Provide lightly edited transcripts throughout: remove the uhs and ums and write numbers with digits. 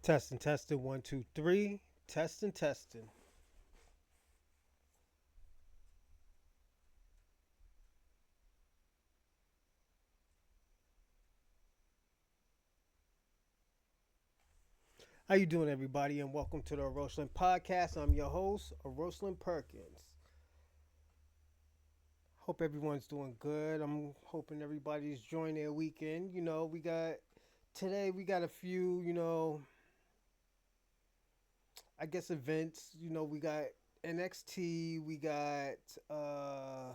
Testing, testing, one, two, three. Testing, testing. How you doing, everybody? And welcome to the Roslyn Podcast. I'm your host, Roslyn Perkins. Hope everyone's doing good. I'm hoping everybody's enjoying their weekend. We got a few, I guess events. We got NXT. We got, I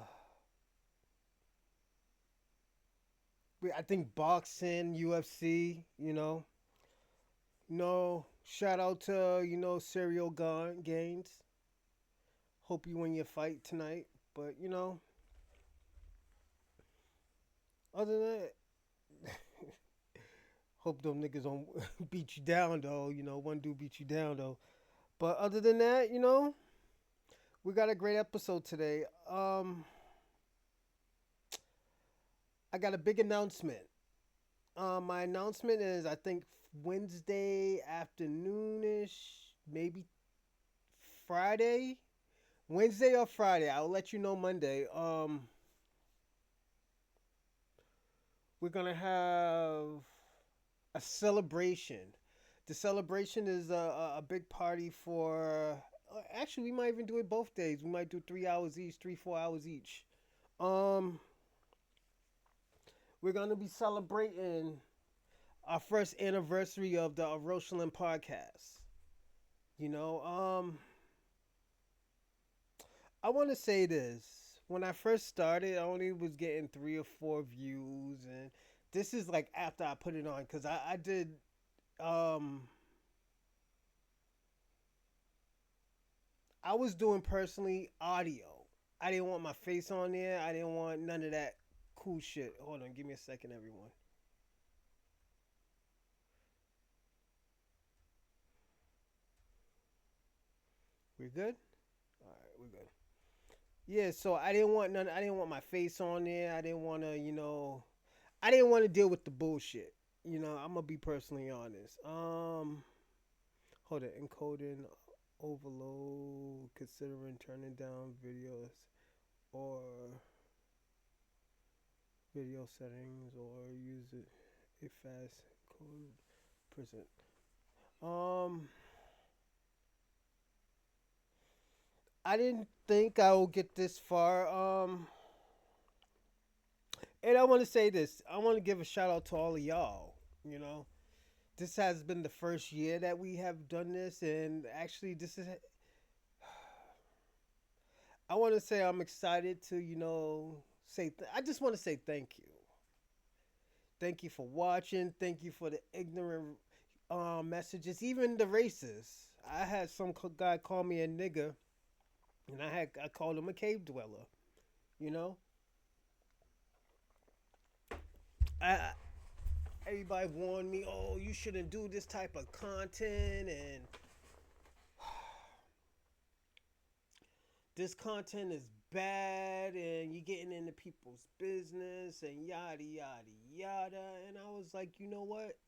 think boxing, UFC. No, shout out to, Gaines. Hope you win your fight tonight. But, other than that, hope them niggas don't beat you down, though. One dude beat you down, though. But other than that, we got a great episode today. I got a big announcement. My announcement is, I think, Wednesday afternoonish, maybe Friday. Wednesday or Friday. I'll let you know Monday. We're gonna have a celebration. The celebration is a big party for. Actually, we might even do it both days. We might do 3 hours each, 4 hours each. Um, we're gonna be celebrating our first anniversary of the Rochland podcast. You know, I want to say this. When I first started, I only was getting 3 or 4 views, and this is like after I put it on because I did. Um, I was doing personally audio. I didn't want my face on there. I didn't want none of that cool shit. Hold on, give me a second, everyone. We're good. All right, we're good. Yeah, so I didn't want none. I didn't want my face on there. I didn't want to, I didn't want to deal with the bullshit. I'm gonna be personally honest. Hold it, encoding, overload, considering turning down videos or video settings or use it a fast code present. Um, I didn't think I would get this far. And I want to say this. I want to give a shout out to all of y'all. You know, this has been the first year that we have done this, and actually, this is. I want to say I'm excited to, I just want to say thank you. Thank you for watching. Thank you for the ignorant messages, even the racists. I had some guy call me a nigger, and I called him a cave dweller. You know, I everybody warned me, oh, you shouldn't do this type of content, and this content is bad, and you're getting into people's business, and yada yada yada. And I was like, you know what?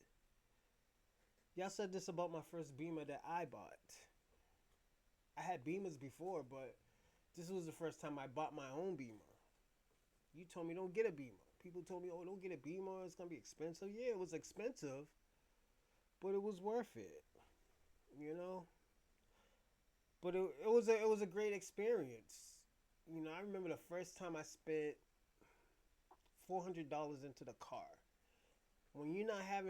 Y'all said this about my first Beamer that I bought. I had Beamers before, but this was the first time I bought my own Beamer. You told me don't get a Beamer. People told me, oh, don't get a Beamer. It's gonna be expensive. Yeah, it was expensive, but it was worth it. You know. But it was a great experience. I remember the first time I spent $400 into the car. When you don't have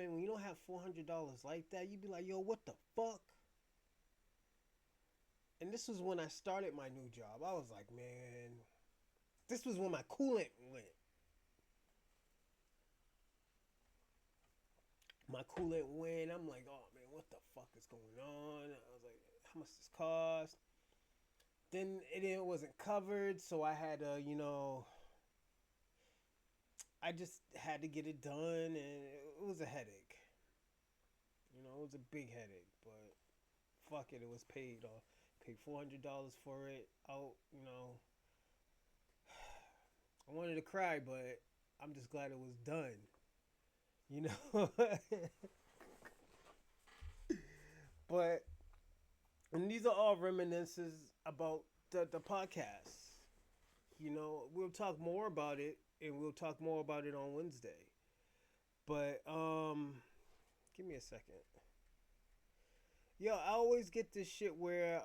$400 like that, you be like, yo, what the fuck? And this was when I started my new job. I was like, man, this was when my coolant went. My coolant went. I'm like, oh man, what the fuck is going on? I was like, how much this cost? Then it wasn't covered, so I had to, I just had to get it done, and it was a headache. It was a big headache, but fuck it, it was paid off. Paid $400 for it. I wanted to cry, but I'm just glad it was done. You know. But and these are all reminiscences about the podcast. We'll talk more about it, and we'll talk more about it on Wednesday. But give me a second. Yo, I always get this shit where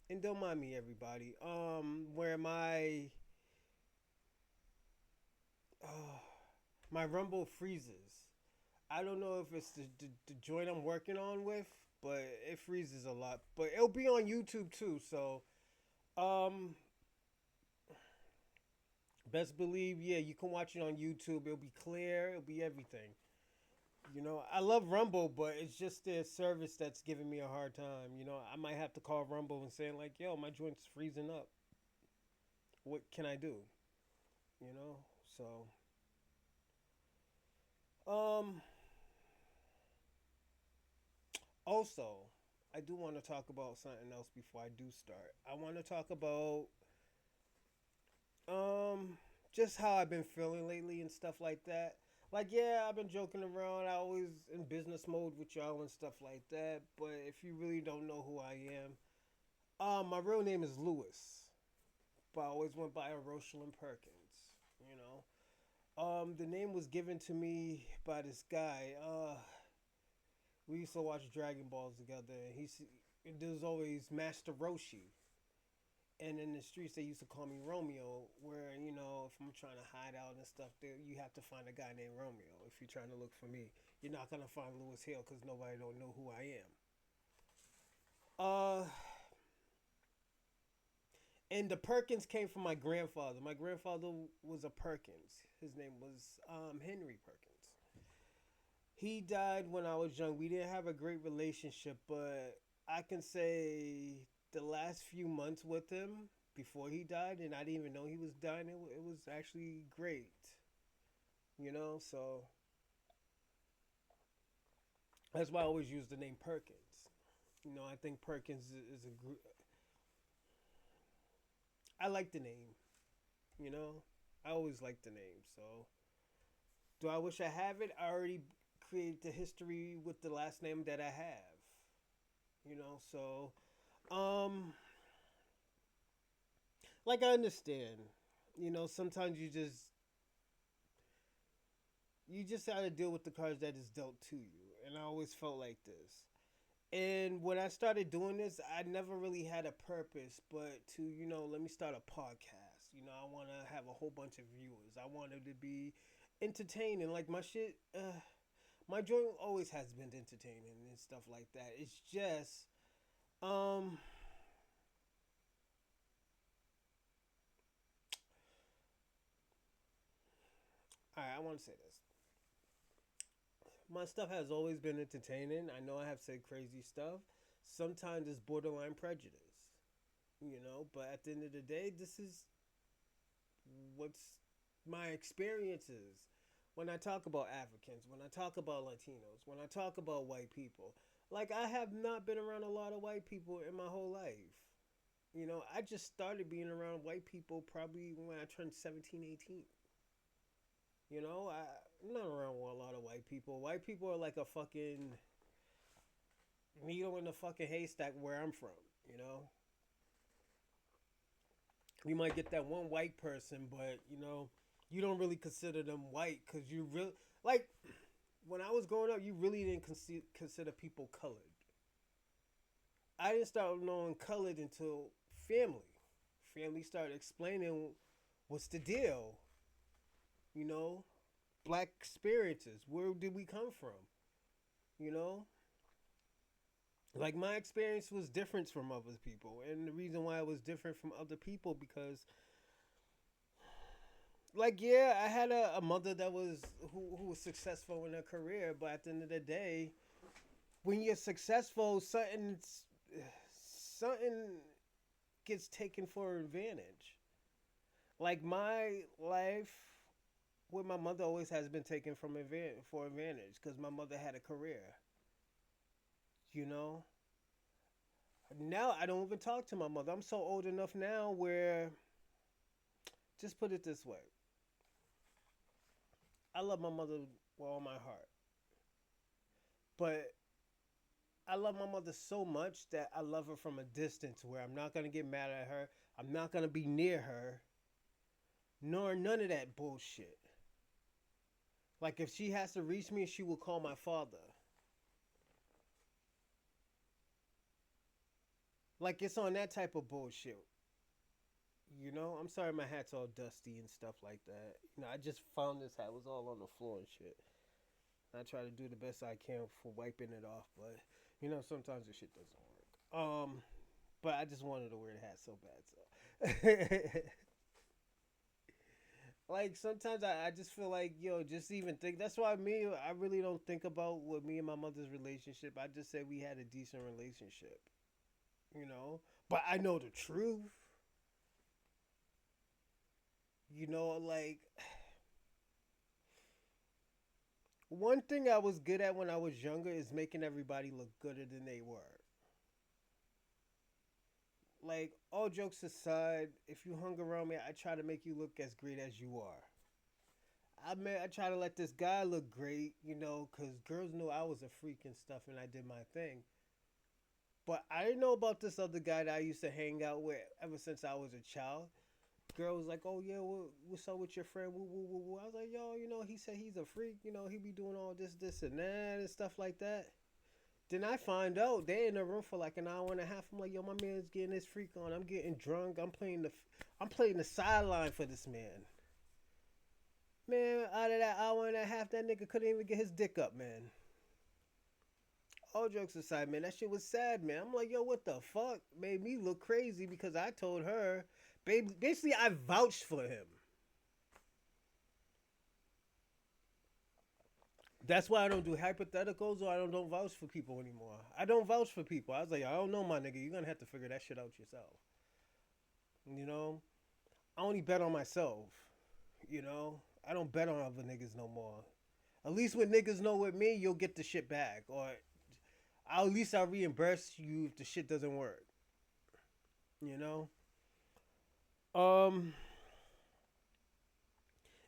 and don't mind me, everybody. Where uh, my Rumble freezes. I don't know if it's the joint I'm working on with, but it freezes a lot. But it'll be on YouTube too, so um, best believe, yeah, you can watch it on YouTube. It'll be clear. It'll be everything. I love Rumble, but it's just their service that's giving me a hard time. I might have to call Rumble and say like, "Yo, my joint's freezing up. What can I do?" You know. So, um, also, I do want to talk about something else before I do start. I want to talk about um just how I've been feeling lately and stuff like that. Like, yeah, I've been joking around. I always in business mode with y'all and stuff like that. But if you really don't know who I am, my real name is Lewis, but I always went by Rosalind Perkins. You the name was given to me by this guy. We used to watch Dragon Balls together. There was always Master Roshi, and in the streets they used to call me Romeo. Where if I'm trying to hide out and stuff, you have to find a guy named Romeo. If you're trying to look for me, you're not gonna find Lewis Hill because nobody don't know who I am. And the Perkins came from my grandfather. My grandfather was a Perkins. His name was Henry Perkins. He died when I was young. We didn't have a great relationship, but I can say the last few months with him before he died, and I didn't even know he was dying. It was actually great, So that's why I always use the name Perkins. I think Perkins is a group. I like the name. You know, I always like the name. So, do I wish I have it? I already created the history with the last name that I have. So um, like I understand. Sometimes you just gotta deal with the cards that is dealt to you, and I always felt like this. And when I started doing this, I never really had a purpose, but to let me start a podcast. I want to have a whole bunch of viewers. I wanted to be entertaining, like my shit. My joint always has been entertaining and stuff like that. It's just, all right. I want to say this. My stuff has always been entertaining. I know I have said crazy stuff. Sometimes it's borderline prejudice, But at the end of the day, this is what's my experiences. When I talk about Africans, when I talk about Latinos, when I talk about white people, like I have not been around a lot of white people in my whole life. I just started being around white people probably when I turned 17, 18. I'm not around a lot of white people. White people are like a fucking needle in a fucking haystack where I'm from, you know? You might get that one white person, but, you don't really consider them white because you really, like, when I was growing up, you really didn't consider people colored. I didn't start knowing colored until family. Family started explaining what's the deal, you know? Black experiences. Where did we come from? You know? Like my experience was different from other people. And the reason why it was different from other people because like yeah, I had a mother that was who was successful in her career, but at the end of the day, when you're successful, something gets taken for advantage. Like my life with my mother always has been taken for advantage because my mother had a career. You know. Now I don't even talk to my mother. I'm so old enough now where, just put it this way, I love my mother with all my heart. But I love my mother so much that I love her from a distance where I'm not gonna get mad at her. I'm not gonna be near her, nor none of that bullshit. Like if she has to reach me, she will call my father. Like it's on that type of bullshit. You know, I'm sorry my hat's all dusty and stuff like that. You know, I just found this hat was all on the floor and shit. I try to do the best I can for wiping it off, but you know, sometimes the shit doesn't work. But I just wanted to wear the hat so bad, so like sometimes I just feel like yo, just even think. That's why I really don't think about what me and my mother's relationship. I just say we had a decent relationship, you know. But I know the truth, you know. Like one thing I was good at when I was younger is making everybody look gooder than they were. Like all jokes aside, if you hung around me, I try to make you look as great as you are. I try to let this guy look great, you know, because girls knew I was a freak and stuff, and I did my thing. But I didn't know about this other guy that I used to hang out with ever since I was a child. Girl was like, "Oh yeah, what's up with your friend?" Woo, woo, woo, woo. I was like, "Yo, you know, he said he's a freak. You know, he be doing all this, and that, and stuff like that." Then I find out they in the room for like an hour and a half. I'm like, "Yo, my man's getting his freak on. I'm getting drunk. I'm playing the sideline for this man." Man, out of that hour and a half, that nigga couldn't even get his dick up, man. All jokes aside, man, that shit was sad, man. I'm like, yo, what the fuck? Made me look crazy because I told her, baby, basically, I vouched for him. That's why I don't do hypotheticals or I don't vouch for people anymore. I don't vouch for people. I was like, I don't know, my nigga. You're gonna have to figure that shit out yourself. You know, I only bet on myself. You know, I don't bet on other niggas no more. At least when niggas know with me, you'll get the shit back, or at least I'll reimburse you if the shit doesn't work. You know, um,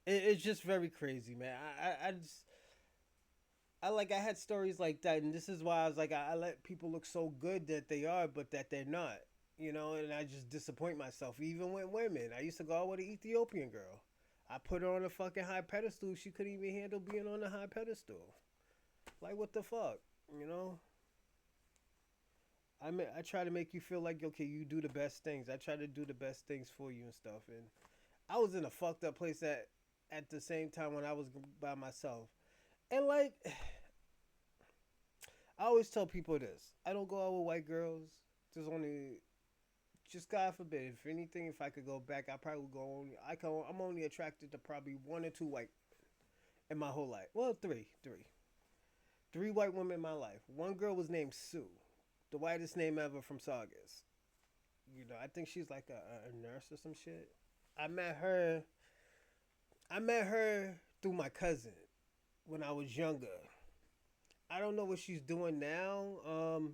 it's just very crazy, man. I just I had stories like that, and this is why I was like I let people look so good that they are, but that they're not. You know, and I just disappoint myself. Even with women, I used to go out with an Ethiopian girl. I put her on a fucking high pedestal. She couldn't even handle being on a high pedestal. Like what the fuck, you know? I try to make you feel like okay, you do the best things. I try to do the best things for you and stuff. And I was in a fucked up place at the same time when I was by myself. And like I always tell people this: I don't go out with white girls. There's only just God forbid. If anything, if I could go back, I probably would go only. I'm only attracted to probably one or two white in my whole life. Well, three white women in my life. One girl was named Sue, the whitest name ever from Saugus. You know, I think she's like a nurse or some shit. I met her. I met her through my cousin when I was younger. I don't know what she's doing now.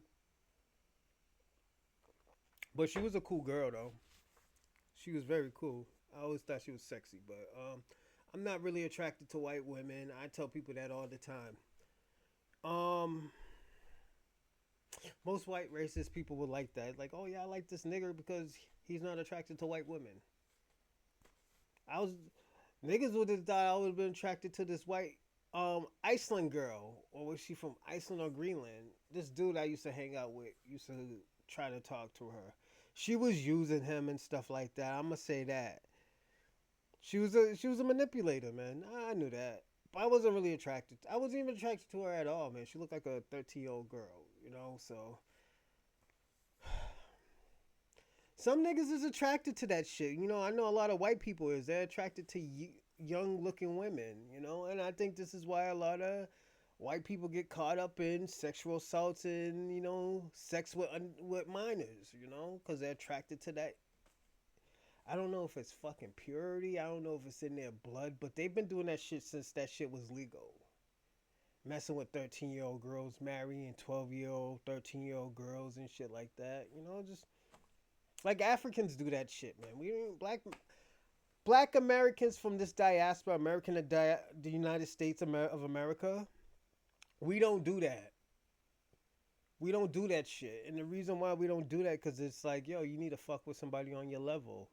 But she was a cool girl though. She was very cool. I always thought she was sexy, but I'm not really attracted to white women. I tell people that all the time. Um, most white racist people would like that. Like, oh yeah, I like this nigger because he's not attracted to white women. I was niggas would have thought I would have been attracted to this white Iceland girl, or was she from Iceland or Greenland? This dude I used to hang out with used to try to talk to her. She was using him and stuff like that. I'm gonna say that she was a manipulator, man. I knew that, but I wasn't really attracted. I wasn't even attracted to her at all, man. She looked like a 13-year-old girl, you know. So some niggas is attracted to that shit. You know, I know a lot of white people is they're attracted to young looking women, you know, and I think this is why a lot of white people get caught up in sexual assaults and you know sex with minors, you know, because they're attracted to that. I don't know if it's fucking purity. I don't know if it's in their blood, but they've been doing that shit since that shit was legal. Messing with 13-year-old girls, marrying 12-year-old, 13-year-old girls and shit like that. You know, just like Africans do that shit, man. We black Americans from this diaspora, the United States of America, we don't do that. We don't do that shit. And the reason why we don't do that, because it's like, yo, you need to fuck with somebody on your level.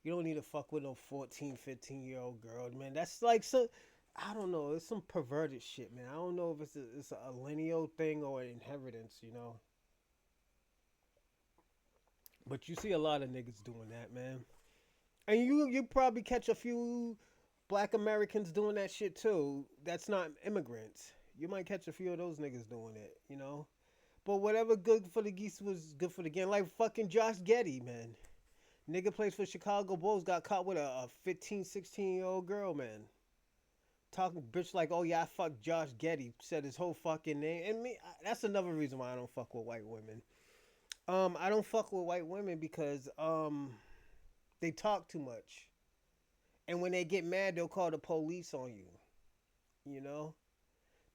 You don't need to fuck with no 14, 15-year-old girl, man. That's like some, I don't know, it's some perverted shit, man. I don't know if it's a lineal thing or an inheritance. But you see a lot of niggas doing that, man. And you probably catch a few black Americans doing that shit too. That's not immigrants. You might catch a few of those niggas doing it. But whatever good for the geese was good for the game. Like fucking Josh Getty, man. Nigga plays for Chicago Bulls, got caught with a 15, 16-year-old girl, man. Talking bitch like, oh yeah, I fucked Josh Getty. Said his whole fucking name. And that's another reason why I don't fuck with white women. I don't fuck with white women because they talk too much. And when they get mad, they'll call the police on you. You know?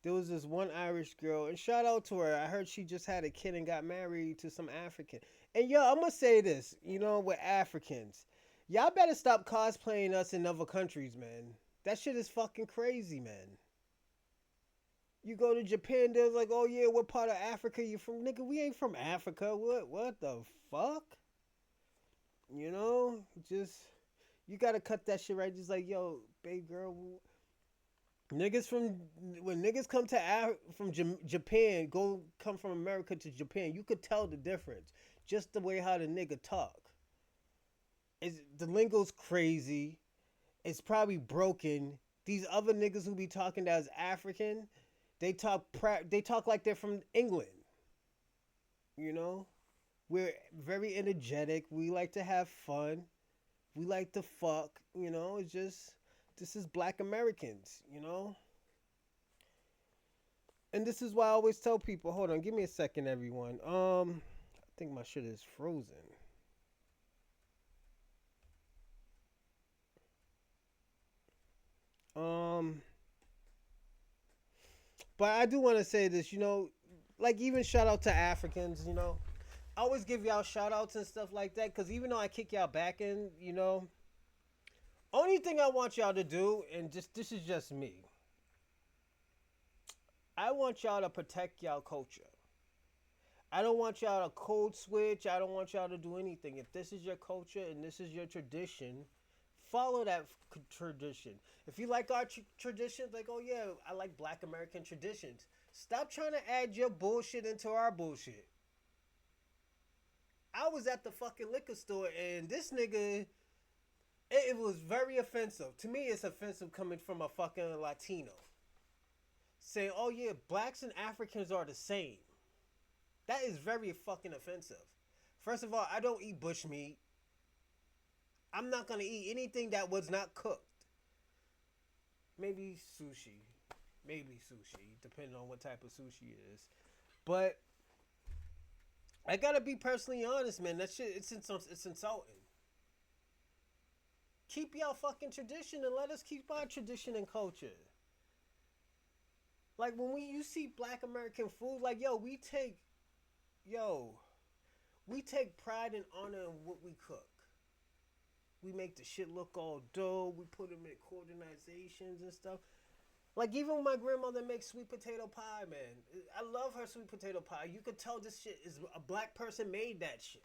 There was this one Irish girl, and shout out to her. I heard she just had a kid and got married to some African. And yo, I'm gonna say this, with Africans. Y'all better stop cosplaying us in other countries, man. That shit is fucking crazy, man. You go to Japan, they're like, oh yeah, what part of Africa you from? Nigga, we ain't from Africa. What the fuck? Just, you gotta cut that shit right. Just like, yo, baby girl, niggas when niggas come to from Japan, come from America to Japan, you could tell the difference. Just the way how the nigga talk. The lingo's crazy. It's probably broken. These other niggas who be talking as African, they talk like they're from England. We're very energetic. We like to have fun. We like to fuck. It's just, this is black Americans. And this is why I always tell people, hold on, give me a second, everyone. I think my shit is frozen. But I do want to say this, like even shout out to Africans, I always give y'all shout outs and stuff like that, because even though I kick y'all back in, only thing I want y'all to do, and this is just me, I want y'all to protect y'all culture. I don't want y'all to code switch. I don't want y'all to do anything. If this is your culture and this is your tradition, follow that tradition. If you like our traditions, like, oh yeah, I like black American traditions. Stop trying to add your bullshit into our bullshit. I was at the fucking liquor store and this nigga, it was very offensive. To me, it's offensive coming from a fucking Latino. Saying, oh yeah, blacks and Africans are the same. That is very fucking offensive. First of all, I don't eat bushmeat. I'm not going to eat anything that was not cooked. Maybe sushi. Depending on what type of sushi it is. But I got to be personally honest, man. That shit, it's insulting. Keep y'all fucking tradition and let us keep our tradition and culture. Like when you see black American food, like, we take pride and honor in what we cook. We make the shit look all dope. We put them in coordinations and stuff. Like even when my grandmother makes sweet potato pie, man. I love her sweet potato pie. You could tell this shit is a black person made that shit.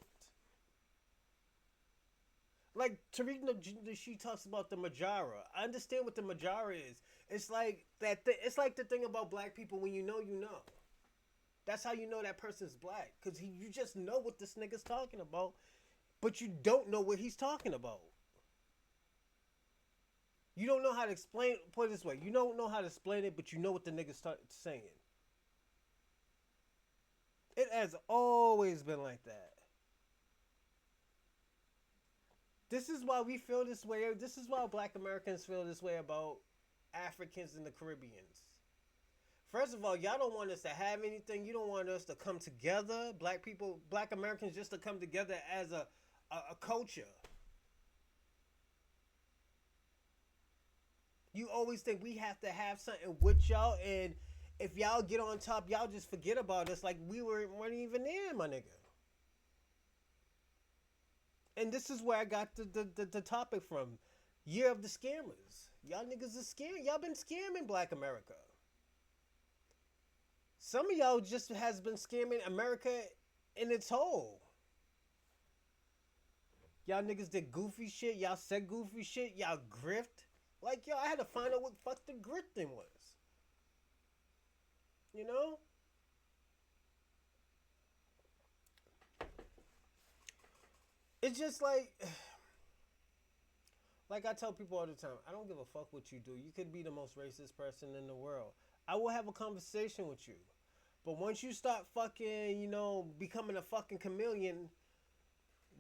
Like Tariq, she talks about the Majara. I understand what the Majara is. It's like that. It's like the thing about black people. When you know, you know. That's how you know that person's black. Because you just know what this nigga's talking about. But you don't know what he's talking about. You don't know how to explain it. Put it this way. You don't know how to explain it, but you know what the nigga's saying. It has always been like that. This is why we feel this way. This is why black Americans feel this way about Africans and the Caribbeans. First of all, y'all don't want us to have anything. You don't want us to come together. Black people, black Americans, just to come together as a culture. You always think we have to have something with y'all, and if y'all get on top, y'all just forget about us like we weren't even there, my nigga. And this is where I got the topic from. Year of the Scammers. Y'all niggas are scamming. Y'all been scamming black America. Some of y'all just has been scamming America in its whole. Y'all niggas did goofy shit. Y'all said goofy shit. Y'all grift. Like, yo, I had to find out what the fuck the grifting was. You know? It's just like I tell people all the time, I don't give a fuck what you do. You could be the most racist person in the world. I will have a conversation with you. But once you start fucking, becoming a fucking chameleon,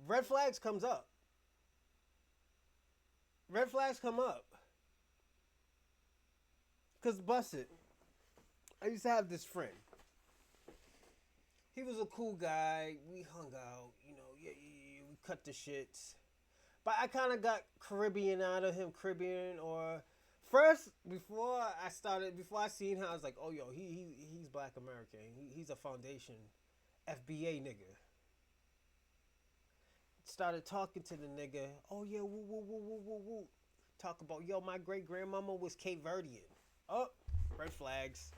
red flags comes up. Red flags come up. Cause bust it. I used to have this friend. He was a cool guy. We hung out, yeah, we cut the shits. But I kind of got Caribbean out of him, or first before I seen him, I was like, oh yo, he's Black American. He's a foundation FBA nigga. Started talking to the nigga. Oh yeah, woo woo woo woo woo woo. Talk about, yo, my great grandmama was Cape Verdean. Oh, red flags.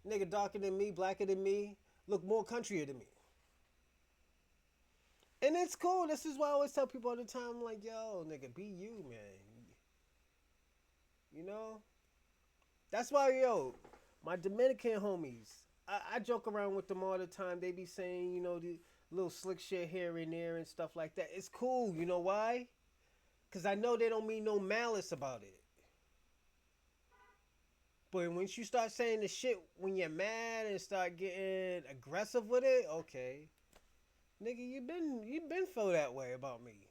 Nigga darker than me, blacker than me, look more countryer than me. And it's cool. This is why I always tell people all the time, I'm like, yo, nigga, be you, man. You know? That's why, yo, my Dominican homies, I joke around with them all the time. They be saying, the little slick shit here and there and stuff like that. It's cool. You know why? Because I know they don't mean no malice about it. But once you start saying the shit when you're mad and start getting aggressive with it, okay. Nigga, you been feel that way about me.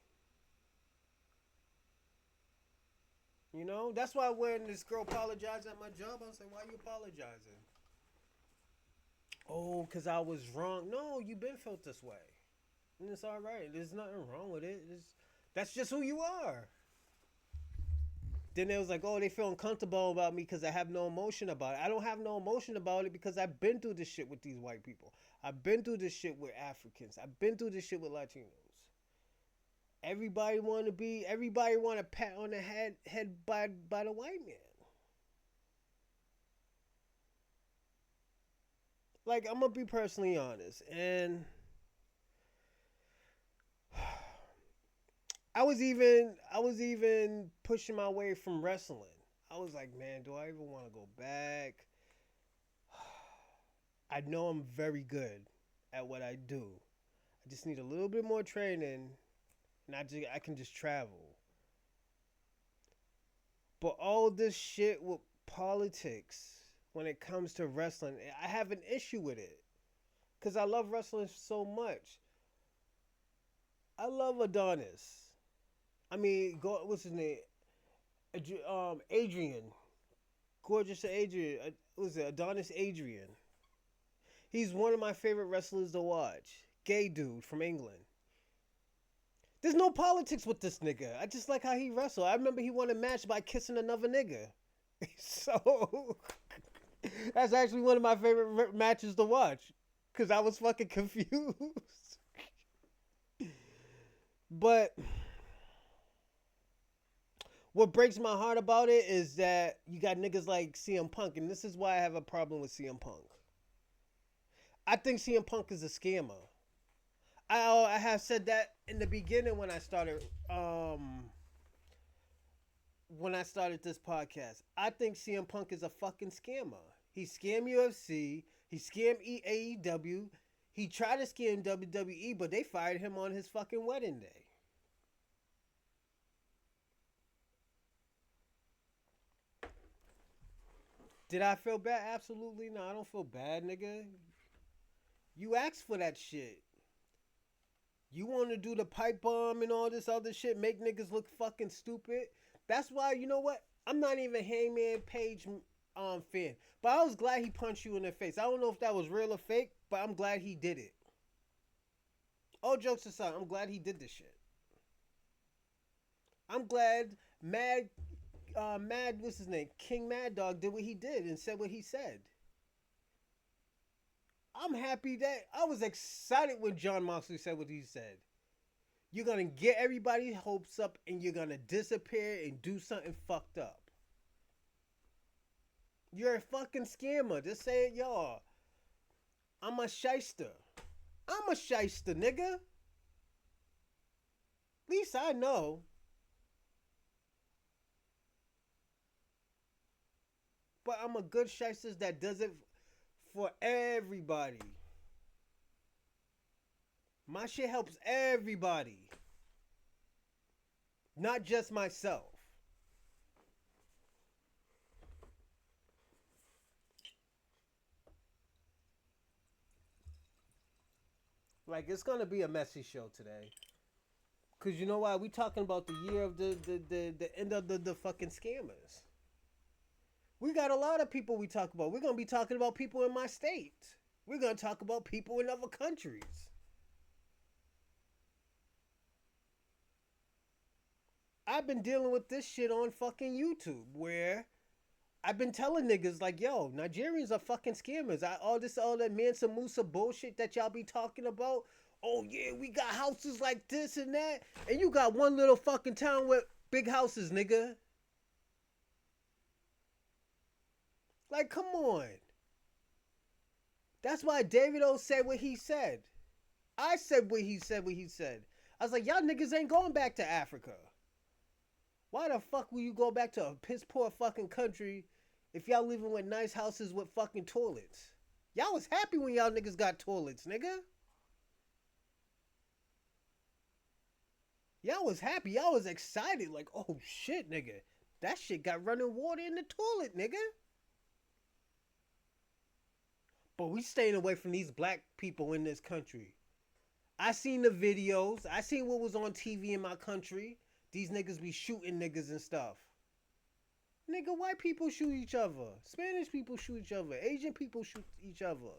You know? That's why when this girl apologized at my job, I was like, why you apologizing? Oh, because I was wrong. No, you been felt this way. And it's all right. There's nothing wrong with it. That's just who you are. Then it was like, oh, they feel uncomfortable about me because I have no emotion about it. I don't have no emotion about it because I've been through this shit with these white people. I've been through this shit with Africans. I've been through this shit with Latinos. Everybody want a pat on the head by the white man. Like, I'm gonna be personally honest, and I was even pushing my way from wrestling. I was like, man, do I even want to go back? I know I'm very good at what I do. I just need a little bit more training, and I can just travel. But all this shit with politics, when it comes to wrestling, I have an issue with it. Because I love wrestling so much. I love Adonis. I mean, what's his name? Adrian. Gorgeous Adrian. Was it Adonis Adrian? He's one of my favorite wrestlers to watch. Gay dude from England. There's no politics with this nigga. I just like how he wrestled. I remember he won a match by kissing another nigga. So, that's actually one of my favorite matches to watch. Because I was fucking confused. But what breaks my heart about it is that you got niggas like CM Punk. And this is why I have a problem with CM Punk. I think CM Punk is a scammer. I have said that in the beginning when I started this podcast. I think CM Punk is a fucking scammer. He scammed UFC. He scammed AEW. He tried to scam WWE, but they fired him on his fucking wedding day. Did I feel bad? Absolutely no. I don't feel bad, nigga. You asked for that shit. You want to do the pipe bomb and all this other shit, make niggas look fucking stupid. That's why, you know what? I'm not even Hangman Page fan. But I was glad he punched you in the face. I don't know if that was real or fake, but I'm glad he did it. All jokes aside, I'm glad he did this shit. I'm glad Mad, what's his name? King Mad Dog did what he did and said what he said. I'm happy that I was excited when John Moxley said what he said. You're going to get everybody's hopes up and you're going to disappear and do something fucked up. You're a fucking scammer. Just say it, y'all. I'm a shyster. I'm a shyster, nigga. At least I know. But I'm a good shyster that does it for everybody. My shit helps everybody. Not just myself. Like, it's gonna be a messy show today. Cause you know why? We talking about the year of the end of the fucking scammers. We got a lot of people we talk about. We're gonna be talking about people in my state. We're gonna talk about people in other countries. I've been dealing with this shit on fucking YouTube where I've been telling niggas like, yo, Nigerians are fucking scammers. All that Mansa Musa bullshit that y'all be talking about. Oh yeah, we got houses like this and that, and you got one little fucking town with big houses, nigga. Like, come on. That's why David O said what he said. I said what he said. I was like, y'all niggas ain't going back to Africa. Why the fuck will you go back to a piss poor fucking country if y'all living with nice houses with fucking toilets? Y'all was happy when y'all niggas got toilets, nigga. Y'all was happy. Y'all was excited. Like, oh shit, nigga. That shit got running water in the toilet, nigga. But we staying away from these black people in this country. I seen the videos. I seen what was on TV in my country. These niggas be shooting niggas and stuff. Nigga, white people shoot each other. Spanish people shoot each other. Asian people shoot each other.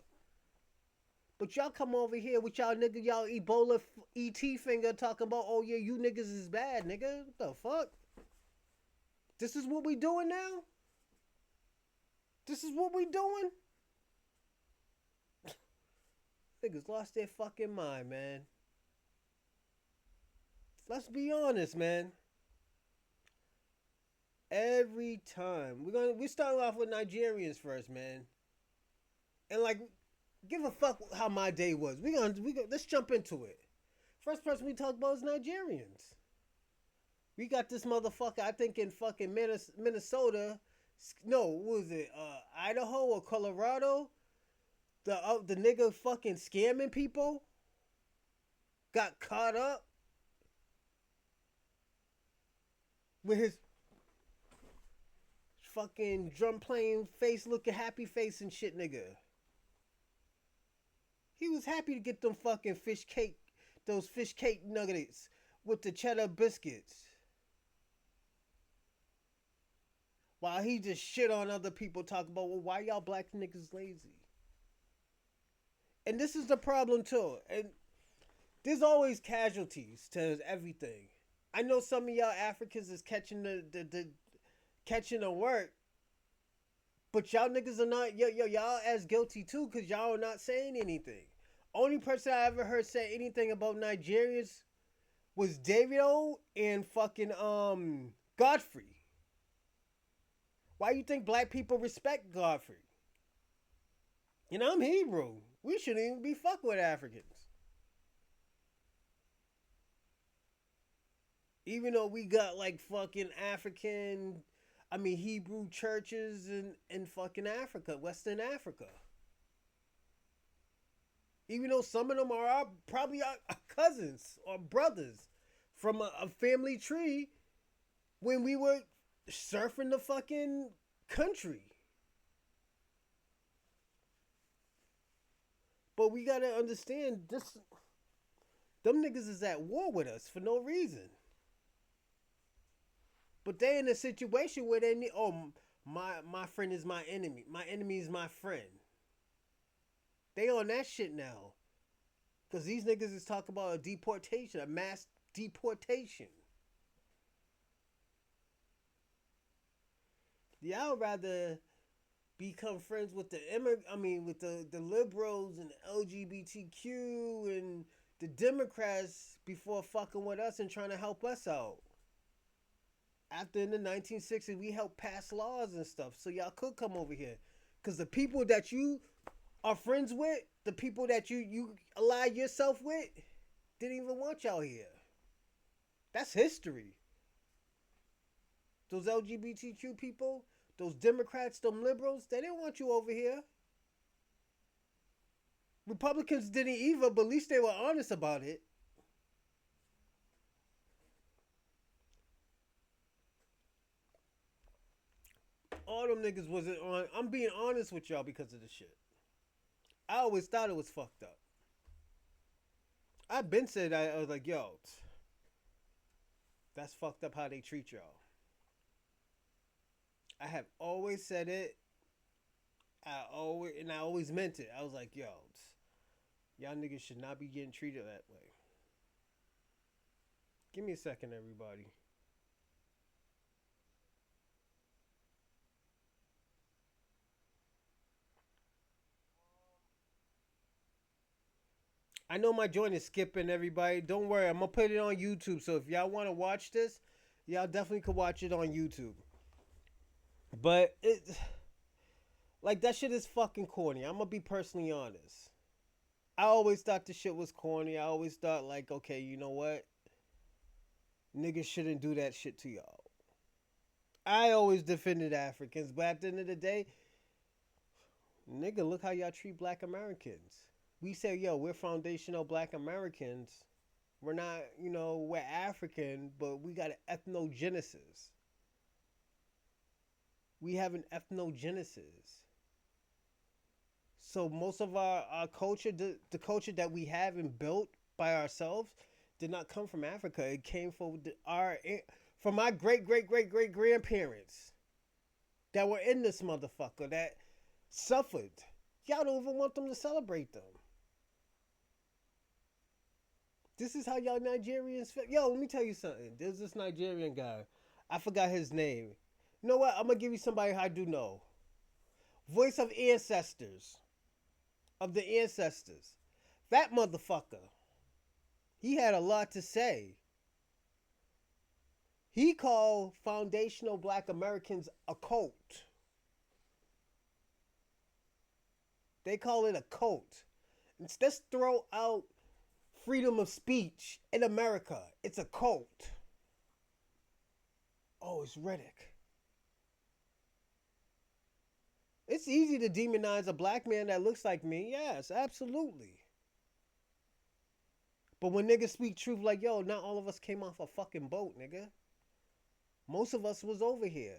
But y'all come over here with y'all nigga, y'all Ebola ET finger talking about, oh yeah, you niggas is bad, nigga. What the fuck? This is what we doing now? This is what we doing? Niggas lost their fucking mind, man. Let's be honest, man. Every time we're starting off with Nigerians first, man. And like, give a fuck how my day was. Let's jump into it. First person we talk about is Nigerians. We got this motherfucker, I think in fucking Minnesota. No, what was it? Idaho or Colorado? The nigga fucking scamming people got caught up with his fucking drum playing face, looking happy face and shit, nigga. He was happy to get them fucking those fish cake nuggets with the cheddar biscuits. While he just shit on other people talking about, well, why y'all black niggas lazy? And this is the problem too. And there's always casualties to everything. I know some of y'all Africans is catching the work, but y'all niggas are not. Y'all as guilty too, cause y'all are not saying anything. Only person I ever heard say anything about Nigerians was David O and fucking Godfrey. Why you think black people respect Godfrey? You know, I'm Hebrew. We shouldn't even be fuck with Africans. Even though we got like fucking Hebrew churches in fucking Africa, Western Africa. Even though some of them are probably our cousins or brothers from a family tree when we were surfing the fucking country. But we gotta understand this. Them niggas is at war with us for no reason. But they in a situation where they need. Oh, my friend is my enemy. My enemy is my friend. They on that shit now. Cause these niggas is talking about a deportation, a mass deportation. Yeah, I'd rather become friends with with the liberals and the LGBTQ and the Democrats before fucking with us and trying to help us out. After in the 1960s, we helped pass laws and stuff so y'all could come over here. Because the people that you are friends with, the people that you ally yourself with, didn't even want y'all here. That's history. Those LGBTQ people, those Democrats, them liberals, they didn't want you over here. Republicans didn't either, but at least they were honest about it. All them niggas wasn't on. I'm being honest with y'all because of this shit. I always thought it was fucked up. I've been said I was like, yo, that's fucked up how they treat y'all. I have always said it. I always meant it. I was like, yo, y'all niggas should not be getting treated that way. Give me a second, everybody. I know my joint is skipping, everybody. Don't worry, I'm gonna put it on YouTube. So if y'all want to watch this, y'all definitely could watch it on YouTube. But it, like, that shit is fucking corny. I'm gonna be personally honest. I always thought the shit was corny. I always thought, like, okay, you know what? Niggas shouldn't do that shit to y'all. I always defended Africans, but at the end of the day, nigga, look how y'all treat black Americans. We say, yo, we're foundational black Americans. We're not, we're African, but we got an ethnogenesis. We have an ethnogenesis. So most of our culture, the culture that we have and built by ourselves, did not come from Africa. It came from my great grandparents that were in this motherfucker that suffered. Y'all don't even want them to celebrate them. This is how y'all Nigerians feel. Yo, let me tell you something. There's this Nigerian guy. I forgot his name. You know what? I'm going to give you somebody I do know. Voice of ancestors. Of the ancestors. That motherfucker. He had a lot to say. He called foundational black Americans a cult. They call it a cult. Let's throw out freedom of speech in America. It's a cult. Oh, it's Riddick. It's easy to demonize a black man that looks like me. Yes, absolutely. But when niggas speak truth like, yo, not all of us came off a fucking boat, nigga. Most of us was over here.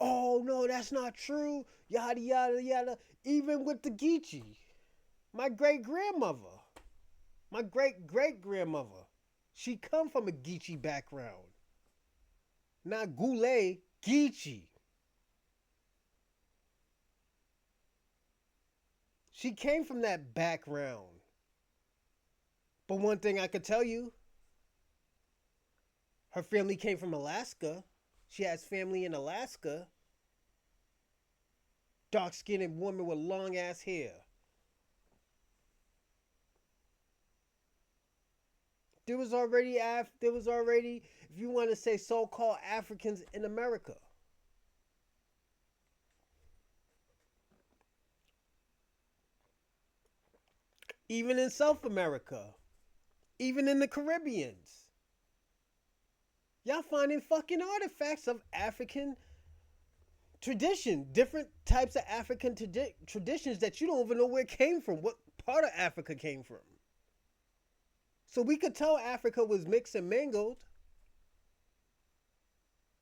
Oh, no, that's not true. Yada, yada, yada. Even with the Geechee. My great-grandmother. My great-great-grandmother. She come from a Geechee background. Not Goulet, Geechee. She came from that background. But one thing I could tell you, her family came from Alaska. She has family in Alaska. Dark-skinned woman with long-ass hair. There was already, if you want to say, so-called Africans in America. Even in South America. Even in the Caribbeans. Y'all finding fucking artifacts of African tradition. Different types of African traditions that you don't even know where it came from. What part of Africa came from. So we could tell Africa was mixed and mingled.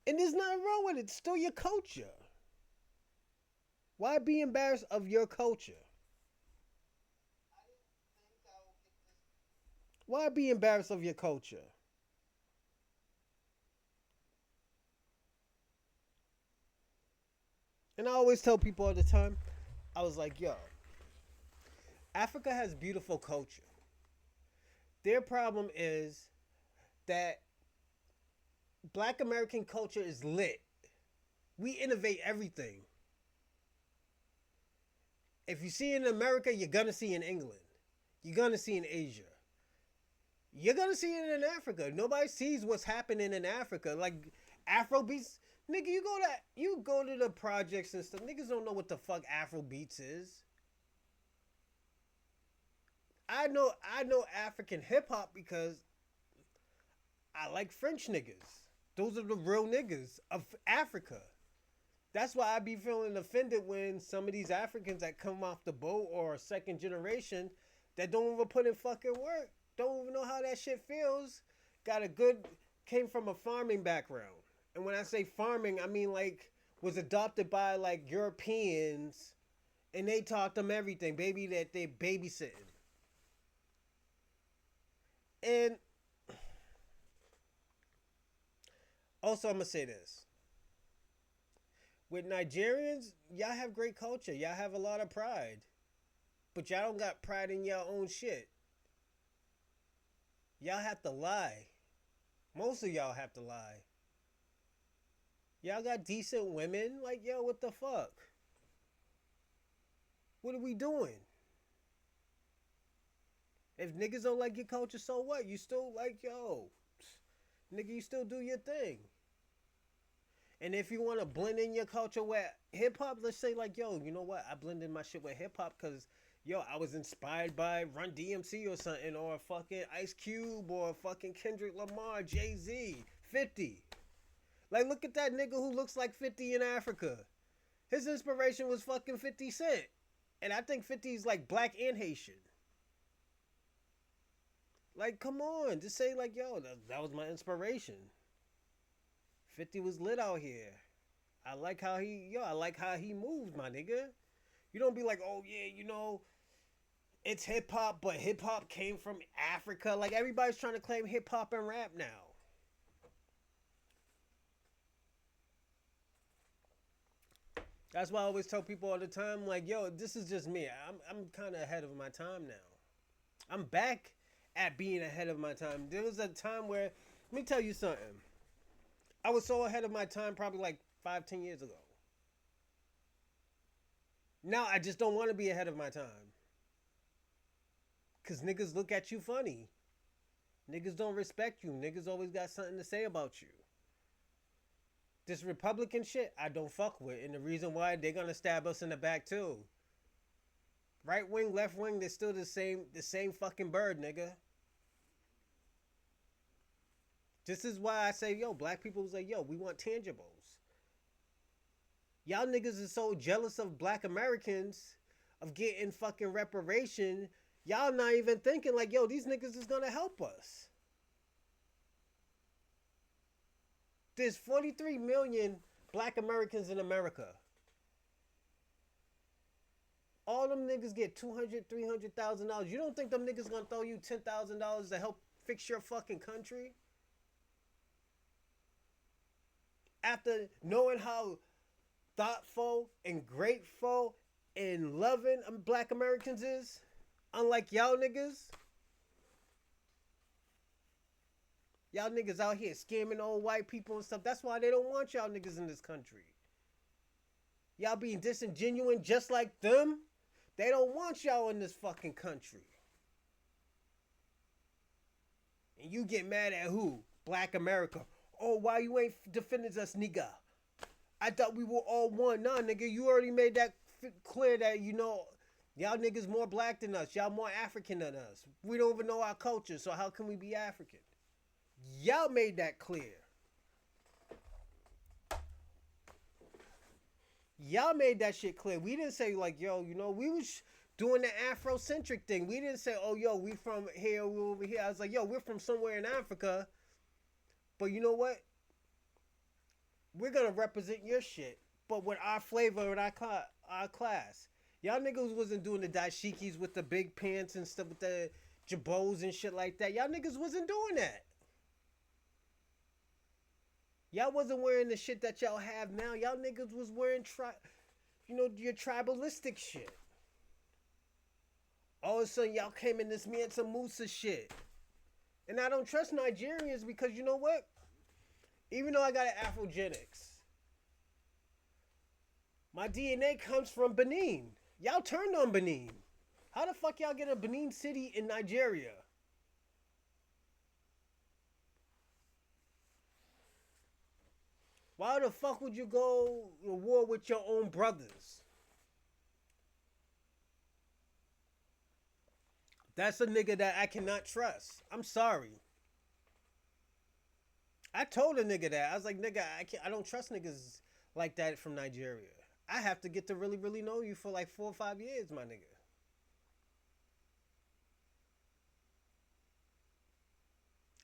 And there's nothing wrong with it. It's still your culture. Why be embarrassed of your culture? Why be embarrassed of your culture? And I always tell people all the time, I was like, yo, Africa has beautiful culture. Their problem is that black American culture is lit. We innovate everything. If you see it in America, you're going to see it in England. You're going to see it in Asia. You're going to see it in Africa. Nobody sees what's happening in Africa. Like, Afro beats, nigga. You go to the projects and stuff. Niggas don't know what the fuck Afro beats is. I know African hip hop because I like French niggas. Those are the real niggas of Africa. That's why I be feeling offended when some of these Africans that come off the boat or second generation that don't even put in fucking work, don't even know how that shit feels. Came from a farming background. And when I say farming, I mean like was adopted by like Europeans and they taught them everything, baby, that they babysitting. And also, I'm gonna say this: with Nigerians, y'all have great culture. Y'all have a lot of pride, but y'all don't got pride in your own shit. Y'all have to lie. Most of y'all have to lie. Y'all got decent women. Like, yo, what the fuck? What are we doing? If niggas don't like your culture, so what? You still like, yo, nigga, you still do your thing. And if you want to blend in your culture with hip hop, let's say like, yo, you know what? I blended my shit with hip hop because, yo, I was inspired by Run DMC or something, or fucking Ice Cube, or fucking Kendrick Lamar, Jay-Z, 50. Like, look at that nigga who looks like 50 in Africa. His inspiration was fucking 50 Cent. And I think 50 is like black and Haitian. Like, come on. Just say like, yo, that was my inspiration. 50 was lit out here. I like how he moved, my nigga. You don't be like, oh yeah, you know, it's hip hop, but hip hop came from Africa. Like, everybody's trying to claim hip hop and rap now. That's why I always tell people all the time, like, yo, this is just me. I'm kind of ahead of my time now. I'm back at being ahead of my time. There was a time where, let me tell you something. I was so ahead of my time probably like 5-10 years ago. Now I just don't want to be ahead of my time. Because niggas look at you funny. Niggas don't respect you. Niggas always got something to say about you. This Republican shit, I don't fuck with. And the reason why, they're going to stab us in the back too. Right wing, left wing, they're still the same fucking bird, nigga. This is why I say, yo, black people was like, yo, we want tangibles. Y'all niggas is so jealous of black Americans of getting fucking reparation. Y'all not even thinking like, yo, these niggas is gonna help us. There's 43 million black Americans in America. All them niggas get $200,000, $300,000. You don't think them niggas gonna throw you $10,000 to help fix your fucking country? After knowing how thoughtful and grateful and loving black Americans is, unlike y'all niggas. Y'all niggas out here scamming old white people and stuff. That's why they don't want y'all niggas in this country. Y'all being disingenuous just like them. They don't want y'all in this fucking country. And you get mad at who? Black America. Oh, why you ain't defending us, nigga? I thought we were all one. Nah, nigga, you already made that clear that, you know, y'all niggas more black than us. Y'all more African than us. We don't even know our culture, so how can we be African? Y'all made that clear. Y'all made that shit clear. We didn't say like, yo, you know, we was doing the Afrocentric thing. We didn't say, oh, yo, we from here, we over here. I was like, yo, we're from somewhere in Africa. But you know what? We're going to represent your shit, but with our flavor and our class. Y'all niggas wasn't doing the dashikis with the big pants and stuff, with the jabos and shit like that. Y'all niggas wasn't doing that. Y'all wasn't wearing the shit that y'all have now. Y'all niggas was wearing, your tribalistic shit. All of a sudden, y'all came in this Mansa Musa shit. And I don't trust Nigerians because you know what? Even though I got an Afrogenics, my DNA comes from Benin. Y'all turned on Benin. How the fuck y'all get a Benin city in Nigeria? Why the fuck would you go to war with your own brothers? That's a nigga that I cannot trust. I'm sorry. I told a nigga that. I was like, nigga, I don't trust niggas like that from Nigeria. I have to get to really, really know you for like 4 or 5 years, my nigga.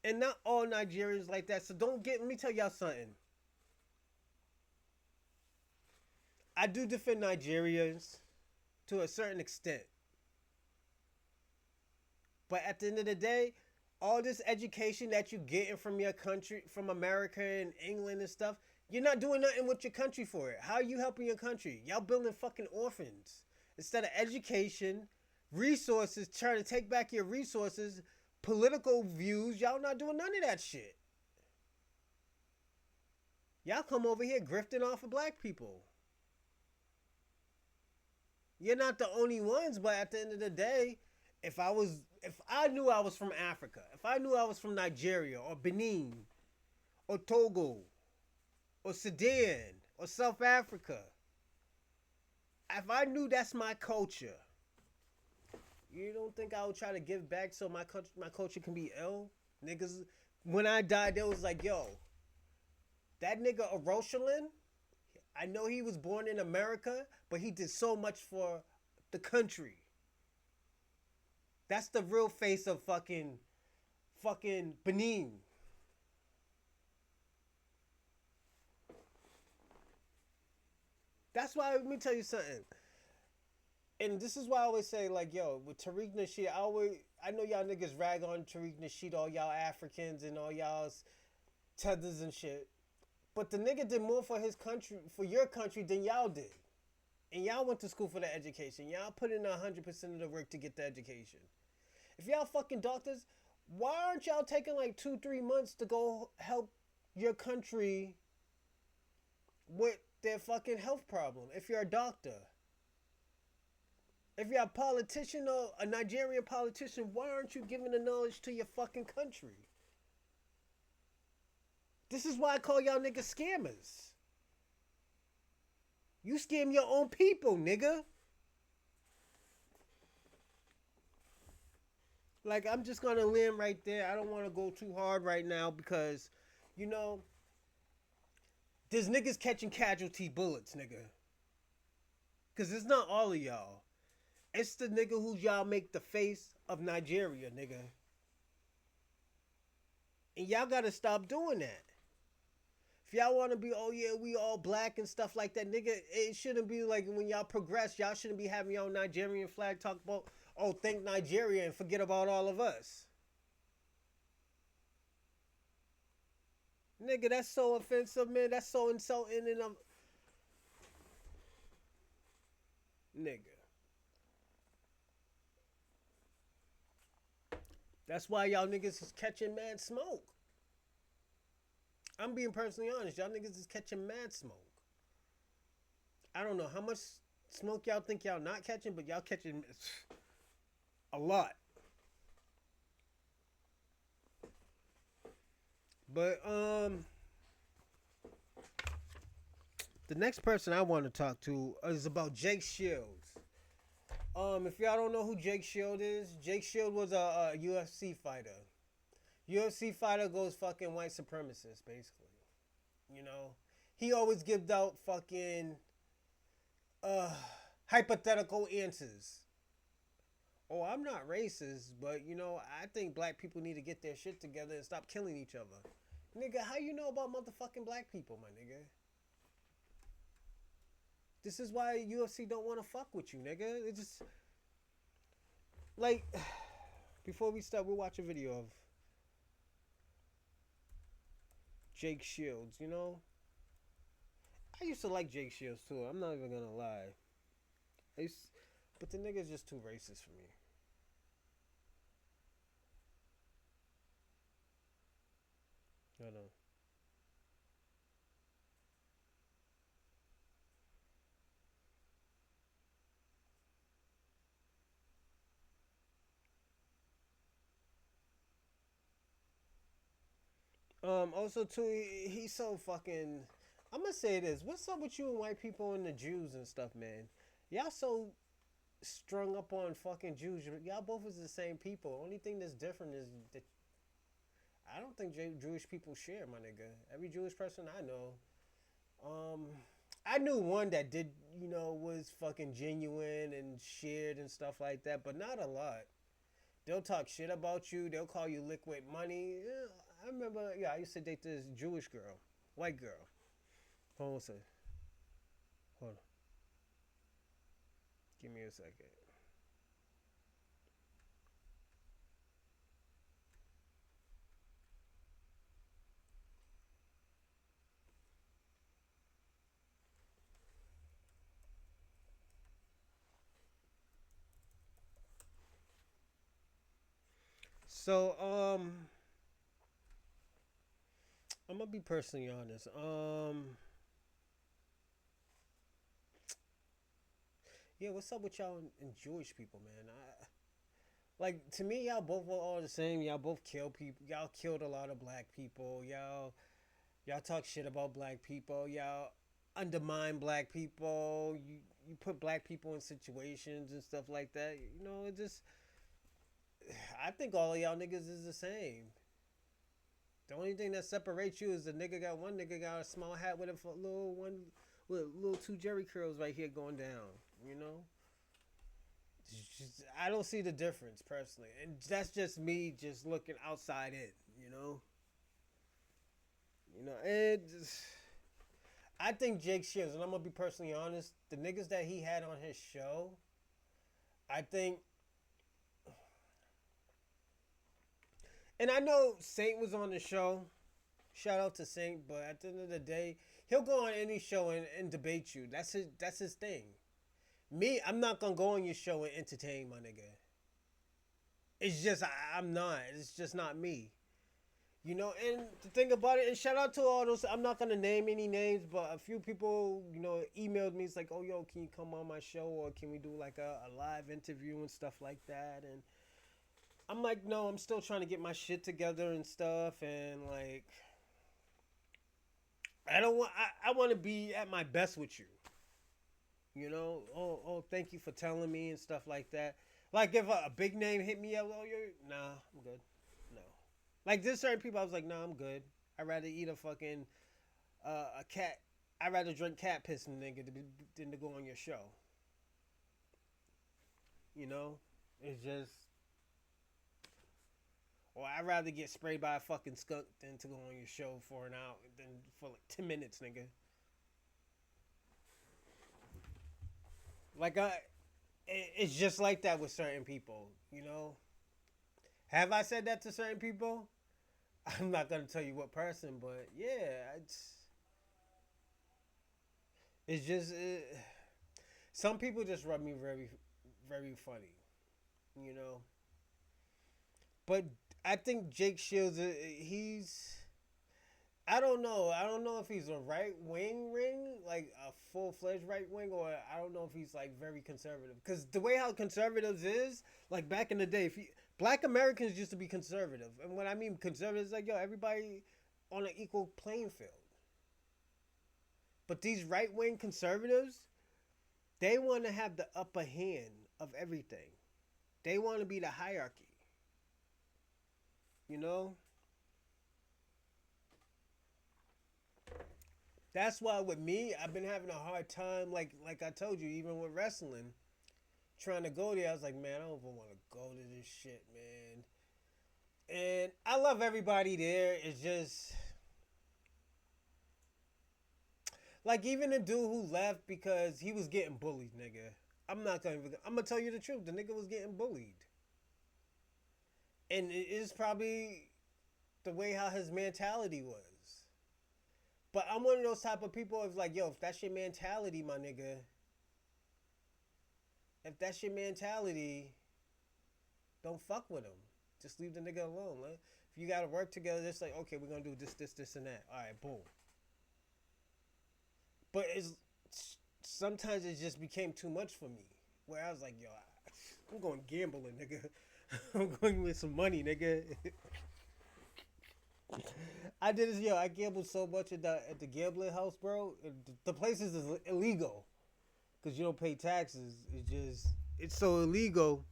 And not all Nigerians like that. So don't get. Let me tell y'all something. I do defend Nigerians to a certain extent, but at the end of the day, all this education that you getting from your country, from America and England and stuff, you're not doing nothing with your country for it. How are you helping your country? Y'all building fucking orphans instead of education, resources, trying to take back your resources, political views. Y'all not doing none of that shit. Y'all come over here grifting off of black people. You're not the only ones, but at the end of the day, if I knew I was from Africa, if I knew I was from Nigeria or Benin or Togo or Sudan or South Africa, if I knew that's my culture, you don't think I would try to give back so my culture can be ill? Niggas, when I died, they was like, yo, that nigga Rosalind, I know he was born in America, but he did so much for the country. That's the real face of fucking Benin. That's why, let me tell you something. And this is why I always say, like, yo, with Tariq Nasheed, I know y'all niggas rag on Tariq Nasheed, all y'all Africans and all y'all's tethers and shit. But the nigga did more for his country, for your country, than y'all did. And y'all went to school for the education. Y'all put in 100% of the work to get the education. If y'all fucking doctors, why aren't y'all taking like 2-3 months to go help your country with their fucking health problem? If you're a doctor, if you're a politician or a Nigerian politician, why aren't you giving the knowledge to your fucking country? This is why I call y'all niggas scammers. You scam your own people, nigga. Like, I'm just gonna land right there. I don't want to go too hard right now because, you know, there's niggas catching casualty bullets, nigga. Because it's not all of y'all. It's the nigga who y'all make the face of Nigeria, nigga. And y'all gotta stop doing that. If y'all want to be, oh yeah, we all black and stuff like that, nigga, it shouldn't be like when y'all progress, y'all shouldn't be having your own Nigerian flag talk about, oh, think Nigeria and forget about all of us. Nigga, that's so offensive, man. That's so insulting and nigga. That's why y'all niggas is catching mad smoke. I'm being personally honest. Y'all niggas is catching mad smoke. I don't know how much smoke y'all think y'all not catching, but y'all catching a lot. But the next person I want to talk to is about Jake Shields. If y'all don't know who Jake Shield is, Jake Shield was a UFC fighter. UFC fighter goes fucking white supremacist, basically. You know, he always gives out fucking hypothetical answers. Oh, I'm not racist, but you know, I think black people need to get their shit together and stop killing each other. Nigga, how you know about motherfucking black people, my nigga? This is why UFC don't want to fuck with you, nigga. It's just like, before we start, we'll watch a video of Jake Shields, you know? I used to like Jake Shields too, I'm not even gonna lie. But the nigga's just too racist for me. I know. Also too, he's so fucking. I'm gonna say this. What's up with you and white people and the Jews and stuff, man? Y'all so strung up on fucking Jews. Y'all both is the same people. Only thing that's different is that I don't think Jewish people share, my nigga. Every Jewish person I know, um, I knew one that did, was fucking genuine and shared and stuff like that, but not a lot. They'll talk shit about you. They'll call you liquid money. Yeah, I remember. Yeah, I used to date this Jewish girl, white girl. Hold on a second. Hold on. Give me a second. So, I'm gonna be personally honest. Yeah, what's up with y'all and Jewish people, man? Like to me, y'all both were all the same. Y'all both kill people. Y'all killed a lot of black people. Y'all talk shit about black people. Y'all undermine black people. You put black people in situations and stuff like that. It just I think all of y'all niggas is the same. The only thing that separates you is the nigga got one nigga got a small hat with a little one with little two Jerry curls right here going down. You know, I don't see the difference personally, and that's just me just looking outside in. You know, and I think Jake Shields, and I'm gonna be personally honest, the niggas that he had on his show, I think, and I know Saint was on the show. Shout out to Saint, but at the end of the day, he'll go on any show and debate you. That's his thing. Me, I'm not gonna go on your show and entertain my nigga. It's just I'm not. It's just not me. And the thing about it, and shout out to all those. I'm not gonna name any names, but a few people, emailed me. It's like, oh yo, can you come on my show, or can we do like a live interview and stuff like that? And I'm like, no, I'm still trying to get my shit together and stuff, and like, I don't want. I want to be at my best with you. Thank you for telling me and stuff like that. Like if a big name hit me up, oh, nah, I'm good. No. Like there's certain people I was like, nah, I'm good. I'd rather eat a fucking a cat. I'd rather drink cat piss than to go on your show. It's just, or I'd rather get sprayed by a fucking skunk than to go on your show for an hour, than for like 10 minutes, nigga. Like it's just like that with certain people. Have I said that to certain people? I'm not gonna tell you what person, but yeah, it's just some people just rub me very, very funny, you know. But I think Jake Shields, he's. I don't know. I don't know if he's a right wing like a full fledged right wing, or I don't know if he's like very conservative. Because the way how conservatives is, like back in the day, black Americans used to be conservative, and when I mean conservative, like yo, everybody on an equal playing field. But these right wing conservatives, they want to have the upper hand of everything. They want to be the hierarchy. You know. That's why with me, I've been having a hard time, like I told you, even with wrestling, trying to go there. I was like, man, I don't even want to go to this shit, man. And I love everybody there. It's just like even the dude who left because he was getting bullied, nigga. I'm gonna tell you the truth. The nigga was getting bullied, and it is probably the way how his mentality was. But I'm one of those type of people. If like, yo, if that's your mentality, my nigga. If that's your mentality, don't fuck with him. Just leave the nigga alone. Like, if you gotta work together, it's like, okay, we're gonna do this, and that. All right, boom. But sometimes it just became too much for me. Where I was like, yo, I'm going gambling, nigga. I'm going with some money, nigga. I did this, yo. I gambled so much at the gambling house, bro. The place is illegal because you don't pay taxes. It's so illegal.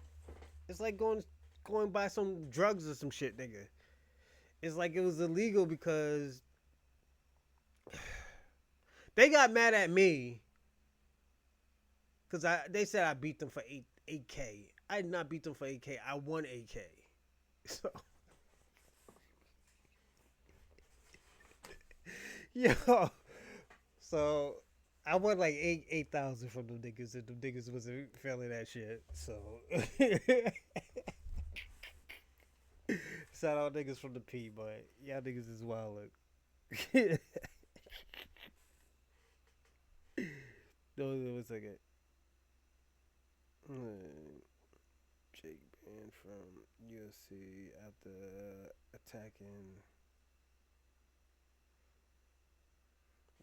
It's like going buy some drugs or some shit, nigga. It's like it was illegal because they got mad at me because they said I beat them for 8K. I did not beat them for 8K. I won 8K. So yo, so I won like 8,000 from them niggas, and them niggas wasn't feeling that shit. So shout out niggas from the P, but y'all niggas is wild. No, one second. Jake banned from UFC after attacking.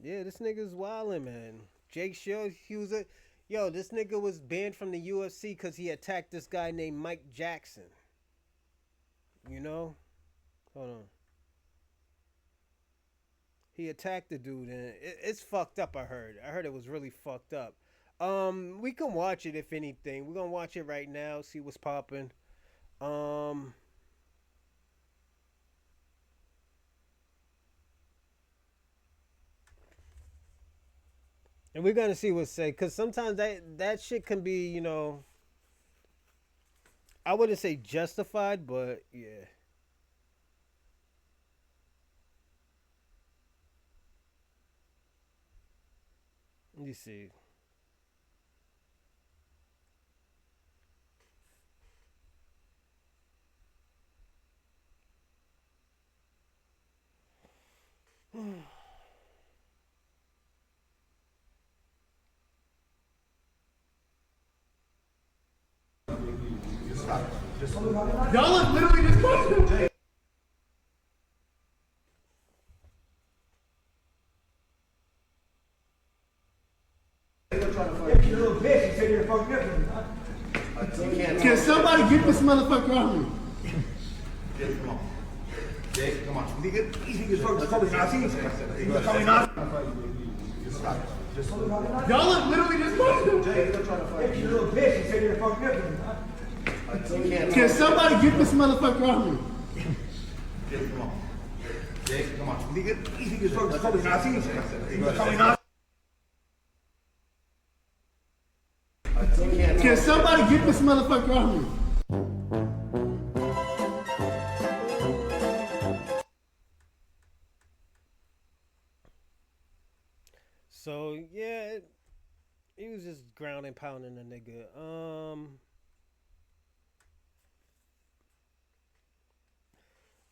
Yeah, this nigga's wildin', man. Jake Shields, this nigga was banned from the UFC because he attacked this guy named Mike Jackson. You know? Hold on. He attacked the dude, and it's fucked up, I heard it was really fucked up. We can watch it, if anything. We're gonna watch it right now, see what's popping. And we're gonna see what's said, because sometimes that shit can be, I wouldn't say justified, but yeah. Let me see. Y'all are literally just pushing. Can somebody get this motherfucker out of me? Jake, come on. Jake, come on. These niggas first coming Nazis. Coming Nazis. Y'all are literally just pushing. Jake, you're trying to fight. You little bitch, you said you're fucking Can somebody get this motherfucker out of me? Jake, come on. Jake, come on. These niggas first coming Nazis. Coming Nazis. Can somebody get this motherfucker out of me? So yeah, he was just ground and pounding the nigga.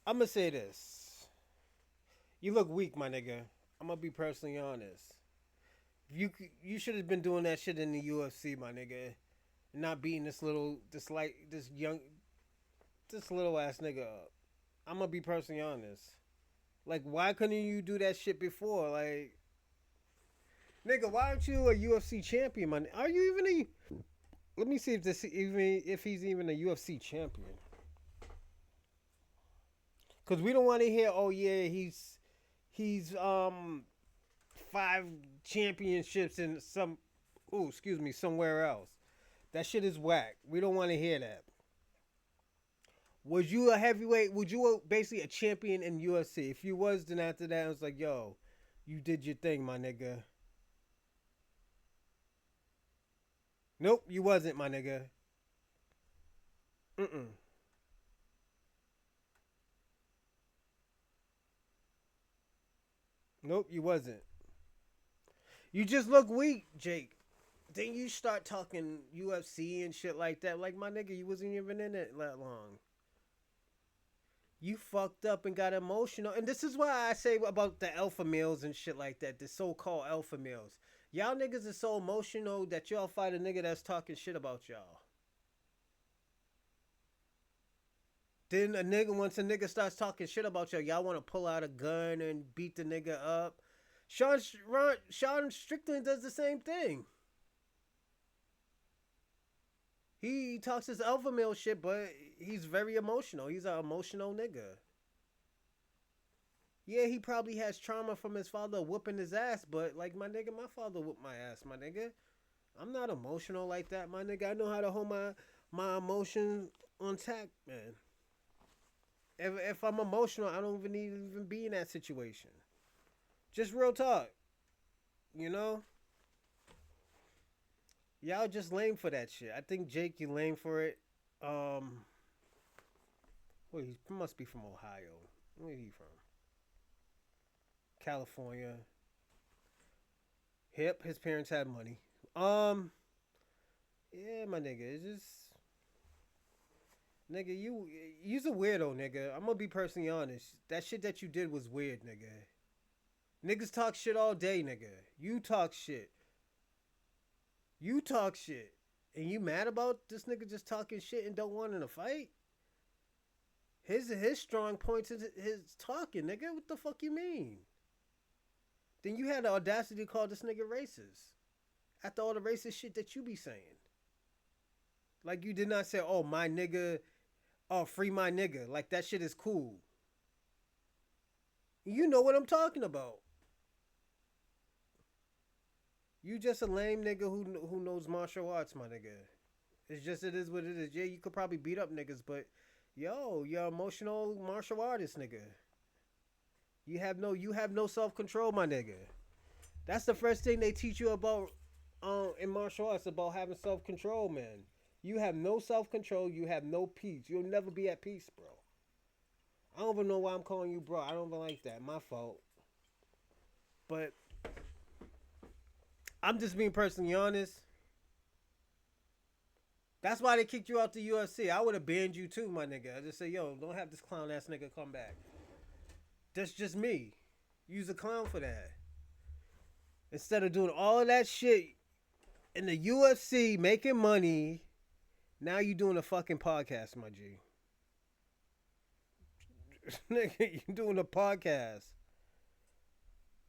I'm gonna say this: you look weak, my nigga. I'm gonna be personally honest. You should have been doing that shit in the UFC, my nigga, and not beating this little ass nigga up. I'm gonna be personally honest. Like, why couldn't you do that shit before? Like, nigga, why aren't you a UFC champion, man? Are you even a? Let me see if he's even a UFC champion. Cause we don't want to hear, oh yeah, he's 5 championships in somewhere else. That shit is whack. We don't want to hear that. Was you a heavyweight? Was you basically a champion in UFC? If you was, then after that, it was like, yo, you did your thing, my nigga. Nope, you wasn't, my nigga. Nope, you wasn't. You just look weak, Jake. Then you start talking UFC and shit like that. Like, my nigga, you wasn't even in it that long. You fucked up and got emotional. And this is why I say about the alpha males and shit like that. The so-called alpha males. Y'all niggas are so emotional that y'all fight a nigga that's talking shit about y'all. Then once a nigga starts talking shit about y'all want to pull out a gun and beat the nigga up. Sean Strickland does the same thing. He talks his alpha male shit, but he's very emotional. He's an emotional nigga. Yeah, he probably has trauma from his father whooping his ass, but like my nigga, my father whooped my ass, my nigga. I'm not emotional like that, my nigga. I know how to hold my emotions on tack, man. If I'm emotional, I don't even need to even be in that situation. Just real talk, you know. Y'all just lame for that shit. I think Jake, you lame for it. Well, he must be from Ohio. Where he from? California. Hip. His parents had money. Yeah, my nigga. It's just, nigga, you's a weirdo, nigga. I'm gonna be personally honest. That shit that you did was weird, nigga. Niggas talk shit all day, nigga. You talk shit. You talk shit. And you mad about this nigga just talking shit and don't want in a fight? His strong points is his talking, nigga. What the fuck you mean? Then you had the audacity to call this nigga racist. After all the racist shit that you be saying. Like you did not say, oh, my nigga, oh, free my nigga. Like that shit is cool. You know what I'm talking about. You just a lame nigga who knows martial arts, my nigga. It is what it is. Yeah, you could probably beat up niggas, but yo, you're an emotional martial artist, nigga. You have no self-control, my nigga. That's the first thing they teach you about in martial arts, about having self-control, man. You have no self-control, you have no peace. You'll never be at peace, bro. I don't even know why I'm calling you bro. I don't even like that. My fault. But I'm just being personally honest. That's why they kicked you out the UFC. I would have banned you too, my nigga. I just say, yo, don't have this clown ass nigga come back. That's just me. Use a clown for that. Instead of doing all of that shit in the UFC, making money, now you doing a fucking podcast, my G. Nigga, you doing a podcast.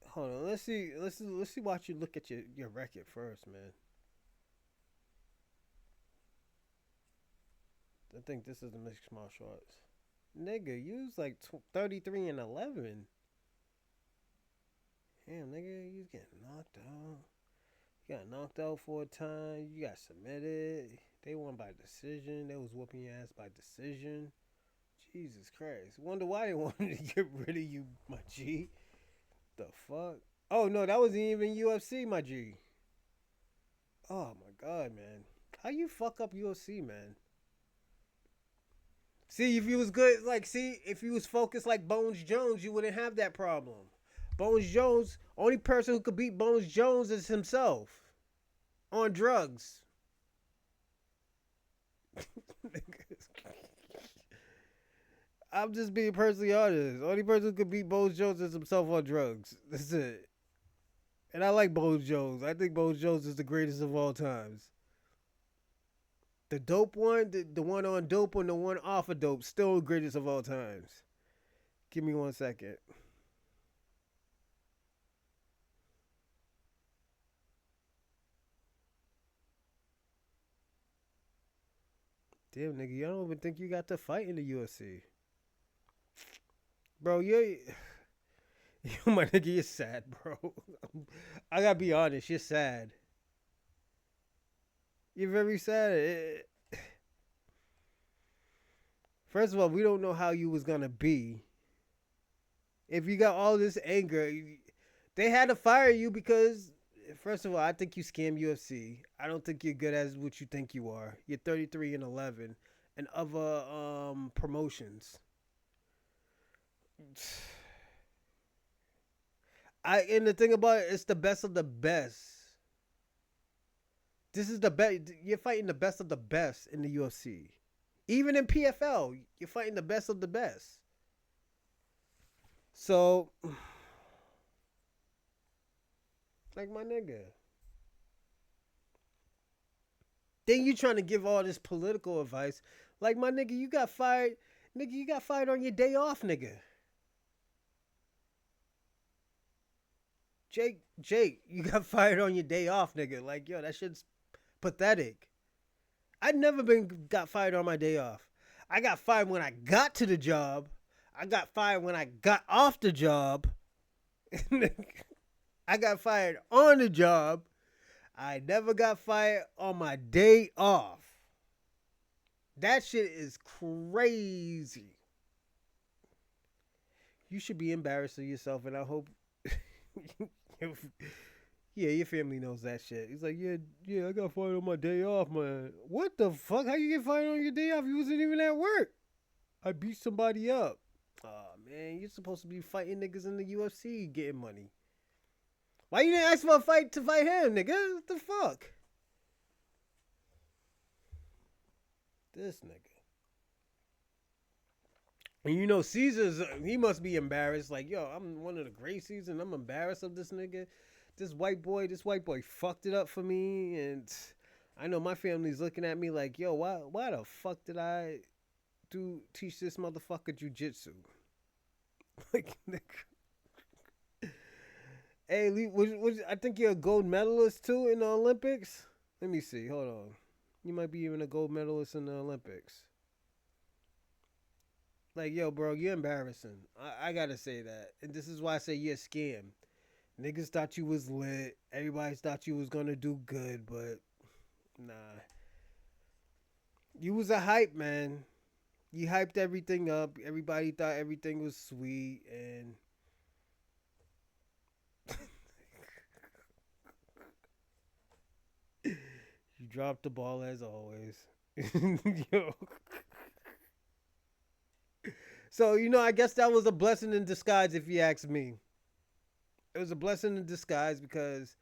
Hold on, let's see why you look at your record first, man. I think this is the mixed martial arts. Nigga, you was like 33-11. Damn, nigga, you was getting knocked out. You got knocked out 4 times. You got submitted. They won by decision. They was whooping your ass by decision. Jesus Christ. Wonder why they wanted to get rid of you, my G. The fuck? Oh, no, that wasn't even UFC, my G. Oh, my God, man. How you fuck up UFC, man? See, if you was good, if you was focused like Bones Jones, you wouldn't have that problem. Bones Jones, only person who could beat Bones Jones is himself. On drugs. I'm just being personally honest. Only person who could beat Bones Jones is himself on drugs. That's it. And I like Bones Jones. I think Bones Jones is the greatest of all times. The dope one, the one on dope and the one off of dope, still the greatest of all times. Give me 1 second. Damn, nigga, you don't even think you got to fight in the UFC. Bro, you my nigga, you're sad, bro. I gotta be honest, you're sad. You're very sad. First of all, we don't know how you was gonna be. If you got all this anger, they had to fire you because, first of all, I think you scam UFC. I don't think you're good as what you think you are. You're 33-11 and other promotions. And the thing about it, it's the best of the best. This is the best. You're fighting the best of the best in the UFC. Even in PFL, you're fighting the best of the best. So, like my nigga. Then you trying to give all this political advice. Like my nigga, you got fired. Nigga, you got fired on your day off, nigga. Jake, you got fired on your day off, nigga. Like, yo, that shit's pathetic. I never got fired on my day off. I got fired when I got to the job. I got fired when I got off the job. I got fired on the job. I never got fired on my day off. That shit is crazy. You should be embarrassed of yourself, and I hope your family knows that shit. He's like, yeah, I got fired on my day off, man. What the fuck? How you get fired on your day off? You wasn't even at work. I beat somebody up. Oh, man, you're supposed to be fighting niggas in the UFC getting money. Why you didn't ask for a fight to fight him, nigga? What the fuck? This nigga. And you know, Caesar's, he must be embarrassed. Like, yo, I'm one of the Gracies and I'm embarrassed of this nigga. This white boy fucked it up for me. And I know my family's looking at me like, yo, why the fuck did I teach this motherfucker jujitsu? Like, nigga. Hey, I think you're a gold medalist too in the Olympics. Let me see. Hold on. You might be even a gold medalist in the Olympics. Like, yo, bro, you're embarrassing. I gotta say that. And this is why I say you're a scam. Niggas thought you was lit. Everybody thought you was gonna do good, but nah. You was a hype, man. You hyped everything up. Everybody thought everything was sweet, and you dropped the ball as always. Yo. So, you know, I guess that was a blessing in disguise, if you ask me. It was a blessing in disguise because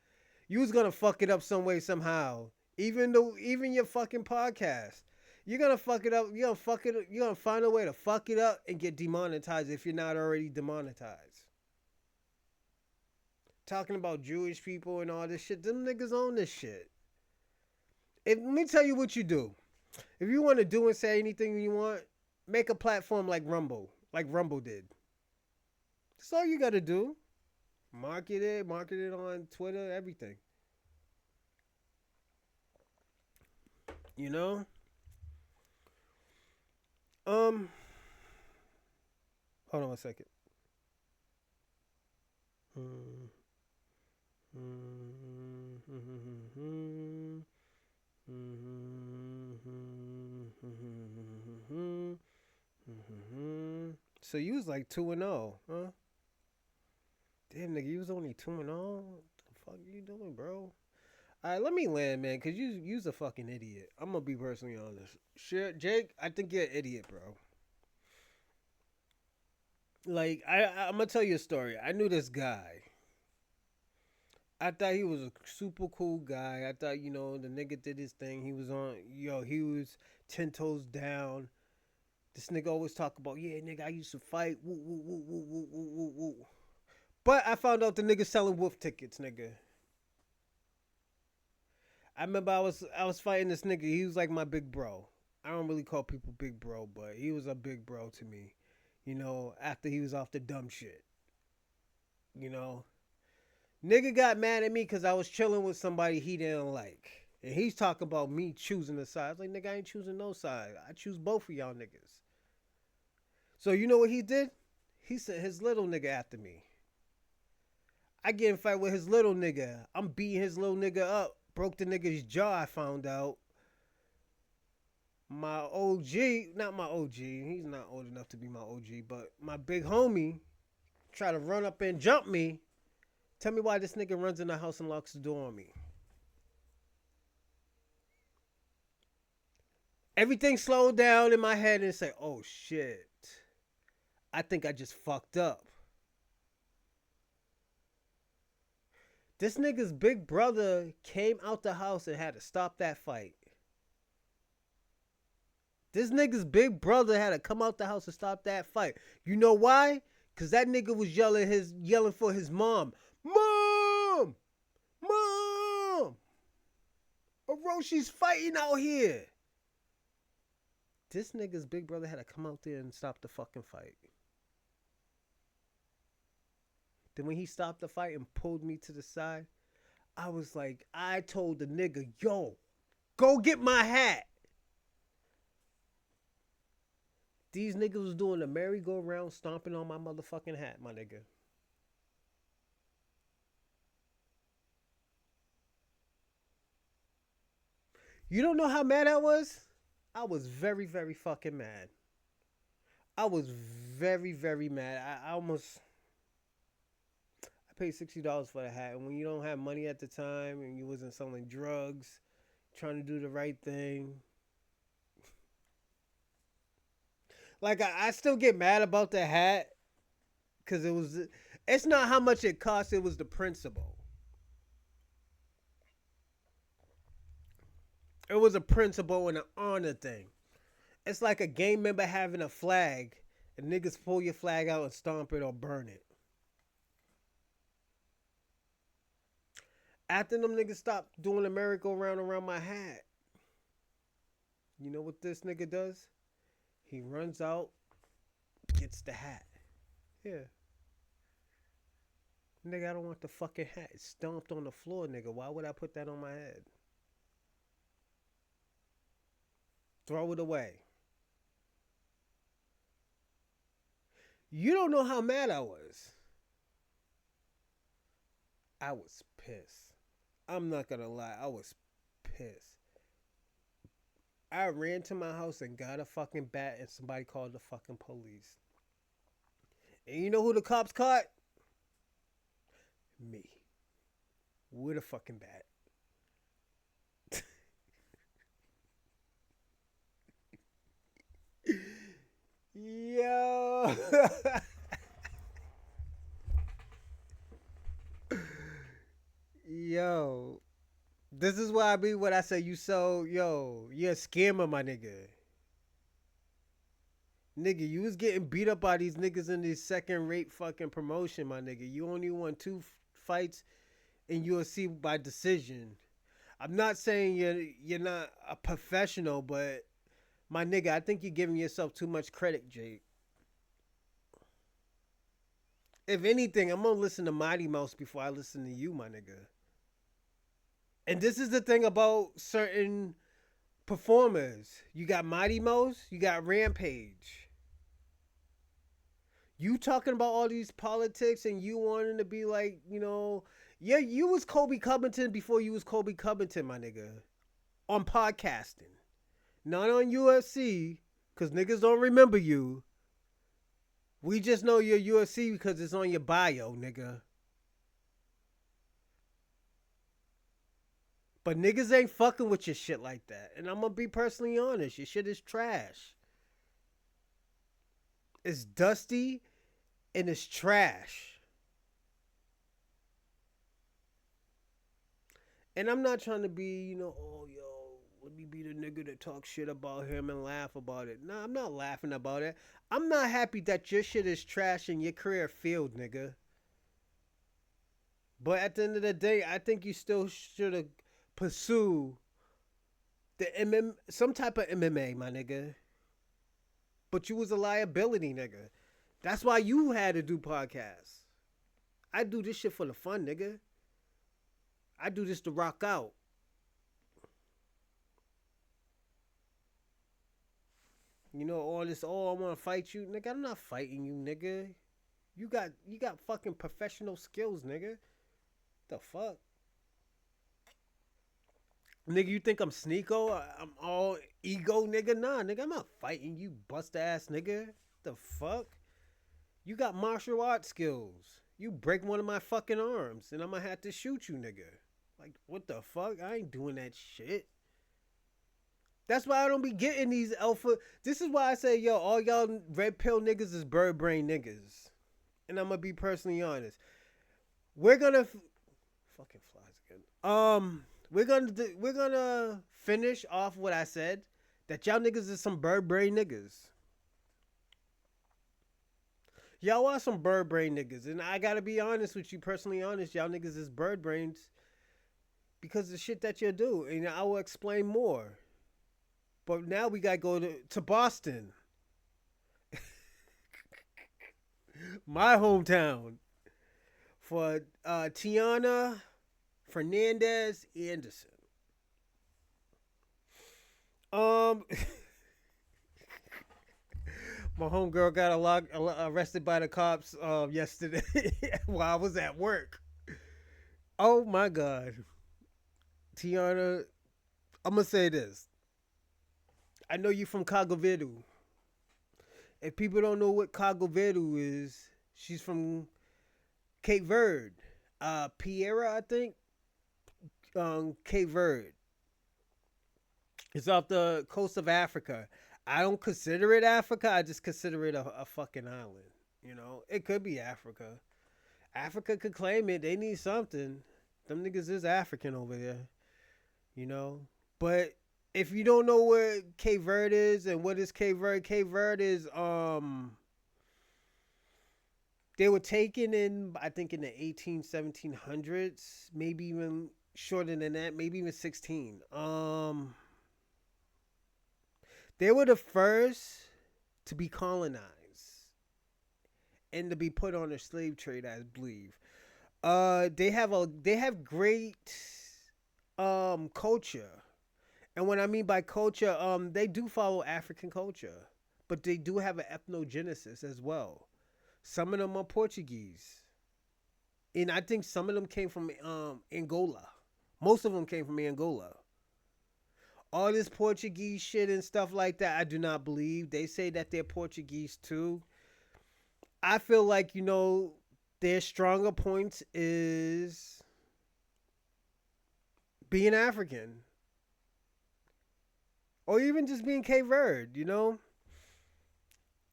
you was gonna fuck it up some way, somehow. Even your fucking podcast. You're gonna fuck it up. You're gonna find a way to fuck it up and get demonetized if you're not already demonetized. Talking about Jewish people and all this shit. Them niggas own this shit. Let me tell you what you do. If you want to do and say anything you want, make a platform like Rumble did. That's all you gotta do. Market it on Twitter, everything. You know? Hold on one second. So you was like 2-0, huh? Damn, nigga, you was only 2-0. What the fuck you doing, bro? All right, let me land, man, because you's a fucking idiot. I'm going to be personally honest. Sure, Jake, I think you're an idiot, bro. Like, I'm going to tell you a story. I knew this guy. I thought he was a super cool guy. I thought, you know, the nigga did his thing. He was 10 toes down. This nigga always talk about, yeah, nigga, I used to fight. Woo, woo, woo, woo, woo, woo, woo, woo. But I found out the nigga selling wolf tickets, nigga. I remember I was fighting this nigga. He was like my big bro. I don't really call people big bro, but he was a big bro to me. You know, after he was off the dumb shit. You know. Nigga got mad at me because I was chilling with somebody he didn't like. And he's talking about me choosing a side. I was like, nigga, I ain't choosing no side. I choose both of y'all niggas. So you know what he did? He sent his little nigga after me. I get in a fight with his little nigga. I'm beating his little nigga up. Broke the nigga's jaw, I found out. My OG, not my OG. He's not old enough to be my OG. But my big homie tried to run up and jump me. Tell me why this nigga runs in the house and locks the door on me. Everything slowed down in my head and say, oh shit. I think I just fucked up. This nigga's big brother came out the house and had to stop that fight. This nigga's big brother had to come out the house and stop that fight. You know why? Because that nigga was yelling for his mom. Mom! Mom! Oroshi's fighting out here. This nigga's big brother had to come out there and stop the fucking fight. Then when he stopped the fight and pulled me to the side, I was like, I told the nigga, yo, go get my hat. These niggas was doing the merry-go-round stomping on my motherfucking hat, my nigga. You don't know how mad I was? I was very, very fucking mad. I was very, very mad. I almost... I paid $60 for the hat. And when you don't have money at the time and you wasn't selling drugs, trying to do the right thing... Like, I still get mad about the hat. Because it was... It's not how much it cost. It was the principle. It was a principle and an honor thing. It's like a gang member having a flag and niggas pull your flag out and stomp it or burn it. After them niggas stopped doing the merry-go-round around my hat, you know what this nigga does? He runs out, gets the hat. Yeah. Nigga, I don't want the fucking hat. It's stomped on the floor, nigga. Why would I put that on my head? Throw it away. You don't know how mad I was. I was pissed. I'm not gonna lie. I was pissed. I ran to my house and got a fucking bat and somebody called the fucking police. And you know who the cops caught? Me. With a fucking bat. Yo. Yo. This is why I be what I say. You're a scammer, my nigga. Nigga, you was getting beat up by these niggas in this second rate fucking promotion, my nigga. You only won 2 fights in UFC by decision. I'm not saying you're not a professional, but my nigga, I think you're giving yourself too much credit, Jake. If anything, I'm gonna listen to Mighty Mouse before I listen to you, my nigga. And this is the thing about certain performers. You got Mighty Mouse, you got Rampage. You talking about all these politics and you wanting to be like, yeah, you was Kobe Covington before you was Kobe Covington, my nigga. On podcasting. Not on UFC, because niggas don't remember you. We just know you're UFC because it's on your bio, nigga. But niggas ain't fucking with your shit like that. And I'm going to be personally honest. Your shit is trash. It's dusty and it's trash. And I'm not trying to be, let me be the nigga that talks shit about him and laugh about it. Nah, I'm not laughing about it. I'm not happy that your shit is trash and your career failed, nigga. But at the end of the day, I think you still should have pursued some type of MMA, my nigga. But you was a liability, nigga. That's why you had to do podcasts. I do this shit for the fun, nigga. I do this to rock out. All this, I want to fight you. Nigga, I'm not fighting you, nigga. You got fucking professional skills, nigga. The fuck? Nigga, you think I'm sneako? I'm all ego, nigga? Nah, nigga, I'm not fighting you, bust ass nigga. The fuck? You got martial arts skills. You break one of my fucking arms, and I'm gonna have to shoot you, nigga. Like, what the fuck? I ain't doing that shit. That's why I don't be getting these alpha. This is why I say, all y'all red pill niggas is bird brain niggas. And I'm gonna be personally honest. We're gonna fucking flies again. We're gonna finish off what I said, that y'all niggas is some bird brain niggas. Y'all are some bird brain niggas, and I gotta be honest with you, personally honest. Y'all niggas is bird brains because of the shit that you do, and I will explain more. But now we gotta go to Boston. My hometown. For Tania Fernandes-Anderson. My homegirl got arrested by the cops yesterday while I was at work. Oh my God. Tiana, I'm going to say this. I know you from Cabo Verde. If people don't know what Cabo Verde is, she's from Cape Verde. Piera, I think. Cape Verde. It's off the coast of Africa. I don't consider it Africa. I just consider it a fucking island. You know, it could be Africa. Africa could claim it. They need something. Them niggas is African over there. You know, but if you don't know what Cape Verde is and what is Cape Verde is they were taken in, I think, in the 1700s, maybe even shorter than that, maybe even 16. They were the first to be colonized and to be put on a slave trade, I believe. They have great culture. And what I mean by culture, they do follow African culture, but they do have an ethnogenesis as well. Some of them are Portuguese. And I think some of them came from Angola. Most of them came from Angola. All this Portuguese shit and stuff like that, I do not believe. They say that they're Portuguese too. I feel like, you know, their stronger points is being African. Or even just being Cape Verde, you know?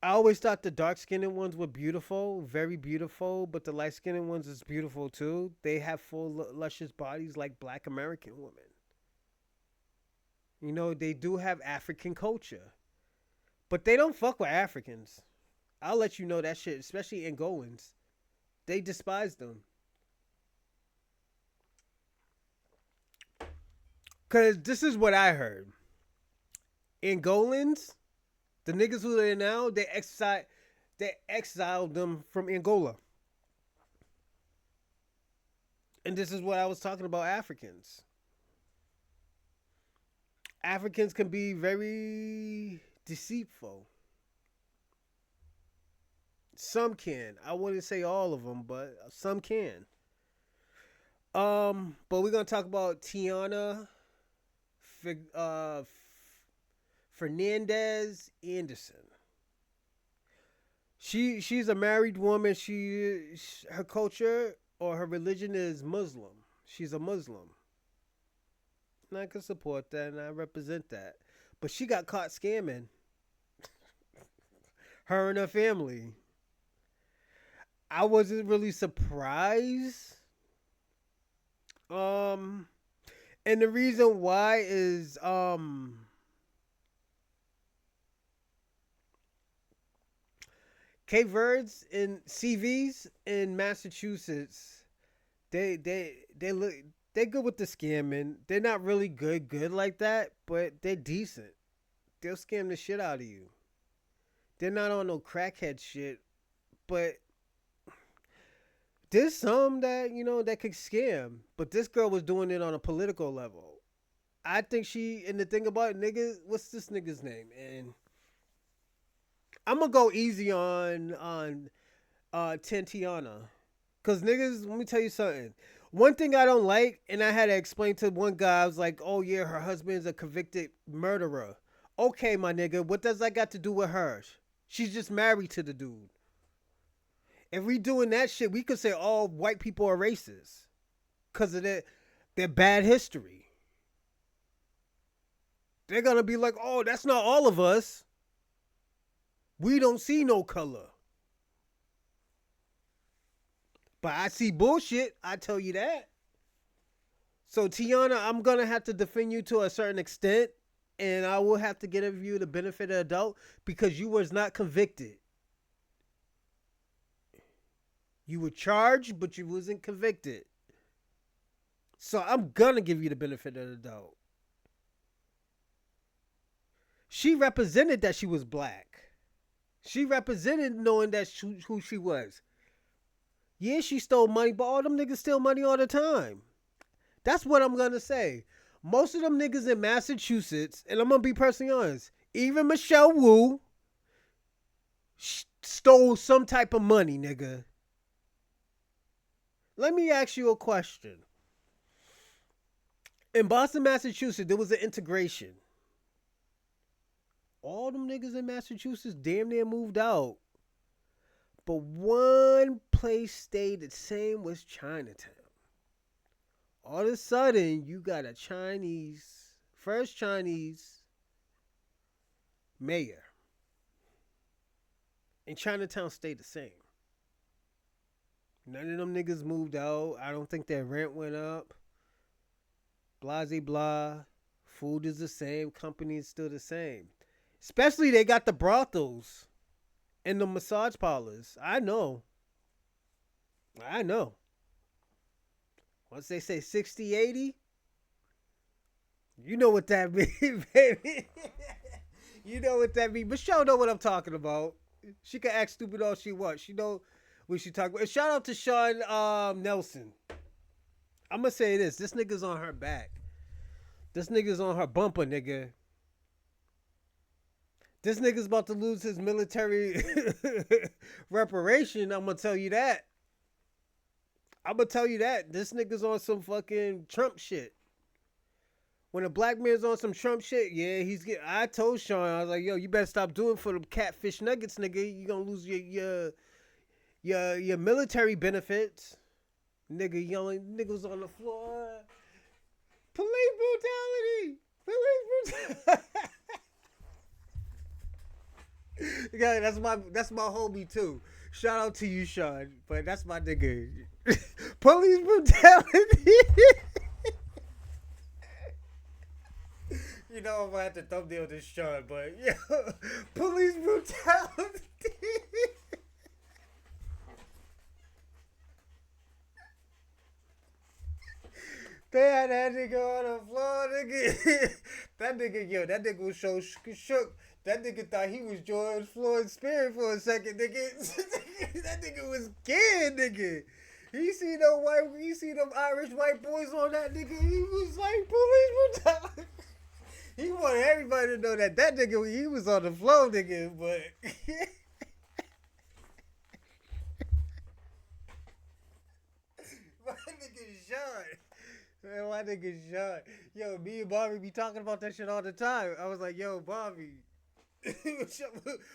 I always thought the dark-skinned ones were beautiful, very beautiful, but the light-skinned ones is beautiful too. They have full, luscious bodies like Black American women. You know, they do have African culture. But they don't fuck with Africans. I'll let you know that shit, especially Angolans. They despise them. Because this is what I heard. Angolans, the niggas who are there now, they exiled them from Angola. And this is what I was talking about Africans. Africans can be very deceitful. Some can. I wouldn't say all of them, but some can. But we're gonna talk about Tania Fernandes-Anderson. She's a married woman. Her culture or her religion is Muslim. She's a Muslim. And I can support that and I represent that. But she got caught scamming. Her and her family. I wasn't really surprised. And the reason why is Cape Verde's in CVs in Massachusetts, they're good with the scamming. They're not really good like that, but they're decent. They'll scam the shit out of you. They're not on no crackhead shit, but there's some that, you know, that could scam. But this girl was doing it on a political level. I think and the thing about niggas, what's this nigga's name? And I'm gonna go easy on Tatiana. Cause niggas, let me tell you something. One thing I don't like, and I had to explain to one guy, I was like, oh yeah, her husband's a convicted murderer. Okay, my nigga, what does that got to do with her? She's just married to the dude. If we doing that shit, we could say all white people are racist. Cause of their bad history. They're gonna be like, oh, that's not all of us. We don't see no color. But I see bullshit, I tell you that. So, Tiana, I'm going to have to defend you to a certain extent. And I will have to give you the benefit of the doubt because you was not convicted. You were charged, but you wasn't convicted. So, I'm going to give you the benefit of the doubt. She represented that she was black. She represented knowing that who she was. Yeah, she stole money, but all them niggas steal money all the time. That's what I'm going to say. Most of them niggas in Massachusetts, and I'm going to be personally honest, even Michelle Wu, stole some type of money, nigga. Let me ask you a question. In Boston, Massachusetts, there was an integration. All them niggas in Massachusetts damn near moved out. But one place stayed the same, was Chinatown. All of a sudden, you got a first Chinese mayor. And Chinatown stayed the same. None of them niggas moved out. I don't think their rent went up. Blasey blah. Food is the same. Company is still the same. Especially they got the brothels and the massage parlors. I know. Once they say 60, 80, you know what that means, baby. You know what that means. But she don't know what I'm talking about. She can act stupid all she wants. She know what she talking about. Shout out to Sean Nelson. I'm going to say this. This nigga's on her back. This nigga's on her bumper, nigga. This nigga's about to lose his military reparation. I'm going to tell you that. This nigga's on some fucking Trump shit. When a black man's on some Trump shit, yeah, I told Sean, I was like, yo, you better stop doing for the catfish nuggets, nigga. You gonna lose your military benefits. Nigga yelling, niggas on the floor. Police brutality. Yeah, that's my homie too. Shout out to you, Sean. But that's my nigga. Police brutality. You know I'm gonna have to thumbnail this Sean, but yo, police brutality. They had that nigga on the floor, nigga. That nigga was so shook. That nigga thought he was George Floyd's spirit for a second, nigga. That nigga was scared, nigga. He see them Irish white boys on that nigga. He was like, police brutality. He wanted everybody to know that nigga, he was on the floor, nigga, but... My nigga Sean. Yo, me and Bobby be talking about that shit all the time. I was like, yo, Bobby,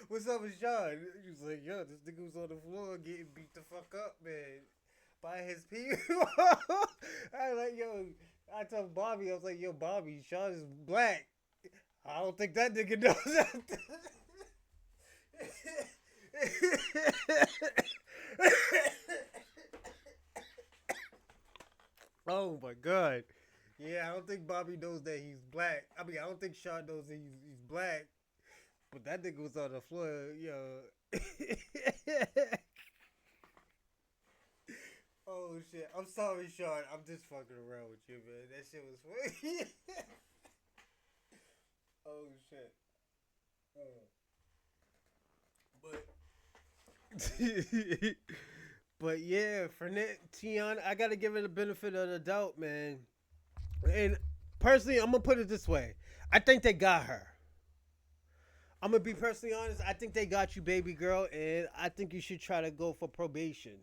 what's up with Sean? He was like, yo, this nigga was on the floor getting beat the fuck up, man, by his people. I was like, yo, I told Bobby, I was like, yo, Bobby, Sean is black. I don't think that nigga knows that. Oh my God. Yeah, I don't think Bobby knows that he's black. I mean, I don't think Sean knows that he's black. But that nigga was on the floor, yo. Oh shit. I'm sorry, Sean. I'm just fucking around with you, man. That shit was funny. Oh shit. But yeah, Tiana, I gotta give her the benefit of the doubt, man. And personally, I'm gonna put it this way: I think they got her. I'm gonna be personally honest. I think they got you, baby girl, and I think you should try to go for probation.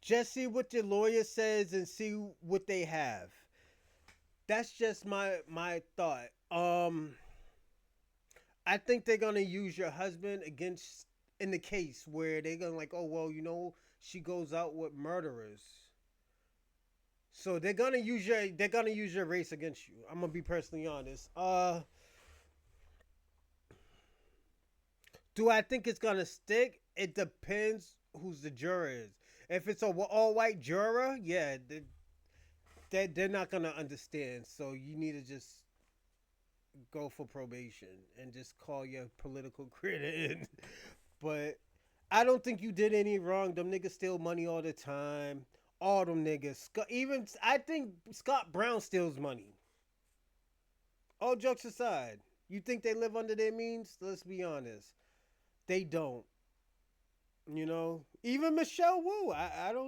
Just see what your lawyer says and see what they have. That's just my thought. I think they're gonna use your husband against in the case where they're gonna like, oh well, you know, she goes out with murderers. So they're gonna use your race against you. I'm gonna be personally honest. Do I think it's gonna stick? It depends who's the juror is. If it's a all-white juror, yeah, they're not gonna understand. So you need to just go for probation and just call your political critic in. But I don't think you did any wrong. Them niggas steal money all the time. All them niggas. Even I think Scott Brown steals money. All jokes aside, you think they live under their means? Let's be honest. They don't. You know, even Michelle Wu. I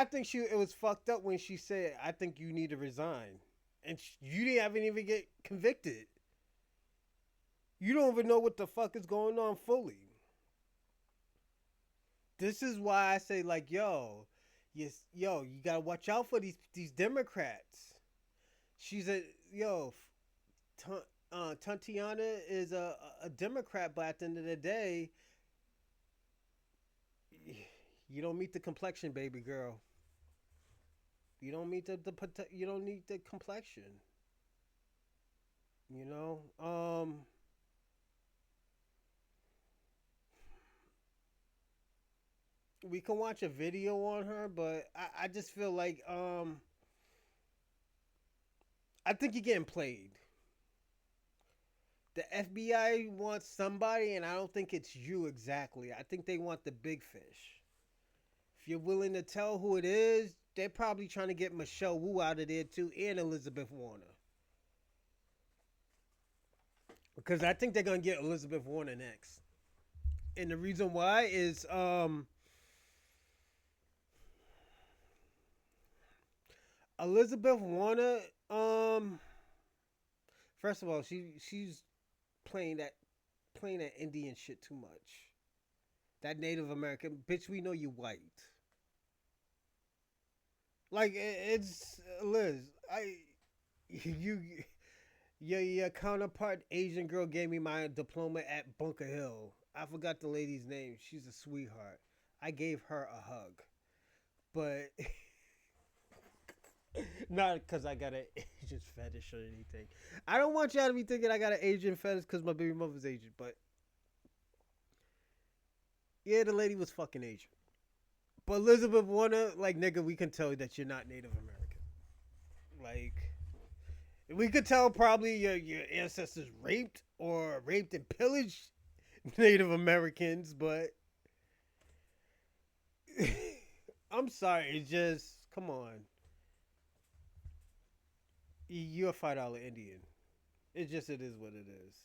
think it was fucked up when she said, "I think you need to resign," and you didn't even get convicted. You don't even know what the fuck is going on fully. This is why I say, like, yo, yes, yo, you gotta watch out for these Democrats. She's a yo, Tatiana is a Democrat, but at the end of the day, you don't meet the complexion, baby girl. You don't meet you don't need the complexion. You know, we can watch a video on her, but I just feel like I think you're getting played. The FBI wants somebody, and I don't think it's you exactly. I think they want the big fish. If you're willing to tell who it is, they're probably trying to get Michelle Wu out of there too, and Elizabeth Warner. Because I think they're gonna get Elizabeth Warner next. And the reason why is Elizabeth Warner, first of all, she's playing that Indian shit too much. That Native American bitch, we know you white. Like it's Liz, your counterpart Asian girl gave me my diploma at Bunker Hill. I forgot the lady's name. She's a sweetheart. I gave her a hug, but not because I got an Asian fetish or anything. I don't want y'all to be thinking I got an Asian fetish because my baby mother's Asian, but yeah, the lady was fucking Asian. But Elizabeth Warner, like, nigga, we can tell that you're not Native American. Like, we could tell probably your ancestors raped and pillaged Native Americans, but I'm sorry, it's just, come on. You're a $5 Indian. It is what it is.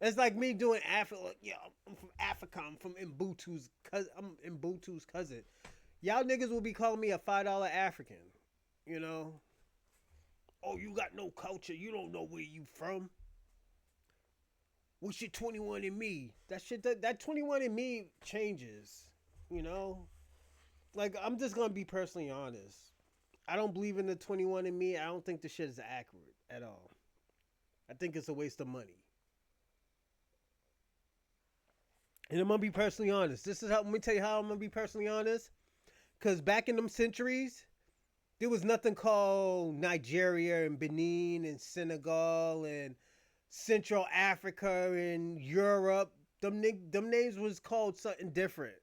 It's like me doing Africa. Yeah, I'm from Africa. I'm from Mbutu's cousin. I'm Mbutu's cousin. Y'all niggas will be calling me a $5 African. You know? Oh, you got no culture. You don't know where you from. What's your 21andMe? That shit, that 21andMe changes. You know? Like, I'm just gonna be personally honest. I don't believe in the 21andMe. I don't think the shit is accurate at all. I think it's a waste of money. And I'm gonna be personally honest. Let me tell you how I'm gonna be personally honest. Cause back in them centuries, there was nothing called Nigeria and Benin and Senegal and Central Africa and Europe. Them names was called something different.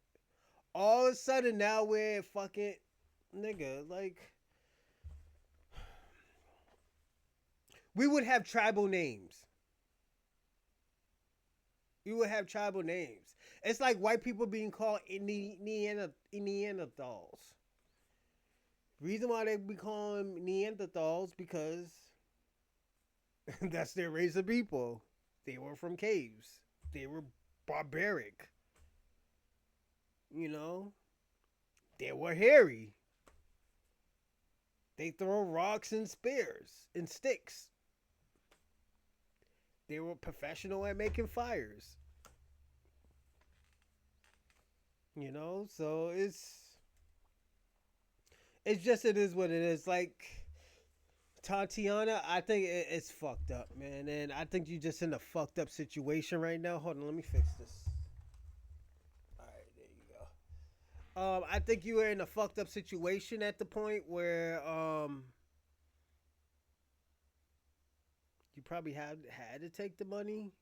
All of a sudden now we're fucking nigga, like we would have tribal names. We would have tribal names. It's like white people being called Neanderthals. Reason why they be calling Neanderthals because that's their race of people. They were from caves. They were barbaric. You know? They were hairy. They throw rocks and spears and sticks. They were professional at making fires. You know, so it's just it is what it is. Like Tatiana, I think it's fucked up, man, and I think you're just in a fucked up situation right now. Hold on, let me fix this. All right, there you go. I think you are in a fucked up situation at the point where you probably had to take the money.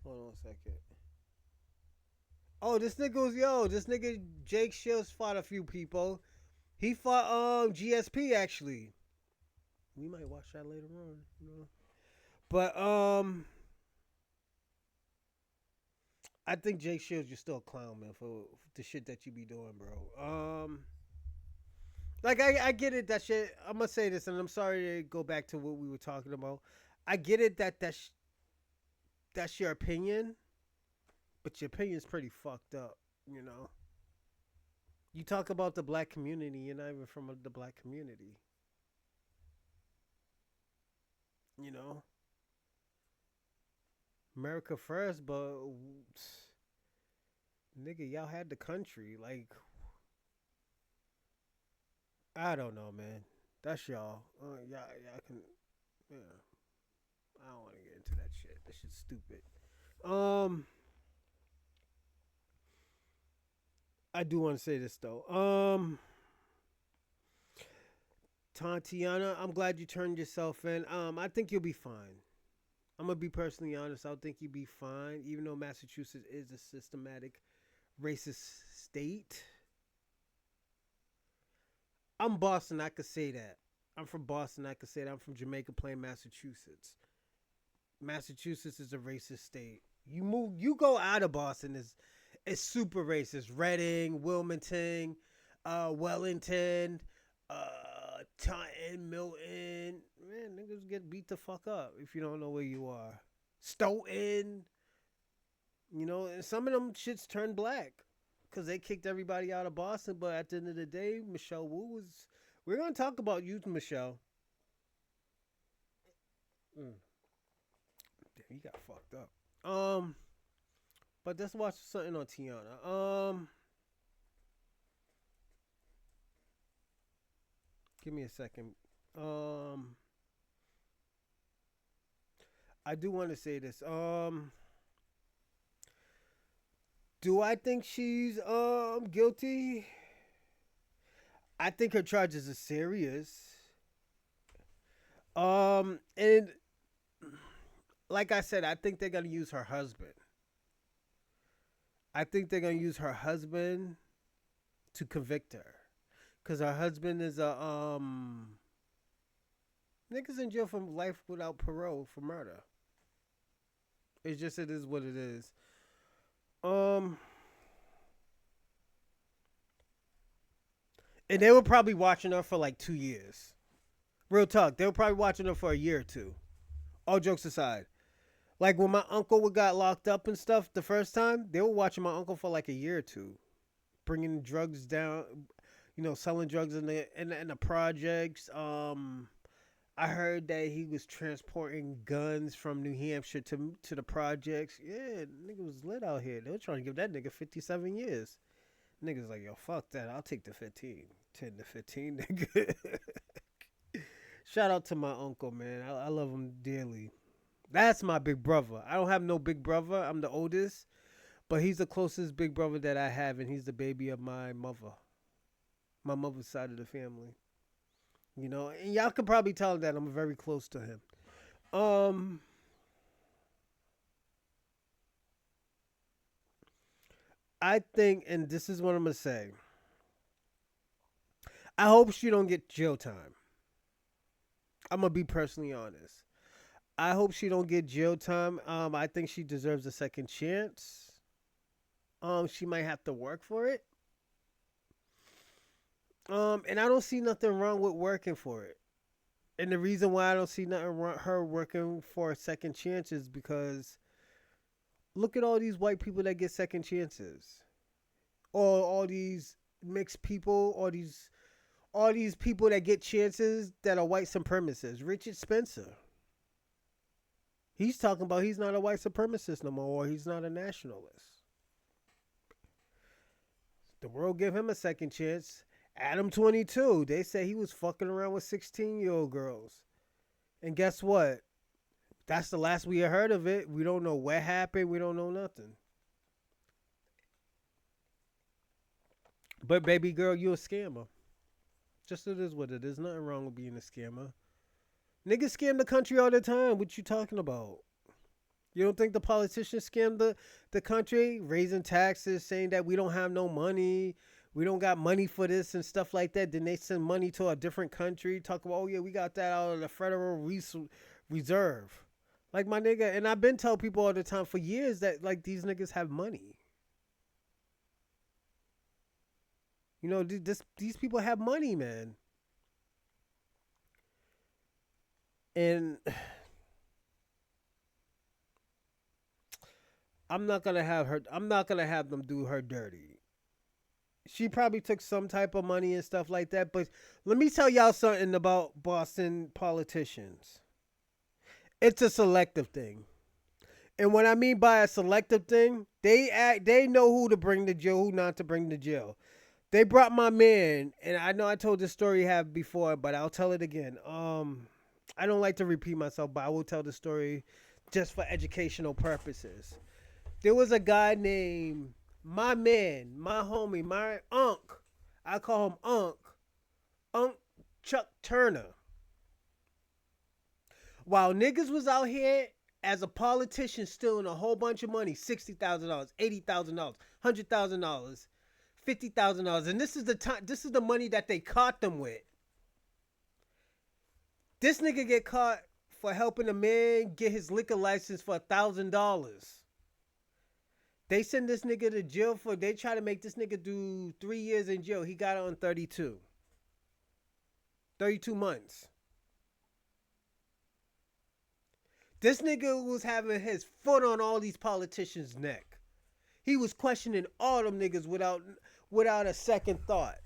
Hold on a second. Oh, this nigga Jake Shields fought a few people. He fought GSP actually. We might watch that later on, you know. But I think Jake Shields, you're still a clown, man, for the shit that you be doing, bro. Like I get it that shit. I'm gonna say this, and I'm sorry to go back to what we were talking about. I get it that's your opinion, but your opinion's pretty fucked up, you know. You talk about the black community, you're not even from the black community. You know, America first, but nigga, y'all had the country. Like, I don't know, man. That's y'all. Y'all can. Yeah, I don't want to get into that shit. That shit's stupid. Um, I do want to say this though. Tatiana, I'm glad you turned yourself in. I think you'll be fine. I'm gonna be personally honest. I think you'll be fine, even though Massachusetts is a systematic racist state. I'm Boston. I could say that. I'm from Boston. I could say that. I'm from Jamaica Plain, Massachusetts. Massachusetts is a racist state. You go out of Boston, it's super racist. Reading, Wilmington, Wellington, Taunton, Milton. Man, niggas get beat the fuck up if you don't know where you are. Stoughton. You know, and some of them shits turned black because they kicked everybody out of Boston. But at the end of the day, Michelle Wu was. We're gonna talk about you, Michelle. Damn, you got fucked up. But let's watch something on Tiana. Give me a second. I do want to say this. Do I think she's guilty? I think her charges are serious. And like I said, I think they're gonna use her husband. I think they're gonna use her husband to convict her, cause her husband is a niggas in jail for life without parole for murder. It's just it is what it is. And they were probably watching her for like 2 years. Real talk, they were probably watching her for a year or two. All jokes aside. Like when my uncle got locked up and stuff the first time, they were watching my uncle for like a year or two. Bringing drugs down, you know, selling drugs in the projects. I heard that he was transporting guns from New Hampshire to the projects. Yeah, nigga was lit out here. They were trying to give that nigga 57 years. Niggas like, yo, fuck that. I'll take the 15. 10 to 15, nigga. Shout out to my uncle, man. I love him dearly. That's my big brother. I don't have no big brother. I'm the oldest. But he's the closest big brother that I have, and he's the baby of my mother. My mother's side of the family. You know, and y'all can probably tell that I'm very close to him. I think, and this is what I'm going to say. I hope she don't get jail time. I'm going to be personally honest. I hope she don't get jail time. I think she deserves a second chance. She might have to work for it. And I don't see nothing wrong with working for it. And the reason why I don't see nothing wrong her working for a second chance is because look at all these white people that get second chances. Or all these mixed people, all these people that get chances that are white supremacists. Richard Spencer. He's talking about he's not a white supremacist no more, or he's not a nationalist. The world gave him a second chance. Adam 22, they say he was fucking around with 16-year-old girls. And guess what? That's the last we heard of it. We don't know what happened. We don't know nothing. But baby girl, you a scammer. Just it is what it is. Nothing wrong with being a scammer. Niggas scam the country all the time. What you talking about? You don't think the politicians scam the country? Raising taxes, saying that we don't have no money. We don't got money for this and stuff like that. Then they send money to a different country. Talk about, oh yeah, we got that out of the Federal Reserve. Like my nigga, and I've been telling people all the time for years that like these niggas have money. You know, these people have money, man. And I'm not gonna have them do her dirty. she probably took some type of money and stuff like that. But let me tell y'all something about Boston politicians. It's a selective thing. And what I mean by a selective thing, they know who to bring to jail, who not to bring to jail. They brought my man, and I know I told this story have before, but I'll tell it again. I don't like to repeat myself, but I will tell the story just for educational purposes. There was a guy named my man, my homie, my Unc. I call him Unc Chuck Turner. While niggas was out here as a politician stealing a whole bunch of money, $60,000, $80,000, $100,000, $50,000, and this is the time. This is the money that they caught them with. This nigga get caught for helping a man get his liquor license for $1,000. They send this nigga to jail for. They try to make this nigga do 3 years in jail. He got on 32. 32 months. This nigga was having his foot on all these politicians' neck. He was questioning all them niggas without a second thought.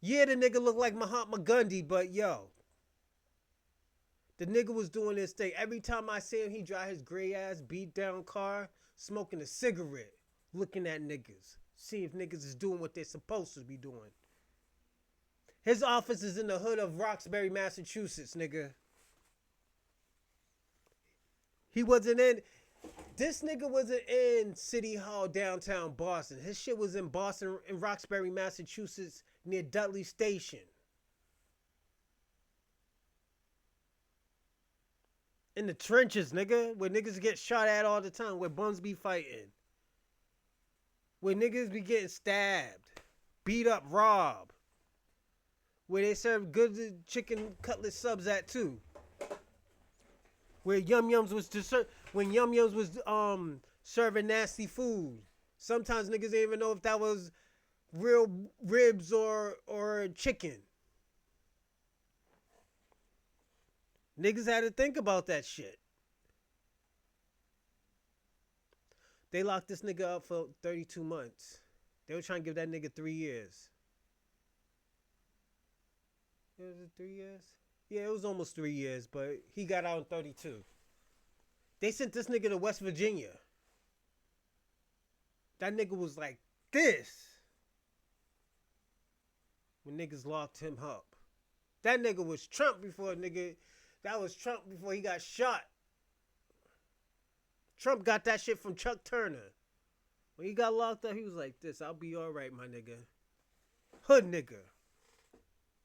Yeah, the nigga looked like Mahatma Gandhi, but yo, the nigga was doing his thing. Every time I see him, he drive his gray ass beat down car, smoking a cigarette, looking at niggas, seeing if niggas is doing what they're supposed to be doing. His office is in the hood of Roxbury, Massachusetts, nigga. He wasn't in. This nigga wasn't in City Hall downtown Boston. His shit was in Boston, in Roxbury, Massachusetts, near Dudley Station. In the trenches, nigga, where niggas get shot at all the time, where bums be fighting. Where niggas be getting stabbed, beat up, robbed. Where they serve good chicken cutlet subs at too. Where Yum Yums was when Yum Yums was serving nasty food. Sometimes niggas didn't even know if that was real ribs or chicken. Niggas had to think about that shit. They locked this nigga up for 32 months. They were trying to give that nigga 3 years. Was it 3 years? Yeah, it was almost 3 years, but he got out in 32. They sent this nigga to West Virginia. That nigga was like this when niggas locked him up. That nigga was Trump before nigga. That was Trump before he got shot. Trump got that shit from Chuck Turner. When he got locked up, he was like this. I'll be all right, my nigga. Hood nigga.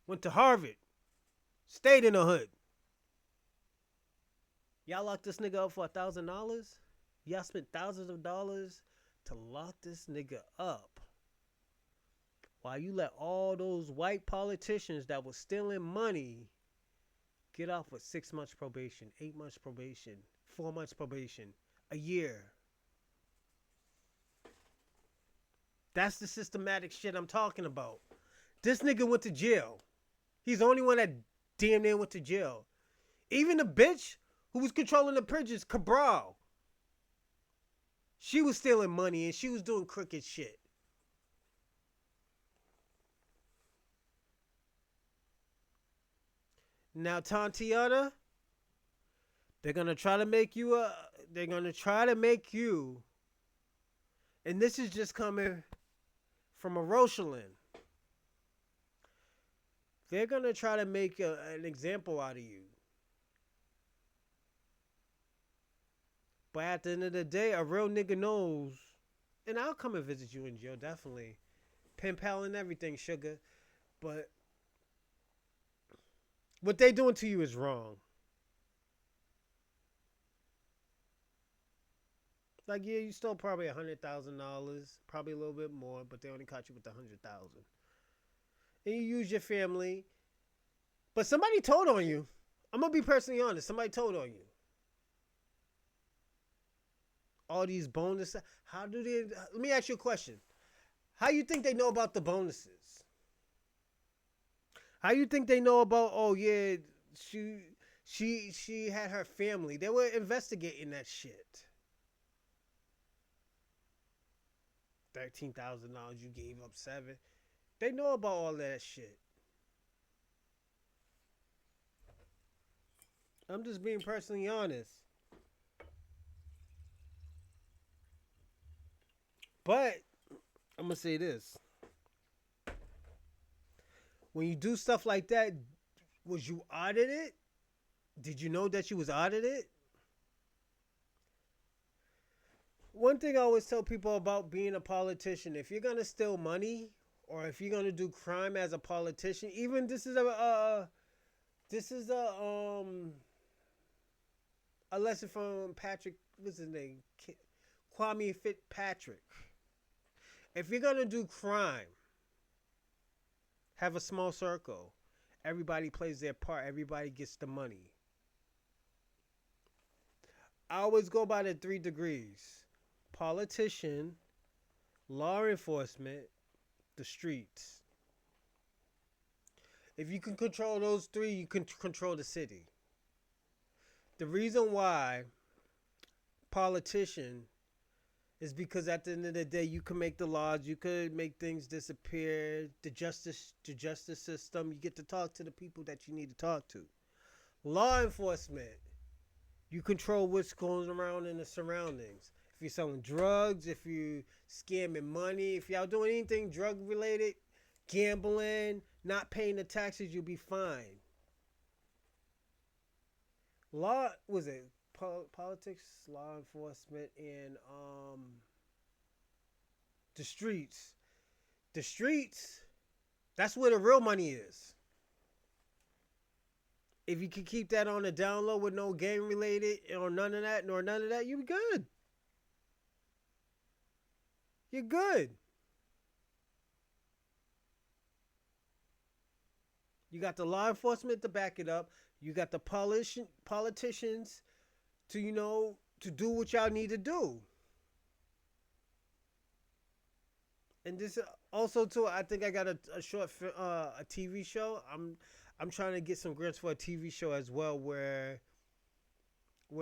Went to Harvard. Stayed in the hood. Y'all locked this nigga up for $1,000? Y'all spent thousands of dollars to lock this nigga up. While you let all those white politicians that was stealing money get off with 6 months probation, 8 months probation, 4 months probation, a year. That's the systematic shit I'm talking about. This nigga went to jail. He's the only one that damn near went to jail. Even the bitch who was controlling the prisons, Cabral. She was stealing money and she was doing crooked shit. Now, Tatiana, they're gonna try to make you and this is just coming from a Rosalind. They're gonna try to make an example out of you. But at the end of the day, a real nigga knows, and I'll come and visit you in jail, definitely. Pen pal and everything, sugar. But what they doing to you is wrong. Like, yeah, you stole probably $100,000, probably a little bit more, but they only caught you with the $100,000. And you use your family, but somebody told on you. I'm gonna be personally honest. Somebody told on you. All these bonuses. How do they? Let me ask you a question. How you think they know about the bonuses? How you think they know about? Oh yeah, she had her family. They were investigating that shit. $13,000, you gave up 7. They know about all that shit. I'm just being personally honest. But I'm gonna say this: when you do stuff like that, was you audited? Did you know that you was audited? One thing I always tell people about being a politician: if you're gonna steal money or if you're gonna do crime as a politician, even this is a lesson from Patrick. What's his name? Kwame Fitzpatrick. If you're gonna do crime, have a small circle. Everybody plays their part. Everybody gets the money. I always go by the 3 degrees: politician, law enforcement, the streets. If you can control those 3, you can control the city. The reason why politician is because at the end of the day, you can make the laws, you could make things disappear. The justice system, you get to talk to the people that you need to talk to. Law enforcement, you control what's going around in the surroundings. If you're selling drugs, if you're scamming money, if y'all doing anything drug related, gambling, not paying the taxes, you'll be fine. Law, was it politics, law enforcement, and the streets. The streets, that's where the real money is. If you can keep that on the down low with no gang related or none of that, you're good. You're good. You got the law enforcement to back it up. You got the politicians to, to do what y'all need to do. And this also too, I think I got a short a TV show. I'm trying to get some grants for a TV show as well, where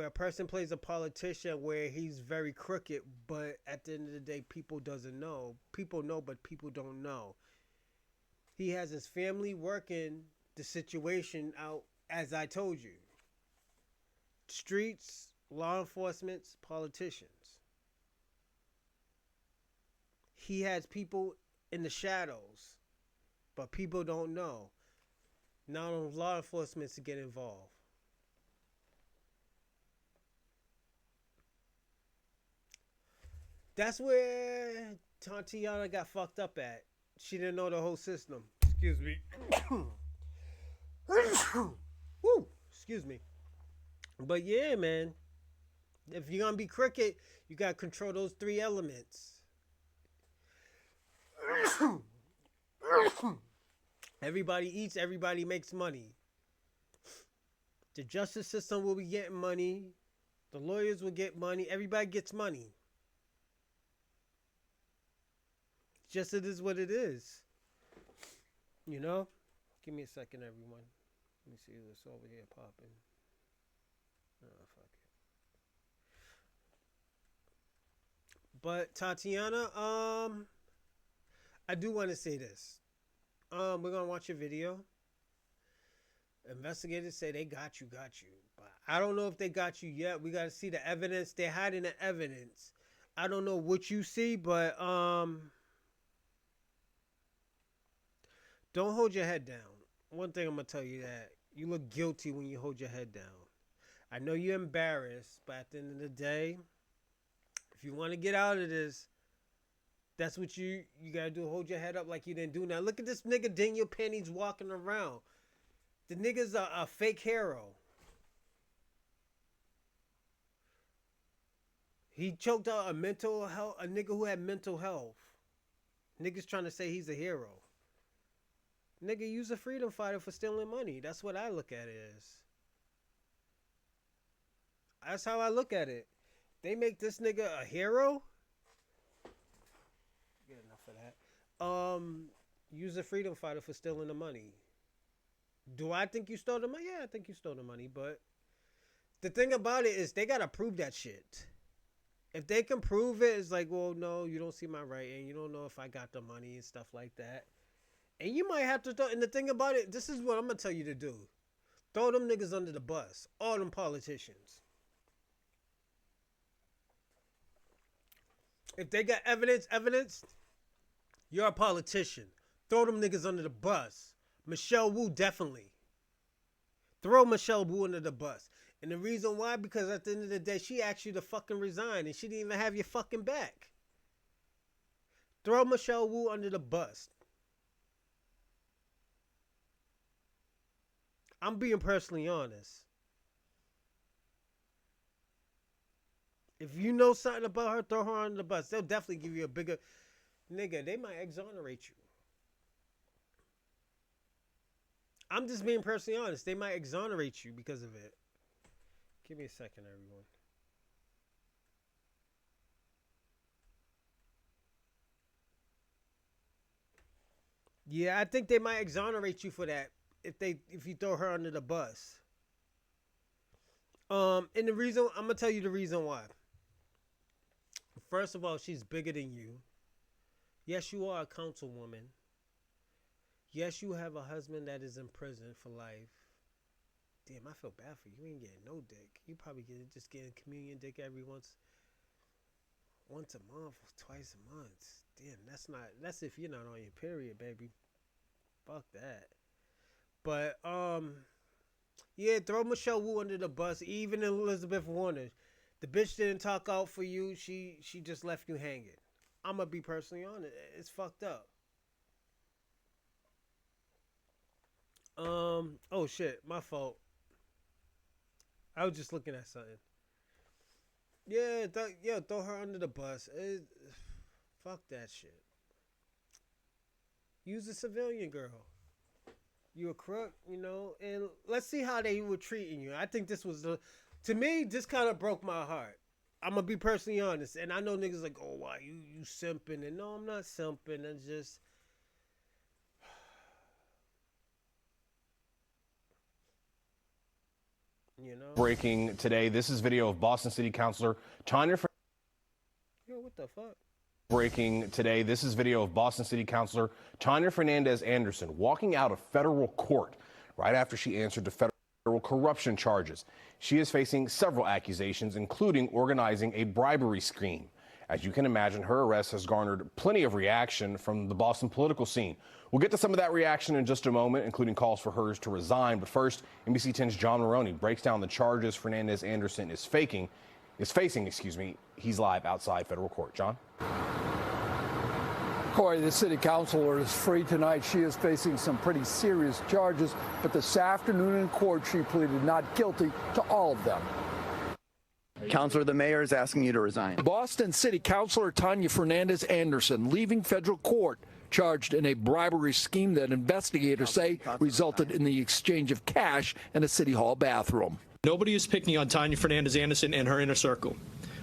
a person plays a politician where he's very crooked, but at the end of the day, people doesn't know. People know, but people don't know. He has his family working the situation out, as I told you. Streets, law enforcement, politicians. He has people in the shadows, but people don't know. Now law enforcement to get involved. That's where Tatiana got fucked up at. She didn't know the whole system. Excuse me. Woo, excuse me. But yeah, man. If you're gonna be cricket, you gotta control those 3 elements. Everybody eats, everybody makes money. The justice system will be getting money. The lawyers will get money. Everybody gets money. Just it is what it is. Give me a second, everyone. Let me see what's over here popping. Oh, fuck it. But Tatiana, I do want to say this. We're gonna watch a video. Investigators say they got you. But I don't know if they got you yet. We gotta see the evidence. They're hiding the evidence. I don't know what you see, but don't hold your head down. One thing I'm gonna tell you, that you look guilty when you hold your head down. I know you're embarrassed, but at the end of the day, if you want to get out of this, that's what you gotta do. Hold your head up like you didn't do. Now look at this nigga Daniel Penny's walking around. The nigga's a fake hero. He choked out a nigga who had mental health. Niggas trying to say he's a hero. Nigga, you's a freedom fighter for stealing money. That's what I look at it as. That's how I look at it. They make this nigga a hero. Get enough of that. You's a freedom fighter for stealing the money. Do I think you stole the money? Yeah, I think you stole the money. But the thing about it is they gotta prove that shit. If they can prove it, it's like, well, no, you don't see my writing. You don't know if I got the money and stuff like that. And you might have to throw. And the thing about it, this is what I'm gonna tell you to do: throw them niggas under the bus. All them politicians. If they got evidence, you're a politician. Throw them niggas under the bus. Michelle Wu, definitely. Throw Michelle Wu under the bus. And the reason why, because at the end of the day, she asked you to fucking resign and she didn't even have your fucking back. Throw Michelle Wu under the bus. I'm being personally honest. If you know something about her, throw her under the bus. They'll definitely give you a bigger... Nigga, they might exonerate you. I'm just being personally honest. They might exonerate you because of it. Give me a second, everyone. Yeah, I think they might exonerate you for that if you throw her under the bus. And the reason, I'm gonna tell you the reason why. First of all, she's bigger than you. Yes, you are a councilwoman. Yes, you have a husband that is in prison for life. Damn, I feel bad for you. You ain't getting no dick. You probably just getting communion dick every once a month, twice a month. Damn, that's if you're not on your period, baby. Fuck that. But yeah, throw Michelle Wu under the bus. Even Elizabeth Warner, the bitch didn't talk out for you. She just left you hanging. I'm gonna be personally honest. It's fucked up. Oh shit, my fault. I was just looking at something. Yeah, throw her under the bus. Fuck that shit. Use a civilian girl. You a crook, you know, and let's see how they were treating you. I think this was to me, this kind of broke my heart. I'm gonna be personally honest, and I know niggas like, oh, why you simping? And no, I'm not simping. It's just, you know. Breaking today, this is video of Boston City Councilor Tania. Yo, what the fuck? Breaking today, this is video of Boston City Councilor Tania Fernandes-Anderson walking out of federal court right after she answered to federal corruption charges. She is facing several accusations, including organizing a bribery scheme. As you can imagine, her arrest has garnered plenty of reaction from the Boston political scene. We'll get to some of that reaction in just a moment, including calls for hers to resign. But first, NBC 10's John Maroney breaks down the charges Fernandez-Anderson is facing. He's live outside federal court. John? Corey, the city councilor is free tonight. She is facing some pretty serious charges, but this afternoon in court, she pleaded not guilty to all of them. Councilor, the mayor is asking you to resign. Boston City Councilor Tania Fernandes-Anderson leaving federal court, charged in a bribery scheme that investigators say resulted in the exchange of cash in a city hall bathroom. Nobody is picking on Tania Fernandes-Anderson and her inner circle.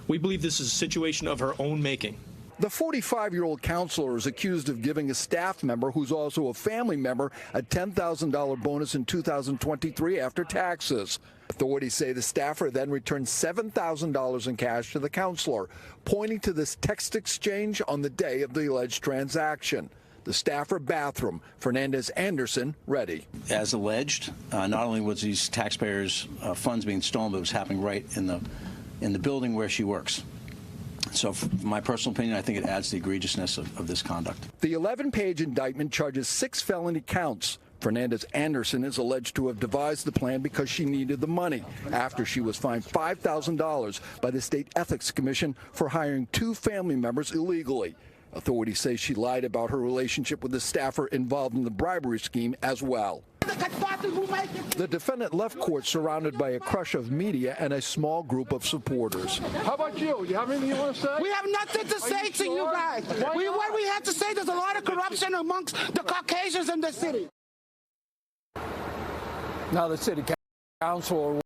We believe this is a situation of her own making. The 45-year-old counselor is accused of giving a staff member who's also a family member a $10,000 bonus in 2023 after taxes. Authorities say the staffer then returned $7,000 in cash to the counselor, pointing to this text exchange on the day of the alleged transaction. The staffer bathroom, Fernandez-Anderson, ready. As alleged, not only was these taxpayers' funds being stolen, but it was happening right in the building where she works. So, from my personal opinion, I think it adds the egregiousness of this conduct. The 11-page indictment charges 6 felony counts. Fernandez-Anderson is alleged to have devised the plan because she needed the money after she was fined $5,000 by the State Ethics Commission for hiring 2 family members illegally. Authorities say she lied about her relationship with the staffer involved in the bribery scheme as well. The defendant left court surrounded by a crush of media and a small group of supporters. How about you? You have anything you want to say? We have nothing to say to you guys. What we have to say, there's a lot of corruption amongst the Caucasians in the city. Now the city council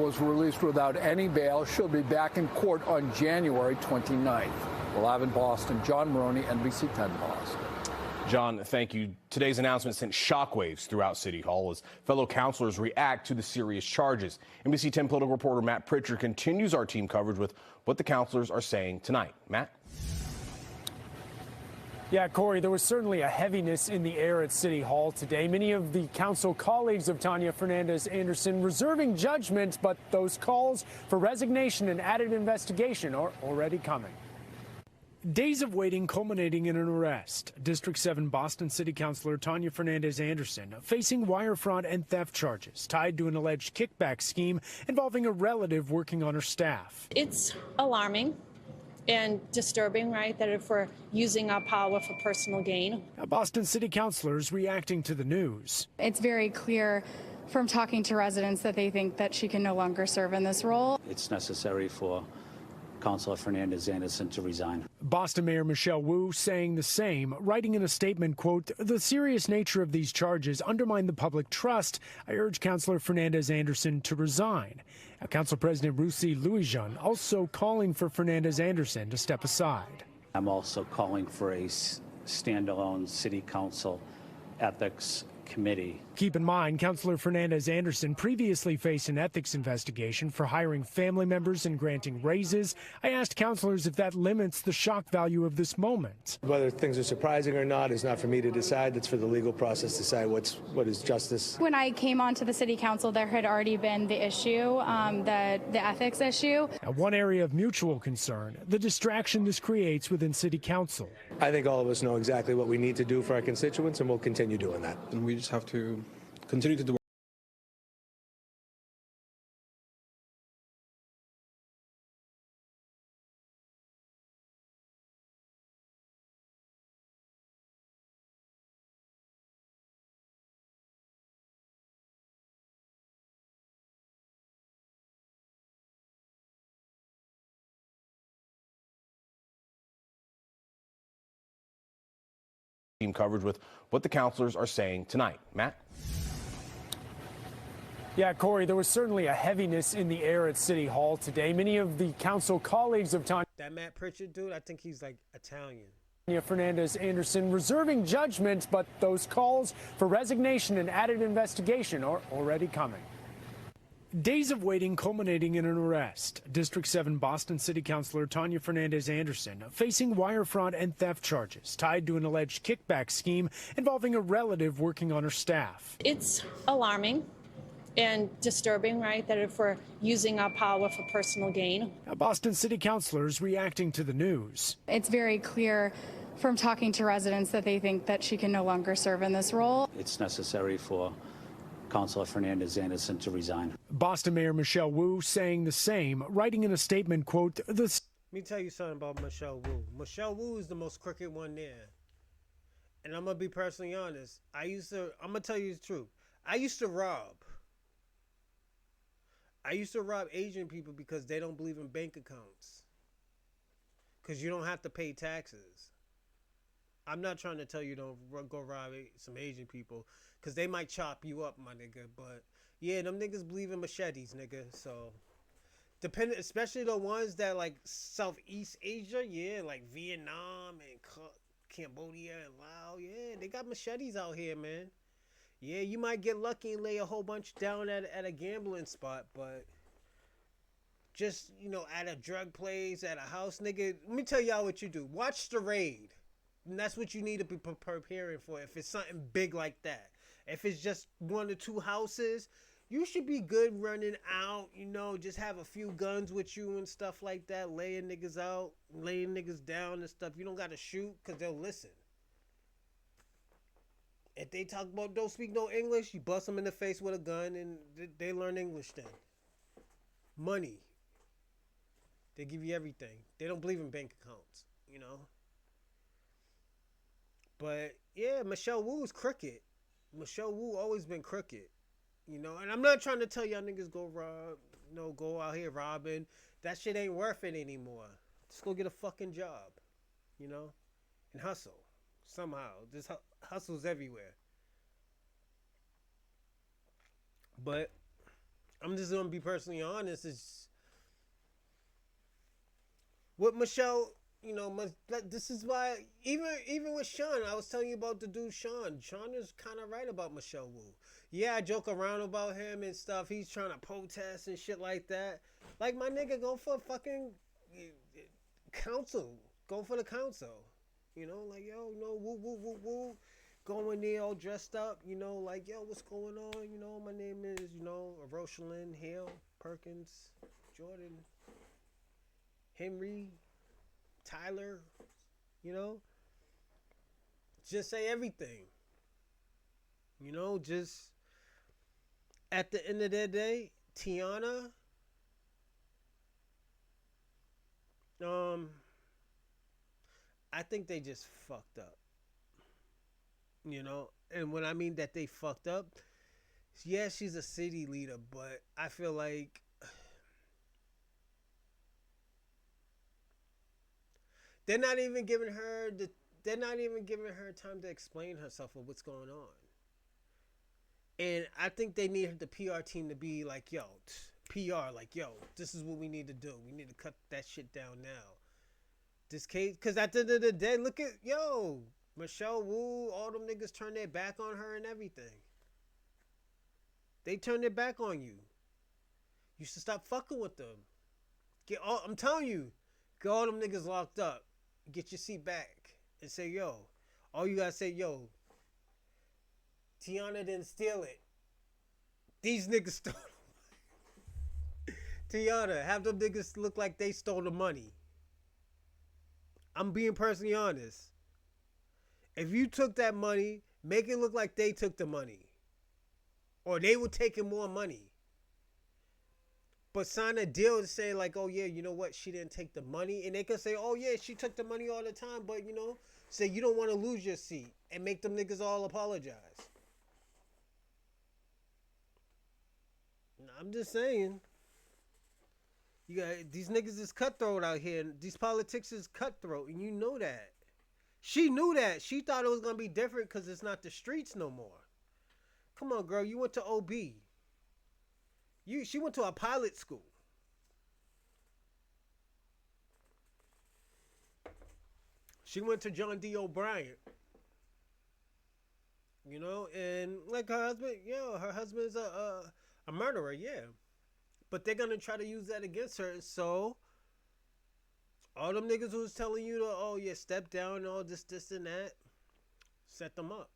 Was released without any bail. She'll be back in court on January 29th. Live in Boston, John Maroney, NBC 10 Boston. John, thank you. Today's announcement sent shockwaves throughout City Hall as fellow councilors react to the serious charges. NBC 10 political reporter Matt Pritchard continues our team coverage with what the councilors are saying tonight. Matt? Yeah, Corey, there was certainly a heaviness in the air at City Hall today. Many of the council colleagues of Tania Fernandes-Anderson reserving judgment, but those calls for resignation and added investigation are already coming. Days of waiting culminating in an arrest. District 7 Boston City Councilor Tania Fernandes-Anderson facing wire fraud and theft charges tied to an alleged kickback scheme involving a relative working on her staff. It's alarming and disturbing, right, that if we're using our power for personal gain. Boston City councilors reacting to the news. It's very clear from talking to residents that they think that she can no longer serve in this role. It's necessary for Councilor Fernandes-Anderson to resign. Boston Mayor Michelle Wu saying the same, writing in a statement, quote, "The serious nature of these charges undermine the public trust. I urge Councilor Fernandes-Anderson to resign." Now, Council President Rusi Louijean also calling for Fernandes-Anderson to step aside. I'm also calling for a standalone City Council Ethics Committee. Keep in mind, Councilor Fernandes-Anderson previously faced an ethics investigation for hiring family members and granting raises. I asked councilors if that limits the shock value of this moment. Whether things are surprising or not is not for me to decide. It's for the legal process to decide what is justice. When I came onto the city council, there had already been the issue, the ethics issue. Now, one area of mutual concern, the distraction this creates within city council. I think all of us know exactly what we need to do for our constituents, and we'll continue doing that. And we just have to continue to do. Team coverage with what the councilors are saying tonight. Matt? Yeah, Corey, there was certainly a heaviness in the air at City Hall today. Many of the council colleagues of Tania. That Matt Pritchard dude, I think he's like Italian. Tania Fernandes-Anderson reserving judgment, but those calls for resignation and added investigation are already coming. Days of waiting culminating in an arrest. District 7 Boston City Councilor Tania Fernandes-Anderson facing wire fraud and theft charges tied to an alleged kickback scheme involving a relative working on her staff. It's alarming and disturbing, right, that if we're using our power for personal gain. Now, Boston City councilors reacting to the news. It's very clear from talking to residents that they think that she can no longer serve in this role. It's necessary for Councilor Fernandes-Anderson to resign. Boston Mayor Michelle Wu saying the same, writing in a statement, quote, Let me tell you something about Michelle Wu. Michelle Wu is the most crooked one there. And I'm going to be personally honest. I'm going to tell you the truth. I used to rob Asian people because they don't believe in bank accounts. Because you don't have to pay taxes. I'm not trying to tell you don't go rob some Asian people, because they might chop you up, my nigga. But yeah, them niggas believe in machetes, nigga. So especially the ones that like Southeast Asia, yeah, like Vietnam and Cambodia and Laos, yeah, they got machetes out here, man. Yeah, you might get lucky and lay a whole bunch down at a gambling spot, but just, at a drug place, at a house, nigga, let me tell y'all what you do. Watch The Raid. And that's what you need to be preparing for if it's something big like that. If it's just 1 or 2 houses, you should be good running out, just have a few guns with you and stuff like that, laying niggas out, laying niggas down and stuff. You don't got to shoot because they'll listen. If they talk about don't speak no English, you bust them in the face with a gun and they learn English then. Money. They give you everything. They don't believe in bank accounts, But, yeah, Michelle Wu is crooked. Michelle Wu always been crooked, And I'm not trying to tell y'all niggas go rob, go out here robbing. That shit ain't worth it anymore. Just go get a fucking job, and hustle. Somehow. This hustle's everywhere. But I'm just gonna be personally honest. Is with Michelle, you know, this is why even with Sean, I was telling you about the dude Sean. Sean is kind of right about Michelle Wu. Yeah, I joke around about him and stuff. He's trying to protest and shit like that. Like, my nigga, go for fucking council. Go for the council. You know, like, yo, you know, woo, woo, woo, woo. Go in there all dressed up, you know, like, yo, what's going on? You know, my name is, you know, Rochelyn Hale, Perkins, Jordan, Henry, Tyler, you know. Just say everything. You know, just at the end of the day, Tiana, I think they just fucked up. You know, and when I mean that they fucked up, yeah, she's a city leader, but I feel like they're not even giving her time to explain herself or what's going on. And I think they need the PR team to be like, yo, PR, like, yo, this is what we need to do. We need to cut that shit down now. This case, because at the end of the day, look at, yo, Michelle Wu, all them niggas turned their back on her and everything. They turned their back on you. You should stop fucking with them. I'm telling you, get all them niggas locked up. Get your seat back and say, yo, all you gotta say, yo, Tiana didn't steal it. These niggas stole it. Tiana, have them niggas look like they stole the money. I'm being personally honest. If you took that money, make it look like they took the money. Or they were taking more money. But sign a deal to say like, oh yeah, you know what? She didn't take the money. And they can say, oh yeah, she took the money all the time. But you know, say you don't want to lose your seat. And make them niggas all apologize. I'm just saying. You got these niggas is cutthroat out here. And these politics is cutthroat. And you know that. She knew that. She thought it was going to be different because it's not the streets no more. Come on, girl. You went to OB. She went to a pilot school. She went to John D. O'Brien. You know, and like her husband, yeah, her husband's a murderer, yeah. But they're going to try to use that against her. So all them niggas who's telling you to, oh yeah, step down and all this and that, set them up.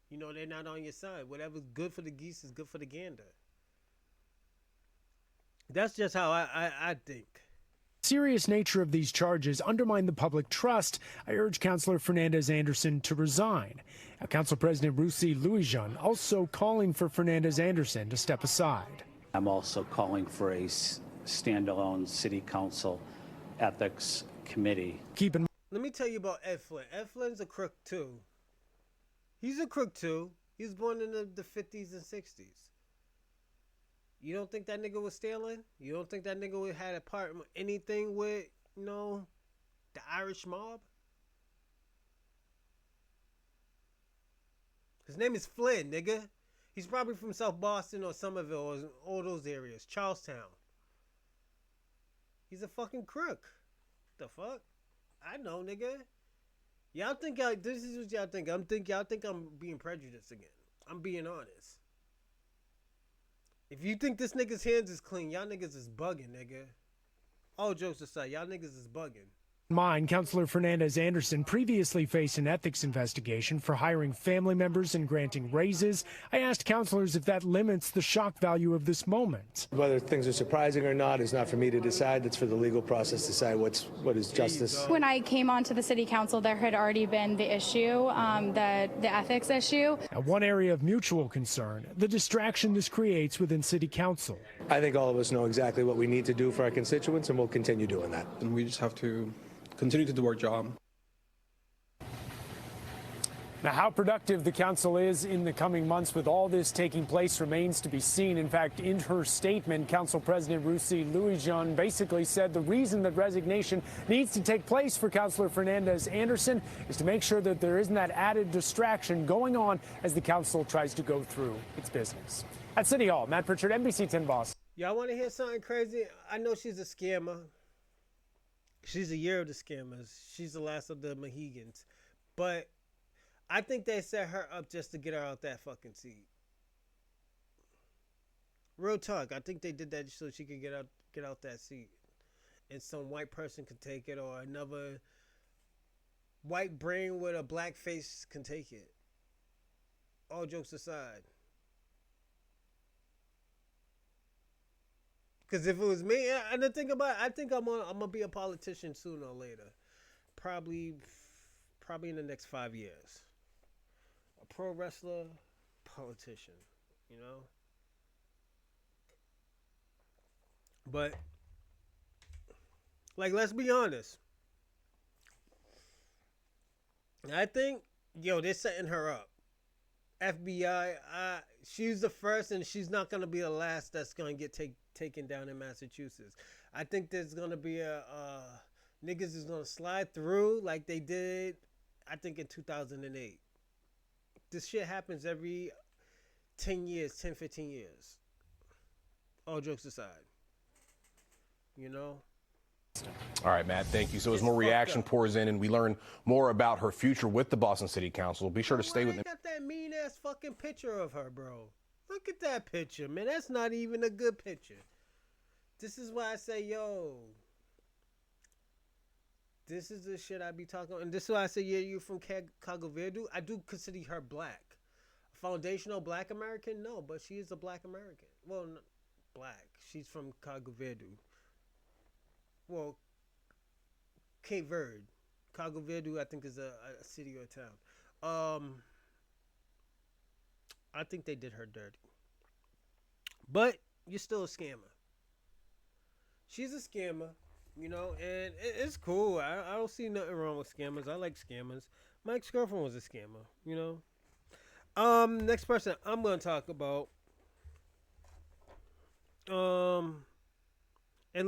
You know, they're not on your side. Whatever's good for the geese is good for the gander. That's just how I think. Serious nature of these charges undermine the public trust. I urge Councilor Fernandes-Anderson to resign. Now, Council President Rusi Louis-Jean also calling for Fernandes-Anderson to step aside. I'm also calling for a standalone city council ethics committee. Let me tell you about Ed Flynn. Ed Flynn's a crook too. He's a crook too. He was born in the 50s and 60s. You don't think that nigga was stealing? You don't think that nigga had a part in anything with, you know, the Irish mob? His name is Flynn, nigga. He's probably from South Boston or Somerville or all those areas. Charlestown. He's a fucking crook. The fuck? I know, nigga. Y'all think this is what y'all think. Y'all think I'm being prejudiced again. I'm being honest. If you think this nigga's hands is clean, y'all niggas is bugging, nigga. All jokes aside, y'all niggas is bugging. Councilor Fernandes-Anderson previously faced an ethics investigation for hiring family members and granting raises. I asked councilors if that limits the shock value of this moment. Whether things are surprising or not is not for me to decide. That's for the legal process to decide what is justice. When I came onto the city council, there had already been the issue, the ethics issue. Now, one area of mutual concern, the distraction this creates within city council. I think all of us know exactly what we need to do for our constituents, and we'll continue doing that. And we just have to continue to do our job. Now, how productive the council is in the coming months with all this taking place remains to be seen. In fact, in her statement, Council President Rusi Louis-Jean basically said the reason that resignation needs to take place for Councilor Fernandes-Anderson is to make sure that there isn't that added distraction going on as the council tries to go through its business. At City Hall, Matt Pritchard, NBC 10 Boston. Y'all want to hear something crazy? I know she's a scammer. She's a year of the scammers. She's the last of the Mohegans. But I think they set her up just to get her out that fucking seat. Real talk. I think they did that so she could get out that seat. And some white person could take it, or another white brain with a black face can take it. All jokes aside. Because if it was me, and the thing about it, I think I'm gonna be a politician sooner or later. Probably in the next 5 years. A pro wrestler, politician, you know? But, like, let's be honest. I think, they're setting her up. FBI, she's the first, and she's not going to be the last that's going to get taken down in Massachusetts. I think there's going to be niggas is going to slide through like they did, I think, in 2008. This shit happens every 10 years, 10, 15 years. All jokes aside. You know? All right, Matt, thank you. So as more reaction pours in and we learn more about her future with the Boston City Council, be sure to stay with them. Got that mean-ass fucking picture of her, bro. Look at that picture, man. That's not even a good picture. This is why I say, this is the shit I be talking about. And this is why I say, you from Cabo Verde. I do consider her black. Foundational black American? No, but she is a black American. Well, not black. She's from Cabo Verde. Well, Cape Verde. Cabo Verde, I think, is a city or a town. I think they did her dirty. But you're still a scammer. She's a scammer, and it's cool. I don't see nothing wrong with scammers. I like scammers. My ex-girlfriend was a scammer, Next person I'm going to talk about, and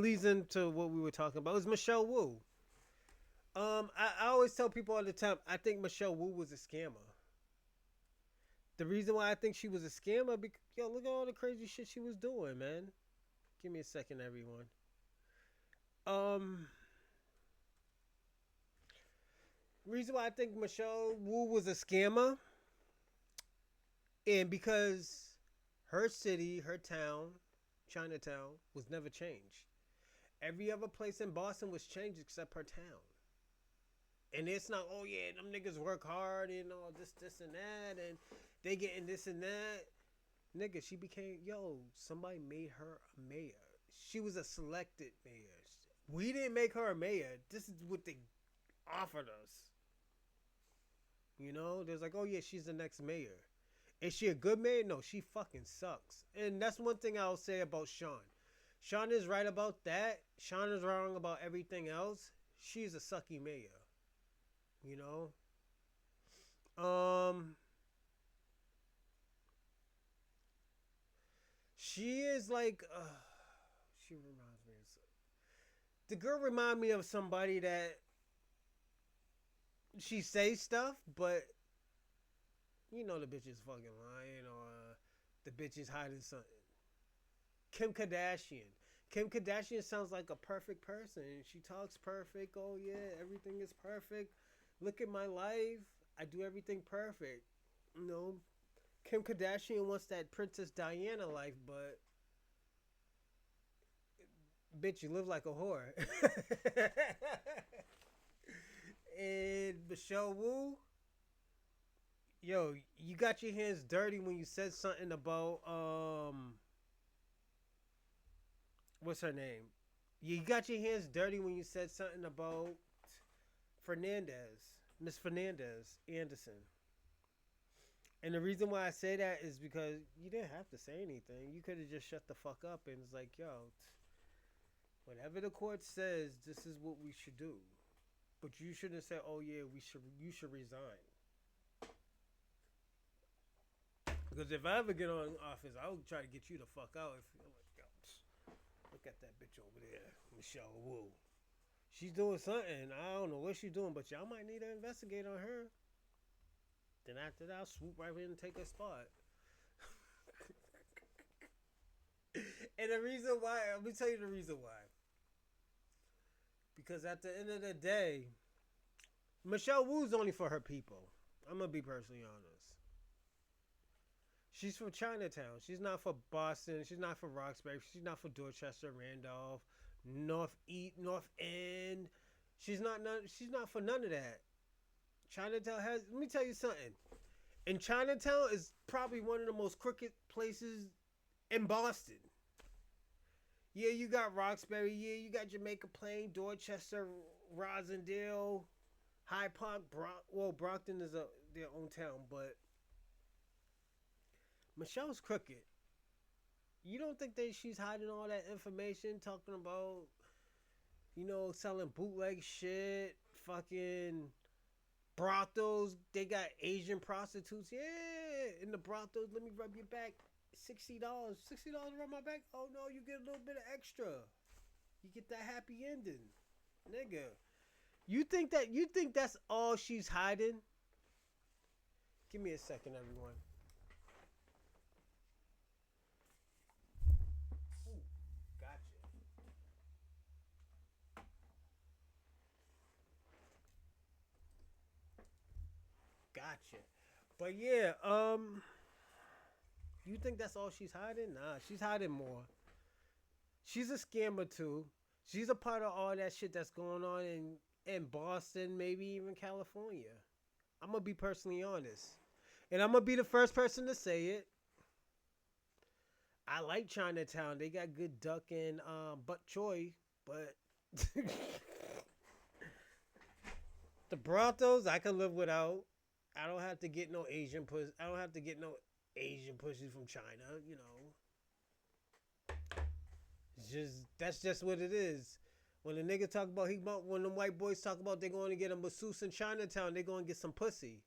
leads into what we were talking about, is Michelle Wu. I always tell people all the time, I think Michelle Wu was a scammer. The reason why I think she was a scammer, because, look at all the crazy shit she was doing, man. Give me a second, everyone. Reason why I think Michelle Wu was a scammer, and because her city, her town, Chinatown, was never changed. Every other place in Boston was changed except her town. And it's not, them niggas work hard and all this and that, and they getting this and that. Nigga, she became, somebody made her a mayor. She was a selected mayor. We didn't make her a mayor. This is what they offered us. There's like, she's the next mayor. Is she a good mayor? No, she fucking sucks. And that's one thing I'll say about Sean. Sean is right about that. Sean is wrong about everything else. She's a sucky mayor. She is like, she reminds me of the girl remind me of somebody that she says stuff, but the bitch is fucking lying, or the bitch is hiding something. Kim Kardashian. Kim Kardashian sounds like a perfect person. She talks perfect. Oh yeah, everything is perfect. Look at my life. I do everything perfect. Kim Kardashian wants that Princess Diana life, but bitch, you live like a whore. And Michelle Wu, you got your hands dirty when you said something about what's her name? You got your hands dirty when you said something about Miss Fernandes-Anderson. And the reason why I say that is because you didn't have to say anything. You could have just shut the fuck up and it's like, whatever the court says, this is what we should do. But you shouldn't say, you should resign. Because if I ever get on office, I'll try to get you the fuck out. If you're like, yo, look at that bitch over there, Michelle Wu. She's doing something. I don't know what she's doing, but y'all might need to investigate on her. Then after that, I'll swoop right in and take her spot. And the reason why, let me tell you the reason why. Because at the end of the day, Michelle Wu's only for her people. I'm going to be personally honest. She's from Chinatown. She's not for Boston. She's not for Roxbury. She's not for Dorchester, Randolph, North End. She's not for none of that. Chinatown has, let me tell you something. And Chinatown is probably one of the most crooked places in Boston. Yeah, you got Roxbury. Yeah, you got Jamaica Plain, Dorchester, Rosendale, Hyde Park. Brockton is their own town, but Michelle's crooked. You don't think that she's hiding all that information, talking about, selling bootleg shit, fucking brothels. They got Asian prostitutes. Yeah, in the brothels, let me rub your back. $60. $60 to rub my back? Oh no, you get a little bit of extra. You get that happy ending. Nigga. You think that's all she's hiding? Give me a second, everyone. Ooh, gotcha. But yeah, you think that's all she's hiding? Nah, she's hiding more. She's a scammer too. She's a part of all that shit that's going on in Boston, maybe even California. I'm going to be personally honest. And I'm going to be the first person to say it. I like Chinatown. They got good duck and bok choy, but the brothels I can live without. I don't have to get no Asian pussy. I don't have to get no Asian pussy from China, That's just what it is. When the nigga talk about when the white boys talk about they're going to get a masseuse in Chinatown, they're going to get some pussy.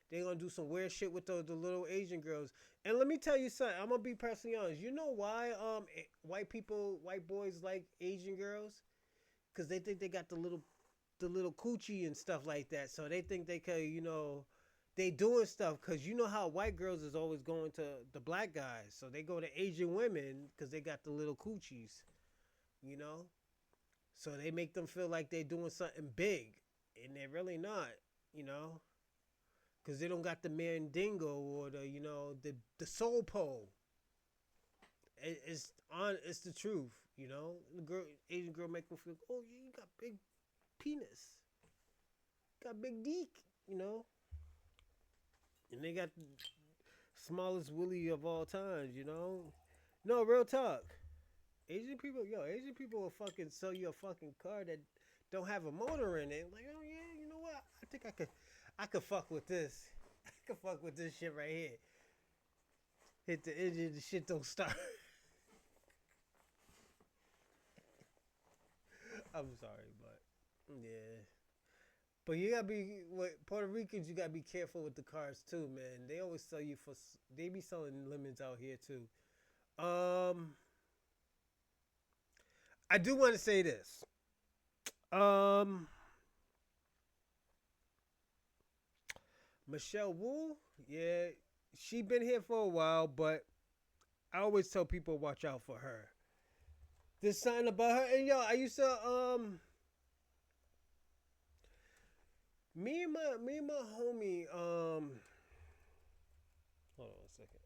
They're going to do some weird shit with the little Asian girls. And let me tell you something. I'm going to be personally honest. You know why white boys like Asian girls? Because they think they got the little coochie and stuff like that. So they think they could, they doing stuff. Because you know how white girls is always going to the black guys. So they go to Asian women because they got the little coochies, So they make them feel like they're doing something big. And they're really not, Because they don't got the mandingo or the soul pole. It's the truth, The Asian girl make them feel, oh yeah, you got big penis. Got big dick, And they got the smallest willy of all times, No, real talk. Asian people will fucking sell you a fucking car that don't have a motor in it. Like, oh yeah, you know what? I think I could fuck with this. I could fuck with this shit right here. Hit the engine, the shit don't start. I'm sorry, but yeah. But you gotta be, Puerto Ricans, you gotta be careful with the cars too, man. They always sell you they be selling lemons out here too. I do want to say this. Michelle Wu, yeah, she been here for a while, but I always tell people watch out for her. There's something about her, and I used to me and my homie hold on a second.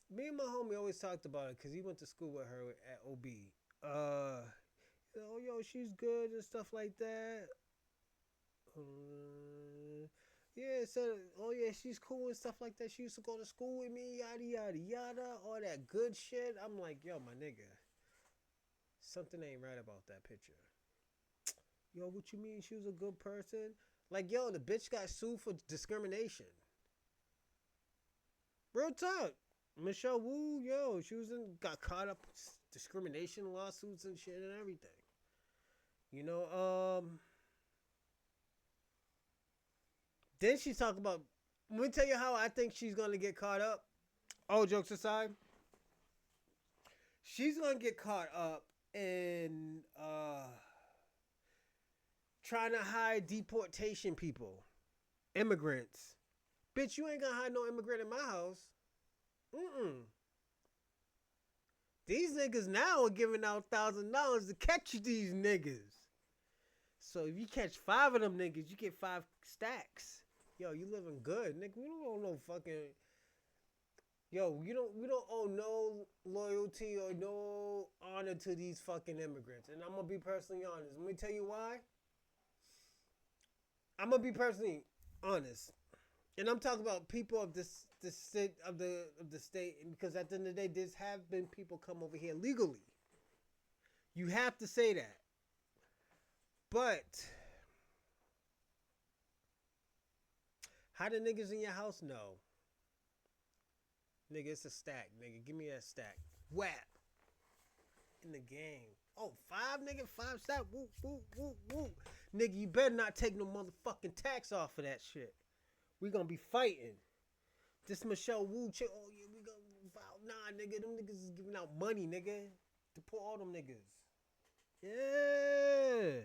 Me and my homie always talked about it because he went to school with her at OB. Oh, yo, she's good and stuff like that. Yeah, so, oh yeah, she's cool and stuff like that. She used to go to school with me, yada, yada, yada, all that good shit. I'm like, yo, my nigga, something ain't right about that picture. Yo, what you mean she was a good person? Like, yo, the bitch got sued for discrimination. Real talk. Michelle Wu, yo, got caught up discrimination lawsuits and shit and everything. Then she talked about Let me tell you how I think she's gonna get caught up. All jokes aside, she's gonna get caught up in trying to hide deportation people, immigrants. Bitch, you ain't gonna hide no immigrant in my house. These niggas now are giving out $1,000 to catch these niggas. So if you catch 5 of them niggas, you get 5 stacks. Yo, you living good, nigga. We don't owe no fucking. Yo, we don't owe no loyalty or no honor to these fucking immigrants. And I'm gonna be personally honest. Let me tell you why. I'm gonna be personally honest. And I'm talking about people of the state, because at the end of the day, there have been people come over here legally. You have to say that. But how the niggas in your house know? Nigga, it's a stack, nigga. Give me that stack. Whap. In the game. Oh, 5, nigga? 5 stack? Woo, woo, woo, woo. Nigga, you better not take no motherfucking tax off of that shit. We gonna be fighting. This Michelle Wu chick. Oh, yeah, we gonna file. Nah, nigga. Them niggas is giving out money, nigga. To put all them niggas. Yeah.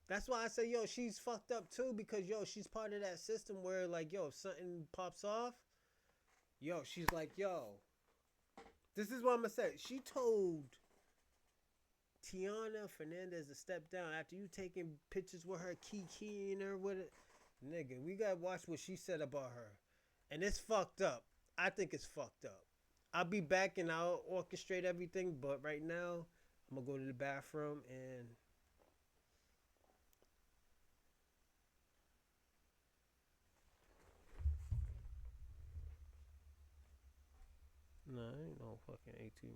That's why I say, yo, she's fucked up too, because, yo, she's part of that system where, like, yo, if something pops off, yo, she's like, yo, this is what I'm gonna say. She told Tania Fernandes to step down after you taking pictures with her, keying her with it. Nigga, we gotta watch what she said about her. And it's fucked up. I think it's fucked up. I'll be back and I'll orchestrate everything, but right now, I'm gonna go to the bathroom and no, ain't no fucking 18.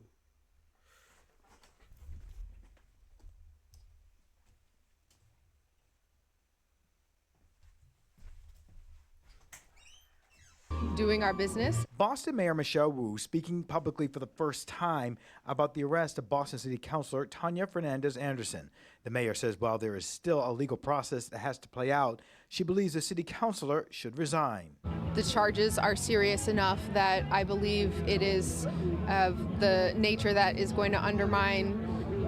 Doing our business. Boston Mayor Michelle Wu speaking publicly for the first time about the arrest of Boston City Councilor Tania Fernandes-Anderson. The mayor says while there is still a legal process that has to play out, she believes the city councilor should resign. The charges are serious enough that I believe it is of the nature that is going to undermine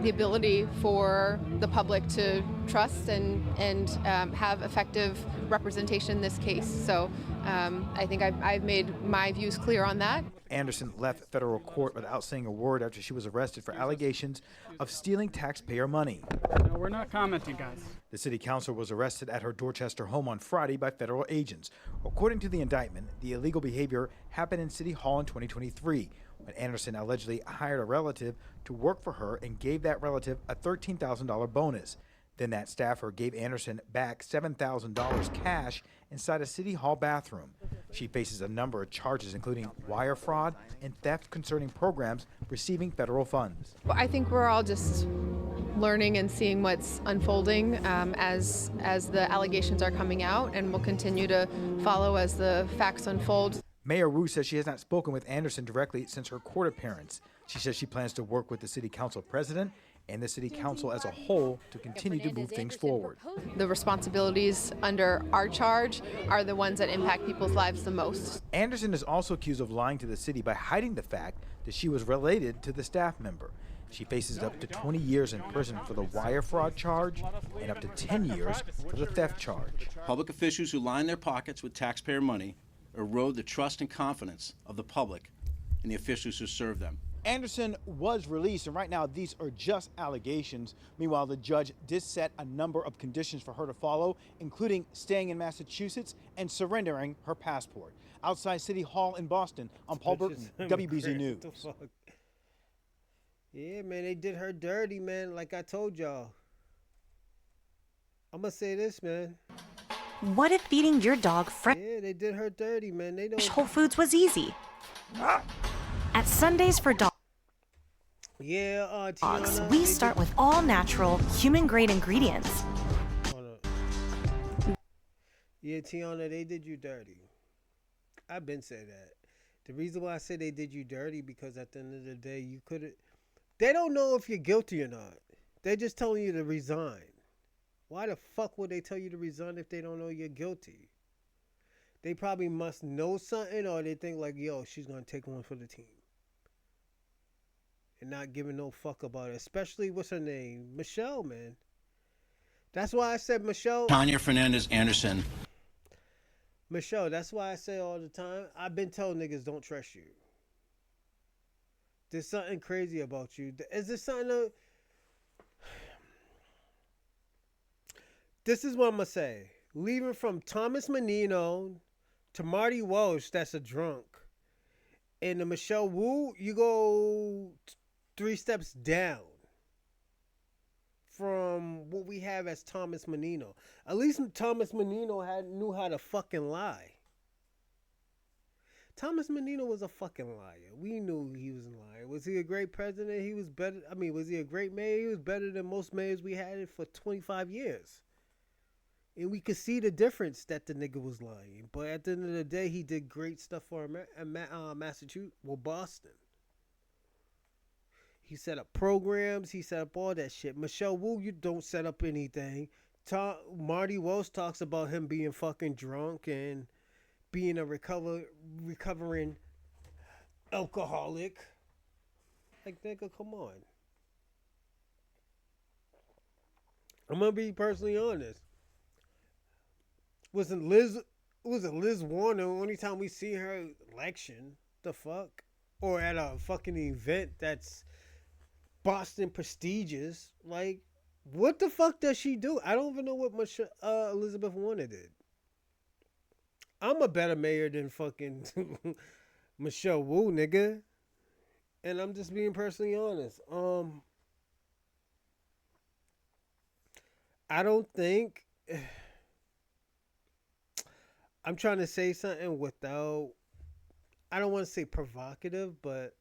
the ability for the public to trust and have effective representation in this case. So I think I've made my views clear on that. Anderson left federal court without saying a word after she was arrested for allegations of stealing taxpayer money. No, we're not commenting, guys. The city councilor was arrested at her Dorchester home on Friday by federal agents. According to the indictment, the illegal behavior happened in City Hall in 2023, when Anderson allegedly hired a relative to work for her and gave that relative a $13,000 bonus. Then that staffer gave Anderson back $7,000 cash inside a City Hall bathroom. She faces a number of charges, including wire fraud and theft concerning programs receiving federal funds. Well, I think we're all just learning and seeing what's unfolding as the allegations are coming out, and we'll continue to follow as the facts unfold. Mayor Wu says she has not spoken with Anderson directly since her court appearance. She says she plans to work with the city council president and the city council as a whole to continue to move things forward. The responsibilities under our charge are the ones that impact people's lives the most. Anderson is also accused of lying to the city by hiding the fact that she was related to the staff member. She faces up to 20 years in prison for the wire fraud charge and up to 10 years for the theft charge. Public officials who line their pockets with taxpayer money erode the trust and confidence of the public in the officials who serve them. Anderson was released, and right now these are just allegations. Meanwhile, the judge did set a number of conditions for her to follow, including staying in Massachusetts and surrendering her passport. Outside City Hall in Boston, I'm Paul Burton, WBZ News. Yeah, man, they did her dirty, man, like I told y'all. I'm gonna say this, man. What if feeding your dog fresh Yeah, they did her dirty, man. They don't. Whole Foods was easy? At Sundays for Dogs, Yeah, Tiana, we start with all natural, human-grade ingredients. Yeah, Tiana, they did you dirty. I've been saying that. The reason why I say they did you dirty because at the end of the day, you couldn't. They don't know if you're guilty or not. They're just telling you to resign. Why the fuck would they tell you to resign if they don't know you're guilty? They probably must know something, or they think like, yo, she's gonna take one for the team. And not giving no fuck about it. Especially, what's her name? Michelle, man. That's why I said Michelle. Tania Fernandes-Anderson. Michelle, that's why I say all the time, I've been telling niggas don't trust you. There's something crazy about you. Is there something This is what I'm going to say. Leaving from Thomas Menino to Marty Walsh, that's a drunk. And to Michelle Wu, you go 3 steps down from what we have as Thomas Menino. At least Thomas Menino knew how to fucking lie. Thomas Menino was a fucking liar. We knew he was a liar. Was he a great president? He was better. I mean, was he a great mayor? He was better than most mayors we had for 25 years. And we could see the difference that the nigga was lying. But at the end of the day, he did great stuff for Massachusetts, well, Boston. He set up programs. He set up all that shit. Michelle Wu, you don't set up anything. Marty Walsh talks about him being fucking drunk and being a recovering alcoholic. Like, nigga, come on. I'm gonna be personally honest. Wasn't Liz Warner the only time we see her election? The fuck? Or at a fucking event that's Boston prestigious. Like, what the fuck does she do? I don't even know what Elizabeth Warner did. I'm a better mayor than fucking Michelle Wu, nigga. And I'm just being personally honest. I don't think... I'm trying to say something without... I don't want to say provocative, but...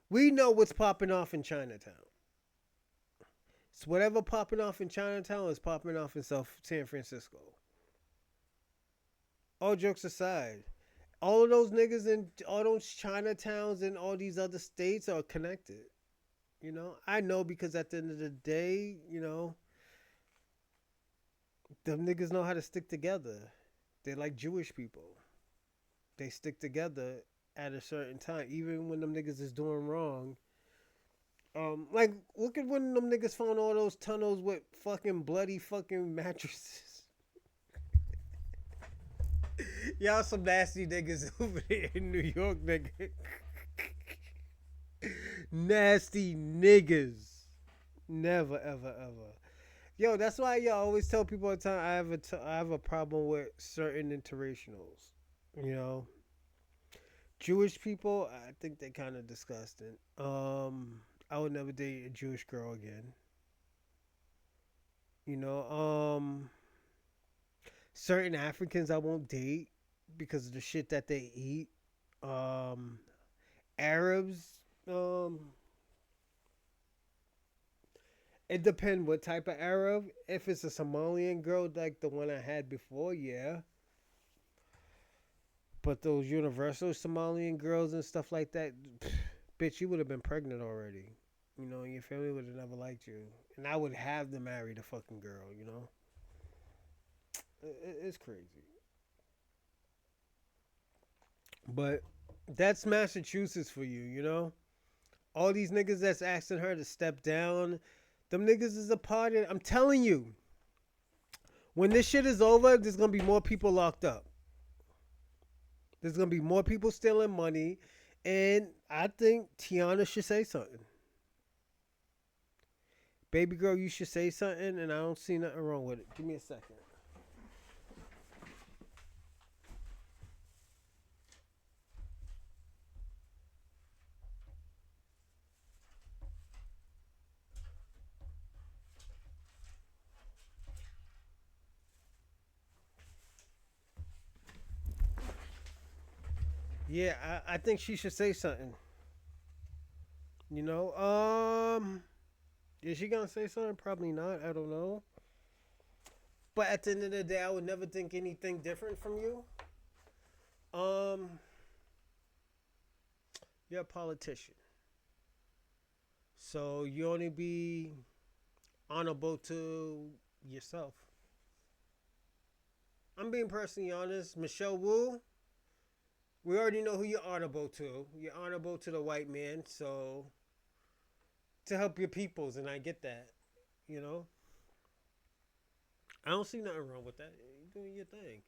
we know what's popping off in Chinatown. So whatever popping off in Chinatown is popping off in San Francisco. All jokes aside, all of those niggas in all those Chinatowns and all these other states are connected. You know, I know because at the end of the day, you know, them niggas know how to stick together. They're like Jewish people. They stick together at a certain time, even when them niggas is doing wrong. Like, look at when them niggas found all those tunnels with fucking bloody fucking mattresses. Y'all some nasty niggas over there in New York, nigga. Nasty niggas. Never, ever, ever. Yo, that's why y'all always tell people all the time I have a problem with certain interracials. You know? Jewish people, I think they kind of disgusting. I would never date a Jewish girl again. You know, certain Africans I won't date because of the shit that they eat. Arabs, it depends what type of Arab. If it's a Somalian girl like the one I had before, yeah. But those universal Somalian girls and stuff like that, bitch, you would have been pregnant already. You know, your family would have never liked you. And I would have to marry the fucking girl, you know? It's crazy. But that's Massachusetts for you, you know? All these niggas that's asking her to step down, them niggas is a part of it. I'm telling you, when this shit is over, there's going to be more people locked up. There's going to be more people stealing money. And I think Tiana should say something. Baby girl, you should say something, and I don't see nothing wrong with it. Give me a second. Yeah, I think she should say something. You know, is she gonna say something? Probably not. I don't know. But at the end of the day, I would never think anything different from you. You're a politician. So you only be honorable to yourself. I'm being personally honest. Michelle Wu, we already know who you're honorable to. You're honorable to the white man, so to help your peoples, and I get that, you know. I don't see nothing wrong with that. You're doing your thing.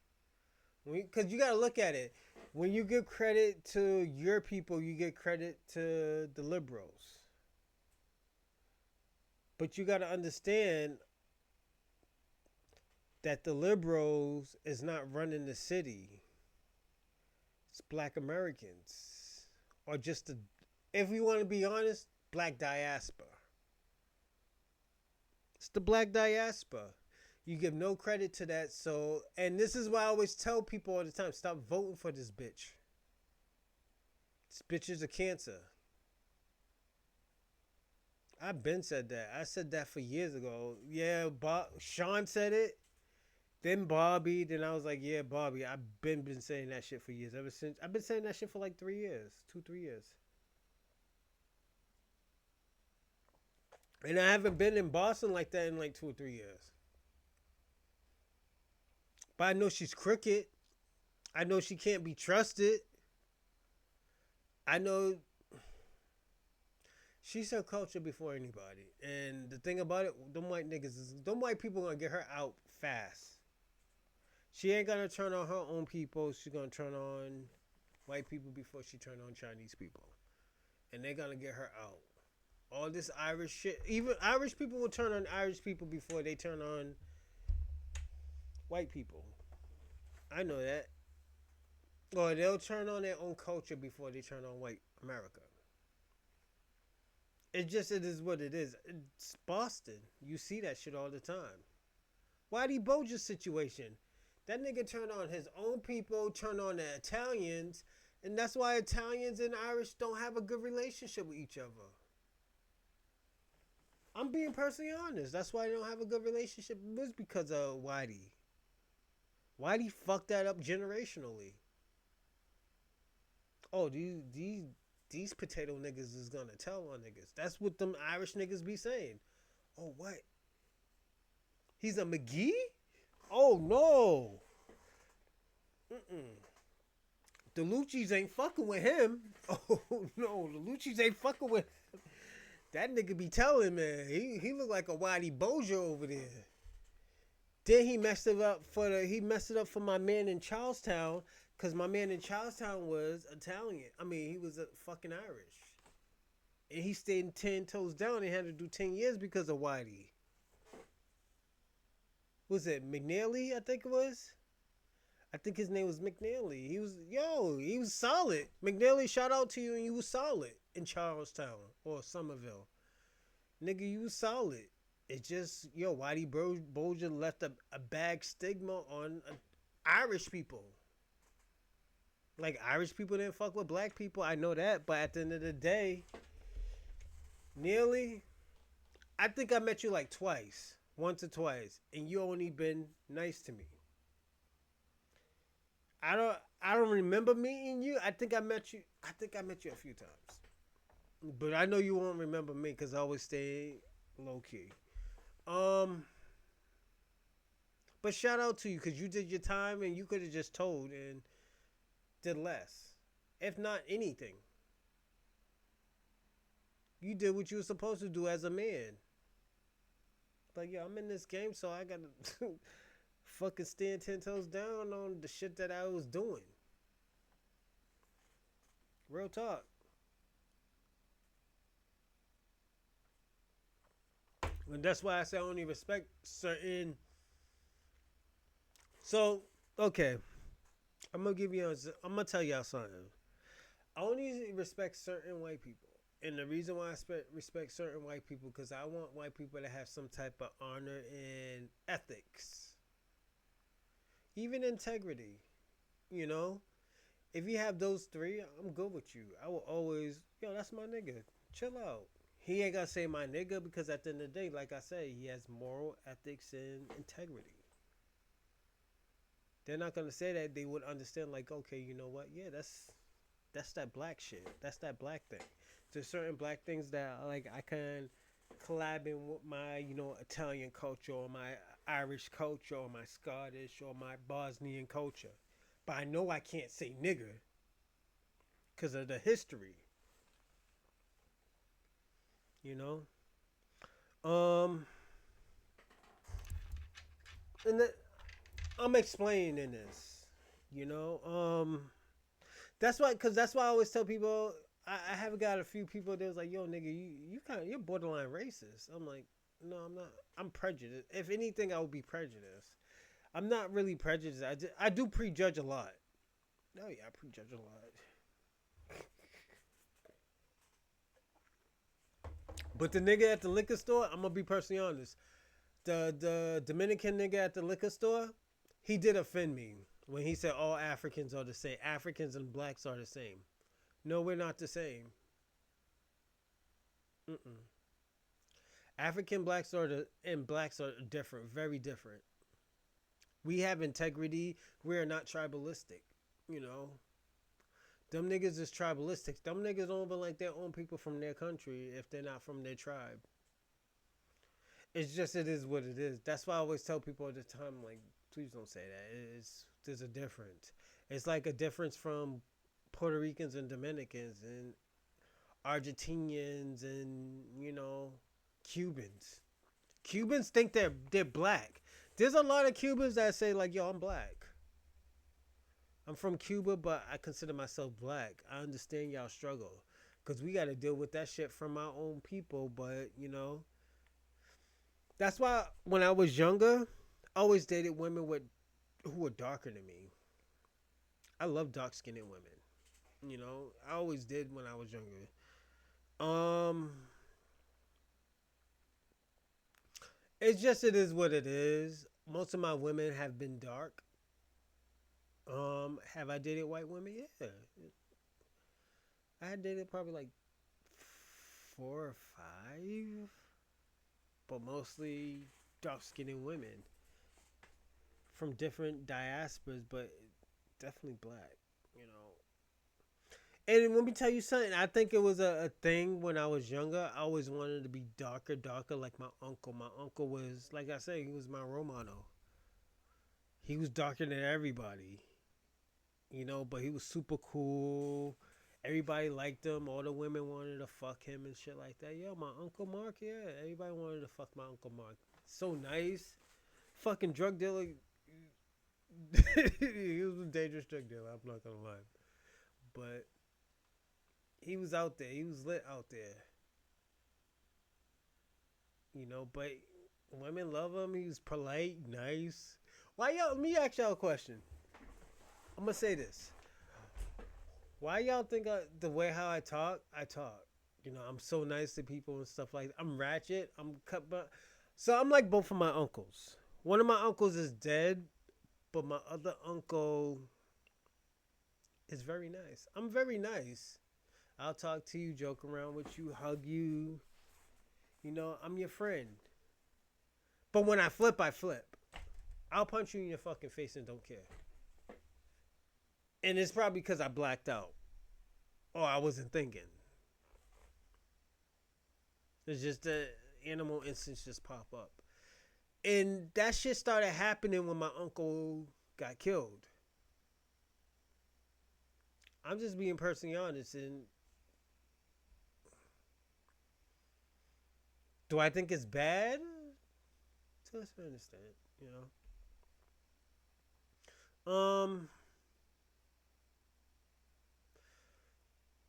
Because you got to look at it. When you give credit to your people, you give credit to the liberals. But you got to understand that the liberals is not running the city. It's black Americans. Or just, if we want to be honest, black diaspora. It's the black diaspora. You give no credit to that. So, and this is why I always tell people all the time, stop voting for this bitch. This bitch is a cancer. I've been said that. I said that for years ago. Yeah, Sean said it. Then Bobby. Then I was like, yeah, Bobby. I've been saying that shit for years. Ever since. I've been saying that shit for like 3 years. 2-3 years. And I haven't been in Boston like that in like 2 or 3 years. But I know she's crooked. I know she can't be trusted. I know she's her culture before anybody. And the thing about it, them white people gonna get her out fast. She ain't gonna turn on her own people. She's gonna turn on white people before she turn on Chinese people. And they're gonna get her out. All this Irish shit. Even Irish people will turn on Irish people before they turn on white people. I know that. Or they'll turn on their own culture before they turn on white America. It is what it is. It's Boston. You see that shit all the time. Whitey Bulger's situation. That nigga turned on his own people, turned on the Italians, and that's why Italians and Irish don't have a good relationship with each other. I'm being personally honest. That's why they don't have a good relationship. It was because of Whitey. Whitey fucked that up generationally. Oh, these potato niggas is gonna tell on niggas. That's what them Irish niggas be saying. Oh, what? He's a McGee? Oh, no. The Lucci's ain't fucking with him. Oh, no. The Lucci's ain't fucking with him. That nigga be telling, man. He look like a Whitey Bulger over there. Then he messed it up for my man in Charlestown, because my man in Charlestown was Italian. I mean, he was a fucking Irish. And he stayed 10 toes down and had to do 10 years because of Whitey. Was it McNeely, I think it was? I think his name was McNeely. He was solid. McNeely, shout out to you, and you was solid in Charlestown or Somerville. Nigga, you was solid. It's just, Whitey Bulger left a bad stigma on Irish people. Like, Irish people didn't fuck with black people. I know that. But at the end of the day, nearly, I think I met you like twice. Once or twice. And you only been nice to me. I don't remember meeting you. I think I met you a few times. But I know you won't remember me because I always stay low key. But shout out to you because you did your time and you could have just told and did less, if not anything. You did what you were supposed to do as a man. Like, I'm in this game, so I gotta fucking stand 10 toes down on the shit that I was doing. Real talk. And that's why I say I only respect certain. So, okay. I'm gonna tell y'all something. I only respect certain white people. And the reason why I respect certain white people, because I want white people to have some type of honor and ethics. Even integrity. You know? If you have those three, I'm good with you. I will always, that's my nigga. Chill out. He ain't gonna say my nigga because at the end of the day, like I say, he has moral ethics and integrity. They're not gonna say that. They would understand, like, okay, you know what? Yeah, that's that black shit. That's that black thing. There's certain black things that, like, I can collabing with my, Italian culture or my Irish culture or my Scottish or my Bosnian culture. But I know I can't say nigger because of the history. And I'm explaining this, that's why I always tell people, I have got a few people that was like, yo, nigga, you're borderline racist. I'm like, no, I'm not. I'm prejudiced. If anything, I would be prejudiced. I'm not really prejudiced. I do prejudge a lot. Oh yeah, I prejudge a lot. But the nigga at the liquor store, I'm gonna be personally honest. The Dominican nigga at the liquor store, he did offend me when he said all Africans are the same. Africans and blacks are the same. No, we're not the same. African blacks and blacks are different, very different. We have integrity. We are not tribalistic, Them niggas is tribalistic. Them niggas don't even like their own people from their country if they're not from their tribe. It's just, it is what it is. That's why I always tell people all the time, like, please don't say that. There's a difference. It's like a difference from Puerto Ricans and Dominicans and Argentinians and, Cubans. Cubans think they're black. There's a lot of Cubans that say, like, yo, I'm black. I'm from Cuba, but I consider myself black. I understand y'all struggle. Because we got to deal with that shit from our own people. But, that's why when I was younger, I always dated women who were darker than me. I love dark-skinned women. I always did when I was younger. It's just, it is what it is. Most of my women have been dark. Have I dated white women? Yeah. I had dated probably like 4 or 5. But mostly dark-skinned women from different diasporas, but definitely black, And let me tell you something. I think it was a thing when I was younger. I always wanted to be darker, like my uncle. My uncle was, like I said, he was my role model. He was darker than everybody, but he was super cool. Everybody liked him. All the women wanted to fuck him and shit like that. Yo, my Uncle Mark, yeah. Everybody wanted to fuck my Uncle Mark. So nice. Fucking drug dealer. He was a dangerous drug dealer, I'm not gonna lie. But he was out there. He was lit out there. But women love him. He was polite, nice. Let me ask y'all a question. I'm gonna say this. Why y'all think the way how I talk? I'm so nice to people and stuff like that. I'm ratchet. So I'm like both of my uncles. One of my uncles is dead, but my other uncle is very nice. I'm very nice. I'll talk to you, joke around with you, hug you. I'm your friend. But when I flip, I flip. I'll punch you in your fucking face and don't care. And it's probably because I blacked out. Or I wasn't thinking. It's just the animal instincts just pop up. And that shit started happening when my uncle got killed. I'm just being personally honest. And do I think it's bad? To a certain extent,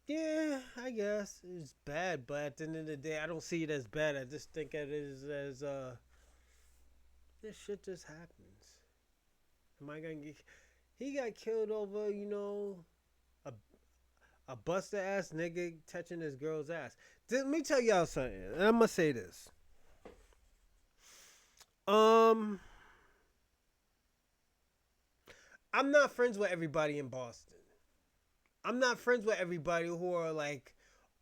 Yeah, I guess it's bad, but at the end of the day, I don't see it as bad. I just think it is as this shit just happens. Am I gonna get? He got killed over, a busted ass nigga touching his girl's ass. Let me tell y'all something, and I'm gonna say this. I'm not friends with everybody in Boston. I'm not friends with everybody who are like,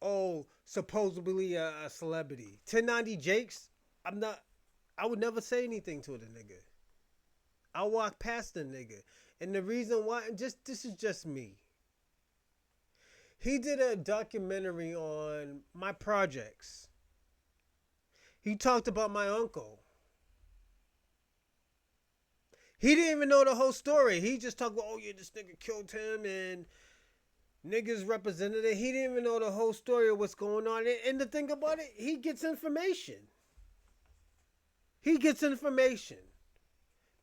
oh, supposedly a celebrity. 1090 Jakes, I would never say anything to the nigga. I'll walk past the nigga. And the reason why, this is just me. He did a documentary on my projects. He talked about my uncle. He didn't even know the whole story. He just talked about, oh yeah, this nigga killed him and niggas represented it. He didn't even know the whole story of what's going on. And the thing about it, he gets information. He gets information.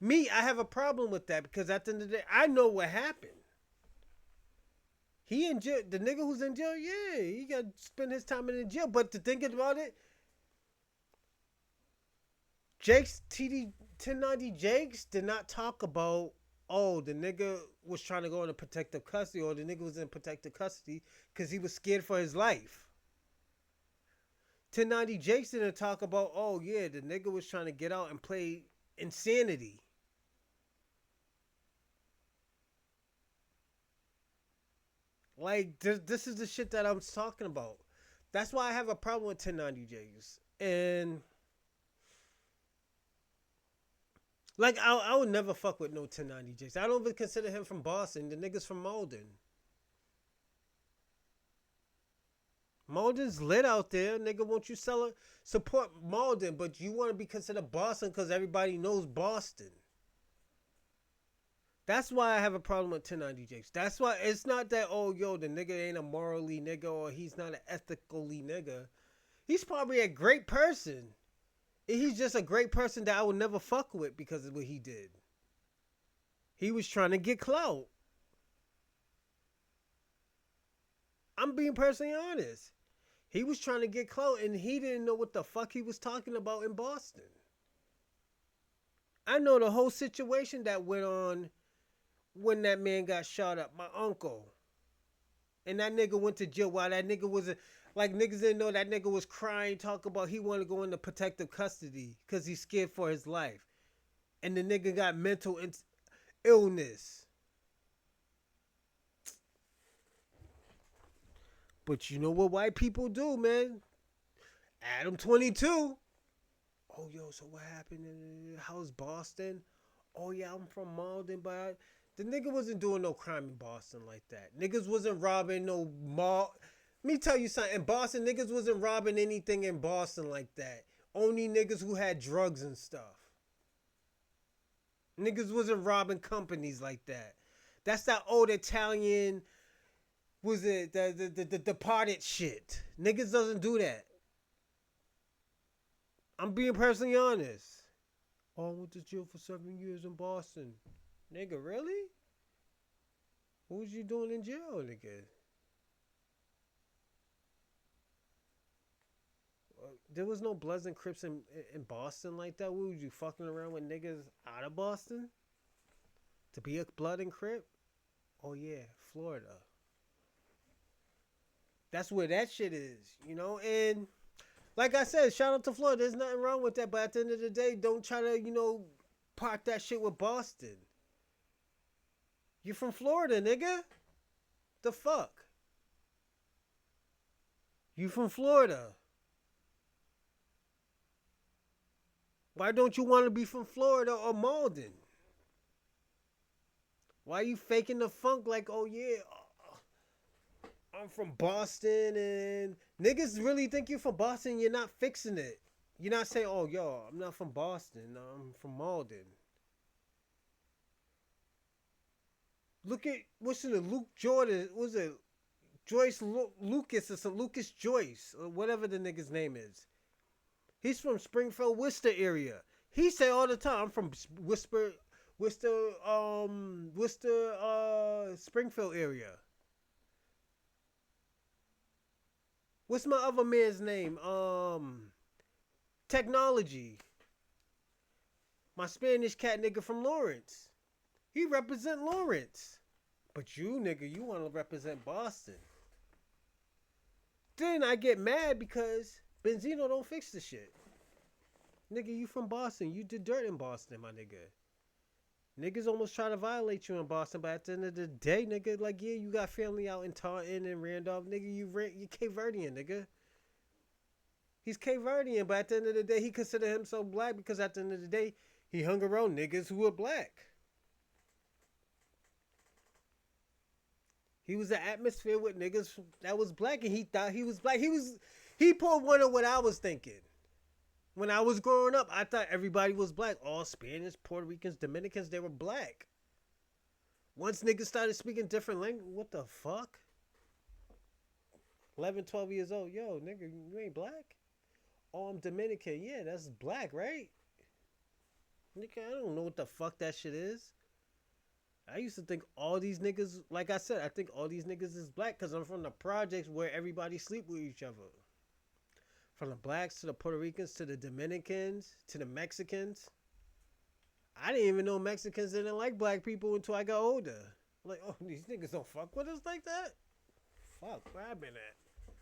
Me, I have a problem with that because at the end of the day, I know what happened. He in jail. The nigga who's in jail, yeah, he got to spend his time in the jail. But to think about it, Jake's 1090 Jakes did not talk about, oh, the nigga was trying to go into protective custody or the nigga was in protective custody because he was scared for his life. 1090 Jakes didn't talk about, oh, yeah, the nigga was trying to get out and play insanity. Like, this is the shit that I'm talking about. That's why I have a problem with 1090 Jakes. And like, I would never fuck with no 1090 Jakes. I don't even consider him from Boston. The nigga's from Malden. Malden's lit out there. Nigga, won't you support Malden, but you want to be considered Boston because everybody knows Boston. That's why I have a problem with 1090 Jakes. That's why it's not that, oh, yo, the nigga ain't a morally nigga or he's not an ethically nigga. He's probably a great person. He's just a great person that I would never fuck with because of what he did. He was trying to get clout. I'm being personally honest. He was trying to get clout and he didn't know what the fuck he was talking about in Boston. I know the whole situation that went on when that man got shot up, my uncle. And that nigga went to jail while that nigga was like, niggas didn't know that nigga was crying, talking about he wanted to go into protective custody because he's scared for his life. And the nigga got mental illness. But you know what white people do, man? Adam 22. Oh, yo, so what happened? How's Boston? Oh, yeah, I'm from Malden, but the nigga wasn't doing no crime in Boston like that. Niggas wasn't robbing no mall. Let me tell you something. In Boston, niggas wasn't robbing anything in Boston like that. Only niggas who had drugs and stuff. Niggas wasn't robbing companies like that. That's that old Italian, was it the Departed shit. Niggas doesn't do that. I'm being personally honest. Oh, I went to jail for 7 years in Boston. Nigga, really? What was you doing in jail, nigga? There was no Bloods and Crips in Boston like that. What, was you fucking around with niggas out of Boston? To be a Blood and Crip? Oh yeah, Florida. That's where that shit is, you know? And like I said, shout out to Florida. There's nothing wrong with that. But at the end of the day, don't try to, you know, park that shit with Boston. You from Florida, nigga? The fuck? You from Florida? Why don't you want to be from Florida or Malden? Why you faking the funk like, oh yeah, I'm from Boston, and niggas really think you're from Boston, you're not fixing it. You're not saying, oh yo, I'm not from Boston, I'm from Malden. Look at, what's in the Luke Jordan, was it Joyce Lucas or some Lucas Joyce, or whatever the nigga's name is. He's from Springfield, Worcester area. He say all the time, I'm from Worcester, Springfield area. What's my other man's name? Technology. My Spanish cat nigga from Lawrence. He represent Lawrence. But you, nigga, you want to represent Boston. Then I get mad because Benzino don't fix the shit. Nigga, you from Boston. You did dirt in Boston, my nigga. Niggas almost try to violate you in Boston, but at the end of the day, nigga, like, yeah, you got family out in Taunton and Randolph. Nigga, you Cape Verdean, nigga. He's Cape Verdean, but at the end of the day, he considered himself black because at the end of the day, he hung around niggas who were black. He was an atmosphere with niggas that was black, and he thought he was black. He pulled one of what I was thinking. When I was growing up, I thought everybody was black. All Spanish, Puerto Ricans, Dominicans, they were black. Once niggas started speaking different language, what the fuck? 11, 12 years old. Yo, nigga, you ain't black? Oh, I'm Dominican. Yeah, that's black, right? Nigga, I don't know what the fuck that shit is. I used to think all these niggas, like I said, I think all these niggas is black because I'm from the projects where everybody sleep with each other. From the blacks to the Puerto Ricans to the Dominicans to the Mexicans. I didn't even know Mexicans didn't like black people until I got older. Like, oh, these niggas don't fuck with us like that? Fuck, where I been at?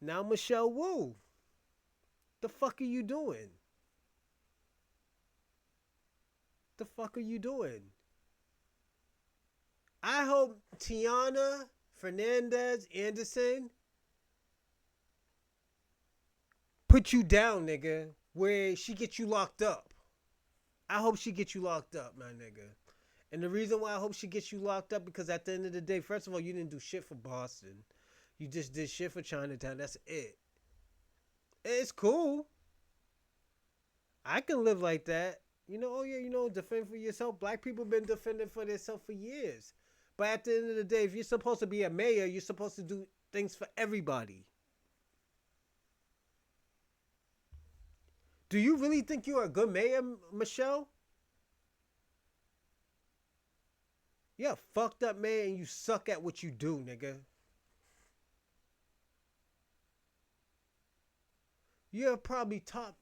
Now Michelle Wu. The fuck are you doing? The fuck are you doing? I hope Tania Fernandes-Anderson put you down, nigga, where she gets you locked up. I hope she gets you locked up, my nigga. And the reason why I hope she gets you locked up, because at the end of the day, first of all, you didn't do shit for Boston. You just did shit for Chinatown. That's it. It's cool. I can live like that. You know, oh yeah, you know, defend for yourself. Black people been defending for themselves for years. But at the end of the day, if you're supposed to be a mayor, you're supposed to do things for everybody. Do you really think you're a good mayor, Michelle? You're a fucked up mayor and you suck at what you do, nigga. You're probably top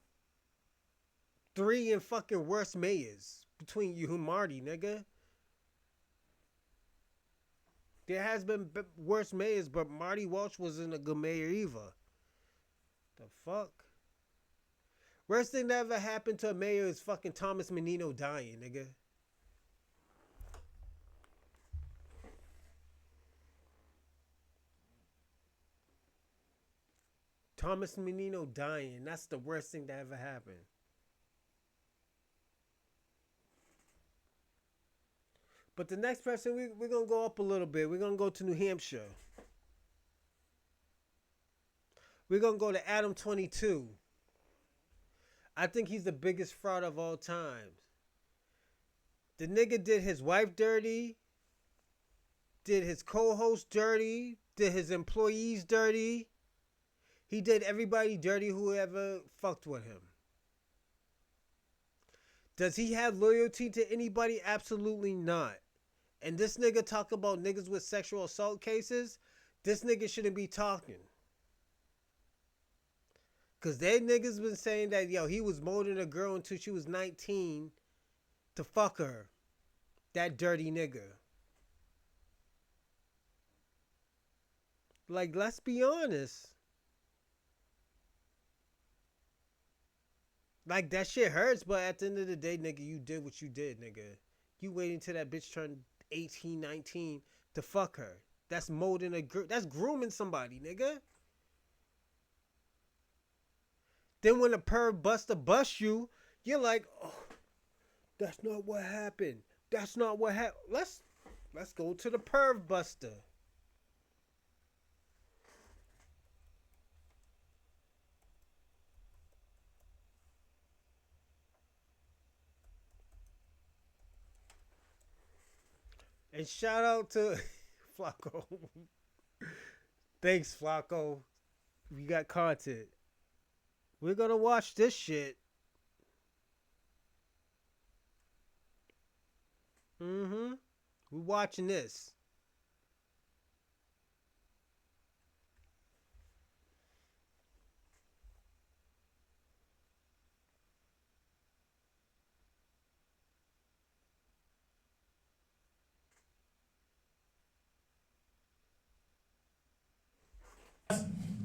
3 and fucking worst mayors between you and Marty, nigga. There has been worse mayors, but Marty Walsh wasn't a good mayor either. The fuck? Worst thing that ever happened to a mayor is fucking Thomas Menino dying, nigga. Thomas Menino dying. That's the worst thing that ever happened. But the next person, we're going to go up a little bit. We're going to go to New Hampshire. We're going to go to Adam 22. I think he's the biggest fraud of all time. The nigga did his wife dirty, did his co-host dirty, did his employees dirty. He did everybody dirty whoever fucked with him. Does he have loyalty to anybody? Absolutely not. And this nigga talk about niggas with sexual assault cases. This nigga shouldn't be talking. Because they niggas been saying that, yo, he was molding a girl until she was 19 to fuck her. That dirty nigga. Like, let's be honest. Like, that shit hurts, but at the end of the day, nigga, you did what you did, nigga. You waiting till that bitch turned 18, 19 to fuck her. That's molding a girl. That's grooming somebody, nigga. Then when a perv buster busts you, you're like, oh, that's not what happened. That's not what happened. Let's go to the perv buster. And shout out to Flacco. Thanks, Flacco. We got content. We're gonna watch this shit. We're watching this.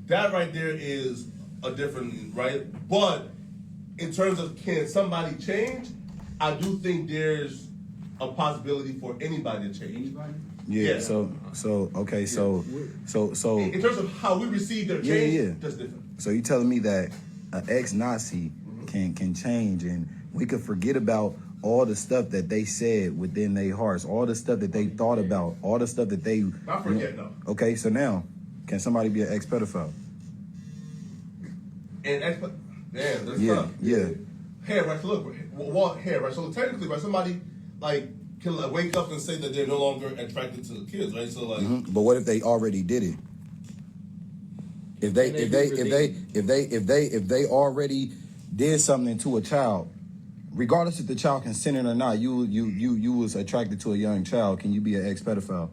That right there is a different, right? But in terms of can somebody change, I do think there's a possibility for anybody to change. Anybody? Yeah. So okay. So in terms of how we receive their change, that's different. So you telling me that an ex-Nazi can change, and we could forget about all the stuff that they said within their hearts, all the stuff that they thought about, all the stuff that they. Not forget though. Okay, so now, can somebody be an ex-pedophile? Damn, that's Yeah, tough. yeah. Hair, right? So look, hair, right? So technically, right, somebody like can like, wake up and say that they're no longer attracted to kids, right? So like, But what if they already did it? If they already did something to a child, regardless if the child consented or not, you was attracted to a young child, can you be an ex-pedophile?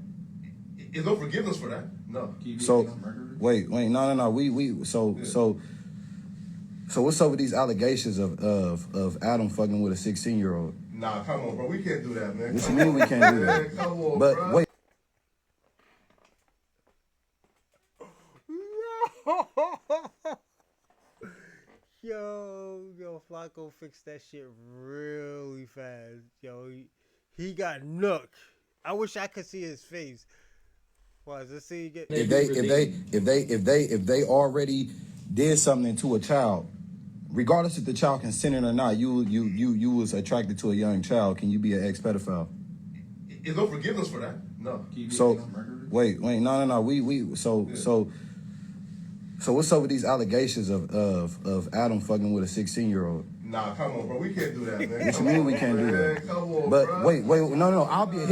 is no forgiveness for that? No. So wait, no. So what's up with these allegations of Adam fucking with a 16-year-old? Nah, come on, bro. We can't do that, man. What you mean we can't do that? Man, come on, But bro. wait. Yo, Flacco fixed that shit really fast. Yo, he got nooked. I wish I could see his face. Was let's see get If they already did something to a child, regardless if the child consented or not, you was attracted to a young child, can you be an ex-pedophile? Is no forgiveness for that? No. So wait, no. So what's up with these allegations of Adam fucking with a 16-year-old? Nah, come on, bro. We can't do that, man. What you mean we can't do that? Come on, but bro. wait, no. I'll be a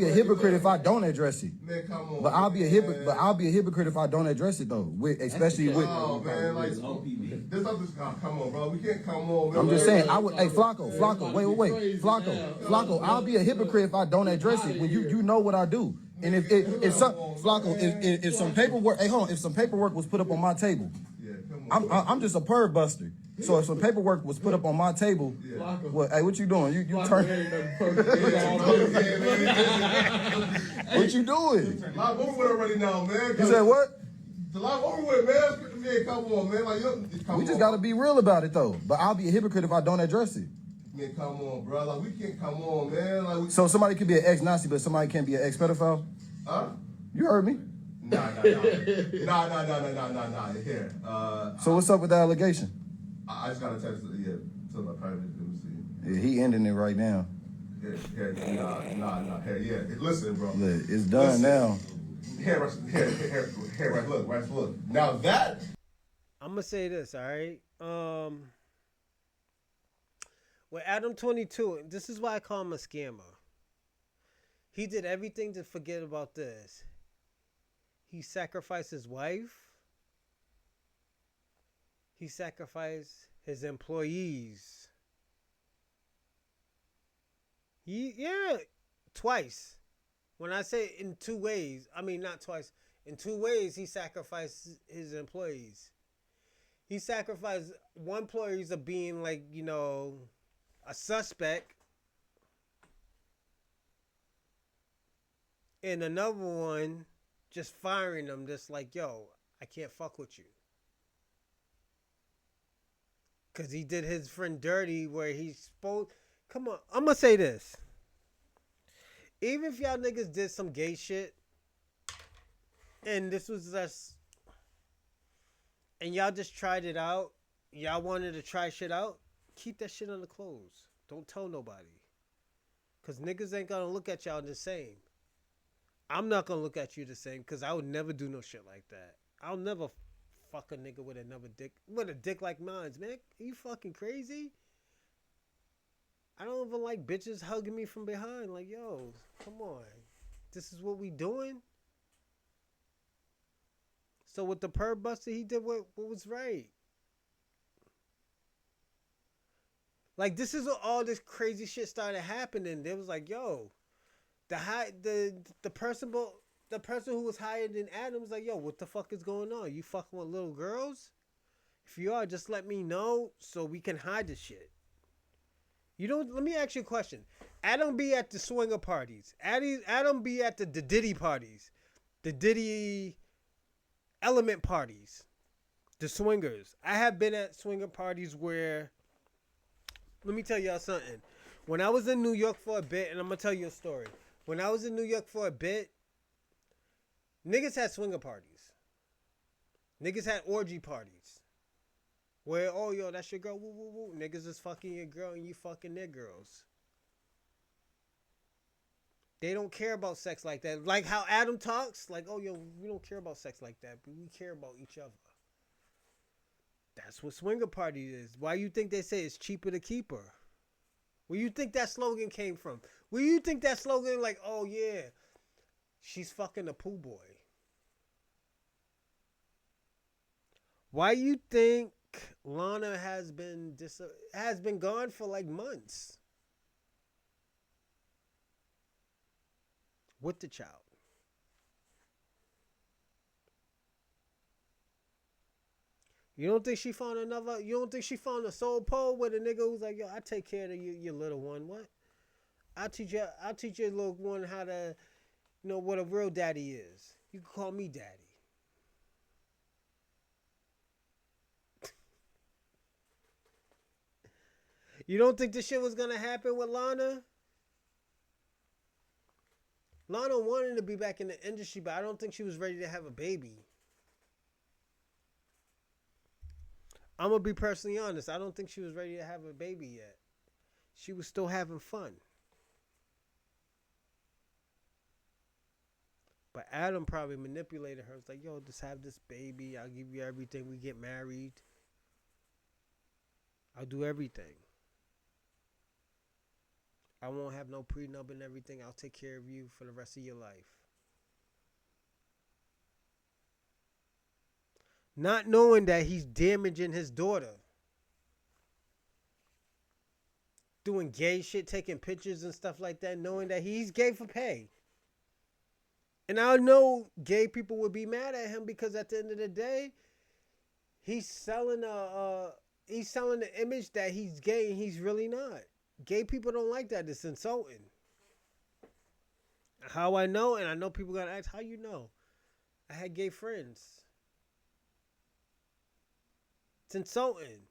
hypocrite if I don't address it. Man, come on. But I'll be a hypocrite if I don't address it though. Especially with. Oh man, like this stuff is come on, bro. We can't come on. Man. I'm just saying. I would. Hey, Flacco. Wait. Flacco. I'll be a hypocrite if I don't address it. When you know what I do. And if some paperwork, hey, hold on, if some paperwork was put up on my table, I'm just a perv buster. So if some paperwork was put up on my table, well, hey, what you doing? You turn. What you doing? Live over with already now, man. You said what? The live over with, man. Man, come on, man. Like, we just got to be real about it though. But I'll be a hypocrite if I don't address it. Man, come on, bro. Like, we can't come on, man. Like, so somebody could be an ex-Nazi, but somebody can't be an ex-pedophile? Huh? You heard me? Nah. Here. So what's up with the allegation? I just got a text to my private. Let me see. Yeah, he ending it right now. Here, nah. Here, yeah. Listen, bro. Look, it's done now. Here, right. Look. Now that. I'm gonna say this, all right? With Adam 22, this is why I call him a scammer. He did everything to forget about this. He sacrificed his wife. He sacrificed his employees. Twice. When I say in 2 ways, I mean not twice. In 2 ways, he sacrificed his employees. He sacrificed one employee of being like, a suspect, and another one just firing them, just like, yo, I can't fuck with you. Because he did his friend dirty where he spoke. Come on, I'm going to say this. Even if y'all niggas did some gay shit, and this was just, and y'all just tried it out, y'all wanted to try shit out, keep that shit on the clothes. Don't tell nobody. Because niggas ain't going to look at y'all the same. I'm not going to look at you the same because I would never do no shit like that. I'll never fuck a nigga with another dick. With a dick like mine, man. Are you fucking crazy? I don't even like bitches hugging me from behind. Like, yo, come on. This is what we doing? So with the perv buster, he did what was right. Like, this is what all this crazy shit started happening. They was like, yo, the person who was higher than Adam was like, yo, what the fuck is going on? You fucking with little girls? If you are, just let me know so we can hide the shit. Let me ask you a question. Adam be at the swinger parties. Adam be at the Diddy parties. The Diddy element parties. The swingers. I have been at swinger parties where, let me tell y'all something. When I was in New York for a bit, and I'm going to tell you a story. When I was in New York for a bit, niggas had swinger parties. Niggas had orgy parties. Where, oh, yo, that's your girl, woo, woo, woo. Niggas is fucking your girl and you fucking their girls. They don't care about sex like that. Like how Adam talks, like, oh, yo, we don't care about sex like that, but we care about each other. That's what swinger party is. Why you think they say it's cheaper to keep her? Where you think that slogan came from? Where you think that slogan like, oh yeah, she's fucking a pool boy? Why you think Lana has been gone for like months with the child? You don't think she found another? You don't think she found a soul pole with a nigga who's like, yo, I take care of your little one. What? I'll teach your little one how to, you know, what a real daddy is. You can call me daddy. You don't think this shit was gonna happen with Lana? Lana wanted to be back in the industry, but I don't think she was ready to have a baby. I'm gonna be personally honest. I don't think she was ready to have a baby yet. She was still having fun. But Adam probably manipulated her. It's like, yo, just have this baby. I'll give you everything. We get married. I'll do everything. I won't have no prenup and everything. I'll take care of you for the rest of your life. Not knowing that he's damaging his daughter. Doing gay shit, taking pictures and stuff like that, knowing that he's gay for pay. And I know gay people would be mad at him because at the end of the day, he's selling the image that he's gay and he's really not. Gay people don't like that. It's insulting. How I know, and I know people gonna ask, how you know? I had gay friends. It's insulting.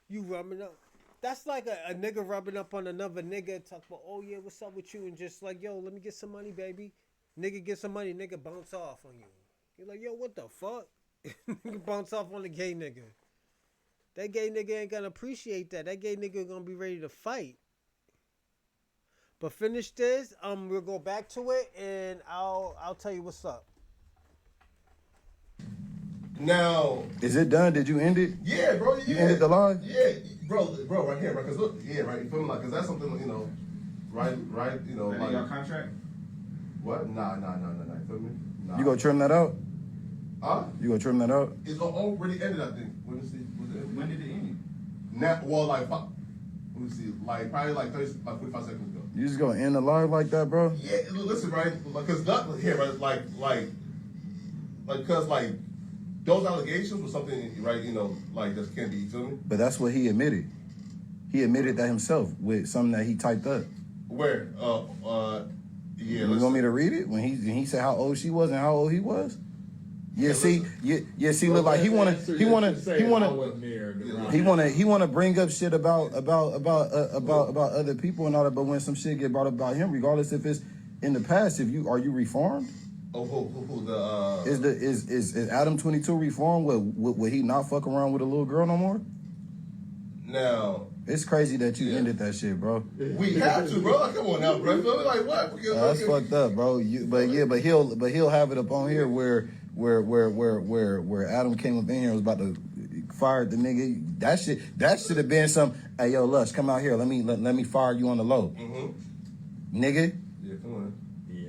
You rubbing up. That's like a nigga rubbing up on another nigga and talk about, oh yeah, what's up with you? And just like, yo, let me get some money, baby. Nigga get some money, nigga bounce off on you. You're like, yo, what the fuck? Nigga bounce off on the gay nigga. That gay nigga ain't gonna appreciate that. That gay nigga gonna be ready to fight. But finish this. We'll go back to it and I'll tell you what's up. Now, is it done? Did you end it? Yeah, bro. Yeah. You ended the line? Yeah, bro, right here, right? Because look, yeah, right. You feel me? Like, because that's something, you know, right, you know, like your contract. What? Nah. You feel me? Nah. You gonna trim that out? Huh? You gonna trim that out? It's already ended, I think. Let me see. When did it end? Now, well, like, let me see. Like, probably like 45 seconds ago. You just gonna end the live like that, bro? Yeah, listen, right? Because here, right? Like, because like those allegations was something, right? You know, like that can't be. You feel me? But that's what he admitted. He admitted that himself with something that he typed up. Where? Yeah. You want me to read it when he said how old she was and how old he was? Yeah, see, look like he wanna bring up shit about other people and all that. But when some shit get brought up about him, regardless if it's in the past, are you reformed? Oh, who is Adam 22 reformed? Would he not fuck around with a little girl no more? Now it's crazy that you ended that shit, bro. We have to, bro. Like, come on now, bro. Feel me? Like what? That's fucked up, bro. But he'll have it up on here where Adam came up in here and was about to fire the nigga. That should have been some. Hey, yo, Lush, come out here. Let me fire you on the low, nigga. Yeah, come on. Yeah,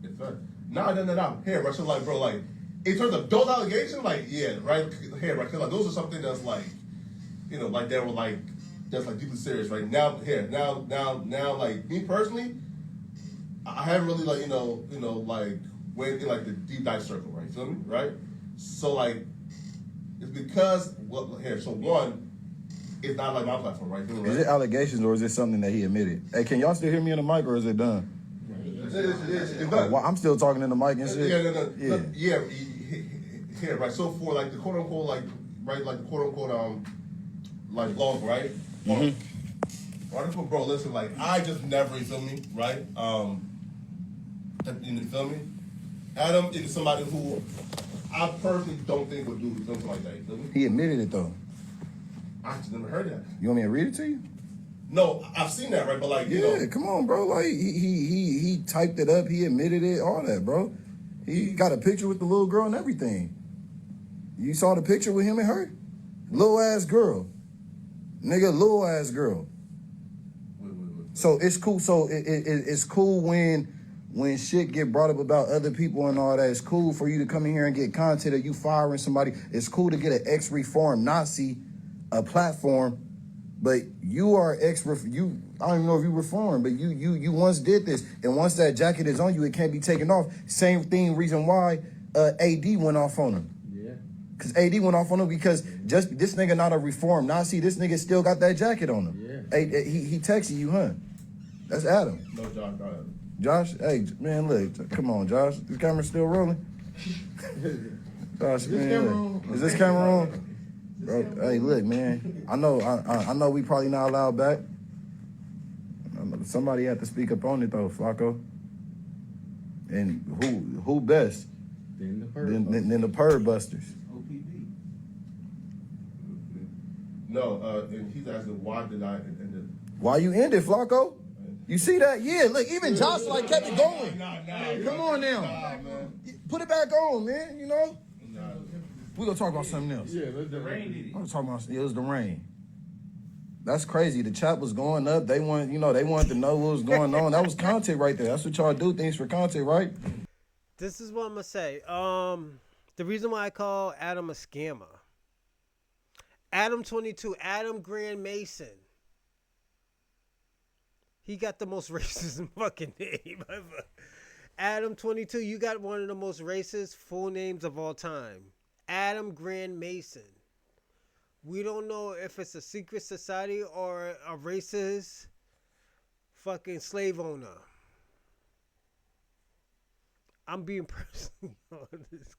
it's right. No. Here, right? So like, bro, like in terms of those allegations, like, yeah, right. Here, right? Like those are something that's like, you know, like they were like that's like deeply serious, right? Now, like me personally, I haven't really like you know like went in like the deep dive circle, right? You feel me, right? So like, it's because so one, it's not like my platform, right? Right? Is it allegations or is it something that he admitted? Hey, can y'all still hear me in the mic or is it done? It's done. Well, I'm still talking in the mic and shit. Yeah. Here, right? So for like the quote unquote like right like the quote unquote like blog, right? Article, bro. Listen, like I just never, you feel me, right? You feel me? Adam is somebody who I personally don't think would do something like that. You feel me? He admitted it though. I just never heard that. You want me to read it to you? No, I've seen that, right? But like, you know, come on, bro. Like he typed it up. He admitted it. All that, bro. He got a picture with the little girl and everything. You saw the picture with him and her? Little ass girl. Nigga, little ass girl. So it's cool. So it's cool when shit get brought up about other people and all that. It's cool for you to come in here and get content of you firing somebody. It's cool to get an ex-reformed Nazi a platform, but you are you. I don't even know if you reformed, but you once did this, and once that jacket is on you, it can't be taken off. Same thing. Reason why AD went off on him. Yeah. Cause AD went off on him because just this nigga not a reformed Nazi. This nigga still got that jacket on him. Yeah. Hey, he texted you, huh? That's Adam. No, Josh, not Adam. Josh, hey, man, look, come on, Josh. This camera's still rolling? Josh, man, is this camera on? Bro, hey, look, man, I know we probably not allowed back. Somebody had to speak up on it, though, Flacco. And who best? Than the Purr Busters. OPB. No, and he's asking, why did I end it? Why you end it, Flacco? You see that? Yeah, look, even Josh like kept it going. Come on now. Put it back on, man, you know? We're gonna talk about something else. Yeah, the rain. I'm talking about it was the rain. That's crazy. The chat was going up. They wanted to know what was going on. That was content right there. That's what y'all do, things for content, right? This is what I'm gonna say. The reason why I call Adam a scammer. Adam 22, Adam Grand Mason. He got the most racist fucking name ever. Adam 22, you got one of the most racist full names of all time. Adam Grand Mason. We don't know if it's a secret society or a racist fucking slave owner. I'm being personally honest.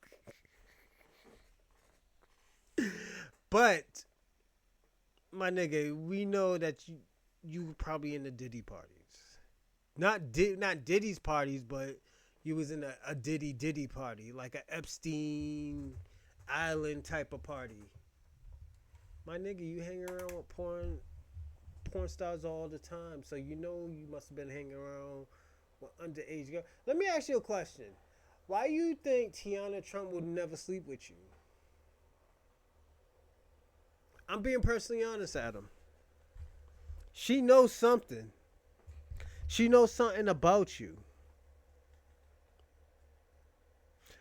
But, my nigga, we know that you were probably in the Diddy parties. Not Diddy's parties, but you was in a Diddy party. Like a Epstein Island type of party. My nigga, you hang around with porn stars all the time. So you know you must have been hanging around with underage girls. Let me ask you a question. Why you think Tiana Trump would never sleep with you? I'm being personally honest, Adam. She knows something. She knows something about you.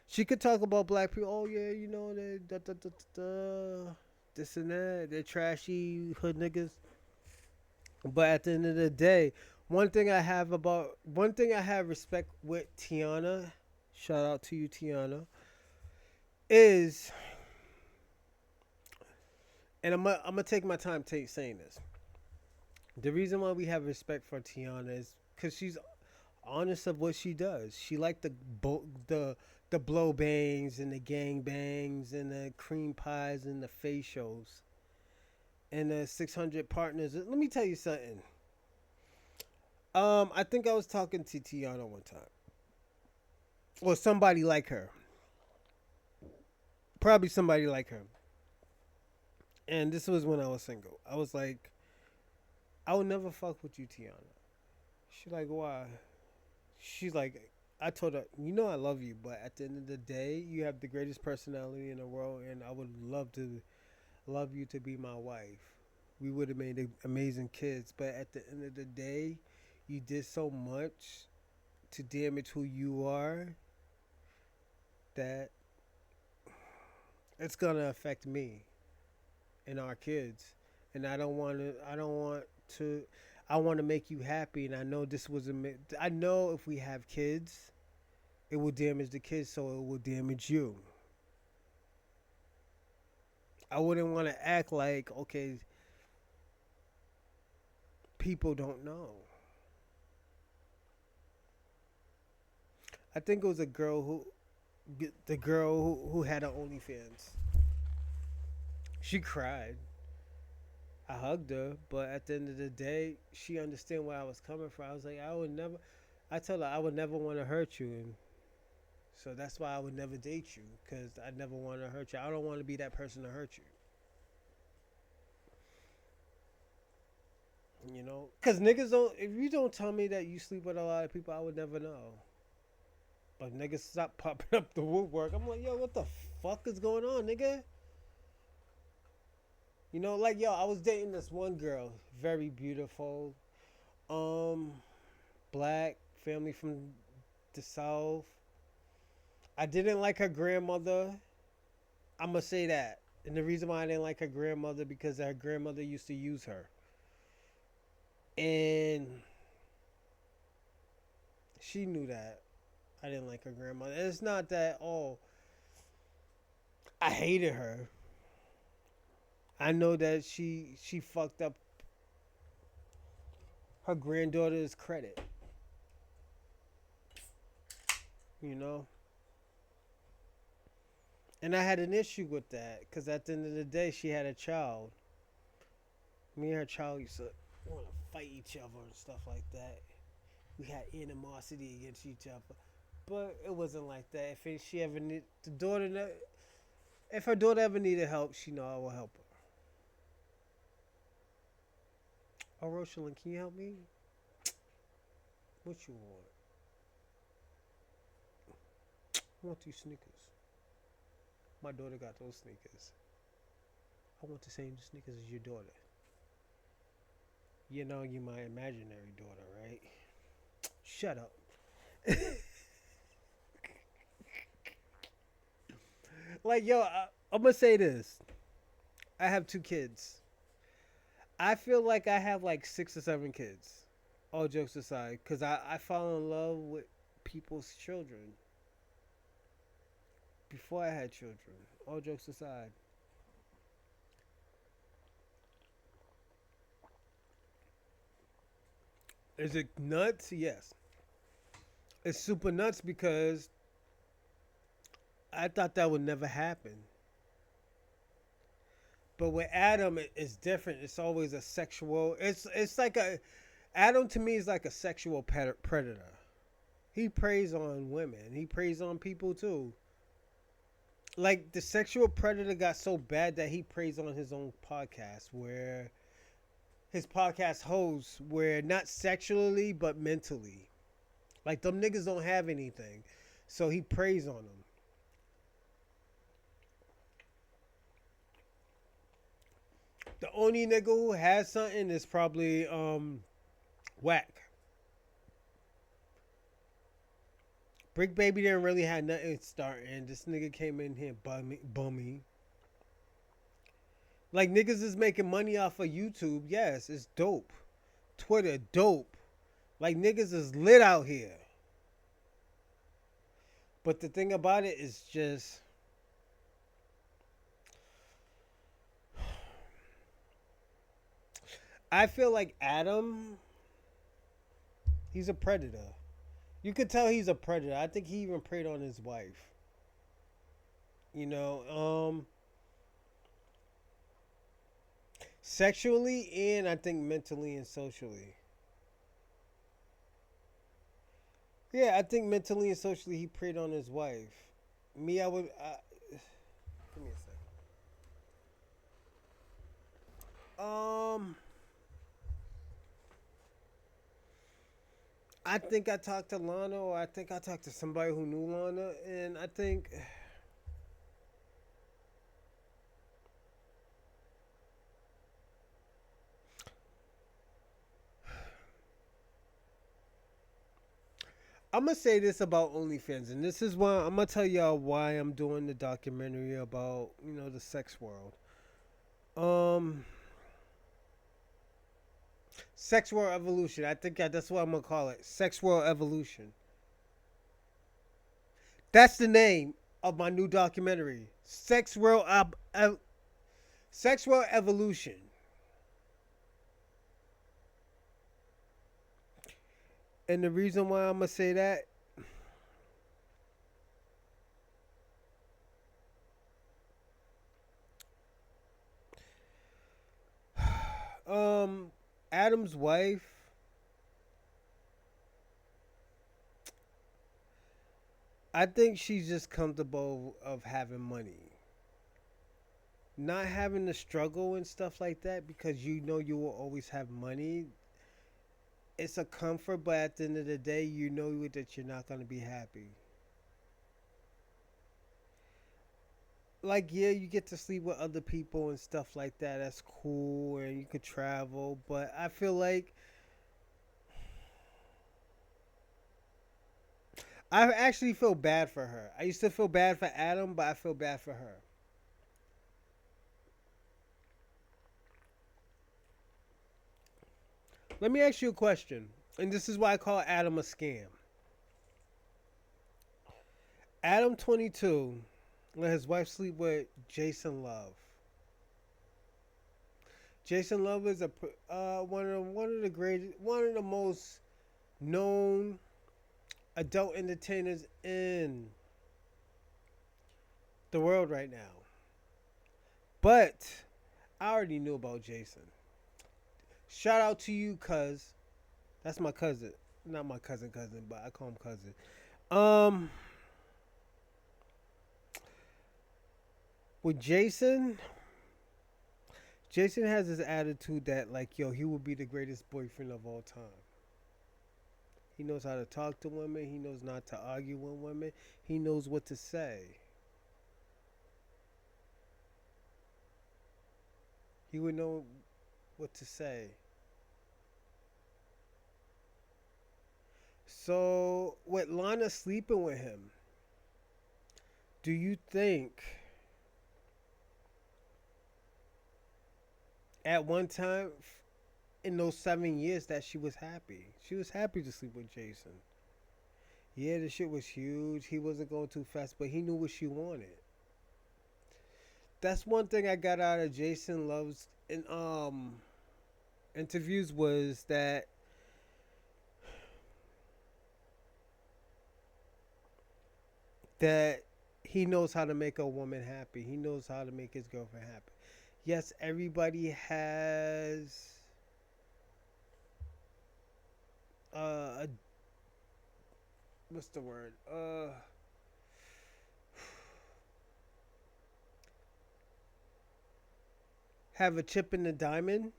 She could talk about black people. Oh, yeah, you know, they this and that. They're trashy hood niggas. But at the end of the day, one thing I have respect with Tiana, shout out to you, Tiana, is, and I'm gonna take my time saying this. The reason why we have respect for Tiana is because she's honest of what she does. She like the blow bangs and the gang bangs and the cream pies and the facials and the 600 partners. Let me tell you something. I think I was talking to Tiana one time, or somebody like her. Probably somebody like her. And this was when I was single. I was like, I would never fuck with you, Tiana. She's like, why? She's like, I told her, you know I love you, but at the end of the day, you have the greatest personality in the world, and I would love you to be my wife. We would have made amazing kids, but at the end of the day, you did so much to damage who you are that it's gonna affect me and our kids, and I want to make you happy, and I know I know if we have kids, it will damage the kids, so it will damage you. I wouldn't want to act like, okay, people don't know. I think it was the girl who had her OnlyFans. She cried. I hugged her, but at the end of the day, she understood where I was coming from. I was like, I told her I would never want to hurt you, and so that's why I would never date you, because I never want to hurt you. I don't want to be that person to hurt you. You know? Because niggas don't, if you don't tell me that you sleep with a lot of people, I would never know. But niggas stop popping up the woodwork. I'm like, yo, what the fuck is going on, nigga? You know, like, yo, I was dating this one girl, very beautiful, black, family from the South. I didn't like her grandmother. I'm gonna say that. And the reason why I didn't like her grandmother, because her grandmother used to use her. And she knew that I didn't like her grandmother. And it's not that, oh, I hated her. I know that she fucked up her granddaughter's credit. You know? And I had an issue with that, because at the end of the day, she had a child. Me and her child used to want to fight each other and stuff like that. We had animosity against each other. But it wasn't like that. If she ever need if her daughter ever needed help, she know I will help her. Oh, Rosalind, can you help me? What you want? I want these sneakers. My daughter got those sneakers. I want the same sneakers as your daughter. You know, you're my imaginary daughter, right? Shut up. Like, yo, I'm gonna say this. I have 2 kids. I feel like I have like 6 or 7 kids. All jokes aside. Because I fall in love with people's children. Before I had children. All jokes aside. Is it nuts? Yes. It's super nuts because I thought that would never happen. But with Adam, it's different. It's always a sexual. It's like Adam to me is like a sexual predator. He preys on women. He preys on people too. Like, the sexual predator got so bad that he preys on his own podcast, where his podcast hosts were not sexually but mentally. Like, them niggas don't have anything, so he preys on them. The only nigga who has something is probably Whack. Brick Baby didn't really have nothing starting. This nigga came in here bummy. Like, niggas is making money off of YouTube. Yes, it's dope. Twitter, dope. Like, niggas is lit out here. But the thing about it is just... I feel like Adam, he's a predator. You could tell he's a predator. I think he even preyed on his wife. You know, sexually and I think mentally and socially. Yeah, I think mentally and socially he preyed on his wife. Me, I would... give me a second. I think I talked to Lana, or I think I talked to somebody who knew Lana, and I think... I'm going to say this about OnlyFans, and this is why I'm going to tell y'all why I'm doing the documentary about, you know, the sex world. Sex World Evolution. I think that's what I'm going to call it. Sex World Evolution. That's the name of my new documentary. Sex World Evolution. And the reason why I'm going to say that, Adam's wife, I think she's just comfortable of having money. Not having to struggle and stuff like that, because you know you will always have money. It's a comfort, but at the end of the day, you know that you're not going to be happy. like, yeah, you get to sleep with other people and stuff like that. That's cool, and you could travel. But I feel like I actually feel bad for her. I used to feel bad for Adam, but I feel bad for her. Let me ask you a question, and this is why I call Adam a scam. Adam 22 let his wife sleep with Jason Love. Jason Love is one of the most known adult entertainers in the world right now. But I already knew about Jason. Shout out to you, cuz. That's my cousin. Not my cousin, but I call him cousin. With Jason has this attitude that, like, yo, he would be the greatest boyfriend of all time. He knows how to talk to women. He knows not to argue with women. He knows what to say. He would know what to say. So, with Lana sleeping with him, do you think at one time in those 7 years that she was happy? She was happy to sleep with Jason. Yeah, the shit was huge. He wasn't going too fast, but he knew what she wanted. That's one thing I got out of Jason Love's interviews was that he knows how to make a woman happy. He knows how to make his girlfriend happy. Yes, everybody has what's the word? Have a chip in the diamond.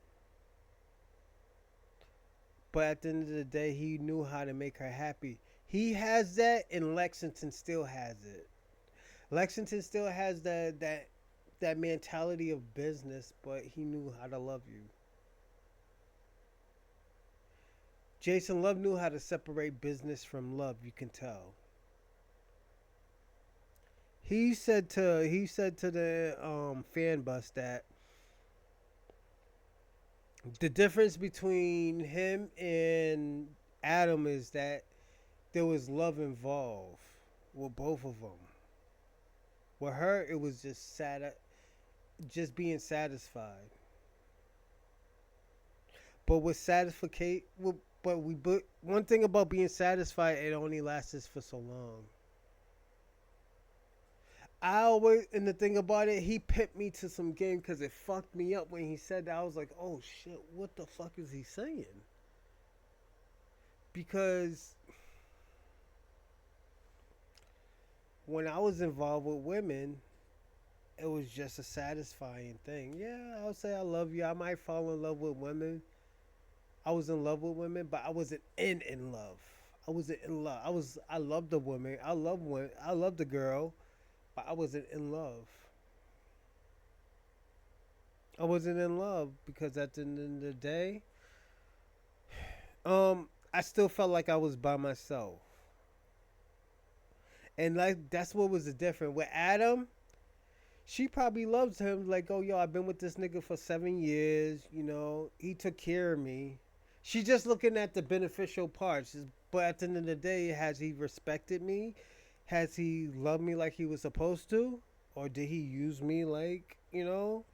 But at the end of the day, he knew how to make her happy. He has that, and Lexington still has it. Lexington still has that mentality of business, but he knew how to love you. Jason Love knew how to separate business from love, you can tell. He said to the fan bus that the difference between him and Adam is that there was love involved with both of them. With her, it was just being satisfied. But with one thing about being satisfied, it only lasts for so long. And the thing about it, he pipped me to some game because it fucked me up when he said that. I was like, oh shit, what the fuck is he saying? Because when I was involved with women, it was just a satisfying thing. Yeah, I would say I love you. I might fall in love with women. I was in love with women, but I wasn't in love. I wasn't in love. I loved the woman. I loved the girl, but I wasn't in love. I wasn't in love because at the end of the day, I still felt like I was by myself. And like that's what was the difference. With Adam, she probably loves him. Like, oh, yo, I've been with this nigga for 7 years. You know, he took care of me. She's just looking at the beneficial parts. But at the end of the day, has he respected me? Has he loved me like he was supposed to? Or did he use me like, you know,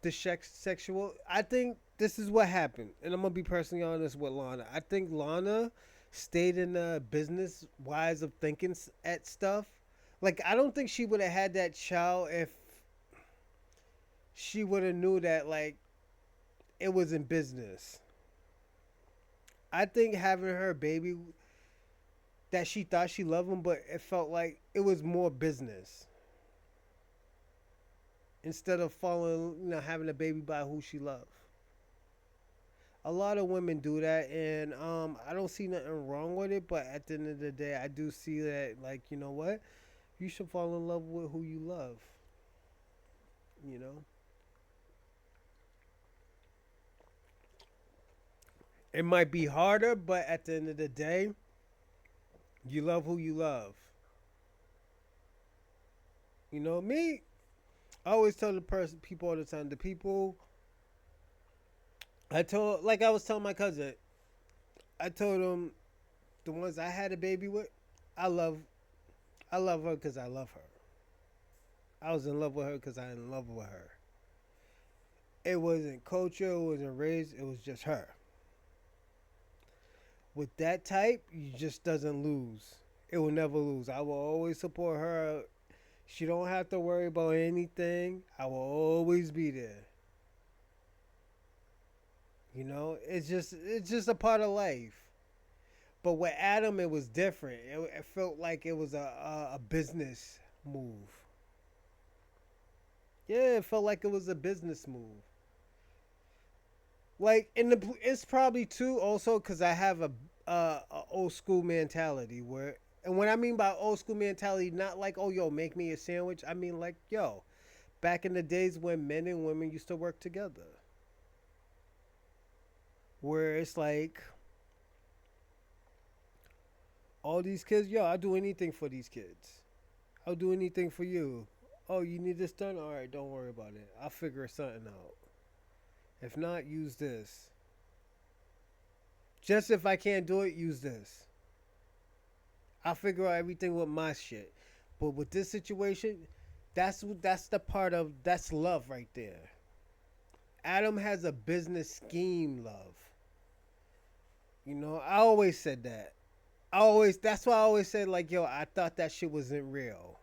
the sexual? I think this is what happened. And I'm going to be personally honest with Lana. I think Lana stayed in the business wise of thinking at stuff. Like, I don't think she would have had that child if she would have knew that, like, it was in business. I think having her baby, that she thought she loved him, but it felt like it was more business. Instead of having a baby by who she loved. A lot of women do that, and I don't see nothing wrong with it, but at the end of the day, I do see that, like, you know what? you should fall in love with who you love. You know? It might be harder, but at the end of the day, you love who you love. You know, me, I always tell people all the time, like I was telling my cousin, I told him the ones I had a baby with, I love her because I love her. I was in love with her because I'm in love with her. It wasn't culture, it wasn't race, it was just her. With that type, you just doesn't lose. It will never lose. I will always support her. She don't have to worry about anything. I will always be there. You know, it's just a part of life. But with Adam, it was different. It felt like it was a business move. Yeah, it felt like it was a business move. Like it's probably too also because I have a old school mentality where, and what I mean by old school mentality, not like, oh yo, make me a sandwich. I mean like, yo, back in the days when men and women used to work together, where it's like all these kids, yo, I'll do anything for these kids. I'll do anything for you. Oh, you need this done? All right, don't worry about it. I'll figure something out. If not, use this. Just if I can't do it, use this. I'll figure out everything with my shit. But with this situation, that's love right there. Adam has a business scheme love. You know, I always said that. That's why I always said, like, yo, I thought that shit wasn't real.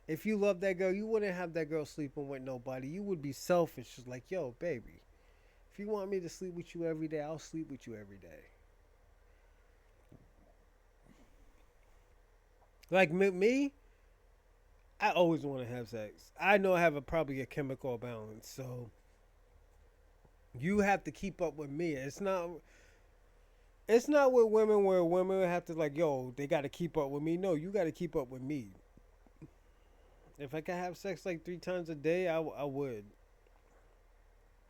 If you love that girl, you wouldn't have that girl sleeping with nobody. You would be selfish. Just like, yo, baby, if you want me to sleep with you every day, I'll sleep with you every day. Like me, I always want to have sex. I know I have probably a chemical balance, so you have to keep up with me. It's not with women where women have to like, yo, they got to keep up with me. No, you got to keep up with me. If I could have sex like 3 times a day, I would.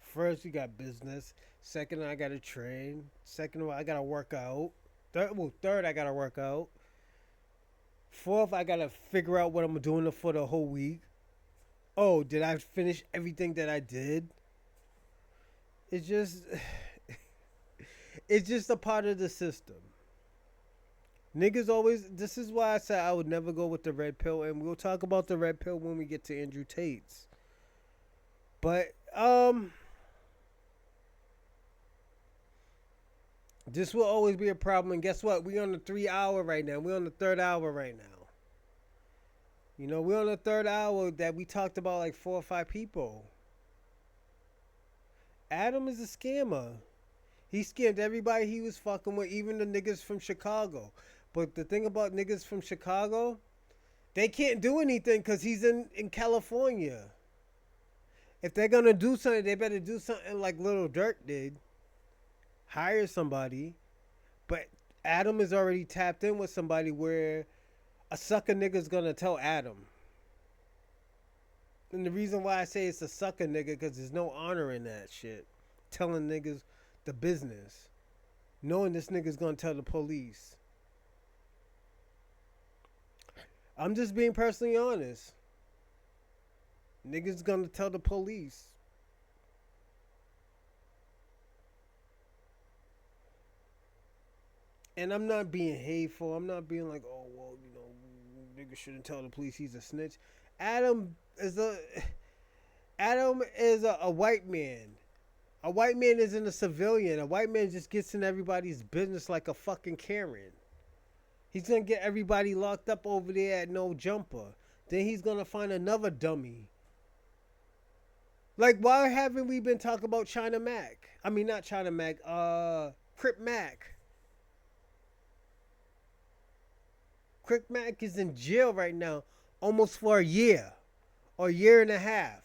First, you got business. Second, I got to train. Second, I got to work out. Third, I got to work out. Fourth, I got to figure out what I'm doing for the whole week. Oh, did I finish everything that I did? It's just a part of the system. Niggas always, this is why I said I would never go with the red pill, and we'll talk about the red pill when we get to Andrew Tate's. But, this will always be a problem, and guess what? We're on the 3 hour right now. We're on the 3rd hour right now. You know, we're on the 3rd hour that we talked about like 4 or 5 people. Adam is a scammer. He scammed everybody he was fucking with, even the niggas from Chicago. But the thing about niggas from Chicago, they can't do anything because he's in California. If they're going to do something, they better do something like Lil Durk did. Hire somebody. But Adam is already tapped in with somebody where a sucker nigga's going to tell Adam. And the reason why I say it's a sucker nigga, because there's no honor in that shit. Telling niggas the business. Knowing this nigga's going to tell the police. I'm just being personally honest. Niggas gonna tell the police. And I'm not being hateful. I'm not being like, oh, well, you know, niggas shouldn't tell the police he's a snitch. Adam is a white man. A white man isn't a civilian. A white man just gets in everybody's business like a fucking Karen. He's going to get everybody locked up over there at no jumper. Then he's going to find another dummy. Like, why haven't we been talking about China Mac? I mean, not China Mac, Crip Mac. Crip Mac is in jail right now almost for a year or a year and a half.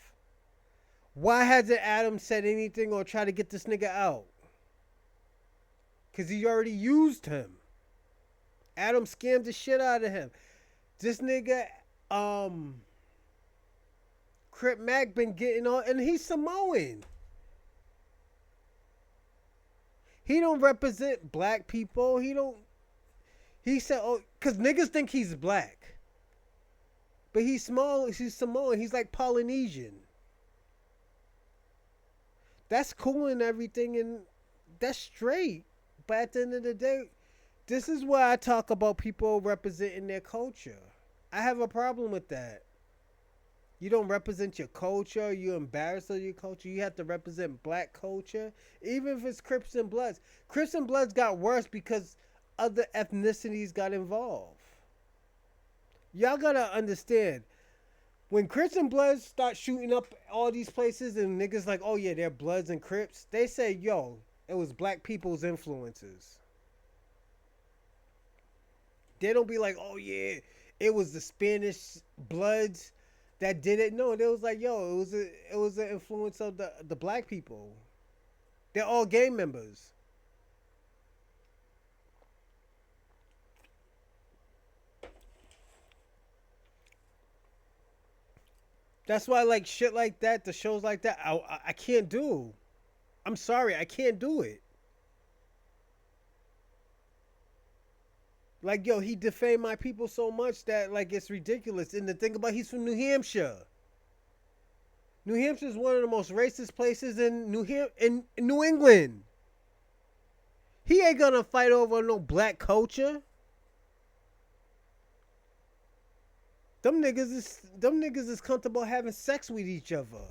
Why hasn't Adam said anything or tried to get this nigga out? Because he already used him. Adam scammed the shit out of him. This nigga, Crip Mac been getting on, and he's Samoan. He don't represent black people. He said, oh, because niggas think he's black. But he's small, he's Samoan. He's like Polynesian. That's cool and everything, and that's straight. But at the end of the day, this is why I talk about people representing their culture. I have a problem with that. You don't represent your culture. You're embarrassed of your culture. You have to represent black culture. Even if it's Crips and Bloods. Crips and Bloods got worse because other ethnicities got involved. Y'all gotta understand. When Crips and Bloods start shooting up all these places and niggas like, oh yeah, they're Bloods and Crips, they say, yo, it was black people's influences. They don't be like, oh yeah, it was the Spanish Bloods that did it. No, they was like, yo, it was the influence of the black people. They're all gang members. That's why, like, shit like that, the shows like that, I can't do. I'm sorry, I can't do it. Like, yo, he defamed my people so much that, like, it's ridiculous. And the thing about, he's from New Hampshire. New Hampshire is one of the most racist places in New England. He ain't gonna fight over no black culture. Them niggas is comfortable having sex with each other.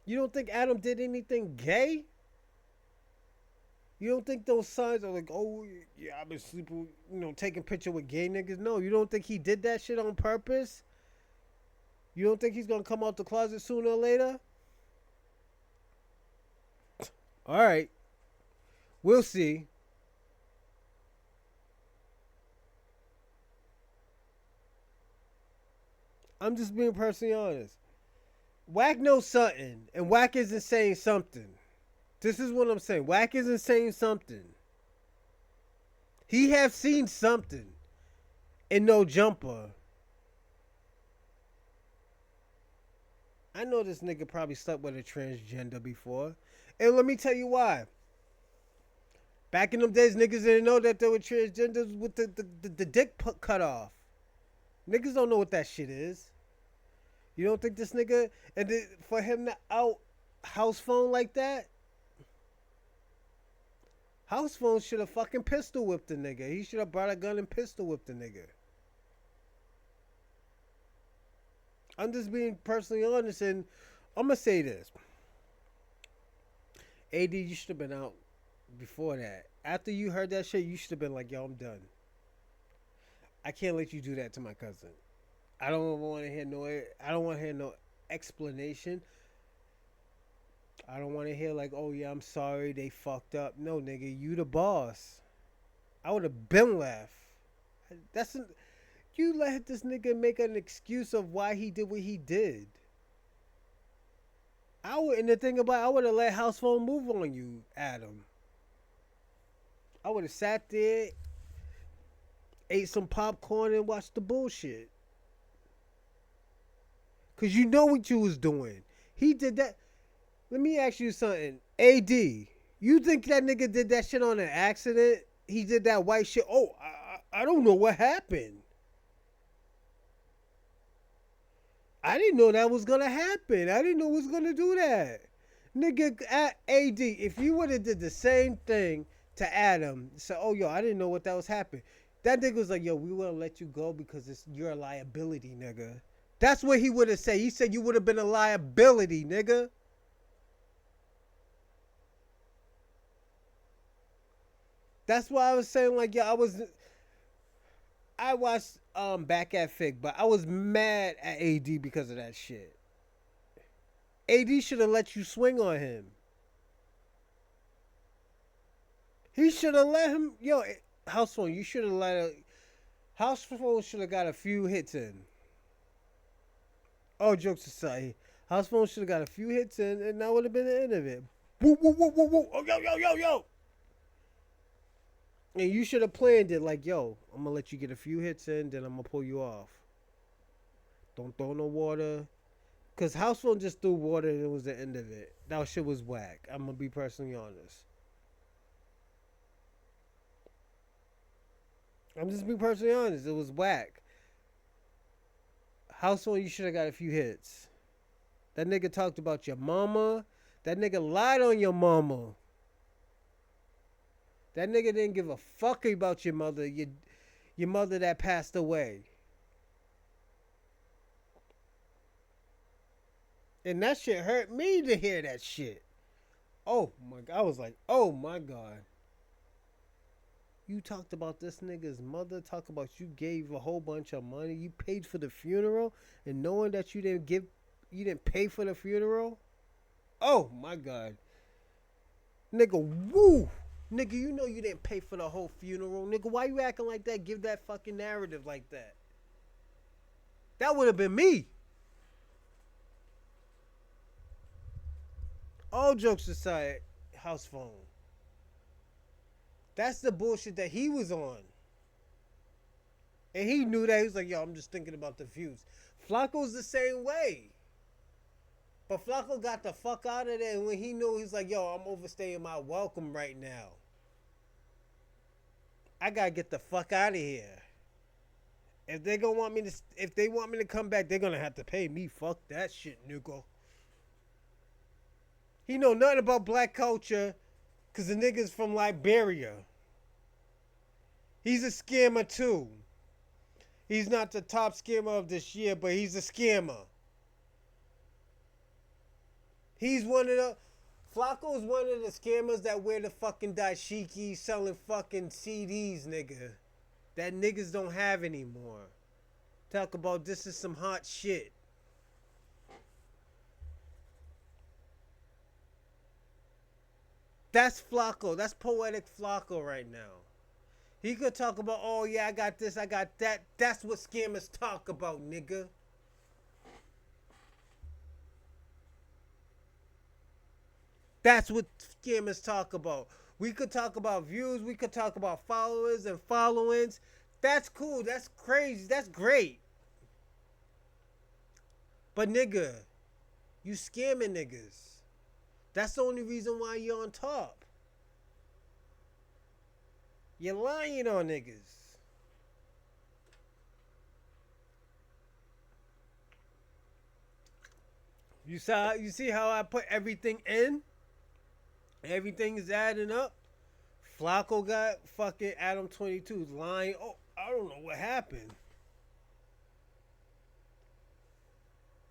You don't think Adam did anything gay? You don't think those signs are like, oh, yeah, I've been sleeping, taking picture with gay niggas? No, you don't think he did that shit on purpose? You don't think he's going to come out the closet sooner or later? All right. We'll see. I'm just being personally honest. Wack knows something, and Wack isn't saying something. This is what I'm saying. Wack isn't saying something. He have seen something in No Jumper. I know this nigga probably slept with a transgender before. And let me tell you why. Back in them days, niggas didn't know that there were transgenders with the dick cut off. Niggas don't know what that shit is. You don't think this nigga, and for him to out house phone like that? House phone should have fucking pistol whipped the nigga. He should have brought a gun and pistol whipped the nigga. I'm just being personally honest, and I'm gonna say this. AD, you should have been out before that. After you heard that shit, you should have been like, yo, I'm done. I can't let you do that to my cousin. I don't want to hear no explanation. I don't want to hear like, oh yeah, I'm sorry, they fucked up. No, nigga, you the boss. I would have been left. You let this nigga make an excuse of why he did what he did. And the thing about it, I would have let House Phone move on you, Adam. I would have sat there, ate some popcorn, and watched the bullshit. Because you know what you was doing. He did that. Let me ask you something. AD, you think that nigga did that shit on an accident? He did that white shit? Oh, I don't know what happened. I didn't know that was going to happen. I didn't know it was going to do that. Nigga, AD, if you would have did the same thing to Adam, say, oh, yo, I didn't know what that was happening. That nigga was like, yo, we won't let you go because you're a liability, nigga. That's what he would have said. He said you would have been a liability, nigga. That's why I was saying, like, yeah, I watched Back at Fig, but I was mad at AD because of that shit. AD should have let you swing on him. He should have let him, yo, House Phone, you should have House Phone should have got a few hits in. Oh, jokes aside, House Phone should have got a few hits in, and that would have been the end of it. Woo, woo, woo, woo, woo. Oh, yo, yo, yo, yo. And you should have planned it like, yo, I'm gonna let you get a few hits in, then I'm gonna pull you off. Don't throw no water. Cause house phone just threw water and it was the end of it. That shit was whack. I'm gonna be personally honest. I'm just being personally honest. It was whack. House phone, you should have got a few hits. That nigga talked about your mama. That nigga lied on your mama. That nigga didn't give a fuck about your mother. Your mother that passed away. And that shit hurt me to hear that shit. Oh my God. I was like, oh my God. You talked about this nigga's mother. Talk about you gave a whole bunch of money. You paid for the funeral. And knowing that you didn't pay for the funeral. Oh my God. Nigga, woo. Nigga, you know you didn't pay for the whole funeral. Nigga, why you acting like that? Give that fucking narrative like that. That would have been me. All jokes aside, house phone. That's the bullshit that he was on. And he knew that. He was like, yo, I'm just thinking about the views. Flacco's the same way. But Flacco got the fuck out of there. And when he knew, he's like, yo, I'm overstaying my welcome right now. I gotta get the fuck out of here. If they want me to come back, they're gonna have to pay me. Fuck that shit, nigga. He know nothing about black culture because the nigga's from Liberia. He's a scammer too. He's not the top scammer of this year, but he's a scammer. He's one of the... Flacco's one of the scammers that wear the fucking dashiki selling fucking CDs, nigga. That niggas don't have anymore. Talk about this is some hot shit. That's Flacco. That's poetic Flacco right now. He could talk about, oh yeah, I got this, I got that. That's what scammers talk about, nigga. That's what scammers talk about. We could talk about views. We could talk about followers and followings. That's cool. That's crazy. That's great. But nigga, you scamming niggas. That's the only reason why you're on top. You're lying on niggas. You see how I put everything in? Everything is adding up. Flacco got fucking Adam 22 lying. Oh, I don't know what happened.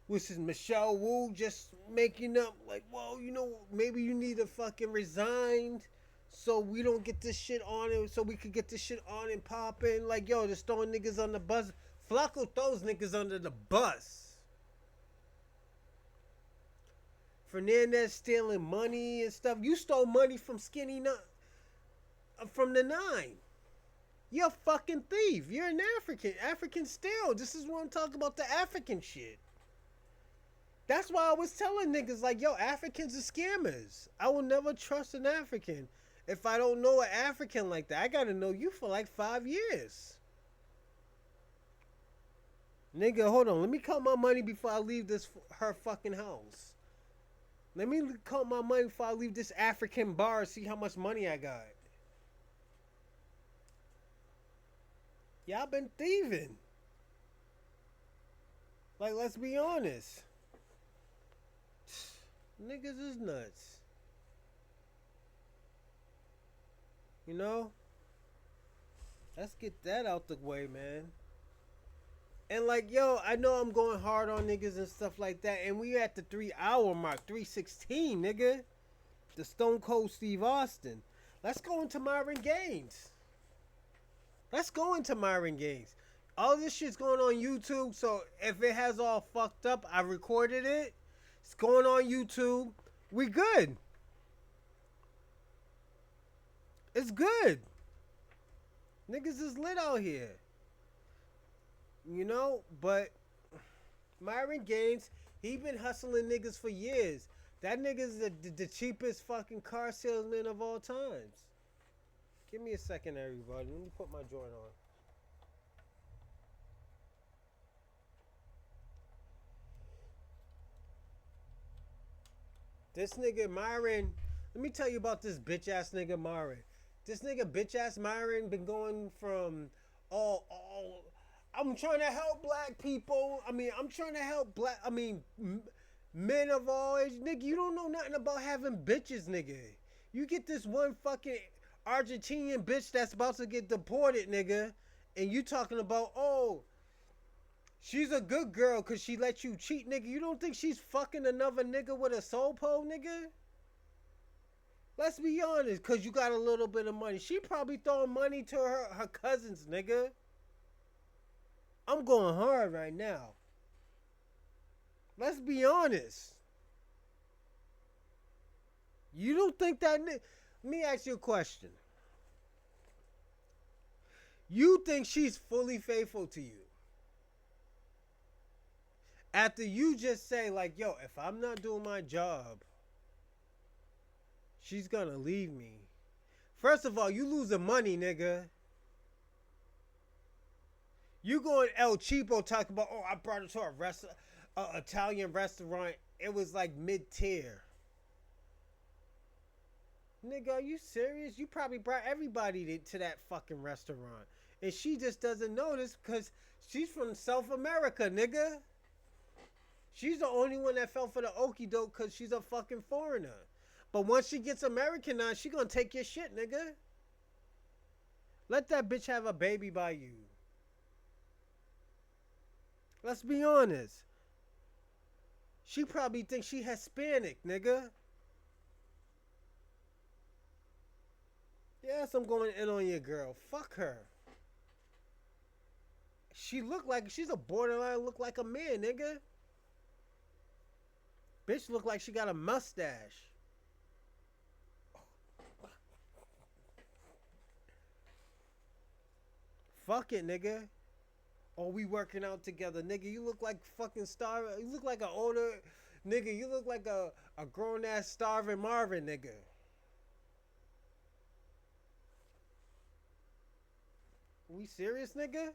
Which is Michelle Wu just making up like, well, you know, maybe you need to fucking resign so we don't get this shit on it, so we could get this shit on and popping. Like, yo, just throwing niggas on the bus. Flacco throws niggas under the bus. Fernandez stealing money and stuff. You stole money from from the 9. You're a fucking thief. You're an African. African still. This is what I'm talking about, the African shit. That's why I was telling niggas like, yo, Africans are scammers. I will never trust an African if I don't know an African like that. I gotta know you for like 5 years. Nigga, hold on. Let me count my money before I leave her fucking house. Let me count my money before I leave this African bar and see how much money I got. Y'all been thieving. Like, let's be honest. Niggas is nuts. You know? Let's get that out the way, man. And like, yo, I know I'm going hard on niggas and stuff like that. And we at the 3-hour mark. 3:16, nigga. The Stone Cold Steve Austin. Let's go into Myron Gaines. Let's go into Myron Gaines. All this shit's going on YouTube. So if it has all fucked up, I recorded it. It's going on YouTube. We good. It's good. Niggas is lit out here. You know, but Myron Gaines, he been hustling niggas for years. That nigga's the cheapest fucking car salesman of all times. Give me a second, everybody. Let me put my joint on. This nigga Myron, let me tell you about this bitch ass nigga Myron. This nigga bitch ass Myron been going from I'm trying to help black people. I'm trying to help men of all age. Nigga, you don't know nothing about having bitches, nigga. You get this one fucking Argentinian bitch that's about to get deported, nigga, and you talking about, oh, she's a good girl because she let you cheat, nigga. You don't think she's fucking another nigga with a soul pole, nigga? Let's be honest, because you got a little bit of money. She probably throwing money to her cousins, nigga. I'm going hard right now. Let's be honest. You don't think that... Let me ask you a question. You think she's fully faithful to you? After you just say, like, yo, if I'm not doing my job, she's gonna leave me. First of all, you losing money, nigga. You going El Cheapo talking about, oh, I brought her to a Italian restaurant. It was like mid-tier. Nigga, are you serious? You probably brought everybody to that fucking restaurant. And she just doesn't notice because she's from South America, nigga. She's the only one that fell for the okie doke because she's a fucking foreigner. But once she gets Americanized, she gonna take your shit, nigga. Let that bitch have a baby by you. Let's be honest. She probably thinks she Hispanic, nigga. Yes, I'm going in on your girl. Fuck her. She she's a borderline look like a man, nigga. Bitch look like she got a mustache. Fuck it, nigga. Oh, we working out together, nigga. You look like fucking you look like an older nigga. You look like a grown ass starving Marvin, nigga. We serious, nigga?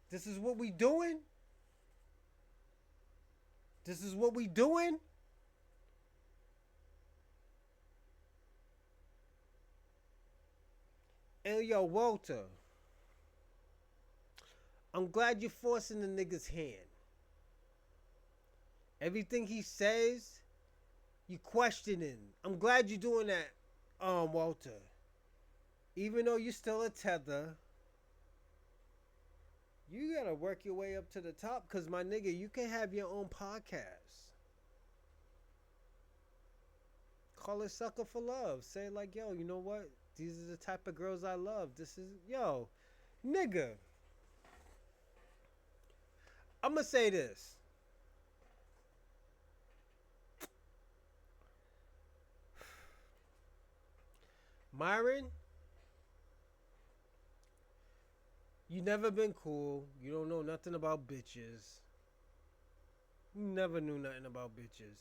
This is what we doing? This is what we doing? Hey, yo, Walter. I'm glad you're forcing the nigga's hand. Everything he says, you questioning. I'm glad you're doing that, Walter. Even though you're still a tether, you gotta work your way up to the top, because my nigga, you can have your own podcast. Call it Sucker for Love. Say like, yo, you know what? These are the type of girls I love. This is, yo, nigga. I'm gonna say this. Myron, you never been cool. You don't know nothing about bitches. You never knew nothing about bitches.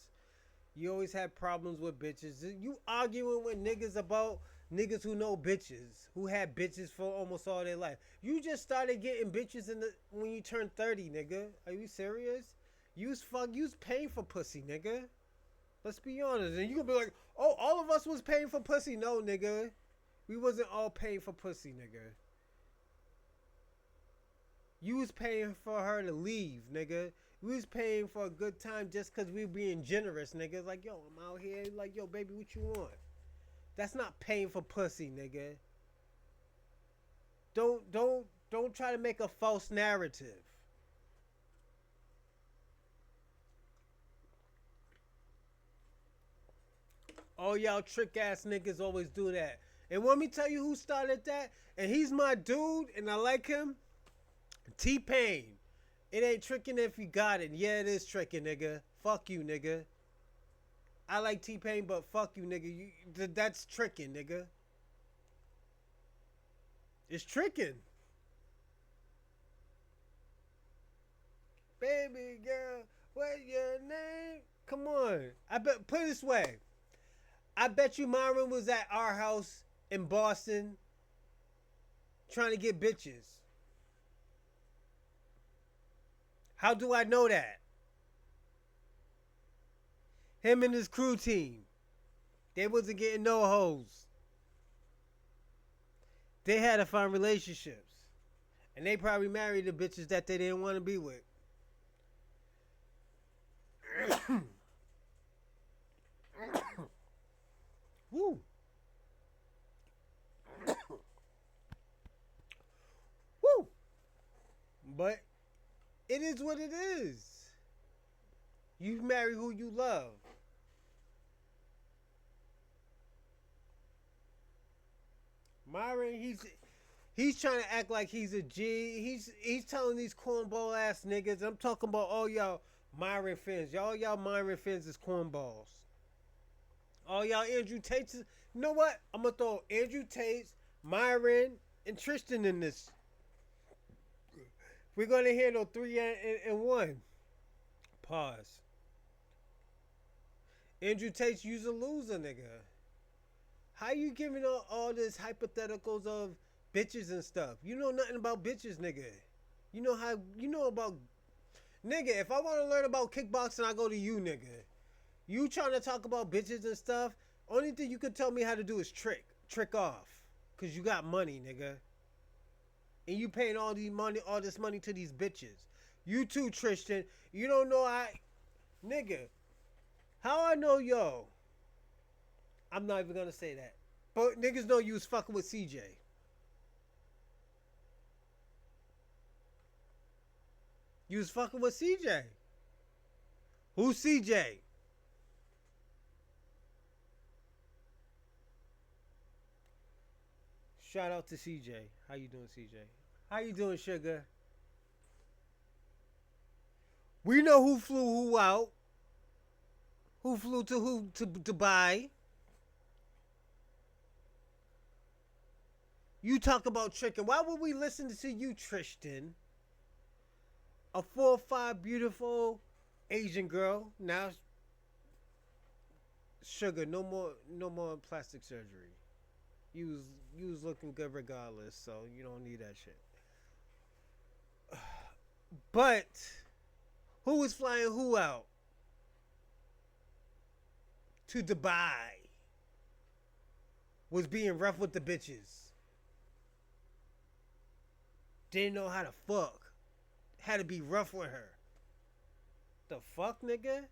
You always had problems with bitches. You arguing with niggas about niggas who know bitches, who had bitches for almost all their life. You just started getting bitches when you turned 30, nigga. Are you serious? You was paying for pussy, nigga. Let's be honest. And you gonna be like, oh, all of us was paying for pussy. No, nigga. We wasn't all paying for pussy, nigga. You was paying for her to leave, nigga. We was paying for a good time just because we being generous, nigga. Like, yo, I'm out here. Like, yo, baby, what you want? That's not paying for pussy, nigga. Don't try to make a false narrative. Oh, y'all trick ass niggas always do that. And let me tell you who started that. And he's my dude, and I like him. T-Pain. It ain't tricking if you got it. Yeah, it is tricking, nigga. Fuck you, nigga. I like T-Pain, but fuck you, nigga. That's tricking, nigga. It's tricking. Baby girl, what's your name? Come on. Put it this way. I bet you Myron was at our house in Boston trying to get bitches. How do I know that? Him and his crew team, they wasn't getting no hoes. They had to find relationships. And they probably married the bitches that they didn't want to be with. Woo. Woo. But it is what it is. You marry who you love. Myron, he's trying to act like he's a G. He's telling these cornball ass niggas. I'm talking about all y'all Myron fans. Y'all Myron fans is cornballs. All y'all Andrew Tates. You know what? I'm gonna throw Andrew Tate, Myron, and Tristan in this. We're gonna handle 3 and 1. Pause. Andrew Tate, you's a loser, nigga. How you giving all this hypotheticals of bitches and stuff? You know nothing about bitches, nigga. You know about nigga, if I want to learn about kickboxing, I go to you, nigga. You trying to talk about bitches and stuff, only thing you could tell me how to do is trick off. Cause you got money, nigga. And you paying all this money to these bitches. You too, Tristan. You don't know nigga. How I know yo? I'm not even gonna say that. But niggas know you was fucking with CJ. You was fucking with CJ. Who's CJ? Shout out to CJ. How you doing, CJ? How you doing, sugar? We know who flew who out. Who flew to who to Dubai. You talk about tricking. Why would we listen to you, Tristan? A 4'5" beautiful Asian girl. Now, sugar, no more plastic surgery. You was looking good regardless, so you don't need that shit. But who was flying who out to Dubai? Was being rough with the bitches. Didn't know how to fuck. Had to be rough with her. The fuck, nigga?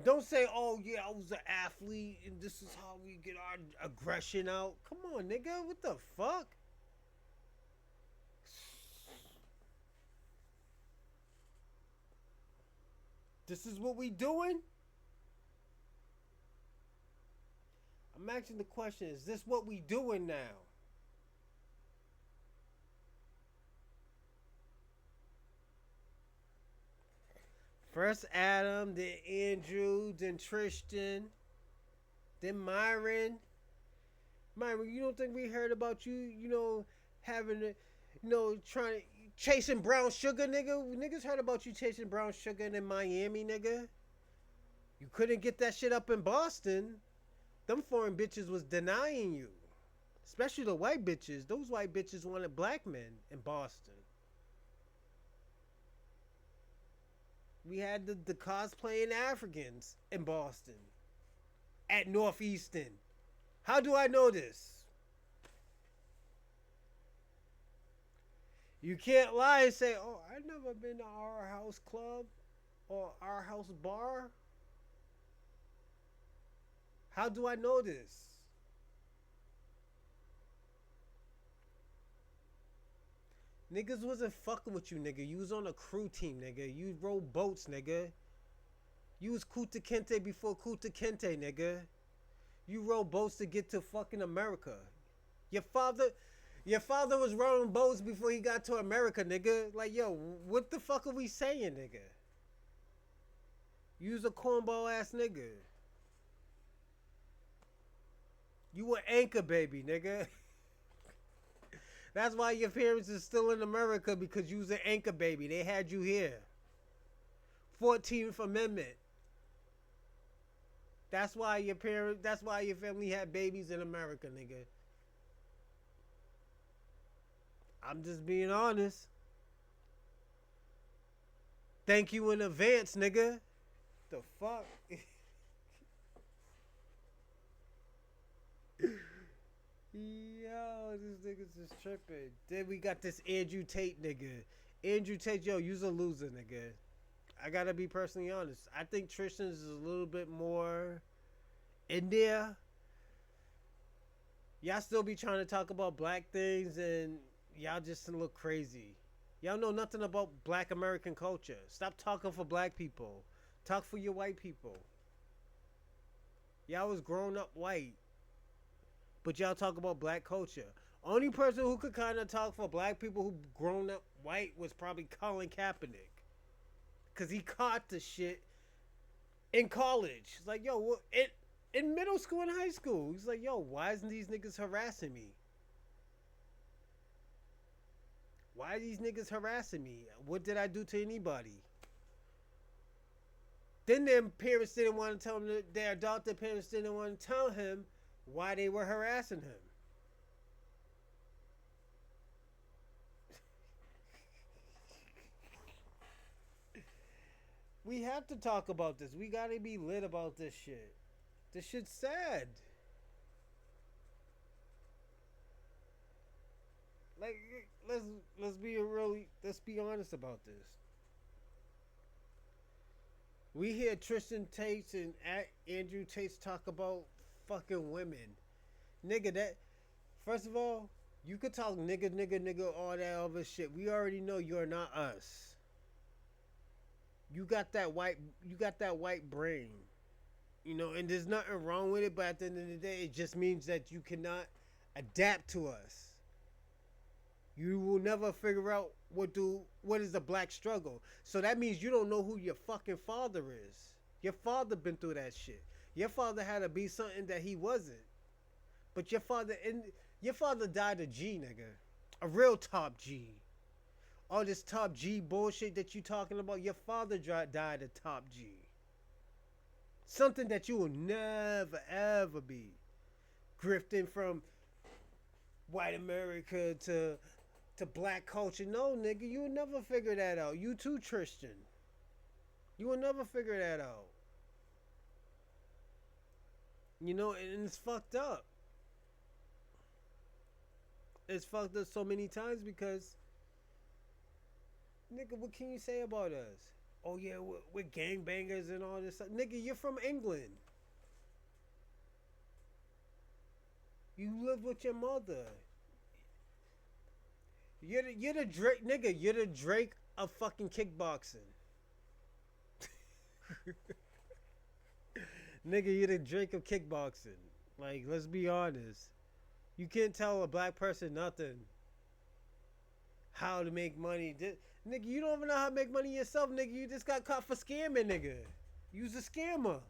Don't say, oh yeah, I was an athlete and this is how we get our aggression out. Come on, nigga. What the fuck? This is what we doing? I'm asking the question, is this what we doing now? First Adam, then Andrew, then Tristan, then Myron. Myron, you don't think we heard about you, having chasing brown sugar, nigga? Niggas heard about you chasing brown sugar in Miami, nigga. You couldn't get that shit up in Boston. Them foreign bitches was denying you. Especially the white bitches. Those white bitches wanted black men in Boston. We had the cosplaying Africans in Boston. At Northeastern. How do I know this? You can't lie and say, oh, I've never been to our house club or our house bar. How do I know this? Niggas wasn't fucking with you, nigga. You was on a crew team, nigga. You rode boats, nigga. You was Kuta Kente before Kuta Kente, nigga. You rode boats to get to fucking America. Your father was rowing boats before he got to America, nigga. Like, yo, what the fuck are we saying, nigga? You was a cornball ass nigga. You were anchor baby, nigga. That's why your parents is still in America, because you was an anchor baby. They had you here. 14th Amendment. That's why your family had babies in America, nigga. I'm just being honest. Thank you in advance, nigga. The fuck? Yo, this nigga's just tripping. Then we got this Andrew Tate nigga. Andrew Tate, yo, you's a loser, nigga. I gotta be personally honest. I think Tristan's is a little bit more in there. Y'all still be trying to talk about black things and y'all just look crazy. Y'all know nothing about black American culture. Stop talking for black people. Talk for your white people. Y'all was grown up white. But y'all talk about black culture. Only person who could kind of talk for black people who grown up white was probably Colin Kaepernick. Because he caught the shit in college. It's like, yo, in middle school and high school. He's like, yo, why isn't these niggas harassing me? Why are these niggas harassing me? What did I do to anybody? Then their parents didn't want to tell him, their adopted parents didn't want to tell him why they were harassing him. We have to talk about this. We gotta be lit about this shit. This shit's sad. Like, let's be honest about this. We hear Tristan Tate and Andrew Tate talk about fucking women. Nigga, that, first of all, you could talk nigga, all that other shit. We already know you're not us. You got that white brain. You know, and there's nothing wrong with it, but at the end of the day, it just means that you cannot adapt to us. You will never figure out what is the black struggle. So that means you don't know who your fucking father is. Your father been through that shit. Your father had to be something that he wasn't. But your father died a G, nigga. A real top G. All this top G bullshit that you talking about, your father died a top G. Something that you will never, ever be. Grifting from white America to black culture. No, nigga, you will never figure that out. You too, Tristan. You will never figure that out. You know, and it's fucked up. It's fucked up so many times because, nigga, what can you say about us? Oh yeah, we're gangbangers and all this stuff. Nigga, you're from England. You live with your mother. You're the Drake, nigga. You're the Drake of fucking kickboxing. Nigga, you're the Drake of kickboxing. Like, let's be honest. You can't tell a black person nothing. How to make money. Nigga, you don't even know how to make money yourself, nigga. You just got caught for scamming, nigga. You's a scammer.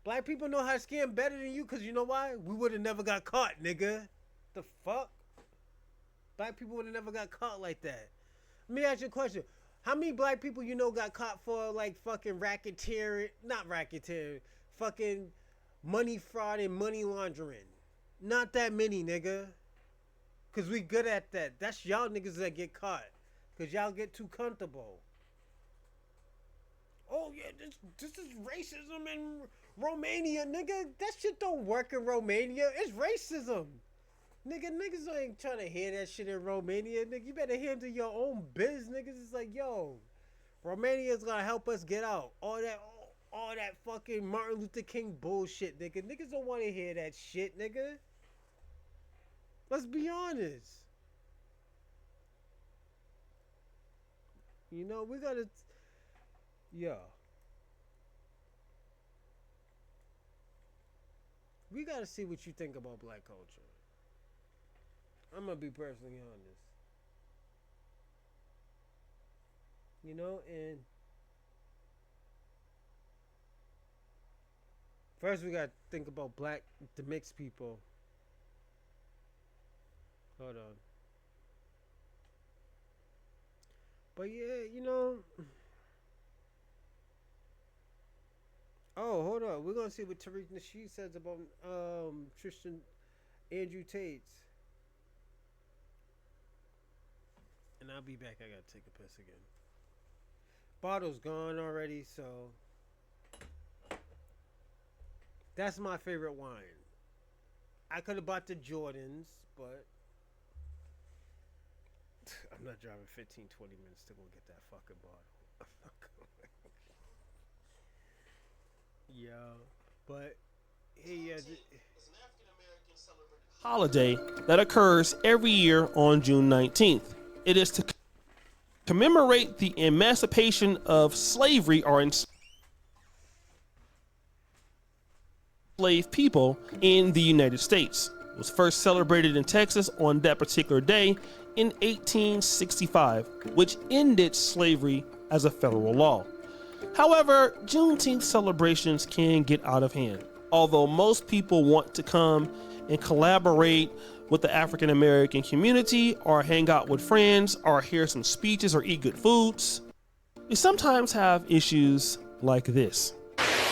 Black people know how to scam better than you, because you know why? We would have never got caught, nigga. The fuck? Black people would have never got caught like that. Let me ask you a question. How many black people you know got caught for, like, fucking racketeering? Not racketeering. Fucking money fraud and money laundering. Not that many, nigga. Because we good at that. That's y'all niggas that get caught. Because y'all get too comfortable. Oh, yeah, this is racism in Romania, nigga. That shit don't work in Romania. It's racism. Niggas ain't trying to hear that shit in Romania. Nigga, you better handle your own biz, niggas. It's like, yo, Romania's gonna help us get out. All that fucking Martin Luther King bullshit, nigga. Niggas don't want to hear that shit, nigga. Let's be honest. You know, we gotta... Yeah. We gotta see what you think about black culture. I'm gonna be personally honest. You know, and... First, we gotta think about the mixed people. Hold on. But yeah, you know... Oh, hold on. We're gonna see what Tariq Nasheed says about Tristan Andrew Tate's. And I'll be back. I gotta take a piss again. Bottle's gone already, so that's my favorite wine. I could have bought the Jordans, but I'm not driving 15, 20 minutes to go get that fucking bottle. Yeah, but hey, holiday that occurs every year on June 19th. It is to commemorate the emancipation of slavery or enslaved people in the United States. It was first celebrated in Texas on that particular day in 1865, which ended slavery as a federal law. However, Juneteenth celebrations can get out of hand. Although most people want to come and collaborate with the African American community or hang out with friends or hear some speeches or eat good foods, we sometimes have issues like this.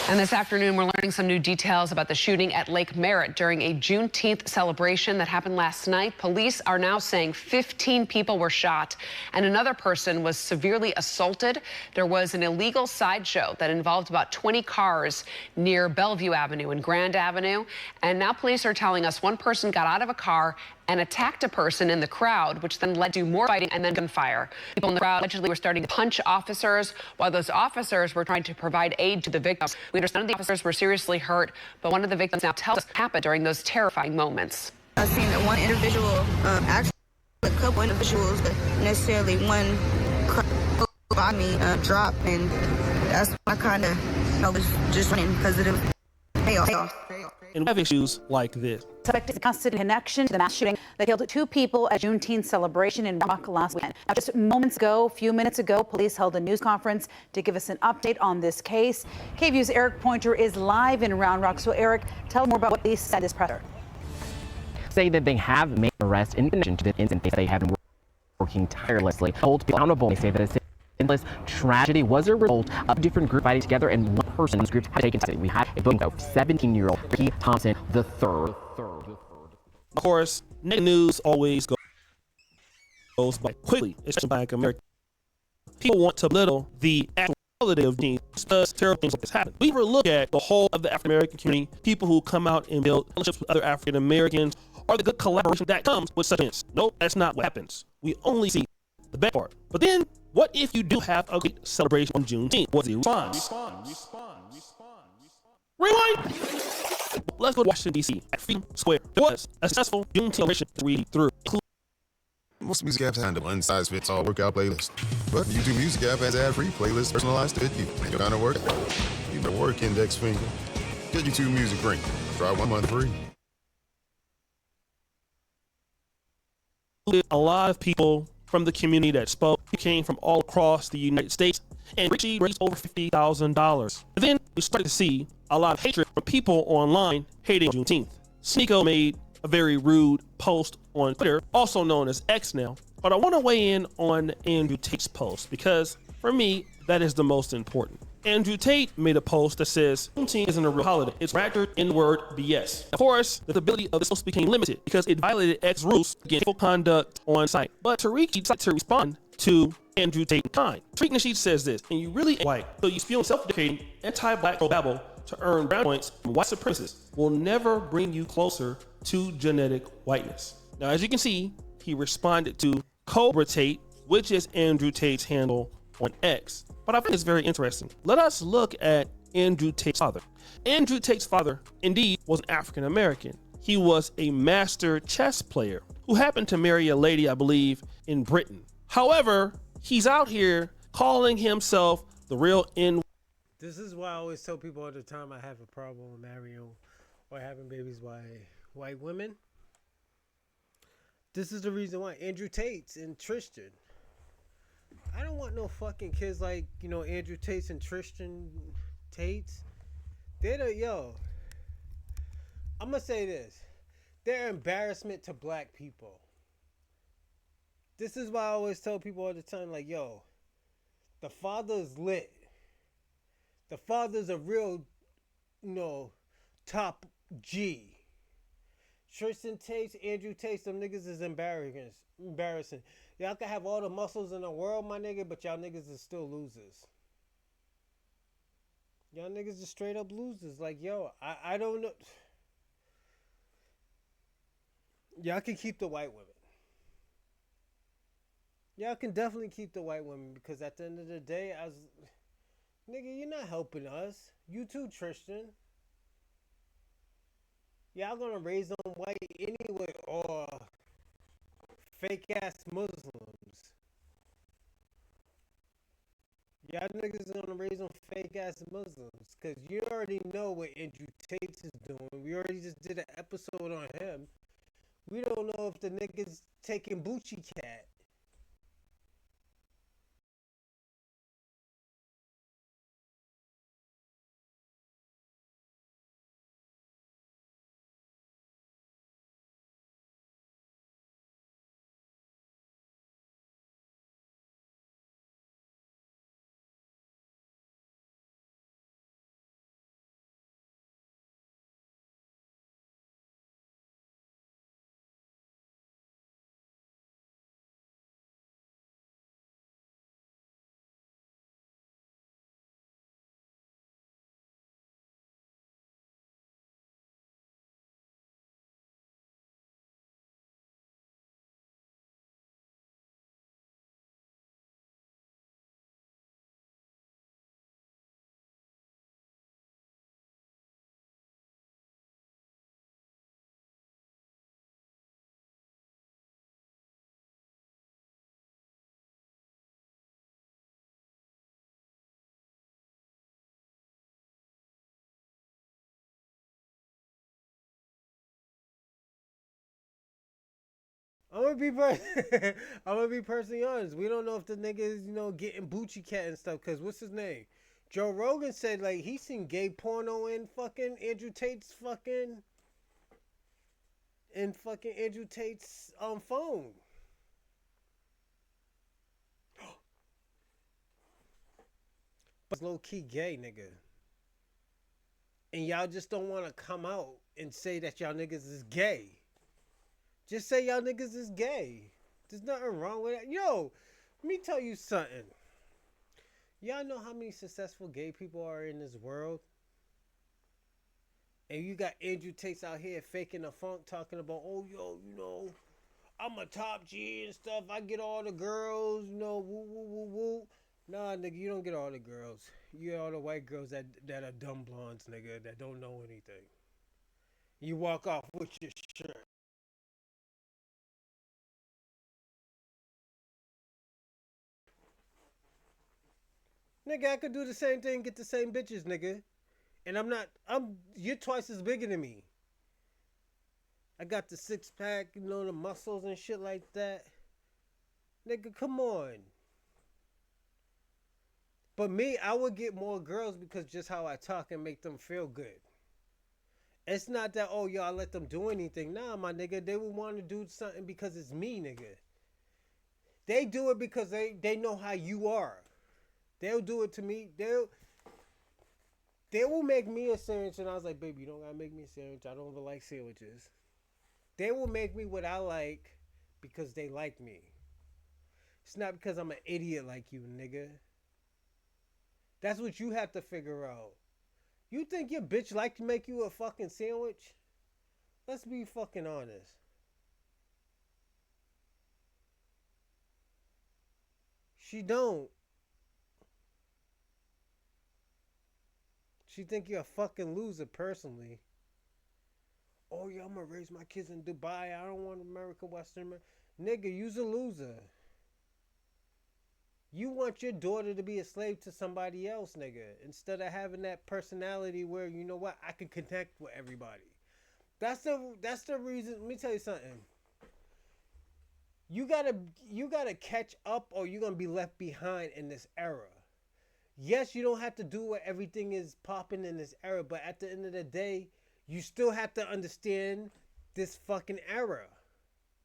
And this afternoon, we're learning some new details about the shooting at Lake Merritt during a Juneteenth celebration that happened last night. Police are now saying 15 people were shot and another person was severely assaulted. There was an illegal sideshow that involved about 20 cars near Bellevue Avenue and Grand Avenue. And now police are telling us one person got out of a car and attacked a person in the crowd, which then led to more fighting and then gunfire. People in the crowd allegedly were starting to punch officers while those officers were trying to provide aid to the victims. We understand the officers were seriously hurt, but one of the victims now tells us what happened during those terrifying moments. I've seen that one individual, actually a couple individuals, but necessarily one by me drop, and that's when I kind of was just running because of the payoff. And we have issues like this. Suspect is a constant connection to the mass shooting that killed 2 people at Juneteenth celebration in Rock last weekend. Now, just few minutes ago, police held a news conference to give us an update on this case. KVUE's Eric Pointer is live in Round Rock. So, Eric, tell more about what police said this presser. Say that they have made an arrest in connection to the incident. They have been working tirelessly. Hold people accountable. They say that this endless tragedy was a result of different groups fighting together, and one person in this group had taken custody. We had a booking of 17-year-old Ricky Thompson III. Of course, negative news always goes by quickly, especially by American. People want to belittle the actual holiday of Juneteenth because terrible things like this happen. We ever look at the whole of the African American community, people who come out and build relationships with other African Americans, or the good collaboration that comes with such events. Nope, that's not what happens. We only see the bad part. But then, what if you do have a great celebration on Juneteenth? What's the response? Rewind! Let's go to Washington, D.C. at Freedom Square. There was a successful Juneteenth celebration to read through. Most music apps have a one-size-fits-all workout playlist. But the YouTube Music app has ad-free playlists personalized to you. Your kind of workout. You better work, index finger. Get YouTube Music free. Try 1 month free. A lot of people from the community that spoke came from all across the United States, and Richie raised over $50,000. Then we started to see a lot of hatred from people online hating Juneteenth. Sneeko made a very rude post on Twitter, also known as X now, but I want to weigh in on Andrew Tate's post because for me, that is the most important. Andrew Tate made a post that says Juneteenth isn't a real holiday. It's wrapped in the word BS. Of course, the ability of this post became limited because it violated X rules against hateful conduct on site. But Tariq decided to respond to Andrew Tate in kind. Tariq Nasheed says this, and you really ain't white, so you spewing self-deprecating anti-black babble to earn brown points from white supremacists will never bring you closer to genetic whiteness. Now, as you can see, he responded to Cobra Tate, which is Andrew Tate's handle on X. But I think it's very interesting. Let us look at Andrew Tate's father. Andrew Tate's father, indeed, was an African American. He was a master chess player who happened to marry a lady, I believe, in Britain. However, he's out here calling himself the real N. This is why I always tell people all the time I have a problem with marrying or having babies by white women. This is the reason why. Andrew Tate's and Tristan. I don't want no fucking kids like, Andrew Tate's and Tristan Tate's. They're I'm going to say this. They're embarrassment to black people. This is why I always tell people all the time, like, the father's lit. The father's a real, top G. Tristan Tate, Andrew Tate, them niggas is embarrassing. Y'all can have all the muscles in the world, my nigga, but y'all niggas is still losers. Y'all niggas is straight up losers. Like, yo, I don't know. Y'all can keep the white women. Y'all can definitely keep the white women because at the end of the day, nigga, you're not helping us. You too, Tristan. Y'all gonna raise them white anyway, or fake ass Muslims. Y'all niggas gonna raise them fake ass Muslims, cause you already know what Andrew Tate is doing. We already just did an episode on him. We don't know if the nigga's taking Bucci Cat. I'm gonna be personally honest. We don't know if the nigga is, getting Bucci Cat and stuff. Cause what's his name? Joe Rogan said like he seen gay porno in fucking Andrew Tate's phone. But low key gay, nigga. And y'all just don't want to come out and say that y'all niggas is gay. Just say y'all niggas is gay. There's nothing wrong with that. Yo, let me tell you something. Y'all know how many successful gay people are in this world? And you got Andrew Tate out here faking the funk, talking about, oh, yo, I'm a top G and stuff. I get all the girls, woo, woo, woo, woo. Nah, nigga, you don't get all the girls. You get all the white girls that are dumb blondes, nigga, that don't know anything. You walk off with your shirt. Nigga, I could do the same thing, get the same bitches, nigga. And you're twice as bigger than me. I got the 6-pack, the muscles and shit like that. Nigga, come on. But me, I would get more girls because just how I talk and make them feel good. It's not that, oh, yo, I let them do anything. Nah, my nigga, they would want to do something because it's me, nigga. They do it because they know how you are. They'll do it to me. They will make me a sandwich, and I was like, baby, you don't gotta make me a sandwich. I don't even like sandwiches. They will make me what I like because they like me. It's not because I'm an idiot like you, nigga. That's what you have to figure out. You think your bitch like to make you a fucking sandwich? Let's be fucking honest. She don't. She think you're a fucking loser personally. Oh yeah, I'm gonna raise my kids in Dubai. I don't want American Western. Nigga, you's a loser. You want your daughter to be a slave to somebody else, nigga. Instead of having that personality where, you know what, I can connect with everybody. That's the reason. Let me tell you something. You gotta catch up or you're gonna be left behind in this era. Yes, you don't have to do what everything is popping in this era, but at the end of the day, you still have to understand this fucking era.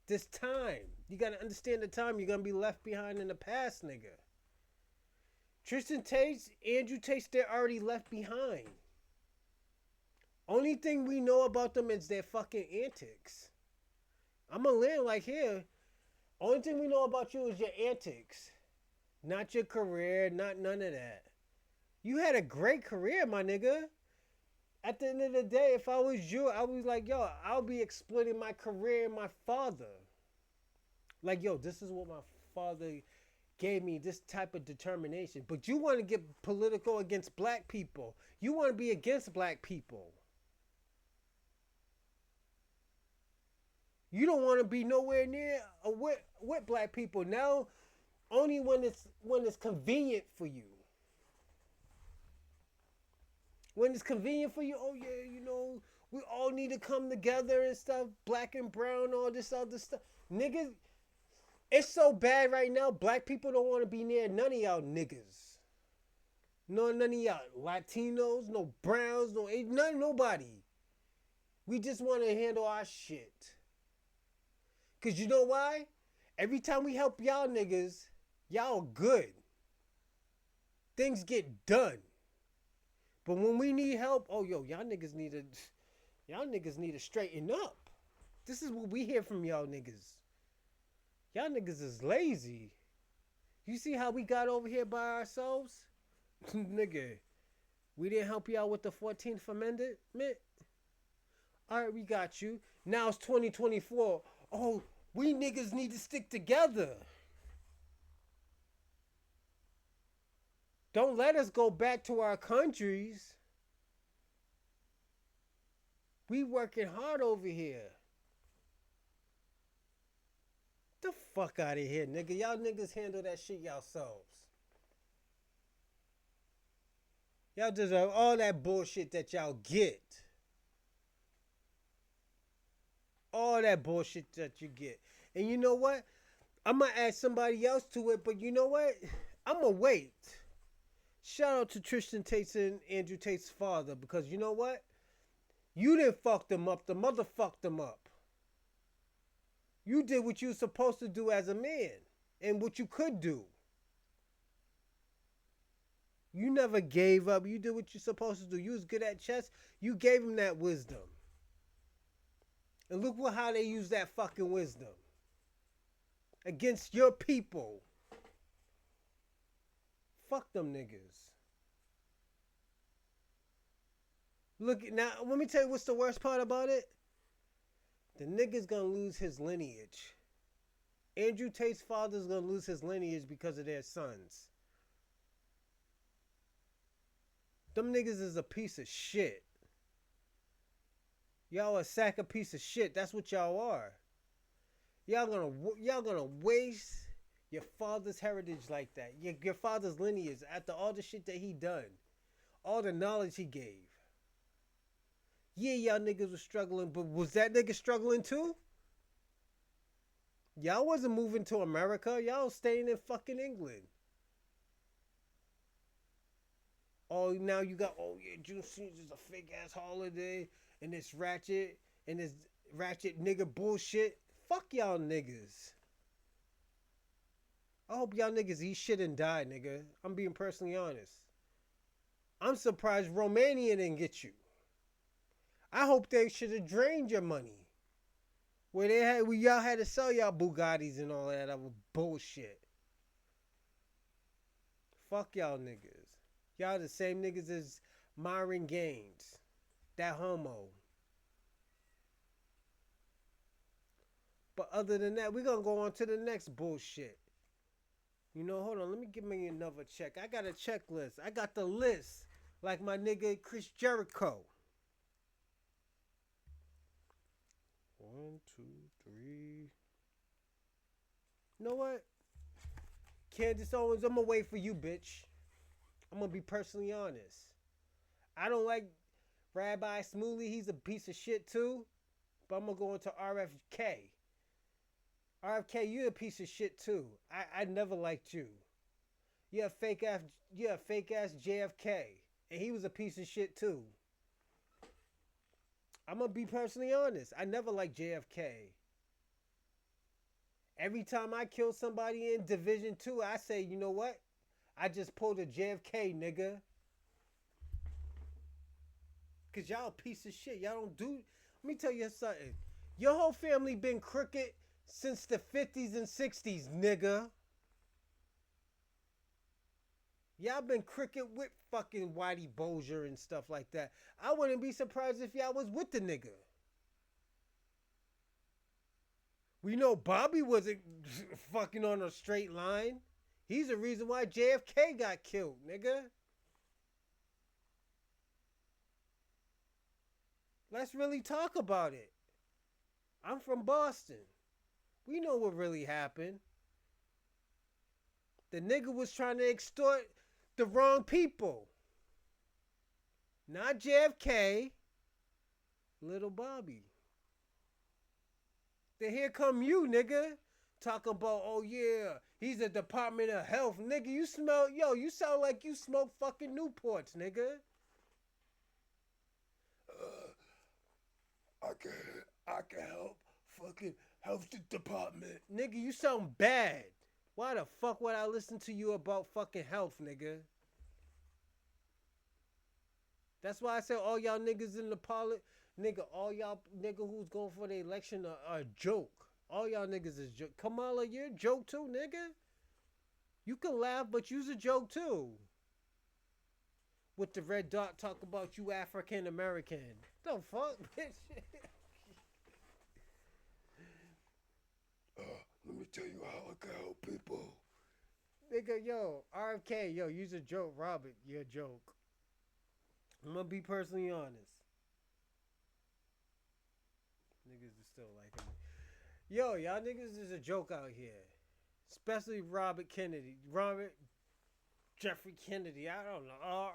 This time. You gotta understand the time. You're gonna be left behind in the past, nigga. Tristan Tate, Andrew Tate, they're already left behind. Only thing we know about them is their fucking antics. I'm gonna land like here. Only thing we know about you is your antics. Not your career, not none of that. You had a great career, my nigga. At the end of the day, if I was you, I was like, yo, I'll be exploiting my career and my father. Like, yo, this is what my father gave me, this type of determination. But you want to get political against black people. You want to be against black people. You don't want to be nowhere near with black people. Now, only when it's convenient for you. When it's convenient for you, oh yeah, you know, we all need to come together and stuff, black and brown, all this other stuff. Niggas, it's so bad right now, black people don't want to be near none of y'all niggas. No, none of y'all Latinos, no browns, nobody. We just want to handle our shit. Because you know why? Every time we help y'all niggas, y'all good. Things get done. But when we need help, oh yo, y'all niggas need to straighten up. This is what we hear from y'all niggas. Y'all niggas is lazy. You see how we got over here by ourselves? Nigga, we didn't help y'all with the 14th Amendment? Alright, we got you. Now it's 2024. Oh, we niggas need to stick together. Don't let us go back to our countries. We working hard over here. The fuck out of here, nigga. Y'all niggas handle that shit yourselves. Y'all deserve all that bullshit that y'all get. All that bullshit that you get. And you know what? I'm going to add somebody else to it, but you know what? I'm going to wait. Shout out to Tristan Tate's and Andrew Tate's father, because you know what? You didn't fuck them up. The mother fucked them up. You did what you were supposed to do as a man and what you could do. You never gave up. You did what you're supposed to do. You was good at chess. You gave him that wisdom. And look how they use that fucking wisdom. Against your people. Fuck them niggas. Look, now, let me tell you what's the worst part about it. The nigga's gonna lose his lineage. Andrew Tate's father's gonna lose his lineage because of their sons. Them niggas is a piece of shit. Y'all a sack of piece of shit. That's what y'all are. Y'all gonna waste your father's heritage like that. Your father's lineage after all the shit that he done. All the knowledge he gave. Yeah, y'all niggas was struggling, but was that nigga struggling too? Y'all wasn't moving to America. Y'all was staying in fucking England. Oh, now you got, oh yeah, Juneteenth is a fake ass holiday, and this ratchet nigga bullshit. Fuck y'all niggas. I hope y'all niggas eat shit and die, nigga. I'm being personally honest. I'm surprised Romania didn't get you. I hope they should have drained your money. Where y'all had to sell y'all Bugattis and all that other bullshit. Fuck y'all niggas. Y'all the same niggas as Myron Gaines. That homo. But other than that, we're gonna go on to the next bullshit. You know, hold on, let me give me another check. I got a checklist. I got the list. Like my nigga Chris Jericho. 1, 2, 3. You know what? Candace Owens, I'm gonna wait for you, bitch. I'm gonna be personally honest. I don't like Rabbi Smoothie. He's a piece of shit too. But I'm gonna go into RFK. RFK, you're a piece of shit too. I never liked you. You're a fake ass JFK. And he was a piece of shit too. I'm gonna be personally honest. I never liked JFK. Every time I kill somebody in Division 2, I say, you know what? I just pulled a JFK, nigga. Cause y'all a piece of shit. Y'all don't do. Let me tell you something. Your whole family been crooked since the 50s and 60s, nigga. Y'all been crooked with fucking Whitey Bulger and stuff like that. I wouldn't be surprised if y'all was with the nigga. We know Bobby wasn't fucking on a straight line. He's the reason why JFK got killed, nigga. Let's really talk about it. I'm from Boston. We know what really happened. The nigga was trying to extort the wrong people. Not JFK. Little Bobby. Then here come you, nigga. Talking about, oh yeah, he's a Department of Health. Nigga, you smell, yo, you sound like you smoke fucking Newports, nigga. I can help fucking health department. Nigga, you sound bad. Why the fuck would I listen to you about fucking health, nigga? That's why I said all y'all niggas in the parliament, nigga, all y'all nigga who's going for the election are a joke. All y'all niggas is joke. Kamala, you're a joke too, nigga. You can laugh, but you's a joke too. With the red dot talk about you African American. The fuck, bitch? Let me tell you how I can help people. Nigga, yo, RFK, yo, you's a joke. Robert, you're a joke. I'm gonna be personally honest. Niggas is still liking me. Yo, y'all niggas is a joke out here. Especially Robert Jeffrey Kennedy. I don't know.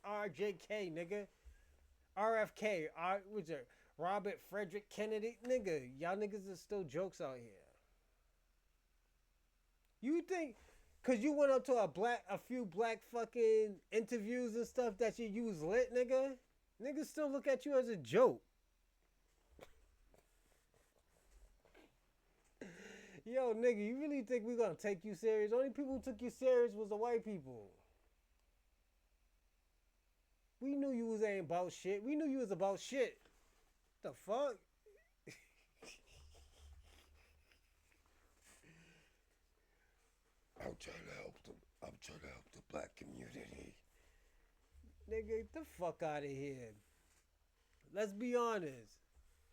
RJK, nigga. RFK. What's it? Robert Frederick Kennedy. Nigga, y'all niggas is still jokes out here. You think, cause you went up to a few black fucking interviews and stuff that you use lit, nigga? Niggas still look at you as a joke. Yo, nigga, you really think we gonna take you serious? Only people who took you serious was the white people. We knew you was ain't about shit. We knew you was about shit. The fuck? I'm trying to help the black community. Nigga, get the fuck out of here. Let's be honest.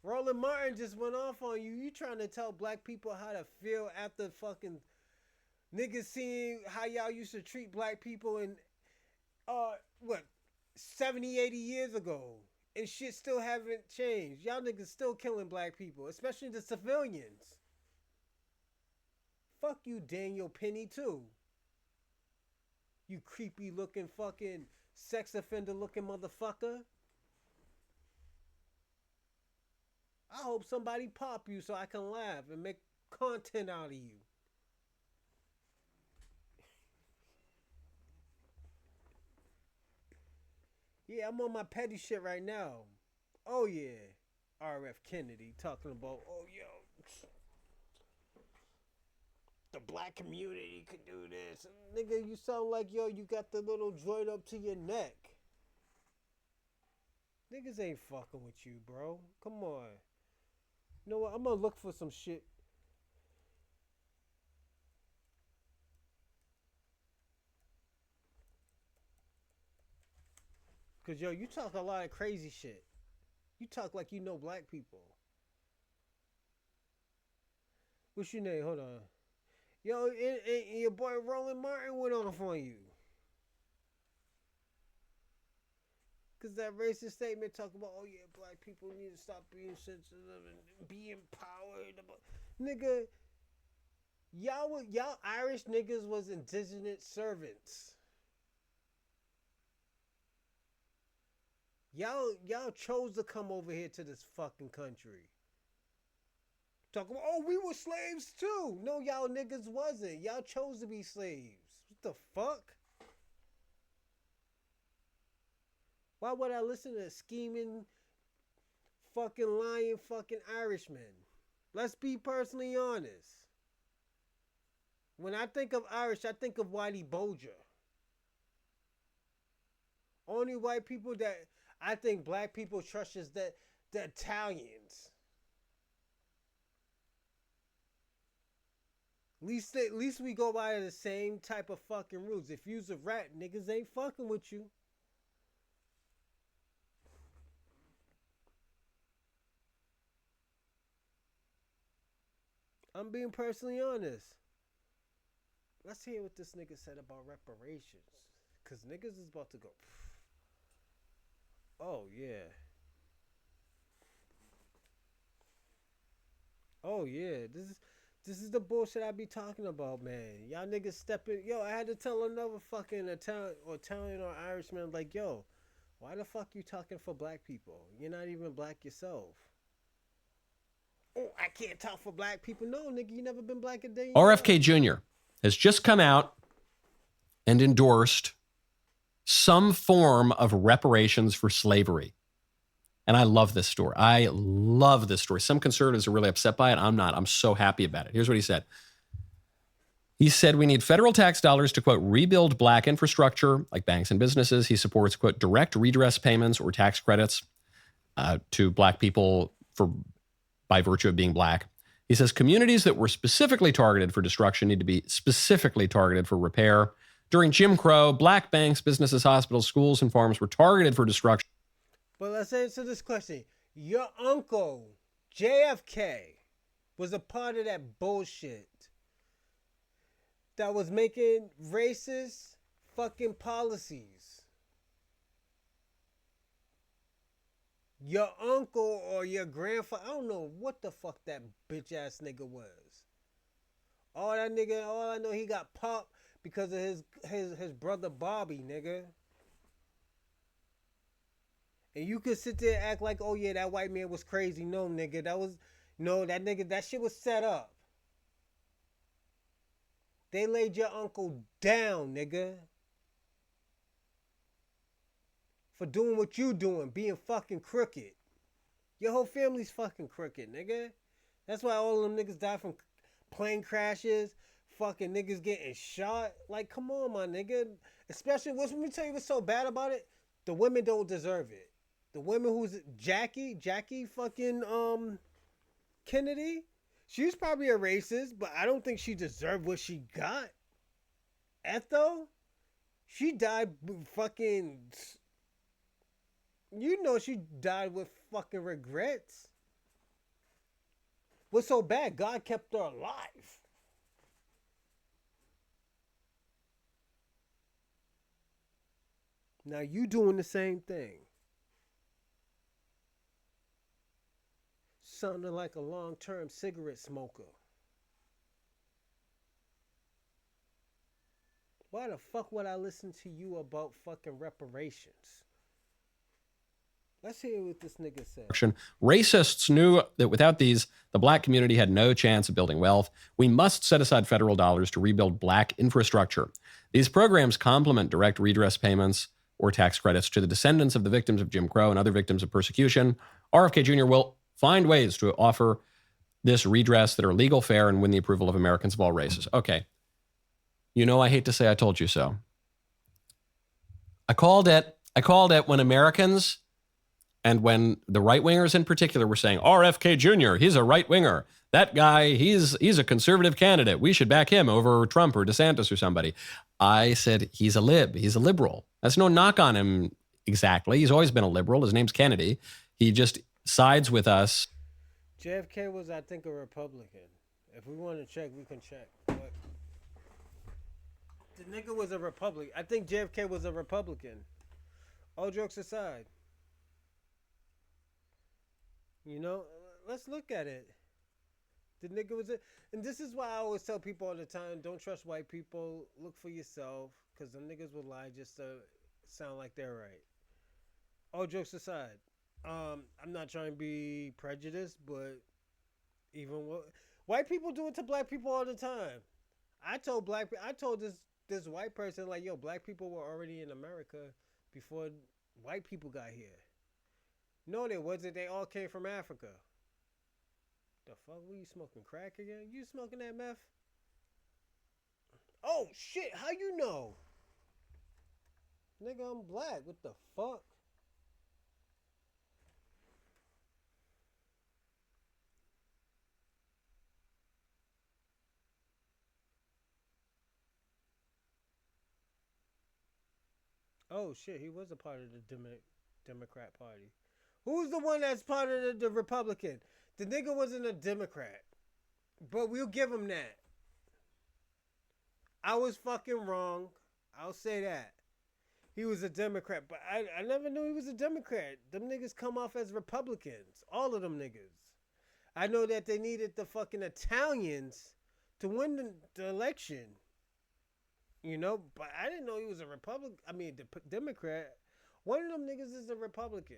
Roland Martin just went off on you. You trying to tell black people how to feel after fucking niggas seeing how y'all used to treat black people in 70, 80 years ago. And shit still haven't changed. Y'all niggas still killing black people, especially the civilians. Fuck you, Daniel Penny, too. You creepy looking fucking sex offender looking motherfucker. I hope somebody pop you so I can laugh and make content out of you. Yeah, I'm on my petty shit right now. Oh yeah, RF Kennedy talking about, oh yo, the black community could do this. Nigga, you sound like, yo, you got the little joint up to your neck. Niggas ain't fucking with you, bro. Come on. You know what? I'm gonna look for some shit. Cause yo, you talk a lot of crazy shit. You talk like you know black people. What's your name? Hold on. Yo, and your boy Roland Martin went off on you. Cause that racist statement talking about, oh yeah, black people need to stop being sensitive and be empowered. Nigga, y'all Irish niggas was indigenous servants. Y'all chose to come over here to this fucking country. Talking about, oh, we were slaves too. No, y'all niggas wasn't. Y'all chose to be slaves. What the fuck? Why would I listen to a scheming, fucking lying fucking Irishman? Let's be personally honest. When I think of Irish, I think of Whitey Bulger. Only white people that I think black people trust is the Italians. At least we go by the same type of fucking rules. If you's a rat, niggas ain't fucking with you. I'm being personally honest. Let's hear what this nigga said about reparations. Cause niggas is about to go. Oh yeah. Oh yeah. This is the bullshit I be talking about, man. Y'all niggas stepping. Yo, I had to tell another fucking Italian or Irishman, like, yo, why the fuck you talking for black people? You're not even black yourself. Oh, I can't talk for black people. No, nigga, you never been black a day. RFK Jr. has just come out and endorsed some form of reparations for slavery. And I love this story. I love this story. Some conservatives are really upset by it. I'm not. I'm so happy about it. Here's what he said. He said, we need federal tax dollars to, quote, rebuild black infrastructure like banks and businesses. He supports, quote, direct redress payments or tax credits to black people by virtue of being black. He says communities that were specifically targeted for destruction need to be specifically targeted for repair. During Jim Crow, black banks, businesses, hospitals, schools, and farms were targeted for destruction. But let's answer this question. Your uncle, JFK, was a part of that bullshit that was making racist fucking policies. Your uncle or your grandfather, I don't know what the fuck that bitch ass nigga was. All I know, he got popped because of his brother Bobby, nigga. And you could sit there and act like, oh yeah, that white man was crazy. No, nigga, that shit was set up. They laid your uncle down, nigga. For doing what you doing, being fucking crooked. Your whole family's fucking crooked, nigga. That's why all of them niggas die from plane crashes, fucking niggas getting shot. Like, come on, my nigga. Especially, let me tell you what's so bad about it. The women don't deserve it. The women who's Jackie fucking Kennedy, she's probably a racist, but I don't think she deserved what she got. Ethel, she died fucking, you know, she died with fucking regrets. What's so bad? God kept her alive. Now you doing the same thing. Sounding like a long-term cigarette smoker. Why the fuck would I listen to you about fucking reparations? Let's hear what this nigga said. Racists knew that without these, the black community had no chance of building wealth. We must set aside federal dollars to rebuild black infrastructure. These programs complement direct redress payments or tax credits to the descendants of the victims of Jim Crow and other victims of persecution. RFK Jr. will find ways to offer this redress that are legal, fair, and win the approval of Americans of all races. Okay. You know, I hate to say I told you so. I called it when Americans and when the right-wingers in particular were saying, RFK Jr., he's a right-winger. That guy, he's a conservative candidate. We should back him over Trump or DeSantis or somebody. I said, he's a lib. He's a liberal. That's no knock on him exactly. He's always been a liberal. His name's Kennedy. He just sides with us. JFK was, I think, a Republican. If we want to check, we can check. But the nigga was a Republican. I think JFK was a Republican. All jokes aside. You know, let's look at it. The nigga was and this is why I always tell people all the time, don't trust white people. Look for yourself. Because them niggas will lie just to sound like they're right. All jokes aside. I'm not trying to be prejudiced, but even white people do it to black people all the time. I told this white person, like, yo, black people were already in America before white people got here. No, they wasn't. They all came from Africa. The fuck? Were you smoking crack again? You smoking that meth? Oh shit! How you know? Nigga, I'm black. What the fuck? Oh shit, he was a part of the Democrat Party. Who's the one that's part of the Republican? The nigga wasn't a Democrat, but we'll give him that. I was fucking wrong. I'll say that. He was a Democrat, but I never knew he was a Democrat. Them niggas come off as Republicans. All of them niggas. I know that they needed the fucking Italians to win the election. You know, but I didn't know he was a Republican. I mean, the Democrat. One of them niggas is a Republican.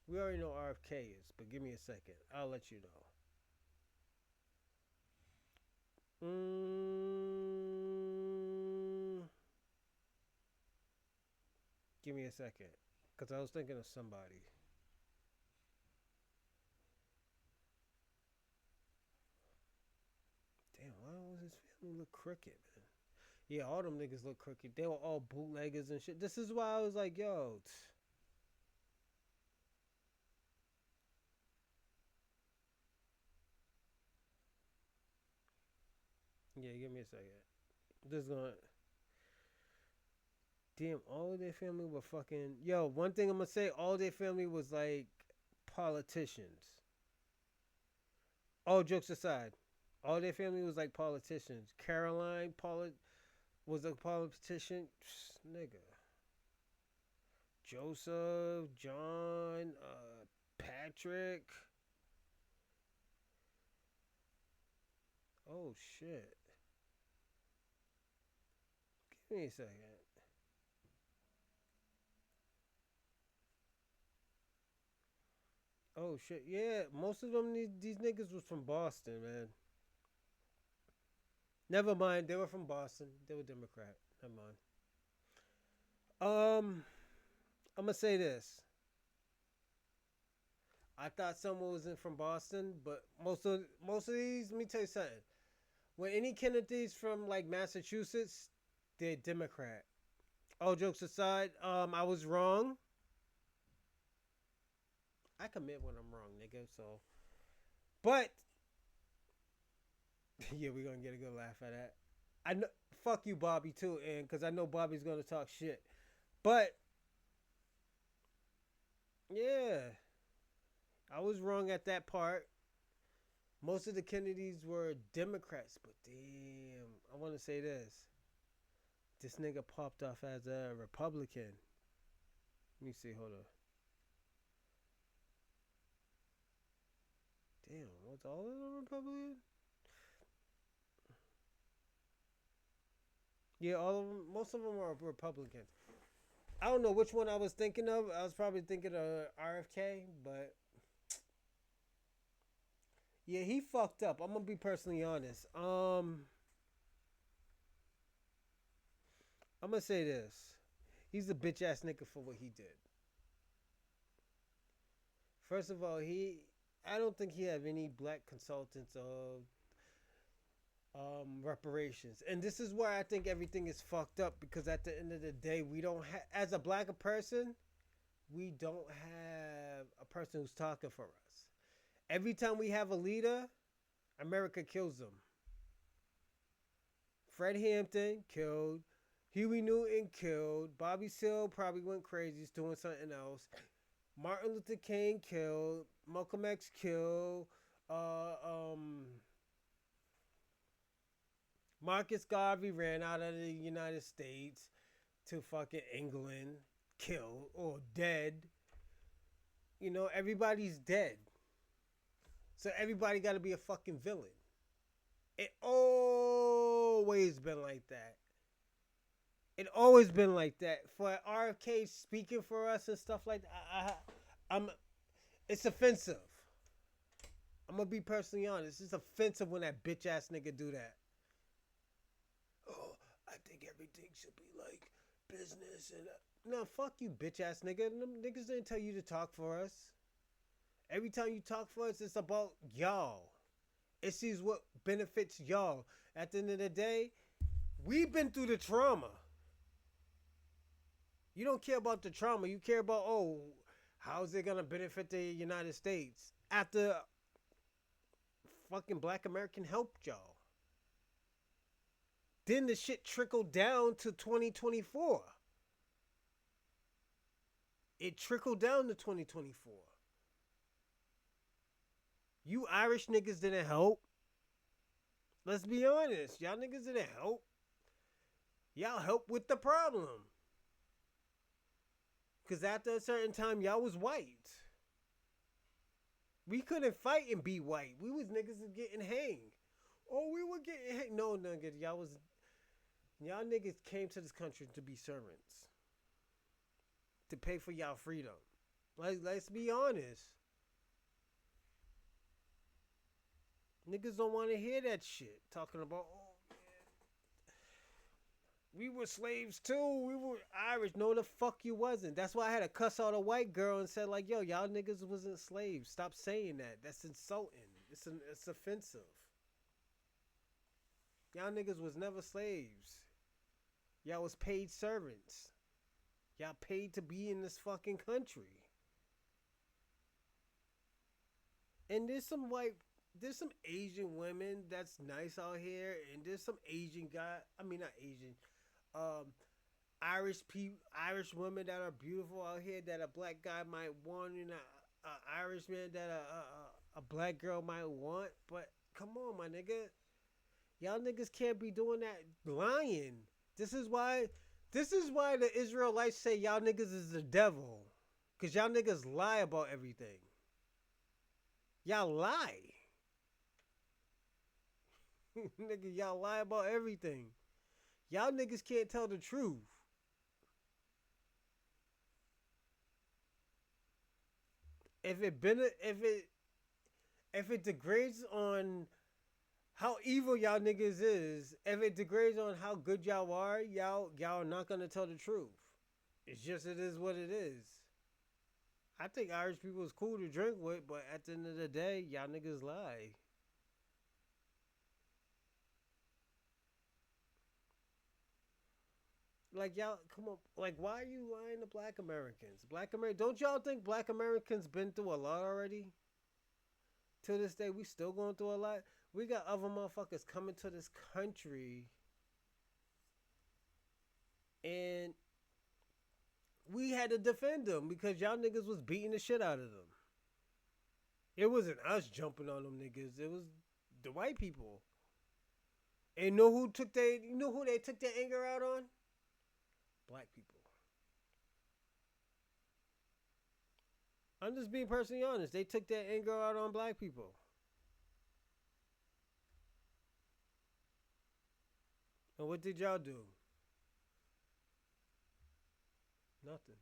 We already know RFK is, but give me a second. I'll let you know. Give me a second, because I was thinking of somebody. Damn, why does his family look crooked, man? Yeah, all them niggas look crooked. They were all bootleggers and shit. This is why I was like, yo. Yeah, give me a second. This is gonna. Damn, all of their family were fucking. Yo, one thing I'm gonna say, all their family was like politicians. All jokes aside, all their family was like politicians. Caroline was a politician. Psst, nigga. Joseph, John, Patrick. Oh shit. Give me a second. Oh shit, yeah. Most of them, these niggas was from Boston, man. Never mind, they were from Boston. They were Democrat. Never mind. I'm gonna say this. I thought someone wasn't from Boston, but most of these. Let me tell you something. When any Kennedys from like Massachusetts, they're Democrat. All jokes aside, I was wrong. I commit when I'm wrong, nigga. So, but yeah, we're gonna get a good laugh at that. I know, fuck you, Bobby, too, and because I know Bobby's gonna talk shit. But yeah, I was wrong at that part. Most of the Kennedys were Democrats, but damn, I want to say this. This nigga popped off as a Republican. Let me see, hold on. Damn, what's all of them Republican? Yeah, all of them, most of them are Republicans. I don't know which one I was thinking of. I was probably thinking of RFK, but yeah, he fucked up. I'm gonna be personally honest. I'm gonna say this. He's a bitch ass nigga for what he did. First of all, I don't think he have any black consultants of reparations. And this is where I think everything is fucked up, because at the end of the day, we don't have, as a black person, we don't have a person who's talking for us. Every time we have a leader, America kills them. Fred Hampton killed. Huey Newton killed. Bobby Seale probably went crazy. He's doing something else. Martin Luther King killed. Malcolm X killed. Marcus Garvey ran out of the United States to fucking England, killed or dead. You know, everybody's dead. So everybody got to be a fucking villain. It always been like that. It always been like that. For RFK speaking for us and stuff like that, it's offensive. I'm gonna be personally honest. It's offensive when that bitch ass nigga do that. Oh, I think everything should be like business and no, fuck you, bitch ass nigga. Them niggas didn't tell you to talk for us. Every time you talk for us, it's about y'all. It sees what benefits y'all. At the end of the day, we've been through the trauma. You don't care about the trauma. You care about, oh, how's it gonna benefit the United States after fucking black American helped y'all? then the shit trickled down to 2024. It trickled down to 2024. You Irish niggas didn't help. Let's be honest. Y'all niggas didn't help. Y'all helped with the problem. Because after a certain time, y'all was white. We couldn't fight and be white. We was niggas getting hanged. Oh, we were getting hanged. No, niggas. Y'all niggas came to this country to be servants. To pay for y'all freedom. Let's be honest. Niggas don't want to hear that shit. Talking about, oh, man, we were slaves too. We were Irish. No, the fuck you wasn't. That's why I had to cuss out a white girl and said, like, yo, y'all niggas wasn't slaves. Stop saying that. That's insulting. It's offensive. Y'all niggas was never slaves. Y'all was paid servants. Y'all paid to be in this fucking country. And there's some Asian women that's nice out here, and there's some Asian not Asian, Irish women that are beautiful out here that a black guy might want, and a Irishman that a black girl might want. But come on, my nigga, y'all niggas can't be doing that lying. This is why the Israelites say y'all niggas is the devil, cause y'all niggas lie about everything. Y'all lie. Nigga, y'all lie about everything. Y'all niggas can't tell the truth. If it degrades on how evil y'all niggas is, if it degrades on how good y'all are not gonna tell the truth. It's just, it is what it is. I think Irish people is cool to drink with, but at the end of the day, y'all niggas lie. Like, y'all, come on. Like, why are you lying to black Americans? Don't y'all think black Americans been through a lot already? To this day, we still going through a lot. We got other motherfuckers coming to this country, and we had to defend them because y'all niggas was beating the shit out of them. It wasn't us jumping on them niggas. It was the white people. And you know who they took their anger out on? Black people. I'm just being personally honest. They took their anger out on black people. And what did y'all do? Nothing.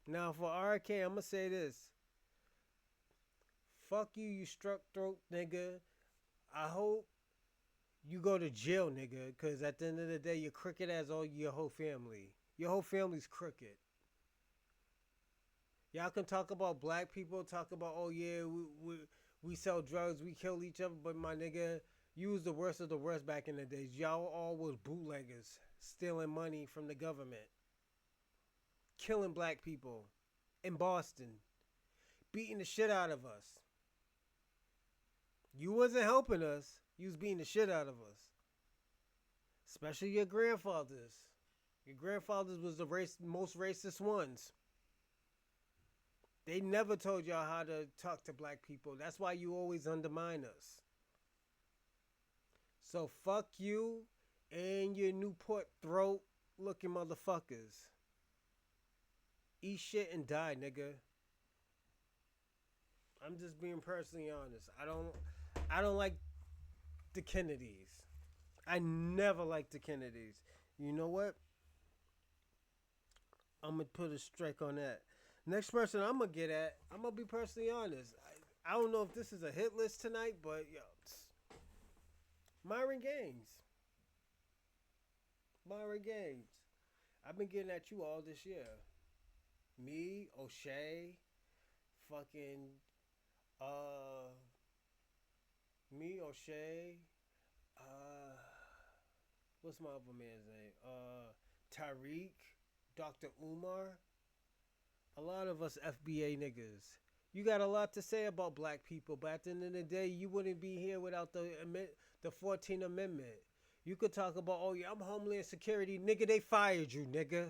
Now for RK, I'm gonna say this. Fuck you, you struck throat nigga. I hope you go to jail, nigga, because at the end of the day, you're crooked as all your whole family. Your whole family's crooked. Y'all can talk about black people, talk about, oh yeah, we sell drugs, we kill each other, but my nigga, you was the worst of the worst back in the days. Y'all all was bootleggers, stealing money from the government, killing black people in Boston, beating the shit out of us. You wasn't helping us. You was beating the shit out of us. Especially your grandfathers. Your grandfathers was the most racist ones. They never told y'all how to talk to black people. That's why you always undermine us. So fuck you and your Newport throat looking motherfuckers. Eat shit and die, nigga. I'm just being personally honest. I don't like the Kennedys. I never liked the Kennedys. You know what? I'm going to put a strike on that. Next person I'm going to get at, I'm going to be personally honest. I don't know if this is a hit list tonight, but yo, Myron Gaines. Myron Gaines. I've been getting at you all this year. Me, O'Shea, fucking, what's my other man's name? Tariq, Dr. Umar. A lot of us FBA niggas. You got a lot to say about black people, but at the end of the day, you wouldn't be here without the 14th Amendment. You could talk about, oh yeah, I'm Homeland Security, nigga. They fired you, nigga.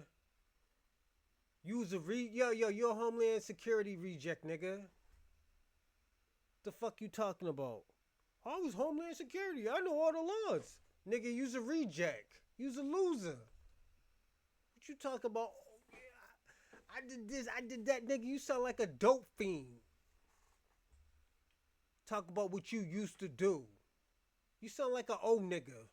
You was a you're a Homeland Security reject, nigga. The fuck you talking about? I was Homeland Security. I know all the laws, nigga. You's a reject. You's a loser. What you talk about? Oh yeah, I did this, I did that, nigga. You sound like a dope fiend. Talk about what you used to do. You sound like an old nigga.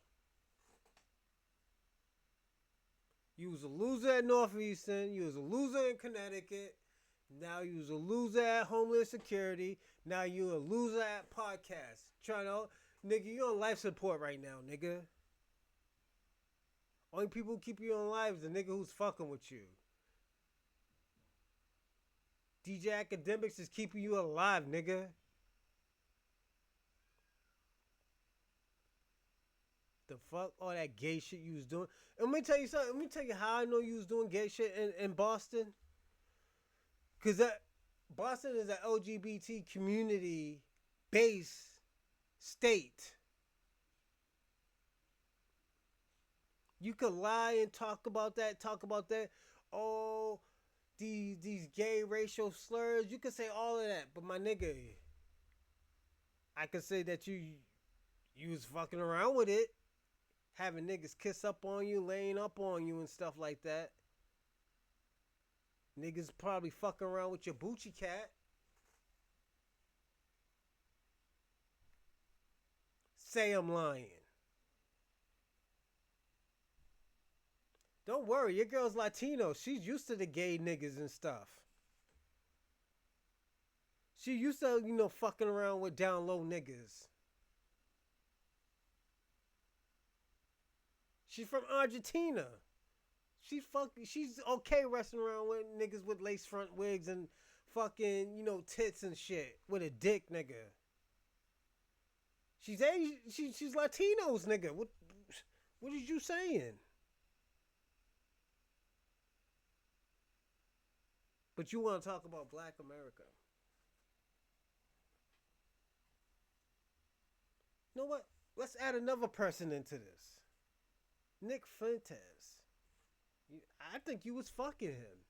You was a loser at Northeastern. You was a loser in Connecticut. Now you was a loser at Homeland Security. Now you a loser at podcast. Trying to, nigga, you on life support right now, nigga. Only people who keep you on life is the nigga who's fucking with you. DJ Academics is keeping you alive, nigga. The fuck? All that gay shit you was doing. And let me tell you something. Let me tell you how I know you was doing gay shit in Boston. Because Boston is an LGBT community-based state. You could lie and talk about that. Oh, these gay racial slurs. You could say all of that. But my nigga, I could say that you was fucking around with it. Having niggas kiss up on you, laying up on you and stuff like that. Niggas probably fucking around with your Bucci cat. Say I'm lying. Don't worry, your girl's Latino. She's used to the gay niggas and stuff. She used to, fucking around with down low niggas. She's from Argentina. She's okay wrestling around with niggas with lace front wigs and fucking, tits and shit with a dick, nigga. She's Asian. She's Latinos, nigga. What is you saying? But you want to talk about Black America. You know what? Let's add another person into this. Nick Fuentes. I think you was fucking him.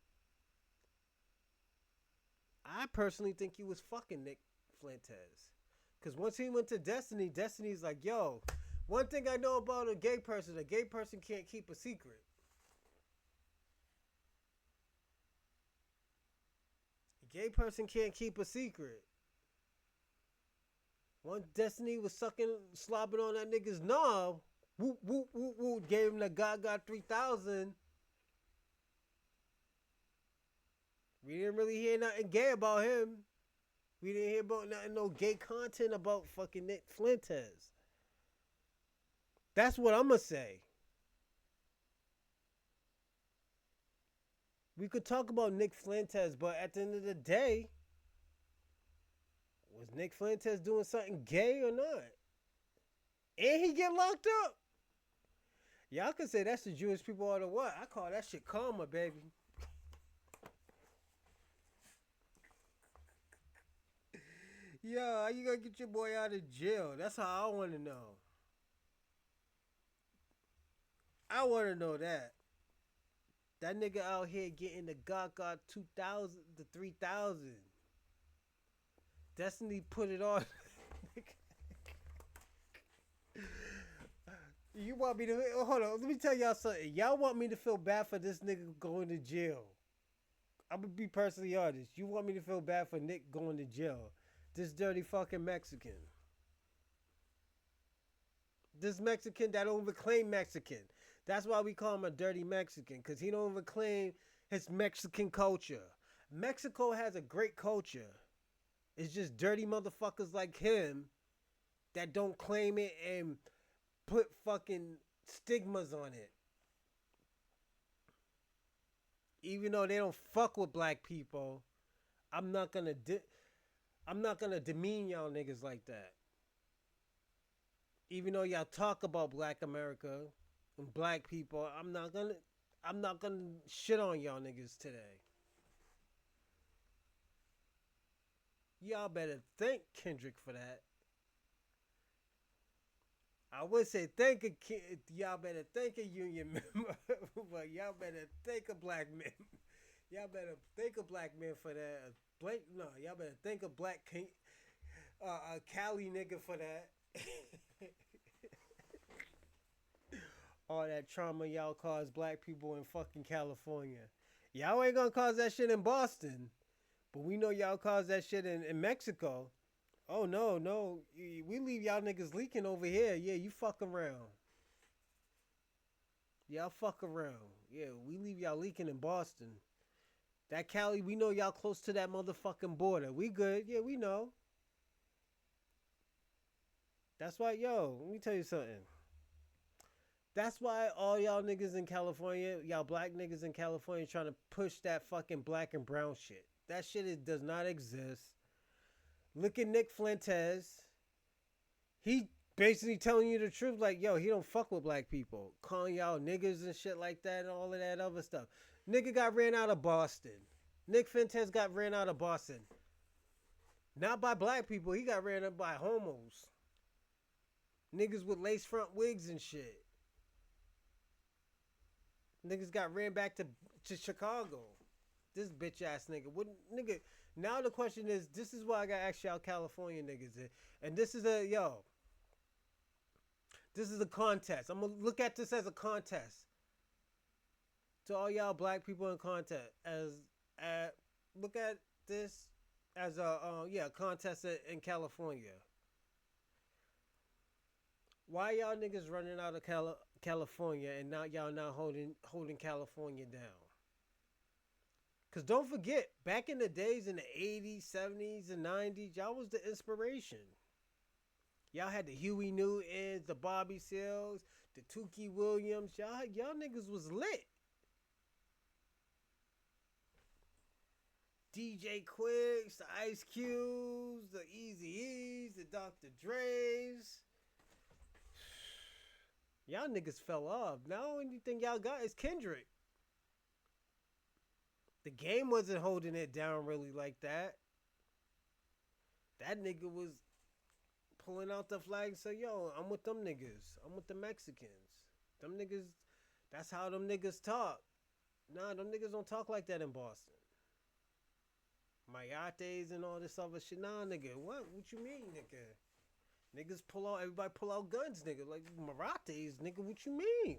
I personally think you was fucking Nick Fuentes. Because once he went to Destiny, Destiny's like, yo, one thing I know about a gay person can't keep a secret. A gay person can't keep a secret. Once Destiny was slobbing on that nigga's knob, whoop, whoop, whoop, whoop, gave him the Gaga 3000. We didn't really hear nothing gay about him. We didn't hear about no gay content about fucking Nick Fuentes. That's what I'm going to say. We could talk about Nick Fuentes, but at the end of the day, was Nick Fuentes doing something gay or not? And he get locked up. Y'all could say that's the Jewish people or the what? I call that shit karma, baby. Yo, how you gonna get your boy out of jail? That's how I want to know. I want to know that. That nigga out here getting the Gaga 2000, the 3000. Destiny put it on. You want me to... Hold on, let me tell y'all something. Y'all want me to feel bad for this nigga going to jail. I'm going to be personally honest. You want me to feel bad for Nick going to jail. This dirty fucking Mexican. This Mexican that don't even claim Mexican. That's why we call him a dirty Mexican. Because he don't even claim his Mexican culture. Mexico has a great culture. It's just dirty motherfuckers like him that don't claim it and put fucking stigmas on it. Even though they don't fuck with black people, I'm not gonna demean y'all niggas like that. Even though y'all talk about Black America and black people, I'm not gonna shit on y'all niggas today. Y'all better thank Kendrick for that. I would say y'all better thank a union member, but y'all better thank a black man. Y'all better thank a black man for that. Y'all better thank a a Cali nigga for that. All that trauma y'all caused black people in fucking California. Y'all ain't gonna cause that shit in Boston, but we know y'all caused that shit in Mexico. Oh, no. We leave y'all niggas leaking over here. Yeah, you fuck around. Y'all fuck around. Yeah, we leave y'all leaking in Boston. That Cali, we know y'all close to that motherfucking border. We good. Yeah, we know. That's why, let me tell you something. That's why all y'all niggas in California, y'all black niggas in California trying to push that fucking black and brown shit. That shit does not exist. Look at Nick Fuentes. He basically telling you the truth. Like, he don't fuck with black people. Calling y'all niggas and shit like that and all of that other stuff. Nigga got ran out of Boston. Nick Fuentes got ran out of Boston. Not by black people. He got ran up by homos. Niggas with lace front wigs and shit. Niggas got ran back to Chicago. This bitch ass nigga. Nigga. Now the question is, this is why I gotta ask y'all California niggas. And this is this is a contest. I'm gonna look at this as a contest. To all y'all black people in contest. Look at this as a contest in California. Why y'all niggas running out of California and y'all not holding California down? Because don't forget, back in the days in the 80s, 70s, and 90s, y'all was the inspiration. Y'all had the Huey Newtons, the Bobby Seals, the Tukey Williams. Y'all niggas was lit. DJ Quicks, the Ice Cubes, the Eazy-E's, the Dr. Dre's. Y'all niggas fell off. Now the only thing y'all got is Kendrick. The Game wasn't holding it down really like that. That nigga was pulling out the flag and say, I'm with them niggas. I'm with the Mexicans. Them niggas, that's how them niggas talk. Nah, them niggas don't talk like that in Boston. Mayates and all this other shit. Nah, nigga. What you mean, nigga? Niggas everybody pull out guns, nigga. Like Mayates, nigga, what you mean?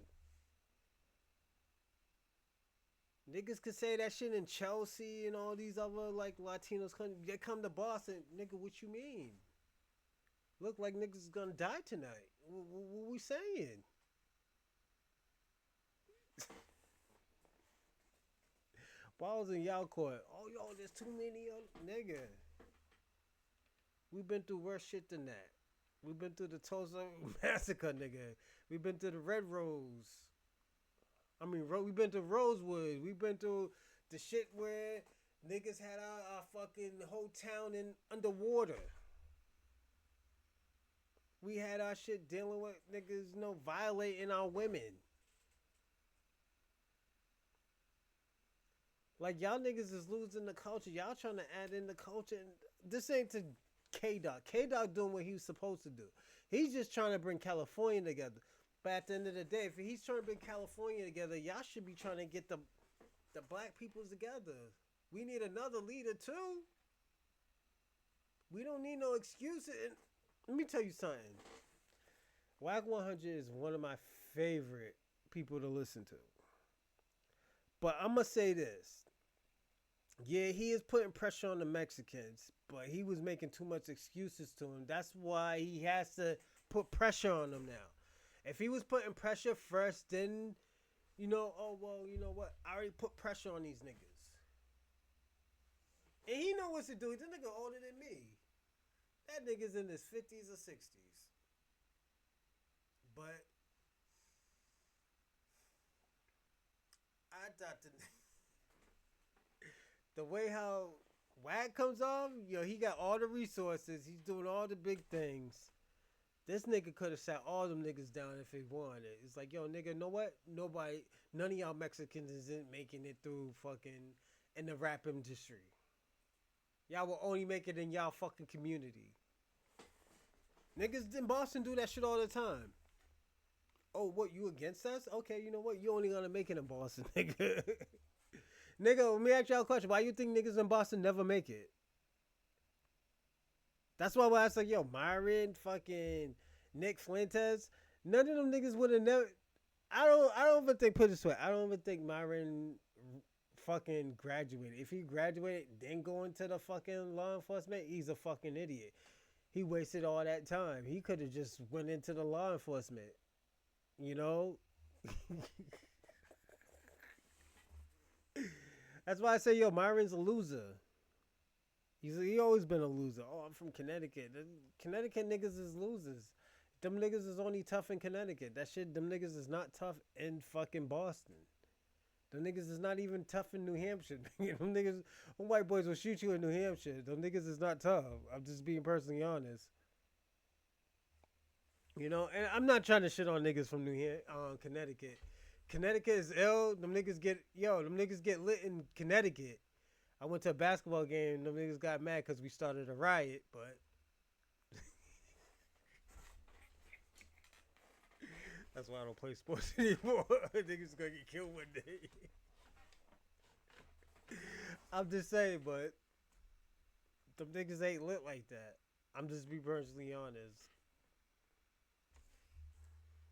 Niggas could say that shit in Chelsea and all these other like Latinos countries. They come to Boston, nigga, what you mean? Look like niggas is gonna die tonight. What we saying? Balls in y'all court. Oh, there's too many nigga. We've been through worse shit than that. We've been through the Tulsa massacre, nigga. We've been through the Red Rose. We've been to Rosewood. We've been through the shit where niggas had our fucking whole town underwater. We had our shit dealing with niggas, violating our women. Like, y'all niggas is losing the culture. Y'all trying to add in the culture. This ain't to K-Dog. K-Dog doing what he was supposed to do. He's just trying to bring California together. But at the end of the day, if he's trying to bring California together, y'all should be trying to get the black peoples together. We need another leader too. We don't need no excuses. And let me tell you something. Wack 100 is one of my favorite people to listen to. But I'm going to say this. Yeah, he is putting pressure on the Mexicans, but he was making too much excuses to him. That's why he has to put pressure on them now. If he was putting pressure first, then, you know what? I already put pressure on these niggas. And he know what to do. This nigga older than me. That nigga's in his 50s or 60s. But I thought the way how Wack comes off, he got all the resources. He's doing all the big things. This nigga could have sat all them niggas down if he wanted. It's like, nigga, know what? None of y'all Mexicans isn't making it through fucking in the rap industry. Y'all will only make it in y'all fucking community. Niggas in Boston do that shit all the time. Oh, what, you against us? Okay, you know what? You only gonna make it in Boston, nigga. Nigga, let me ask y'all a question. Why you think niggas in Boston never make it? That's why when I said, yo, Myron, fucking Nick Fuentes, none of them niggas would have never. I don't even think, put it this way, I don't even think Myron fucking graduated. If he graduated, then go into the fucking law enforcement, he's a fucking idiot. He wasted all that time. He could have just went into the law enforcement. You know? That's why I say, yo, Myron's a loser. He always been a loser. Oh, I'm from Connecticut. Connecticut niggas is losers. Them niggas is only tough in Connecticut. That shit, them niggas is not tough in fucking Boston. Them niggas is not even tough in New Hampshire. Them niggas, them white boys will shoot you in New Hampshire. Them niggas is not tough. I'm just being personally honest. You know, and I'm not trying to shit on niggas from Connecticut. Connecticut is ill. Them niggas get lit in Connecticut. I went to a basketball game. Them niggas got mad because we started a riot, but that's why I don't play sports anymore. Niggas gonna get killed one day. I'm just saying, but them niggas ain't lit like that. I'm just be personally honest.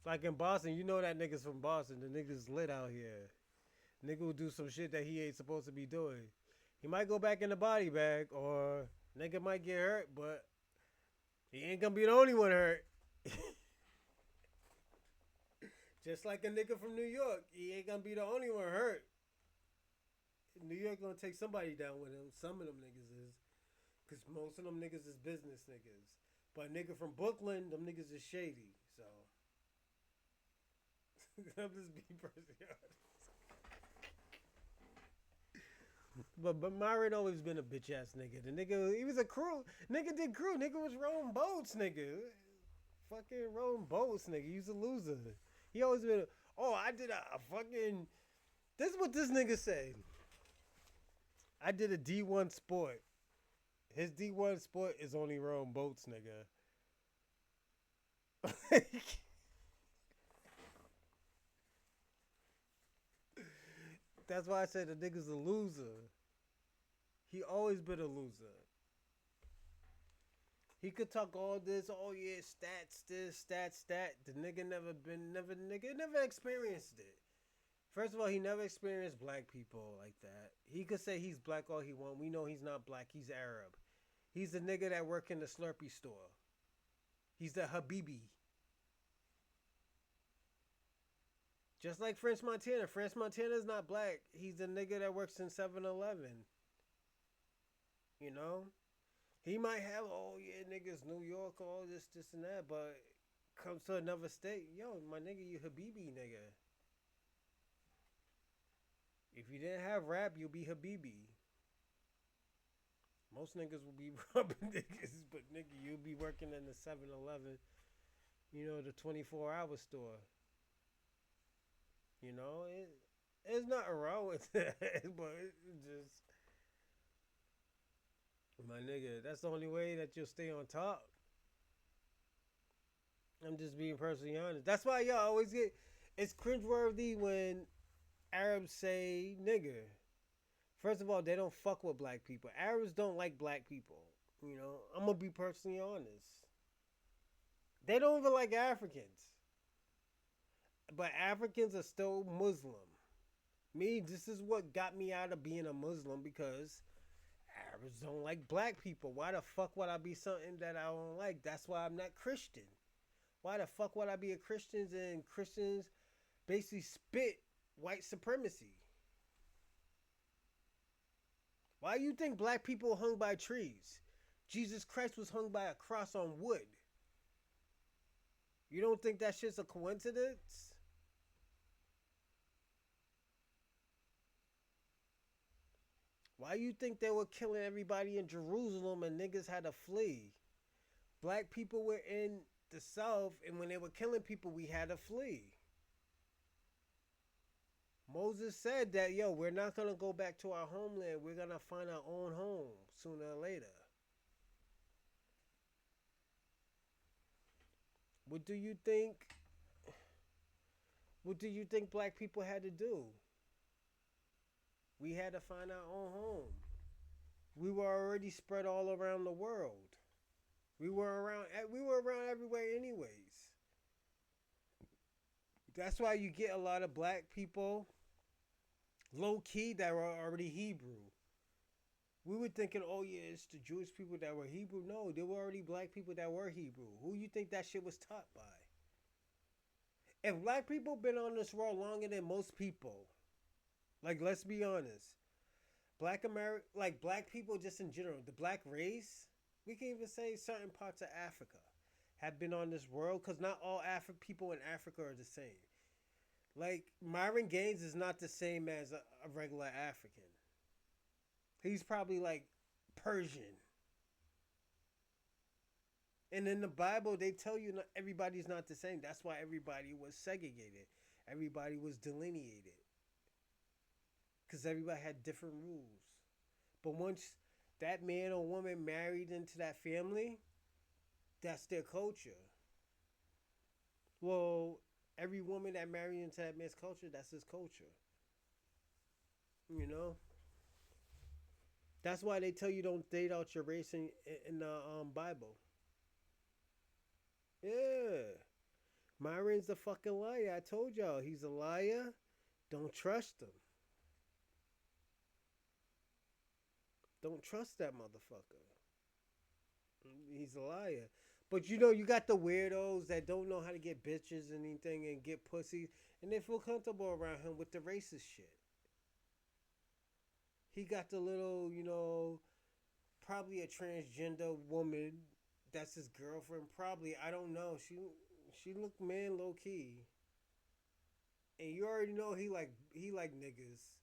Like in Boston, you know that niggas from Boston. The niggas lit out here. Nigga will do some shit that he ain't supposed to be doing. He might go back in the body bag, or nigga might get hurt, but he ain't gonna be the only one hurt. Just like a nigga from New York, he ain't gonna be the only one hurt. New York gonna take somebody down with him. Some of them niggas is, cause most of them niggas is business niggas. But a nigga from Brooklyn, them niggas is shady. So I'm just being personally honest. But Myron always been a bitch ass nigga. The nigga, he was a crew. Nigga did crew. Nigga was rowing boats, nigga. Fucking rowing boats, nigga. He was a loser. He always been I did a fucking. This is what this nigga said. I did a D1 sport. His D1 sport is only rowing boats, nigga. That's why I said the nigga's a loser. He always been a loser. He could talk all this, oh yeah, stats, this, stat. The nigga never experienced it. First of all, he never experienced black people like that. He could say he's black all he want. We know he's not black, he's Arab. He's the nigga that work in the Slurpee store. He's the Habibi. Just like French Montana. French Montana's not black. He's the nigga that works in 7-Eleven. You know? He might have, oh yeah, niggas, New York, all this and that, but comes to another state, yo, my nigga, you Habibi, nigga. If you didn't have rap, you'll be Habibi. Most niggas will be robbing niggas, but nigga, you'll be working in the 7-Eleven, you know, the 24-hour store. You know, it's nothing wrong with that, but it's just, my nigga, that's the only way that you'll stay on top. I'm just being personally honest. That's why y'all always get, it's cringeworthy when Arabs say nigga. First of all, they don't fuck with black people. Arabs don't like black people. You know, I'm gonna be personally honest. They don't even like Africans. But Africans are still Muslim. Me, this is what got me out of being a Muslim, because Arabs don't like black people. Why the fuck would I be something that I don't like? That's why I'm not Christian. Why the fuck would I be a Christian and Christians basically spit white supremacy? Why you think black people hung by trees? Jesus Christ was hung by a cross on wood. You don't think that shit's a coincidence? Why you think they were killing everybody in Jerusalem and niggas had to flee? Black people were in the South, and when they were killing people, we had to flee. Moses said that, yo, we're not going to go back to our homeland. We're going to find our own home sooner or later. What do you think black people had to do? We had to find our own home. We were already spread all around the world. We were around everywhere anyways. That's why you get a lot of black people low key that were already Hebrew. We were thinking, oh yeah, it's the Jewish people that were Hebrew. No, there were already black people that were Hebrew. Who you think that shit was taught by? If black people been on this world longer than most people, like, let's be honest, black people just in general, the black race, we can even say certain parts of Africa have been on this world, because not all people in Africa are the same. Like, Myron Gaines is not the same as a regular African. He's probably like Persian. And in the Bible, they tell you not, everybody's not the same. That's why everybody was segregated. Everybody was delineated. Because everybody had different rules. But once that man or woman married into that family, that's their culture. Well, every woman that married into that man's culture, that's his culture. You know? That's why they tell you don't date out your race in the Bible. Yeah. Myron's a fucking liar. I told y'all, he's a liar. Don't trust him. Don't trust that motherfucker. He's a liar. But you know, you got the weirdos that don't know how to get bitches and anything and get pussies, and they feel comfortable around him with the racist shit. He got the little, you know, probably a transgender woman that's his girlfriend. Probably, I don't know. She looked man low key. And you already know he like niggas.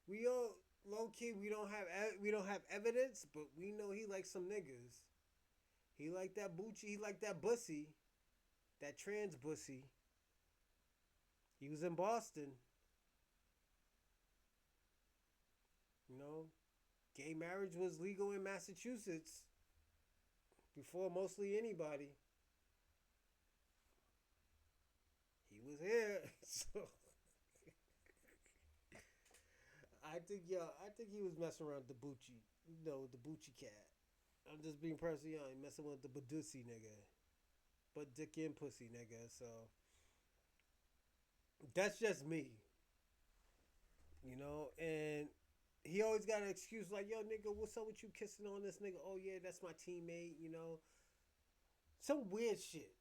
We all low key, we don't have evidence, but we know he like some niggas. He like that boochie, he like that bussy. That trans bussy. He was in Boston. You know, gay marriage was legal in Massachusetts before mostly anybody. He was here, so I think he was messing around with the Bucci, the Bucci cat. I'm just being personally young, messing with the Badusi nigga, but dick and pussy nigga. So that's just me, you know, and. He always got an excuse like, yo, nigga, what's up with you kissing on this nigga? Oh, yeah, that's my teammate, you know. Some weird shit.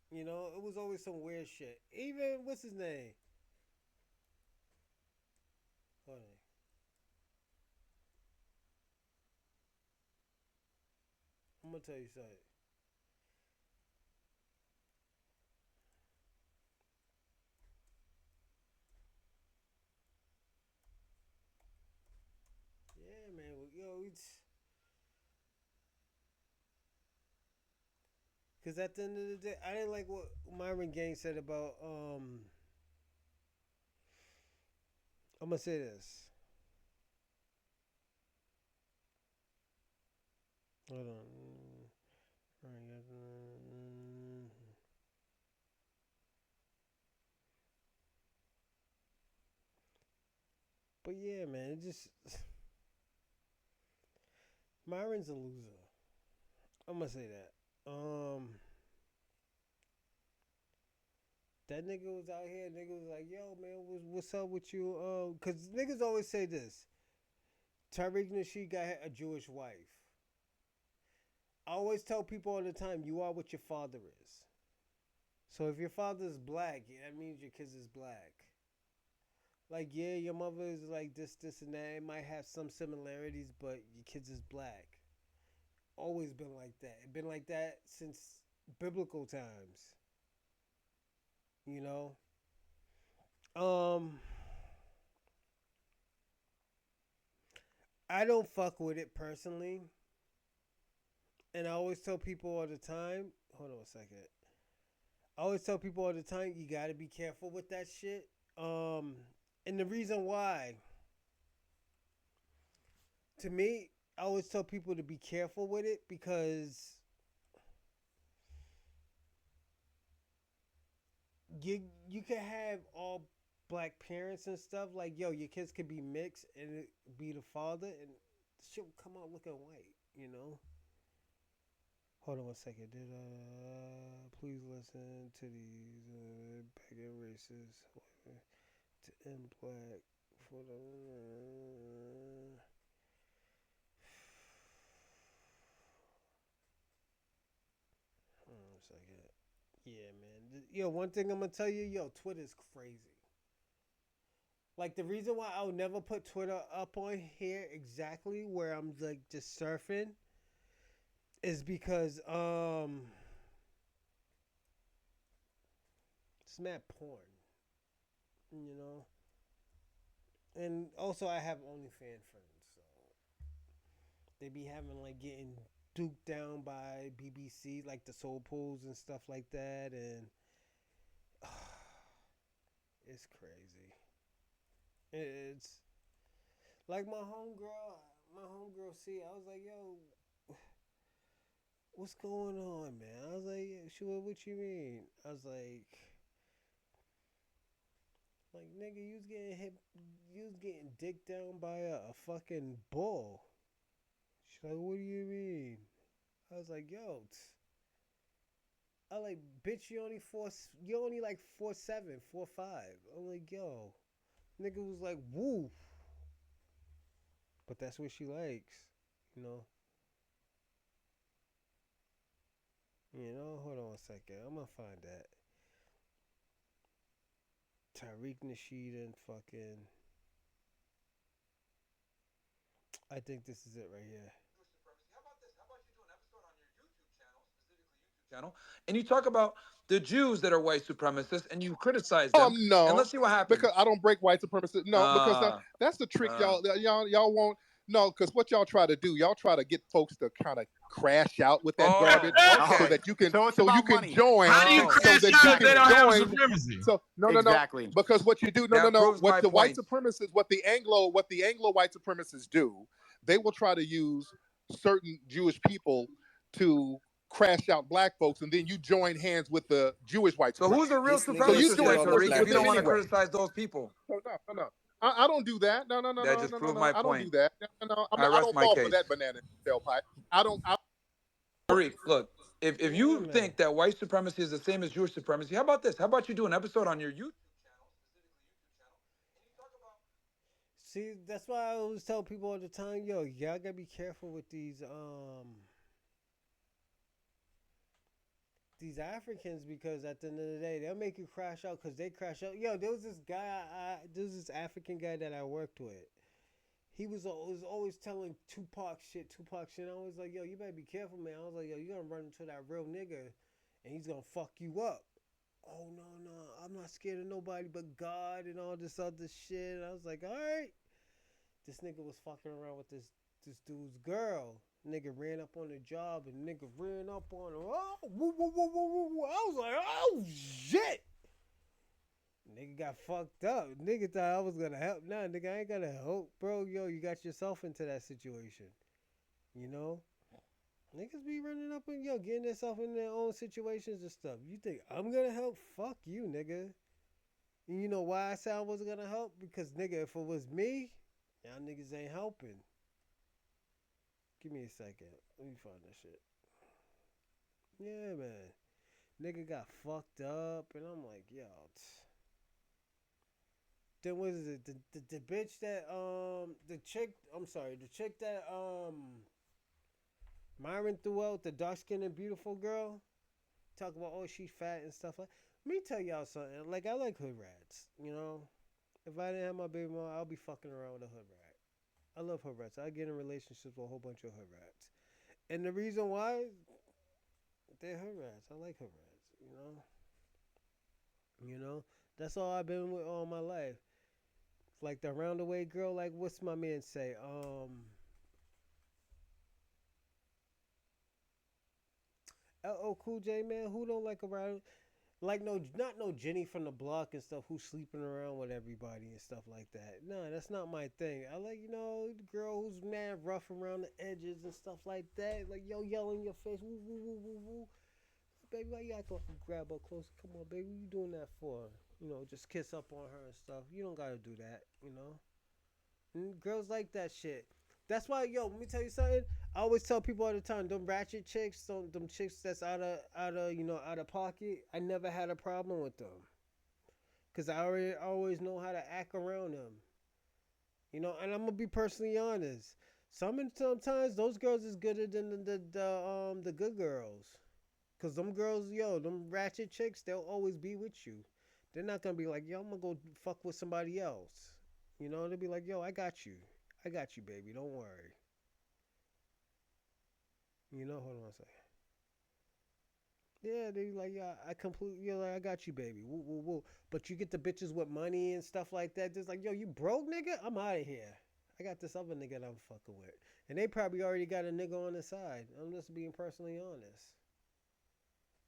You know, it was always some weird shit. Even, what's his name? Hold on. I'm going to tell you something. Yeah, man. Yo, because at the end of the day, I didn't like what Myron Gaines said about, I'm going to say this. Hold on. But yeah, man, it just... Myron's a loser. I'm gonna say that. That nigga was out here. Nigga was like, "Yo, man, what's up with you?" Cause niggas always say this. Tariq Nasheed got a Jewish wife. I always tell people all the time, you are what your father is. So if your father's black, that means your kids is black. Like, yeah, your mother is like this, and that. It might have some similarities, but your kids is black. Always been like that. It been like that since biblical times. You know? I don't fuck with it personally. And I always tell people all the time, hold on a second. I always tell people all the time, you gotta be careful with that shit. And the reason why, to me, I always tell people to be careful with it because you can have all black parents and stuff. Like, yo, your kids could be mixed and it be the father, and the shit will come out looking white, you know? Hold on 1 second. Please listen to these pagan races to end black for the. Hold on 1 second. Yeah, man. Yo, one thing I'm gonna tell you, yo, Twitter's crazy. Like, the reason why I'll never put Twitter up on here exactly where I'm like just surfing is because it's mad porn, you know. And also I have OnlyFans friends, so they be having like getting duked down by BBC, like the soul pools and stuff like that, and it's crazy. It's like my homegirl. See, I was like, yo, what's going on, man? I was like, yeah, sure, what you mean? I was like, nigga, you was getting dicked down by a fucking bull. She's like, what do you mean? I was like, yo, I like, bitch, you only like 4'7", 4'5". I'm like, yo, nigga was like, woo. But that's what she likes, you know. You know, hold on 1 second. I'm gonna find that. Tariq Nasheed and fucking. I think this is it right here. Channel, and you talk about the Jews that are white supremacists, and you criticize them. No, and let's see what happens. Because I don't break white supremacists. No, because that's the trick, y'all won't. No, because what y'all try to do, y'all try to get folks to kind of crash out with that garbage, so that you can, so you can join. How do you crash out if they don't have supremacy? So no, exactly. Because what you do, what the white supremacists, what the Anglo white supremacists do, they will try to use certain Jewish people to crash out black folks, and then you join hands with the Jewish white supremacists. So who's the real supremacist? If you don't want to criticize those people. No. I don't do that. No. That just proved my point. I don't do that. No. I don't my fall case. for that banana tailpipe. I don't. Tariq, look, if you think that white supremacy is the same as Jewish supremacy, how about this? How about you do an episode on your YouTube? See, that's why I always tell people all the time, yo, y'all gotta be careful with these Africans, because at the end of the day, they'll make you crash out because they crash out. Yo, there was this guy, there was this African guy that I worked with. He was always telling Tupac shit. I was like, yo, you better be careful, man. I was like, yo, you're gonna run into that real nigga, and he's gonna fuck you up. Oh, no, I'm not scared of nobody but God and all this other shit. And I was like, all right. This nigga was fucking around with this dude's girl. Nigga ran up on the job, and nigga ran up on her. Oh, woo, woo, woo, woo, woo, woo. I was like, oh, shit. Nigga got fucked up. Nigga thought I was going to help. Nah, nigga, I ain't going to help. Bro, yo, you got yourself into that situation. You know? Niggas be running up and, getting themselves in their own situations and stuff. You think I'm going to help? Fuck you, nigga. And you know why I said I wasn't going to help? Because, nigga, if it was me, y'all niggas ain't helping. Give me a second. Let me find that shit. Yeah, man. Nigga got fucked up, and I'm like, yo. Then what is it? The bitch that the chick that Myron threw out, the dark skinned and beautiful girl. Talk about, oh, she fat and stuff like. Let me tell y'all something. Like, I like hood rats. You know, if I didn't have my baby mom, I'll be fucking around with a hood rat. I love hood rats. I get in relationships with a whole bunch of hood rats. And the reason why, they're hood rats. I like hood rats, you know? That's all I've been with all my life. Like the roundaway girl, like what's my man say? LL Cool J, man, who don't like a round? Like not no Jenny from the block and stuff who's sleeping around with everybody and stuff like that. No, that's not my thing. I like, the girl who's mad rough around the edges and stuff like that. Like, yell in your face, woo, woo, woo, woo, woo. Baby, why you acting like you grab her close? Come on, baby, what you doing that for? Just kiss up on her and stuff. You don't gotta do that, And girls like that shit. That's why, let me tell you something. I always tell people all the time, them ratchet chicks, them chicks that's out of pocket. I never had a problem with them, cause I always know how to act around them. And I'm gonna be personally honest. Sometimes those girls is gooder than the good girls, cause them girls, them ratchet chicks, they'll always be with you. They're not gonna be like, I'm gonna go fuck with somebody else. They'll be like, I got you. I got you, baby. Don't worry. Hold on a second. Yeah, they like, I completely, I got you, baby. Woo, woo, woo. But you get the bitches with money and stuff like that. Just like, you broke, nigga? I'm out of here. I got this other nigga that I'm fucking with. And they probably already got a nigga on the side. I'm just being personally honest.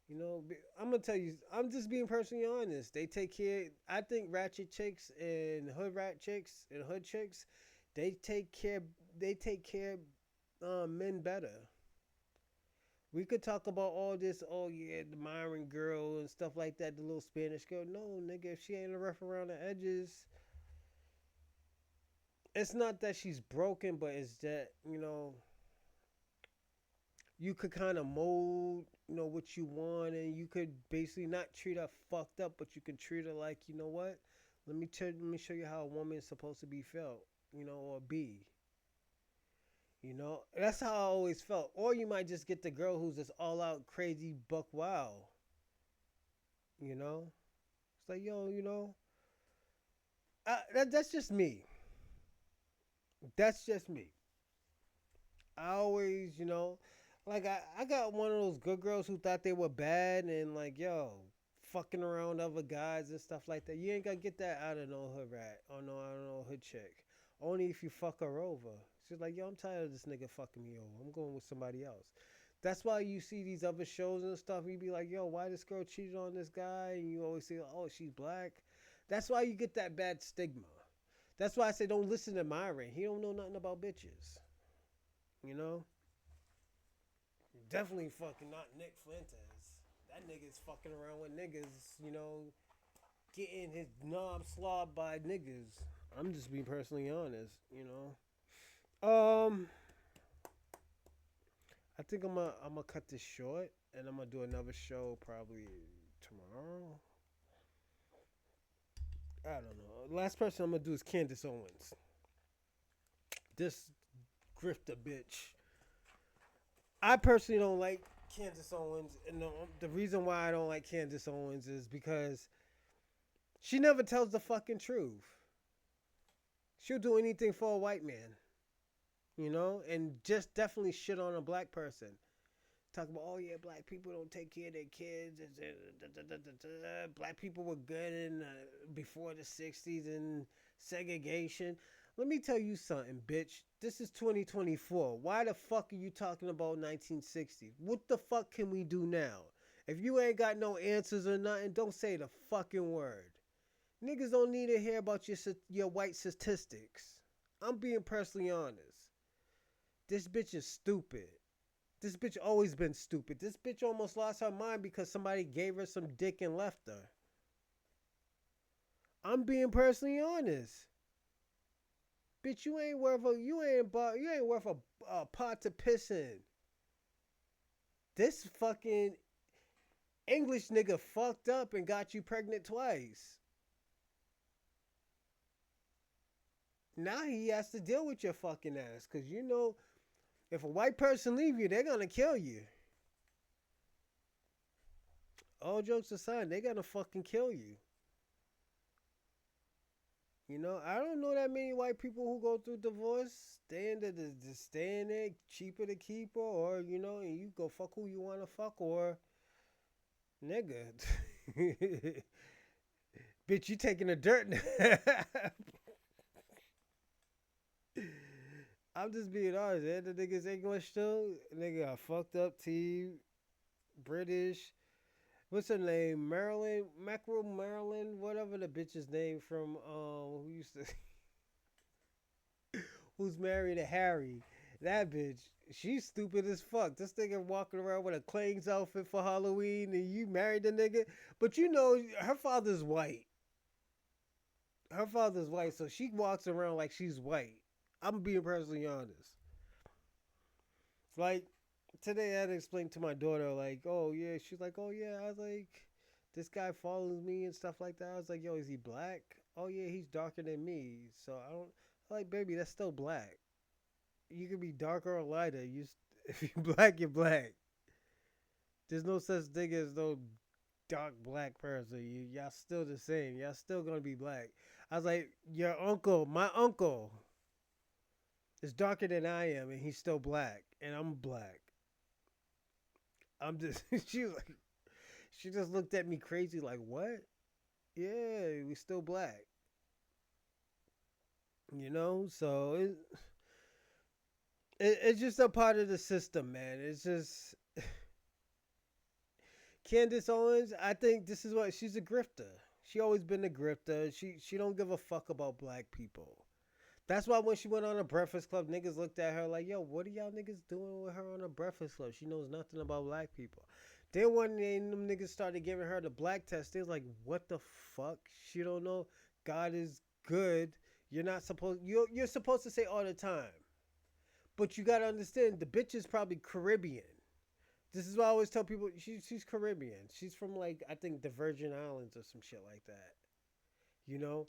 I'm going to tell you, I'm just being personally honest. They take care, I think ratchet chicks and hood rat chicks and hood chicks, they take care men better. We could talk about all this, the Myron girl and stuff like that, the little Spanish girl. No, nigga, if she ain't rough around the edges, it's not that she's broken, but it's that, you could kind of mold, what you want, and you could basically not treat her fucked up, but you can treat her like, what? Let me show you how a woman is supposed to be felt, or be. That's how I always felt. Or you might just get the girl who's just all out crazy buck wild. It's like, that's just me. That's just me. I always, like I got one of those good girls who thought they were bad and like, fucking around other guys and stuff like that. You ain't gonna get that out of no hood rat or no hood chick. Only if you fuck her over. She's like, I'm tired of this nigga fucking me over. I'm going with somebody else. That's why you see these other shows and stuff. You be like, why this girl cheated on this guy? And you always say, she's black. That's why you get that bad stigma. That's why I say don't listen to Myron. He don't know nothing about bitches. Definitely fucking not Nick Fuentes. That nigga's fucking around with niggas, getting his knob slobbed by niggas. I'm just being personally honest, I think I'm gonna cut this short, and I'm gonna do another show probably tomorrow. I don't know. The last person I'm gonna do is Candace Owens. This grifter bitch. I personally don't like Candace Owens, and the reason why I don't like Candace Owens is because she never tells the fucking truth. She'll do anything for a white man, and just definitely shit on a black person. Talk about, black people don't take care of their kids. Black people were good in before the 60s and segregation. Let me tell you something, bitch. This is 2024. Why the fuck are you talking about 1960s? What the fuck can we do now? If you ain't got no answers or nothing, don't say the fucking word. Niggas don't need to hear about your white statistics. I'm being personally honest. This bitch is stupid. This bitch always been stupid. This bitch almost lost her mind because somebody gave her some dick and left her. I'm being personally honest. Bitch, you ain't worth a pot to piss in. This fucking English nigga fucked up and got you pregnant twice. Now he has to deal with your fucking ass. Because if a white person leave you, they're going to kill you. All jokes aside, they're going to fucking kill you. I don't know that many white people who go through divorce. Stay in there, cheaper to keep her, or, and you go fuck who you want to fuck, or, nigga. Bitch, you taking the dirt. I'm just being honest. The nigga's English too. Nigga got fucked up teeth, British. What's her name? Marilyn, Mackerel Marilyn, whatever the bitch's name from who used to who's married to Harry. That bitch, she's stupid as fuck. This nigga walking around with a Clay's outfit for Halloween and you married the nigga. But you know, her father's white. Her father's white, so she walks around like she's white. I'm being personally honest. Like, today I had to explain to my daughter, like, oh yeah, she's like, oh yeah, I was like, this guy follows me and stuff like that. I was like, yo, is he black? Oh yeah, he's darker than me. So I don't, like, baby, that's still black. You can be darker or lighter. If you're black, you're black. There's no such thing as no dark black person. Y'all still the same. Y'all still gonna be black. I was like, my uncle is darker than I am, and he's still black, and I'm black. I'm just, she just looked at me crazy like, what? Yeah, we still black. You know, so it's just a part of the system, man. It's just Candace Owens, I think this is what she's a grifter. She always been a grifter. She don't give a fuck about black people. That's why when she went on a Breakfast Club, niggas looked at her like, yo, what are y'all niggas doing with her on a Breakfast Club? She knows nothing about black people. Then one day, them niggas started giving her the black test. They was like, what the fuck? She don't know God is good. You're supposed to say all the time. But you gotta understand, the bitch is probably Caribbean. This is why I always tell people, she's Caribbean. She's from, like, I think the Virgin Islands or some shit like that. You know?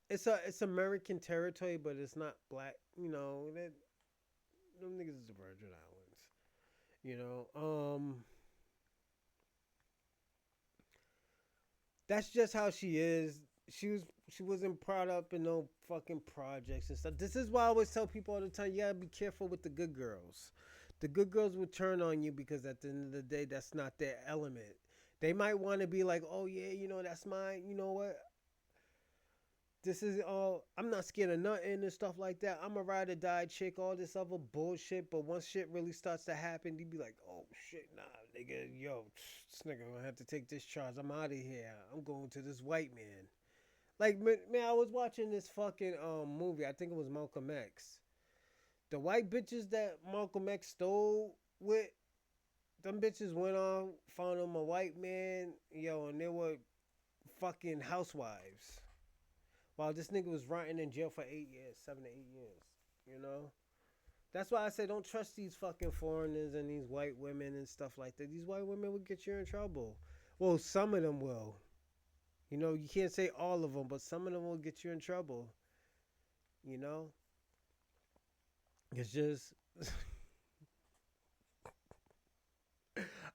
It's American territory, but it's not black. You know, them niggas is the Virgin Islands. You know, that's just how she is. She wasn't brought up in no fucking projects and stuff. This is why I always tell people all the time, you gotta be careful with the good girls. The good girls will turn on you because at the end of the day, that's not their element. They might want to be like, oh yeah, you know, that's mine. You know what? This is all, I'm not scared of nothing and stuff like that. I'm a ride or die chick, all this other bullshit. But once shit really starts to happen, you be like, oh shit, nah, nigga, yo, this nigga gonna have to take this charge. I'm out of here. I'm going to this white man. Like, man, I was watching this fucking movie. I think it was Malcolm X. The white bitches that Malcolm X stole with, them bitches went on, found him a white man, yo, and they were fucking housewives. While this nigga was rotting in jail for 8 years, 7 to 8 years, you know? That's why I say don't trust these fucking foreigners and these white women and stuff like that. These white women will get you in trouble. Well, some of them will. You know, you can't say all of them, but some of them will get you in trouble. You know? It's just...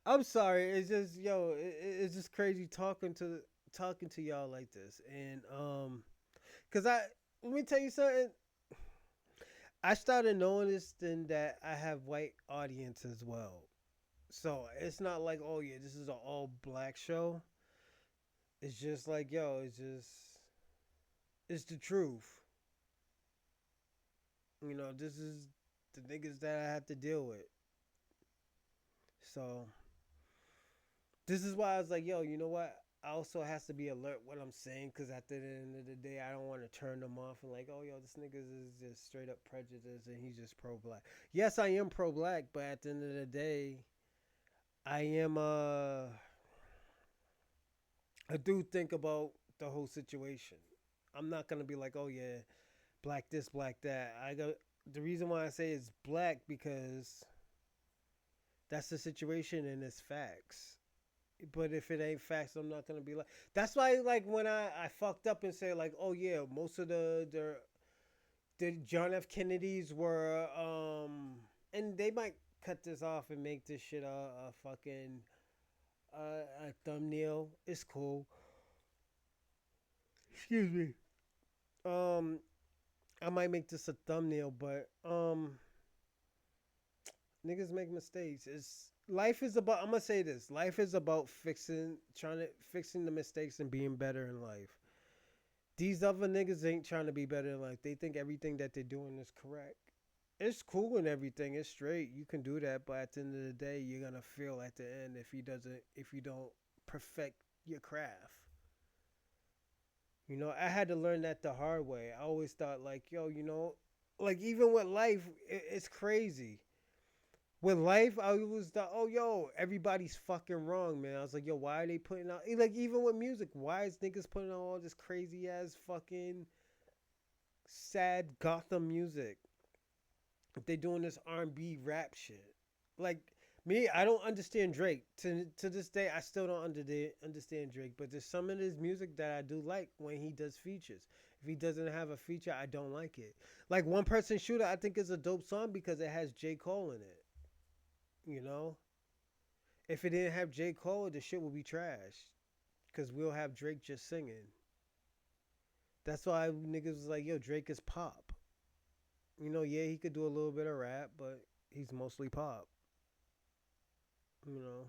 I'm sorry. It's just, yo, it's just crazy talking to y'all like this. And, because let me tell you something. I started noticing that I have white audience as well. So it's not like, oh yeah, this is an all black show. It's just like, yo, it's the truth. You know, this is the niggas that I have to deal with. So this is why I was like, yo, you know what? I also has to be alert what I'm saying, because at the end of the day, I don't want to turn them off and like, oh, yo, this nigga is just straight up prejudiced and he's just pro-black. Yes, I am pro-black, but at the end of the day, I do think about the whole situation. I'm not going to be like, oh, yeah, black this, black that. The reason why I say it's black because that's the situation and it's facts. But if it ain't facts, I'm not gonna be like. That's why, like, when I fucked up and say like, oh yeah, most of the John F. Kennedys were and they might cut this off and make this shit a fucking a thumbnail. It's cool. Excuse me. I might make this a thumbnail, but niggas make mistakes. Life is about, I'm gonna say this, life is about fixing the mistakes and being better in life. These other niggas ain't trying to be better in life. They think everything that they're doing is correct. It's cool and everything. It's straight. You can do that, but at the end of the day, you're gonna feel at the end if you don't perfect your craft. You know, I had to learn that the hard way. I always thought like, yo, you know, like even with life, it's crazy. With life, I always thought, oh, yo, everybody's fucking wrong, man. I was like, yo, why are they putting out, like, even with music, why is niggas putting out all this crazy ass fucking sad Gotham music? If they doing this R&B rap shit, like me, I don't understand Drake. To this day, I still don't understand Drake. But there's some of his music that I do like when he does features. If he doesn't have a feature, I don't like it. Like One Person Shooter, I think is a dope song because it has J. Cole in it. You know, if it didn't have J. Cole, the shit would be trash. Because we'll have Drake just singing. That's why niggas was like, yo, Drake is pop. You know, yeah, he could do a little bit of rap, but he's mostly pop. You know.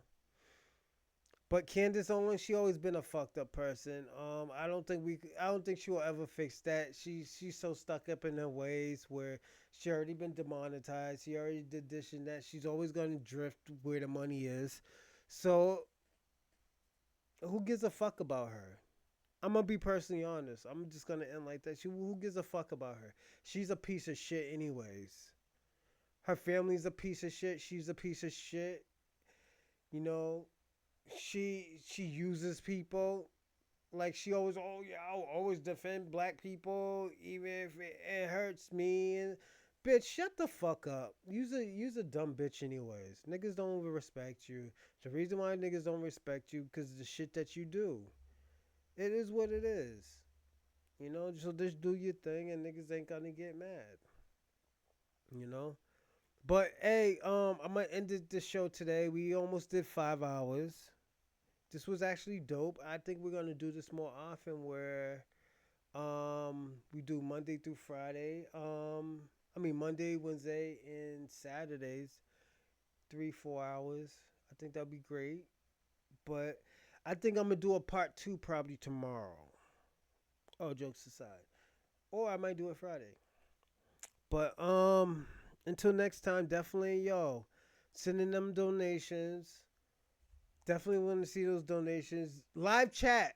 But Candace Owens, she always been a fucked up person. I don't think she will ever fix that. She's so stuck up in her ways where she already been demonetized. She already did this and that. She's always gonna drift where the money is. So who gives a fuck about her? I'm gonna be personally honest. I'm just gonna end like that. Who gives a fuck about her? She's a piece of shit anyways. Her family's a piece of shit. She's a piece of shit. You know, she uses people. Like she always, oh yeah, I'll always defend black people even if it hurts me. And bitch, shut the fuck up. Use a dumb bitch anyways. Niggas don't even respect you. The reason why niggas don't respect you because of the shit that you do. It is what it is. You know, so just do your thing and niggas ain't gonna get mad. You know? But hey, I'm gonna end the show today. We almost did 5 hours. This was actually dope. I think we're gonna do this more often where we do Monday through Friday. Monday, Wednesday, and Saturdays. 3-4 hours. I think that'd be great. But I think I'm gonna do a part 2 probably tomorrow. Oh, jokes aside. Or I might do it Friday. But until next time, definitely sending them donations. Definitely want to see those donations. Live chat.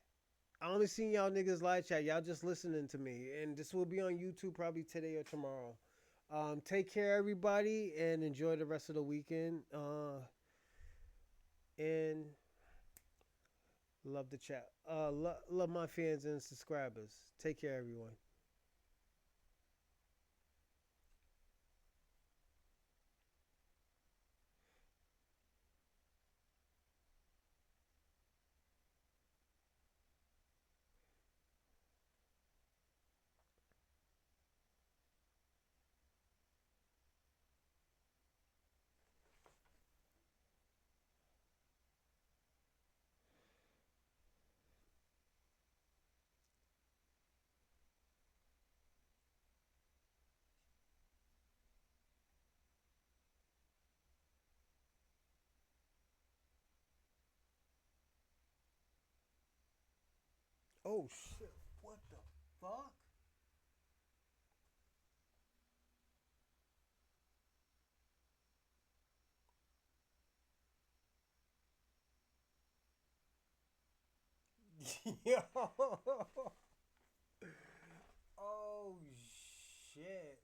I only seen y'all niggas live chat. Y'all just listening to me. And this will be on YouTube probably today or tomorrow. Take care everybody and enjoy the rest of the weekend. And love the chat. Love my fans and subscribers. Take care, everyone. Oh shit, what the fuck? Yo. Oh shit.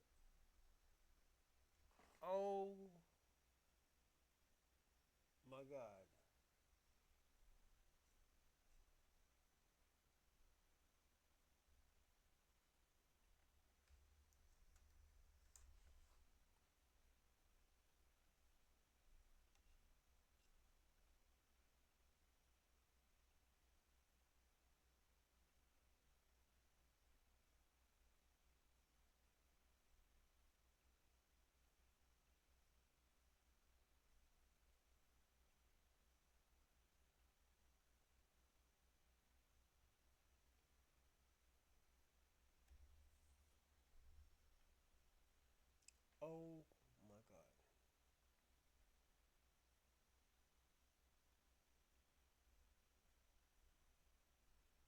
Oh my God.